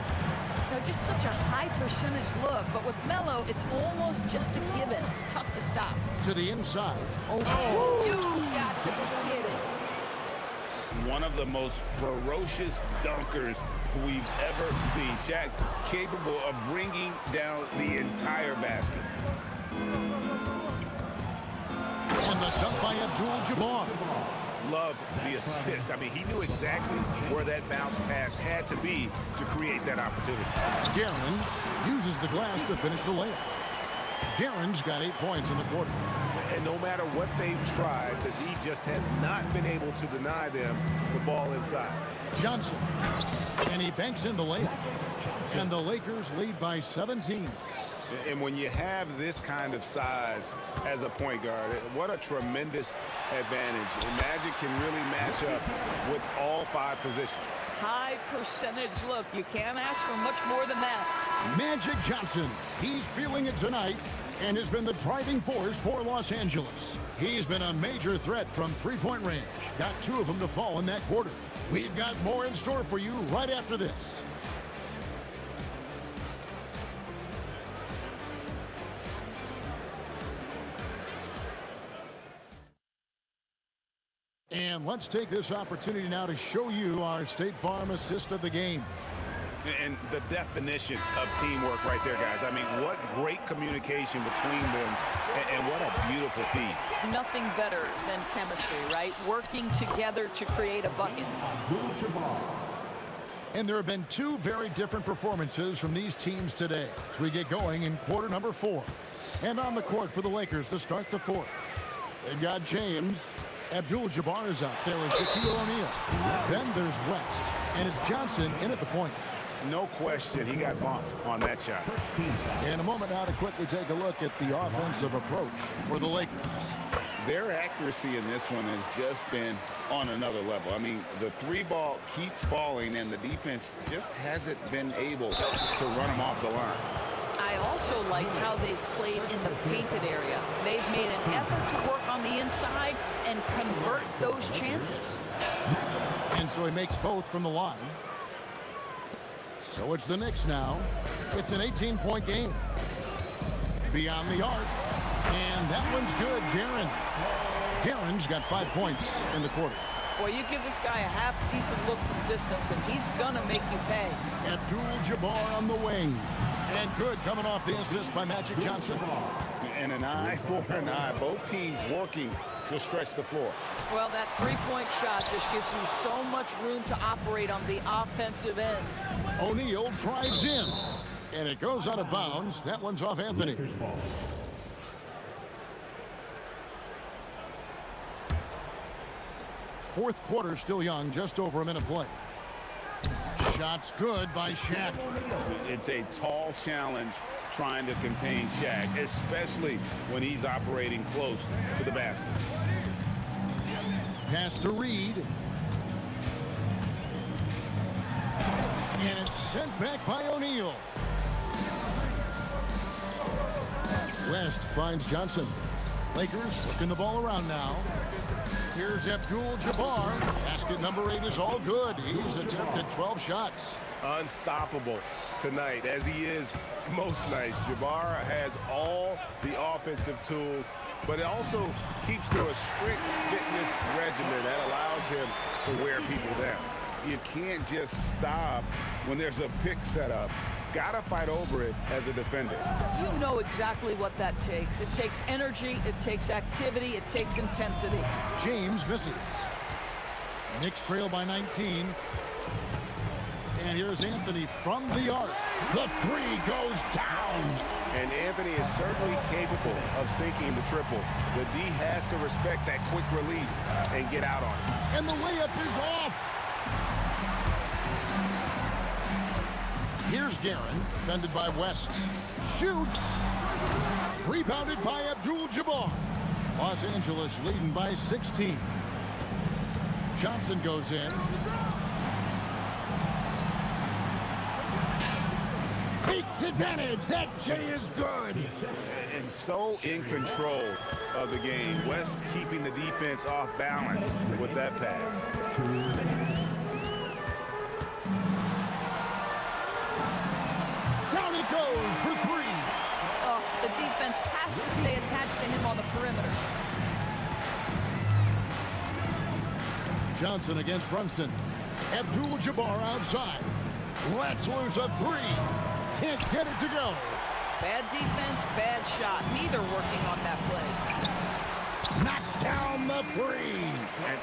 So just such a high percentage look, but with Melo, it's almost just a given. Tough to stop. To the inside. Oh. You got to be kidding. One of the most ferocious dunkers we've ever seen. Shaq capable of bringing down the entire basket. And the dunk by Abdul-Jabbar. Love the assist. I mean, he knew exactly where that bounce pass had to be to create that opportunity. Guerin uses the glass to finish the layup. Guerin's got 8 points in the quarter. And no matter what they've tried, the D just has not been able to deny them the ball inside. Johnson. And he banks in the layup. And the Lakers lead by 17. And when you have this kind of size as a point guard, what a tremendous advantage. And Magic can really match up with all 5 positions. High percentage look. You can't ask for much more than that. Magic Johnson. He's feeling it tonight and has been the driving force for Los Angeles. He's been a major threat from three-point range. Got 2 of them to fall in that quarter. We've got more in store for you right after this. And let's take this opportunity now to show you our State Farm assist of the game. And the definition of teamwork right there, guys. I mean, what great communication between them, and what a beautiful feed. Nothing better than chemistry, right? Working together to create a bucket. And there have been 2 very different performances from these teams today as we get going in quarter number 4. And on the court for the Lakers to start the 4th. They've got James. Abdul-Jabbar is out there with Shaquille O'Neal. Then there's West, and it's Johnson in at the point. No question, he got bumped on that shot. In a moment now to quickly take a look at the offensive approach for the Lakers. Their accuracy in this one has just been on another level. I mean, the 3 ball keeps falling, and the defense just hasn't been able to run them off the line. I also like how they've played in the painted area. They've made an effort to work on the inside and convert those chances. And so he makes both from the line. So it's the Knicks now. It's an 18-point game. Beyond the arc. And that one's good, Guerin. Guerin's got 5 points in the quarter. Boy, you give this guy a half-decent look from distance, and he's going to make you pay. Abdul-Jabbar on the wing. And good coming off the assist by Magic Johnson. And an eye for an eye. Both teams working to stretch the floor. Well, that 3-point shot just gives you so much room to operate on the offensive end. O'Neal drives in. And it goes out of bounds. That one's off Anthony. Fourth quarter still young, just over a minute play. Shot's good by Shaq. It's a tall challenge trying to contain Shaq, especially when he's operating close to the basket. Pass to Reed. And it's sent back by O'Neal. West finds Johnson. Lakers working the ball around now. Here's Abdul-Jabbar. Basket number 8 is all good. He's attempted 12 shots. Unstoppable tonight, as he is most nights. Jabbar has all the offensive tools, but it also keeps to a strict fitness regimen that allows him to wear people down. You can't just stop when there's a pick set up. Gotta fight over it as a defender. You know exactly what that takes. It takes energy, it takes activity, it takes intensity. James misses. Knicks trail by 19. And here's Anthony from the arc. The three goes down. And Anthony is certainly capable of sinking the triple. The D has to respect that quick release and get out on it. And the layup is off. Here's Guerin, defended by West. Shoots. Rebounded by Abdul-Jabbar. Los Angeles leading by 16. Johnson goes in. Takes advantage. That J is good. And so in control of the game. West keeping the defense off balance with that pass. Down he goes for three. Oh, the defense has to stay attached to him on the perimeter. Johnson against Brunson. Abdul-Jabbar outside. Lets loose a three. Can't get it to go. Bad defense, bad shot. Neither working on that play. Knocks down the three.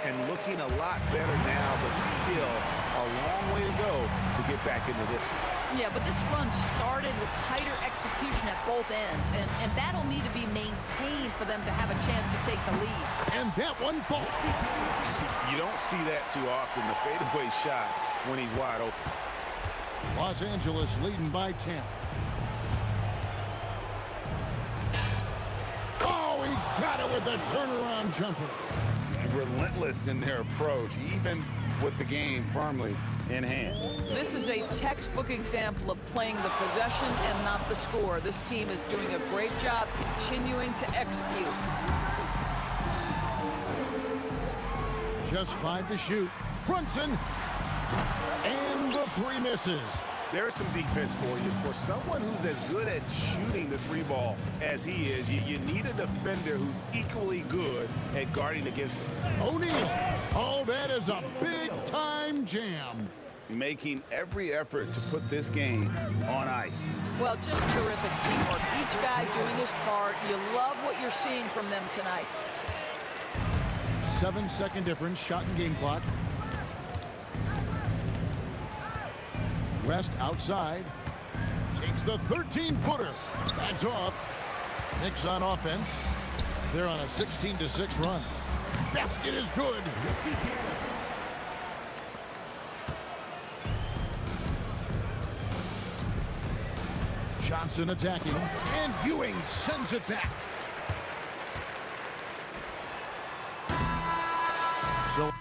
And looking a lot better now, but still a long way to go to get back into this one. Yeah, but this run started with tighter execution at both ends, and that'll need to be maintained for them to have a chance to take the lead. And that one falls. You don't see that too often, the fadeaway shot when he's wide open. Los Angeles leading by 10. Oh, he got it with a turnaround jumper. Relentless in their approach, even with the game firmly in hand. This is a textbook example of playing the possession and not the score. This team is doing a great job continuing to execute. Just 5 to shoot. Brunson. And the three misses. There's some defense for you. For someone who's as good at shooting the three ball as he is, you need a defender who's equally good at guarding against him. O'Neal. Oh, that is a big-time jam. Making every effort to put this game on ice. Well, just terrific teamwork. Each guy doing his part. You love what you're seeing from them tonight. 7-second difference, shot and game clock. West outside. Takes the 13-footer. That's off. Knicks on offense. They're on a 16-6 run. Basket is good. Johnson attacking. And Ewing sends it back. So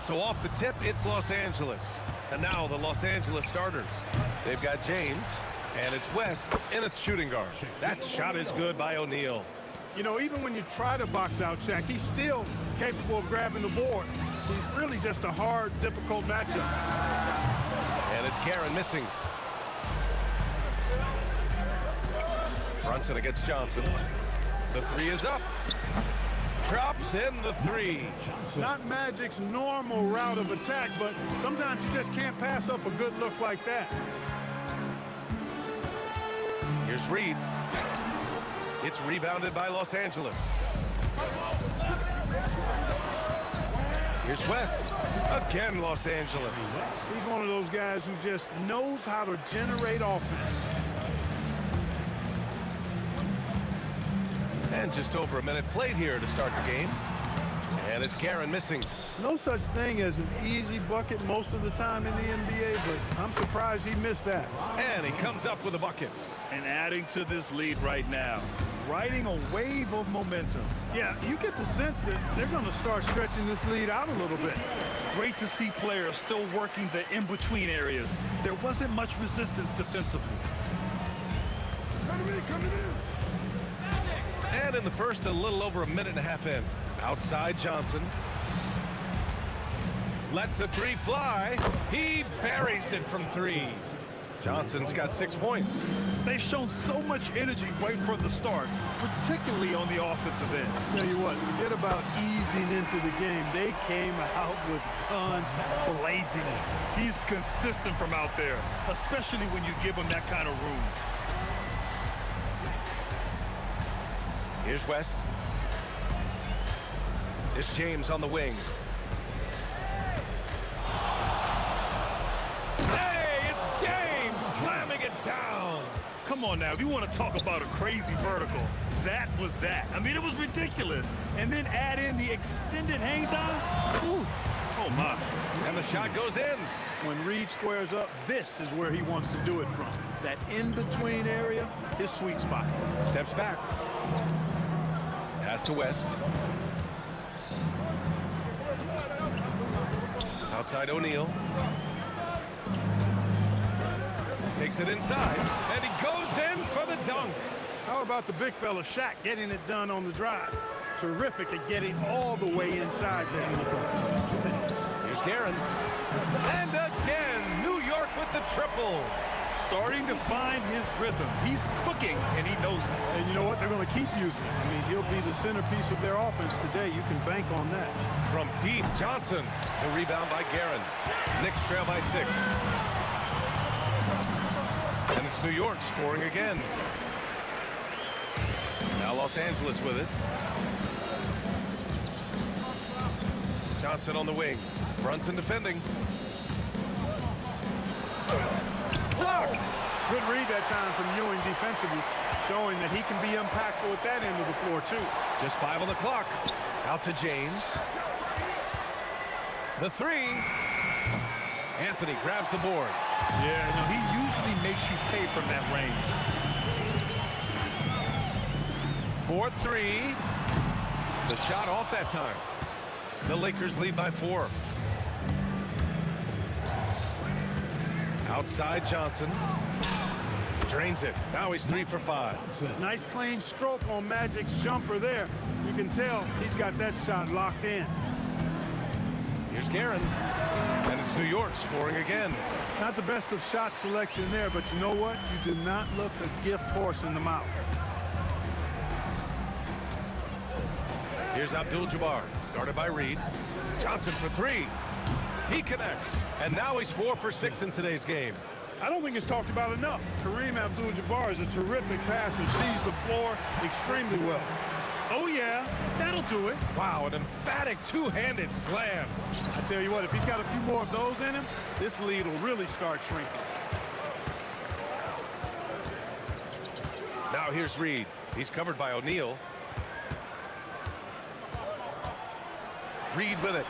so off the tip, it's Los Angeles. And now the Los Angeles starters. They've got James, and it's West in a shooting guard. That shot is good by O'Neal. You know, even when you try to box out Shaq, he's still capable of grabbing the board. He's really just a hard, difficult matchup. And it's Karen missing. Brunson against Johnson. The three is up. Drops in the three. Not Magic's normal route of attack, but sometimes you just can't pass up a good look like that. Here's Reed. It's rebounded by Los Angeles. Here's West. Again, Los Angeles. He's one of those guys who just knows how to generate offense. And just over a minute played here to start the game. And it's Karen missing. No such thing as an easy bucket most of the time in the NBA, but I'm surprised he missed that. And he comes up with a bucket. And adding to this lead right now, riding a wave of momentum. Yeah, you get the sense that they're going to start stretching this lead out a little bit. Great to see players still working the in-between areas. There wasn't much resistance defensively. Coming in. And in the first, a little over a minute and a half in. Outside Johnson. Lets the three fly. He buries it from three. Johnson's got 6 points. They've shown so much energy right from the start, particularly on the offensive end. Tell you what, forget about easing into the game. They came out with guns blazing it. He's consistent from out there, especially when you give him that kind of room. Here's West. It's James on the wing. Hey, it's James slamming it down. Come on now, if you want to talk about a crazy vertical, that was that. I mean, it was ridiculous. And then add in the extended hang time. Ooh. Oh, my. And the shot goes in. When Reed squares up, this is where he wants to do it from. That in-between area, his sweet spot. Steps back. Pass to West. Outside O'Neal. Takes it inside, and he goes in for the dunk. How about the big fella Shaq getting it done on the drive? Terrific at getting all the way inside there. Here's Guerin. And again, New York with the triple. Starting to find his rhythm. He's cooking, and he knows it. And you know what? They're going to keep using it. I mean, he'll be the centerpiece of their offense today. You can bank on that. From deep, Johnson. The rebound by Guerin. Knicks trail by 6. And it's New York scoring again. Now Los Angeles with it. Johnson on the wing. Brunson defending. Blocked. Good read that time from Ewing defensively, showing that he can be impactful at that end of the floor, too. Just 5 on the clock. Out to James. The three. Anthony grabs the board. Yeah, no, he usually makes you pay from that range. 4-3. The shot off that time. The Lakers lead by 4. Outside Johnson. Drains it. Now he's 3 for 5. Nice clean stroke on Magic's jumper there. You can tell he's got that shot locked in. Here's Guerin. And it's New York scoring again. Not the best of shot selection there, but you know what? You do not look a gift horse in the mouth. Here's Abdul-Jabbar, guarded by Reed. Johnson for 3. He connects, and now he's 4 for 6 in today's game. I don't think it's talked about enough. Kareem Abdul-Jabbar is a terrific passer, sees the floor extremely well. Oh, yeah, that'll do it. Wow, an emphatic two-handed slam. I tell you what, if he's got a few more of those in him, this lead will really start shrinking. Now here's Reed. He's covered by O'Neal. Reed with it.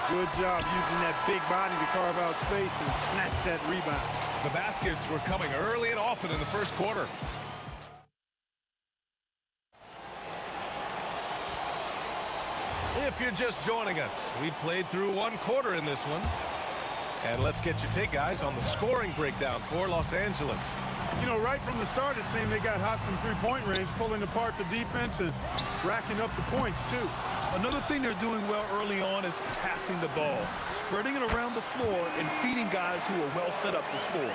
Good job using that big body to carve out space and snatch that rebound. The baskets were coming early and often in the first quarter. If you're just joining us, we played through one quarter in this one. And let's get your take, guys, on the scoring breakdown for Los Angeles. You know, right from the start, it seemed they got hot from three-point range, pulling apart the defense and racking up the points, too. Another thing they're doing well early on is passing the ball, spreading it around the floor and feeding guys who are well set up to score.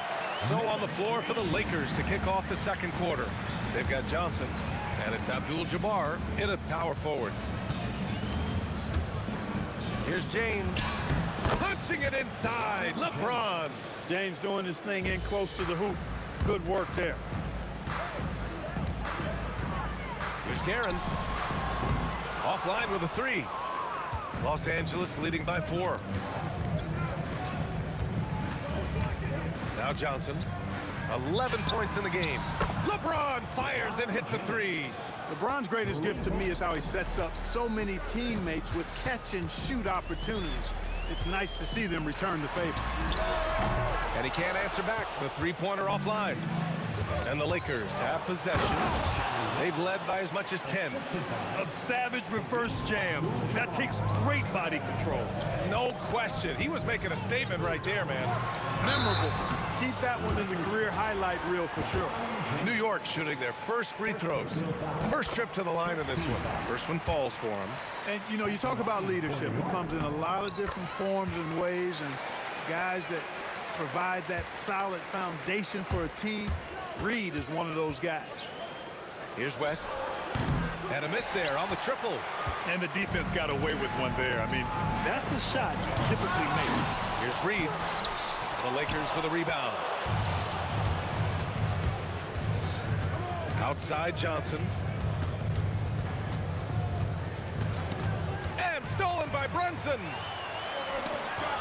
So on the floor for the Lakers to kick off the second quarter. They've got Johnson, and it's Abdul-Jabbar in a power forward. Here's James, punching it inside. LeBron. James doing his thing in close to the hoop. Good work there. Here's Guerin. Offline with a three. Los Angeles leading by 4. Now Johnson. 11 points in the game. LeBron fires and hits a three. LeBron's greatest gift to me is how he sets up so many teammates with catch-and-shoot opportunities. It's nice to see them return the favor. And he can't answer back. The three-pointer offline. And the Lakers have possession. They've led by as much as 10. A savage reverse jam. That takes great body control. No question. He was making a statement right there, man. Memorable. Keep that one in the career highlight reel for sure. New York shooting their first free throws. First trip to the line in this one. First one falls for him. And, you know, you talk about leadership. It comes in a lot of different forms and ways, and guys that provide that solid foundation for a team. Reed is one of those guys. Here's West. And a miss there on the triple. And the defense got away with one there. I mean, that's a shot you typically make. Here's Reed. The Lakers with a rebound. Outside Johnson. And stolen by Brunson.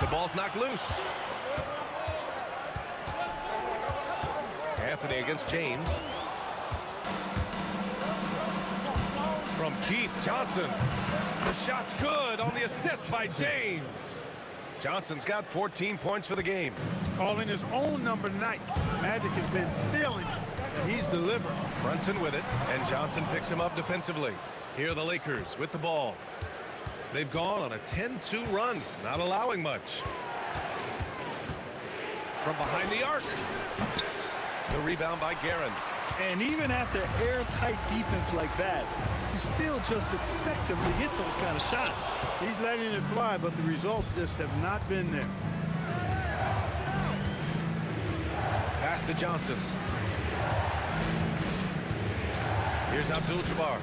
The ball's knocked loose. Anthony against James. From deep, Johnson. The shot's good on the assist by James. Johnson's got 14 points for the game. Calling his own number tonight. Magic has been feeling it, and he's delivering. Brunson with it, and Johnson picks him up defensively. Here are the Lakers with the ball. They've gone on a 10-2 run, not allowing much. From behind the arc. The rebound by Guerin. And even after airtight defense like that, you still just expect him to hit those kind of shots. He's letting it fly, but the results just have not been there. Pass to Johnson. Here's Abdul-Jabbar.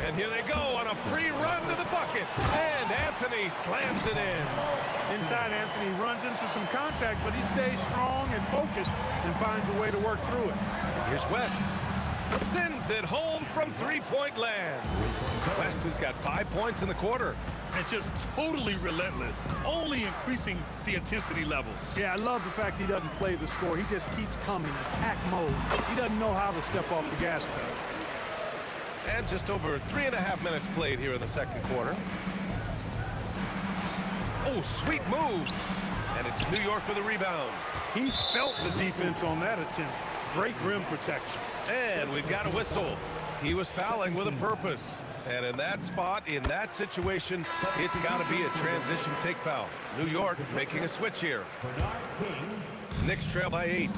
And here they go on a free run to the bucket. And Anthony slams it in. Inside, Anthony runs into some contact, but he stays strong and focused and finds a way to work through it. Here's West. Sends it home from three-point land. West has got 5 points in the quarter. And just totally relentless, only increasing the intensity level. Yeah, I love the fact he doesn't play the score. He just keeps coming, attack mode. He doesn't know how to step off the gas pedal. And just over 3.5 minutes played here in the second quarter. Oh, sweet move. And it's New York with a rebound. He felt the defense on that attempt. Great rim protection. And we've got a whistle. He was fouling with a purpose. And in that spot, in that situation, it's got to be a transition take foul. New York making a switch here. Knicks trail by 8.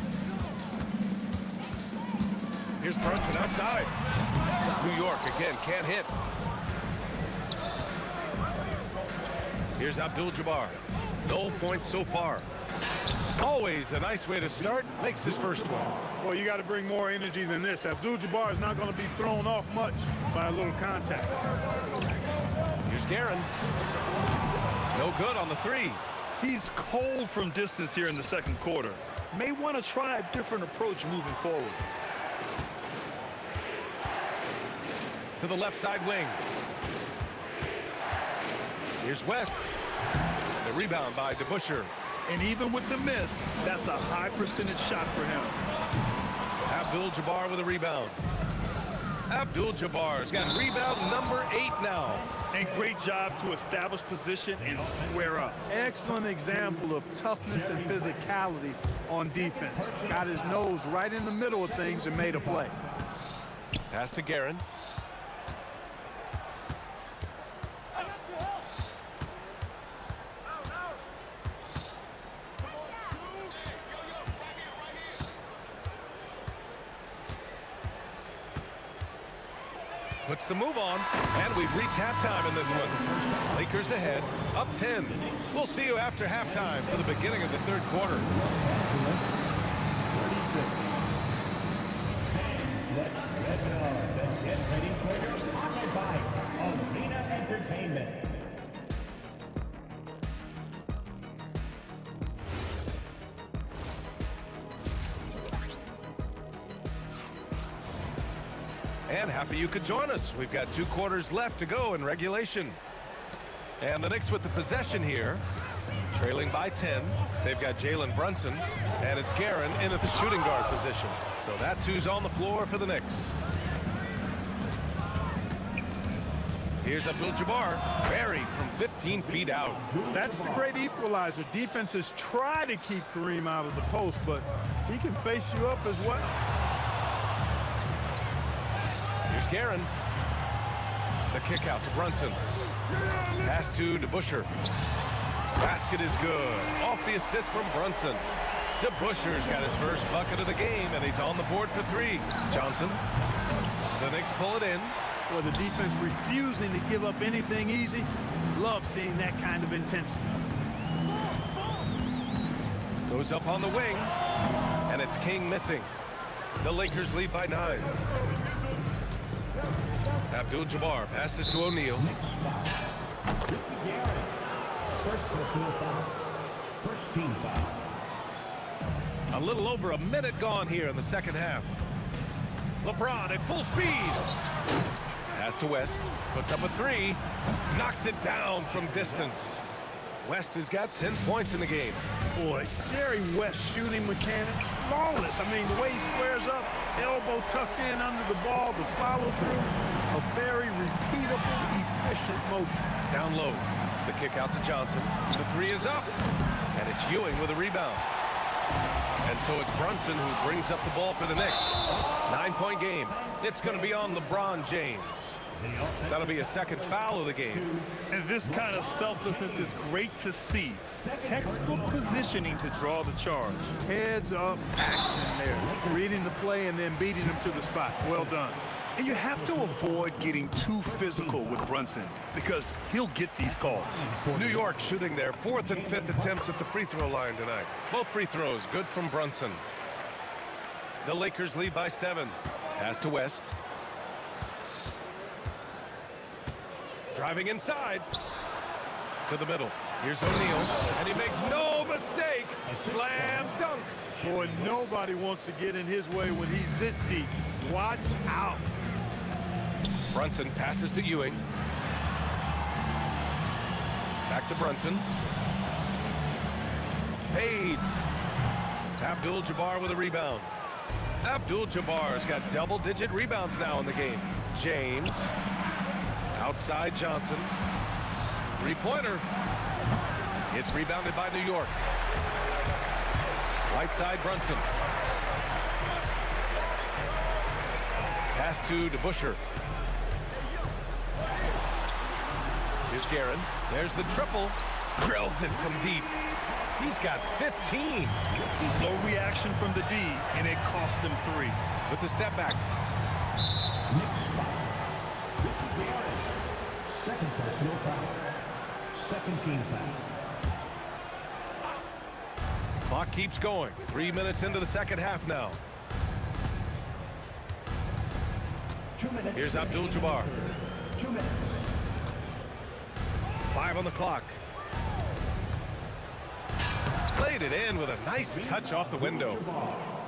Here's Brunson outside. New York again can't hit. Here's Abdul-Jabbar. No points so far. Always a nice way to start. Makes his first one. Well, you got to bring more energy than this. Abdul-Jabbar is not going to be thrown off much by a little contact. Here's Guerin. No good on the three. He's cold from distance here in the second quarter. May want to try a different approach moving forward. To the left side wing. Here's West. The rebound by DeBusschere. And even with the miss, that's a high percentage shot for him. Abdul-Jabbar with a rebound. Abdul-Jabbar's got rebound number 8 now. And great job to establish position and square up. Excellent example of toughness and physicality on defense. Got his nose right in the middle of things and made a play. Pass to Guerin. Puts the move on, and we've reached halftime in this one. Lakers ahead, up 10. We'll see you after halftime for the beginning of the third quarter. Get ready for your pocket bite. Arena Entertainment. And happy you could join us. We've got 2 quarters left to go in regulation. And the Knicks with the possession here, trailing by 10. They've got Jalen Brunson, and it's Guerin in at the shooting guard position. So that's who's on the floor for the Knicks. Here's Abdul-Jabbar, buried from 15 feet out. That's the great equalizer. Defenses try to keep Kareem out of the post, but he can face you up as well. Here's Guerin. The kick out to Brunson. Pass to DeBusschere. Basket is good. Off the assist from Brunson. DeBusschere's got his first bucket of the game, and he's on the board for 3. Johnson. The Knicks pull it in. Well, the defense refusing to give up anything easy. Love seeing that kind of intensity. Goes up on the wing, and it's King missing. The Lakers lead by 9. Abdul-Jabbar passes to O'Neal. First team foul. A little over a minute gone here in the second half. LeBron at full speed. Pass to West, puts up a 3, knocks it down from distance. West has got 10 points in the game. Boy, Jerry West shooting mechanics, flawless. I mean, the way he squares up, elbow tucked in under the ball, the follow through, a very repeatable, efficient motion. Down low, the kick out to Johnson. The 3 is up, and it's Ewing with a rebound. And so it's Brunson who brings up the ball for the Knicks. 9-point game. It's going to be on LeBron James. That'll be a second foul of the game. And this kind of selflessness is great to see. Textbook positioning to draw the charge. Heads up action there. Reading the play and then beating him to the spot. Well done. And you have to avoid getting too physical with Brunson because he'll get these calls. New York shooting their 4th and 5th attempts at the free throw line tonight. Both free throws good from Brunson. The Lakers lead by 7. Pass to West. Driving inside to the middle. Here's O'Neal, and he makes no mistake. Slam dunk. Boy, nobody wants to get in his way when he's this deep. Watch out. Brunson passes to Ewing. Back to Brunson. Fades. Abdul-Jabbar with a rebound. Abdul-Jabbar's got double-digit rebounds now in the game. James. Outside Johnson. 3-pointer. It's rebounded by New York. Right side Brunson. Pass to DeBusschere. Here's Guerin. There's the triple. Drills it from deep. He's got 15. Slow reaction from the D, and it cost him 3. With the step back. Second personal foul. Second team foul. Clock keeps going. 3 minutes into the second half now. 2 minutes. Here's Abdul-Jabbar. 2 minutes. 5 on the clock. Played it in with a nice touch off the window.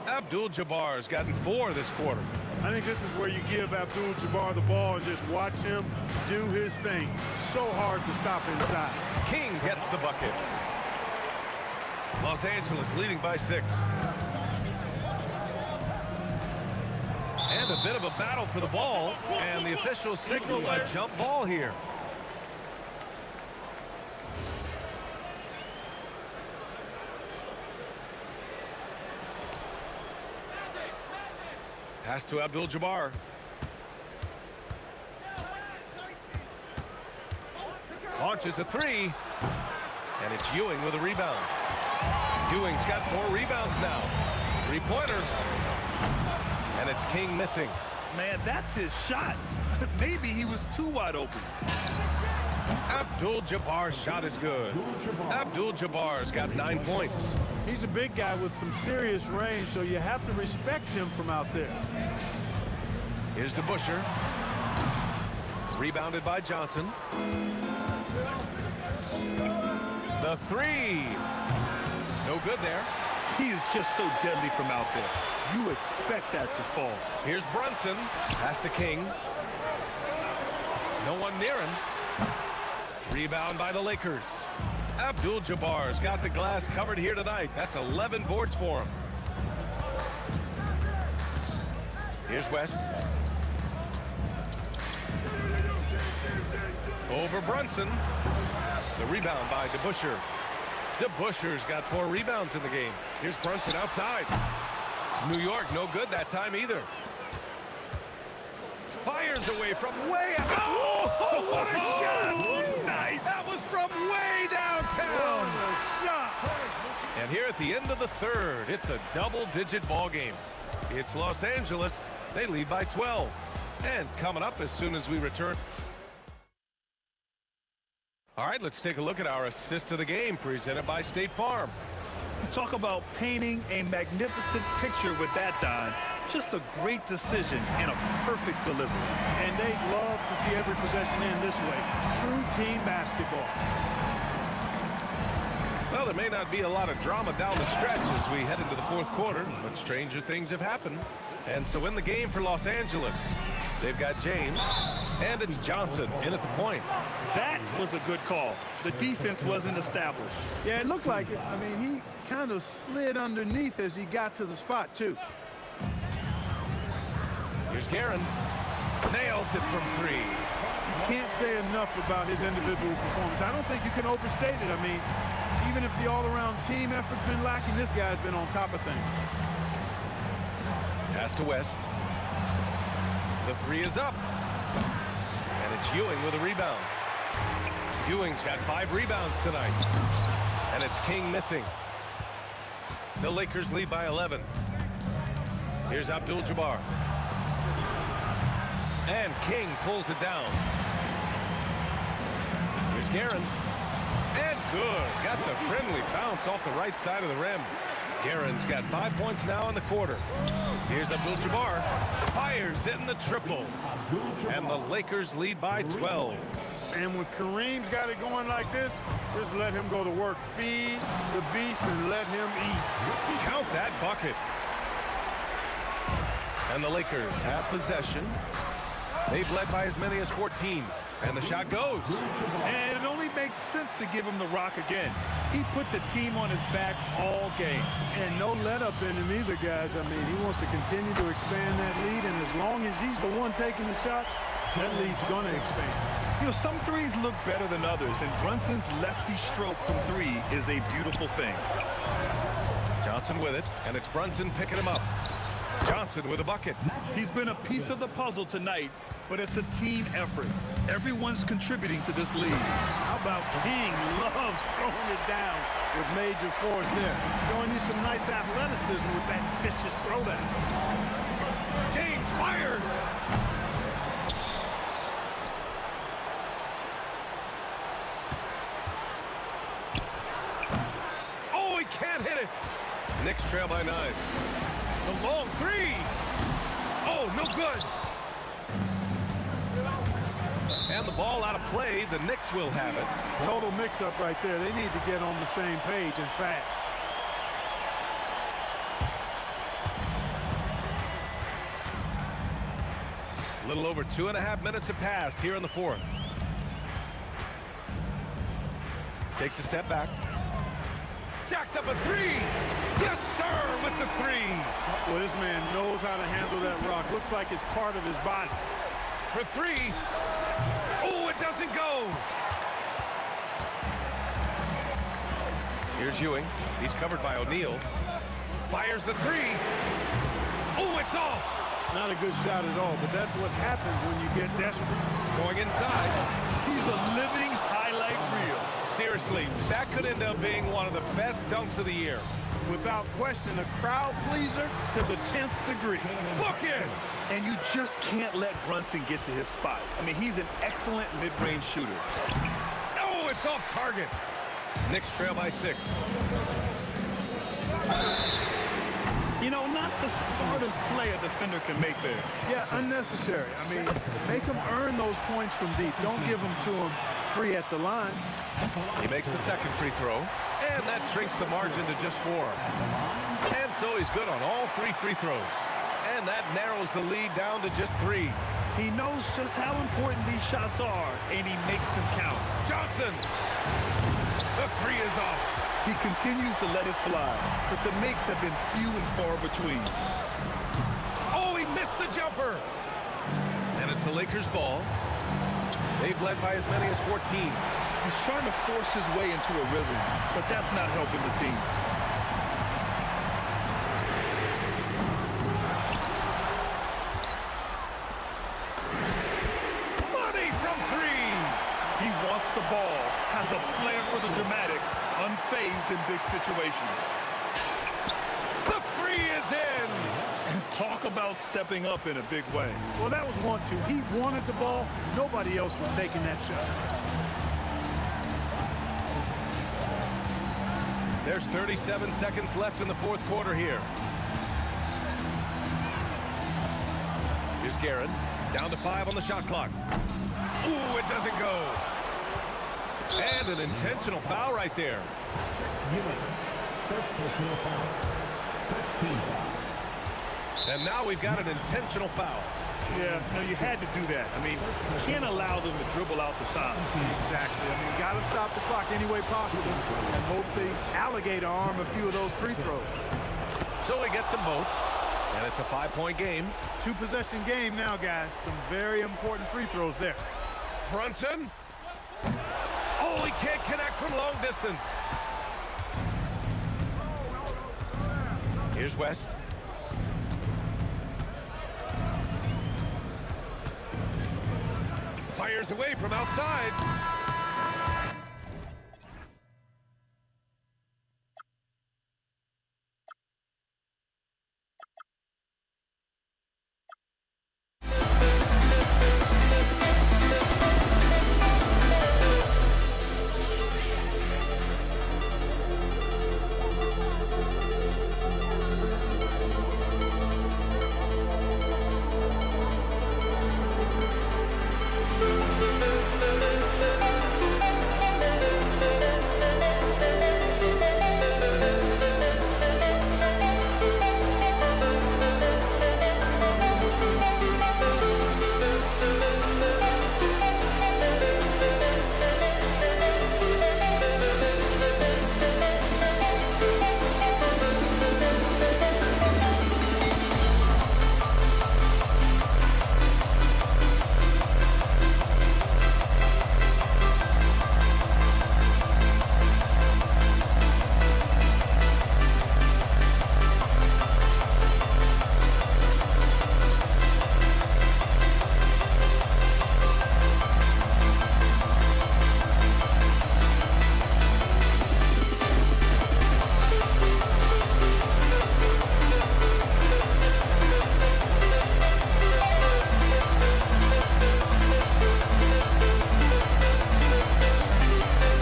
Abdul-Jabbar's gotten 4 this quarter. I think this is where you give Abdul-Jabbar the ball and just watch him do his thing. So hard to stop inside. King gets the bucket. Los Angeles leading by 6. And a bit of a battle for the ball, and the officials signal a jump ball here. Pass to Abdul-Jabbar. Launches a three. And it's Ewing with a rebound. Ewing's got 4 rebounds now. 3-pointer. And it's King missing. Man, that's his shot. Maybe he was too wide open. Abdul-Jabbar's shot is good. Abdul-Jabbar's got 9 points. He's a big guy with some serious range, so you have to respect him from out there. Here's DeBusschere. Rebounded by Johnson. The three. No good there. He is just so deadly from out there. You expect that to fall. Here's Brunson. Pass to King. No one near him. Rebound by the Lakers. Abdul-Jabbar's got the glass covered here tonight. That's 11 boards for him. Here's West. Over Brunson. The rebound by DeBusschere. DeBusschere's got 4 rebounds in the game. Here's Brunson outside. New York, no good that time either. Fires away from way out. Oh, what a shot! Nice! That was from way downtown. What a shot! And here at the end of the third, it's a double-digit ball game. It's Los Angeles. They lead by 12. And coming up as soon as we return. All right, let's take a look at our assist of the game presented by State Farm. Talk about painting a magnificent picture with that, Don. Just a great decision and a perfect delivery. And they'd love to see every possession end this way. True team basketball. Well, there may not be a lot of drama down the stretch as we head into the fourth quarter, but stranger things have happened. And so in the game for Los Angeles, they've got James, and it's Johnson in at the point. That was a good call. The defense wasn't established. Yeah, it looked like it. I mean, he kind of slid underneath as he got to the spot, too. Here's Guerin. Nails it from 3. You can't say enough about his individual performance. I don't think you can overstate it. I mean, even if the all-around team effort's been lacking, this guy's been on top of things. Pass to West. The 3 is up. And it's Ewing with a rebound. Ewing's got 5 rebounds tonight. And it's King missing. The Lakers lead by 11. Here's Abdul-Jabbar. And King pulls it down. Here's Guerin. And good. Got the friendly bounce off the right side of the rim. Guerin's got 5 points now in the quarter. Here's Abdul-Jabbar. Fires in the triple. And the Lakers lead by 12. And when Kareem's got it going like this, just let him go to work. Feed the beast and let him eat. Count that bucket. And the Lakers have possession. They've led by as many as 14. And the shot goes. And it only makes sense to give him the rock again. He put the team on his back all game. And no let up in him either, guys. I mean, he wants to continue to expand that lead. And as long as he's the one taking the shots, that lead's going to expand. You know, some threes look better than others, and Brunson's lefty stroke from 3 is a beautiful thing. Johnson with it, and it's Brunson picking him up. Johnson with a bucket. He's been a piece of the puzzle tonight, but it's a team effort. Everyone's contributing to this lead. How about King loves throwing it down with major force there. Showing you some nice athleticism with that vicious throwdown. James fires. Oh, he can't hit it. Knicks trail by 9. The long 3. Oh, no good. And the ball out of play. The Knicks will have it. Total mix-up right there. They need to get on the same page and fast. A little over 2.5 minutes have passed here in the fourth. Takes a step back. Jacks up a 3. Yes, sir, with the 3. Well, this man knows how to handle that rock. Looks like it's part of his body. For 3. Oh, it doesn't go. Here's Ewing. He's covered by O'Neal. Fires the 3. Oh, it's off. Not a good shot at all, but that's what happens when you get desperate. Going inside. He's a living highlight Seriously, that could end up being one of the best dunks of the year. Without question, a crowd pleaser to the 10th degree. Book it! And you just can't let Brunson get to his spots. I mean, he's an excellent mid-range shooter. Oh, it's off target. Knicks trail by 6. You know, not the smartest play a defender can make there. Yeah, unnecessary. I mean, make them earn those points from deep. Don't give them to them free at the line. He makes the second free throw, and that shrinks the margin to just 4. And so he's good on all 3 free throws. And that narrows the lead down to just 3. He knows just how important these shots are, and he makes them count. Johnson! The 3 is off. He continues to let it fly, but the makes have been few and far between. Oh, he missed the jumper! And it's the Lakers' ball. They've led by as many as 14. He's trying to force his way into a rhythm, but that's not helping the team. Money from 3! He wants the ball, has a flair for the dramatic, unfazed in big situations. The 3 is in! And talk about stepping up in a big way. Well, that was 1-2. He wanted the ball. Nobody else was taking that shot. There's 37 seconds left in the 4th quarter here. Here's Guerin, down to 5 on the shot clock. Ooh, it doesn't go. And an intentional foul right there. First personal foul. First team foul. And now we've got an intentional foul. Yeah, no, you had to do that. I mean, you can't allow them to dribble out the side. Exactly. I mean, you got to stop the clock any way possible and hope the alligator arm a few of those free throws. So he gets them both, and it's a 5-point game. 2-possession game now, guys. Some very important free throws there. Brunson. Oh, he can't connect from long distance. Here's West. Fires away from outside.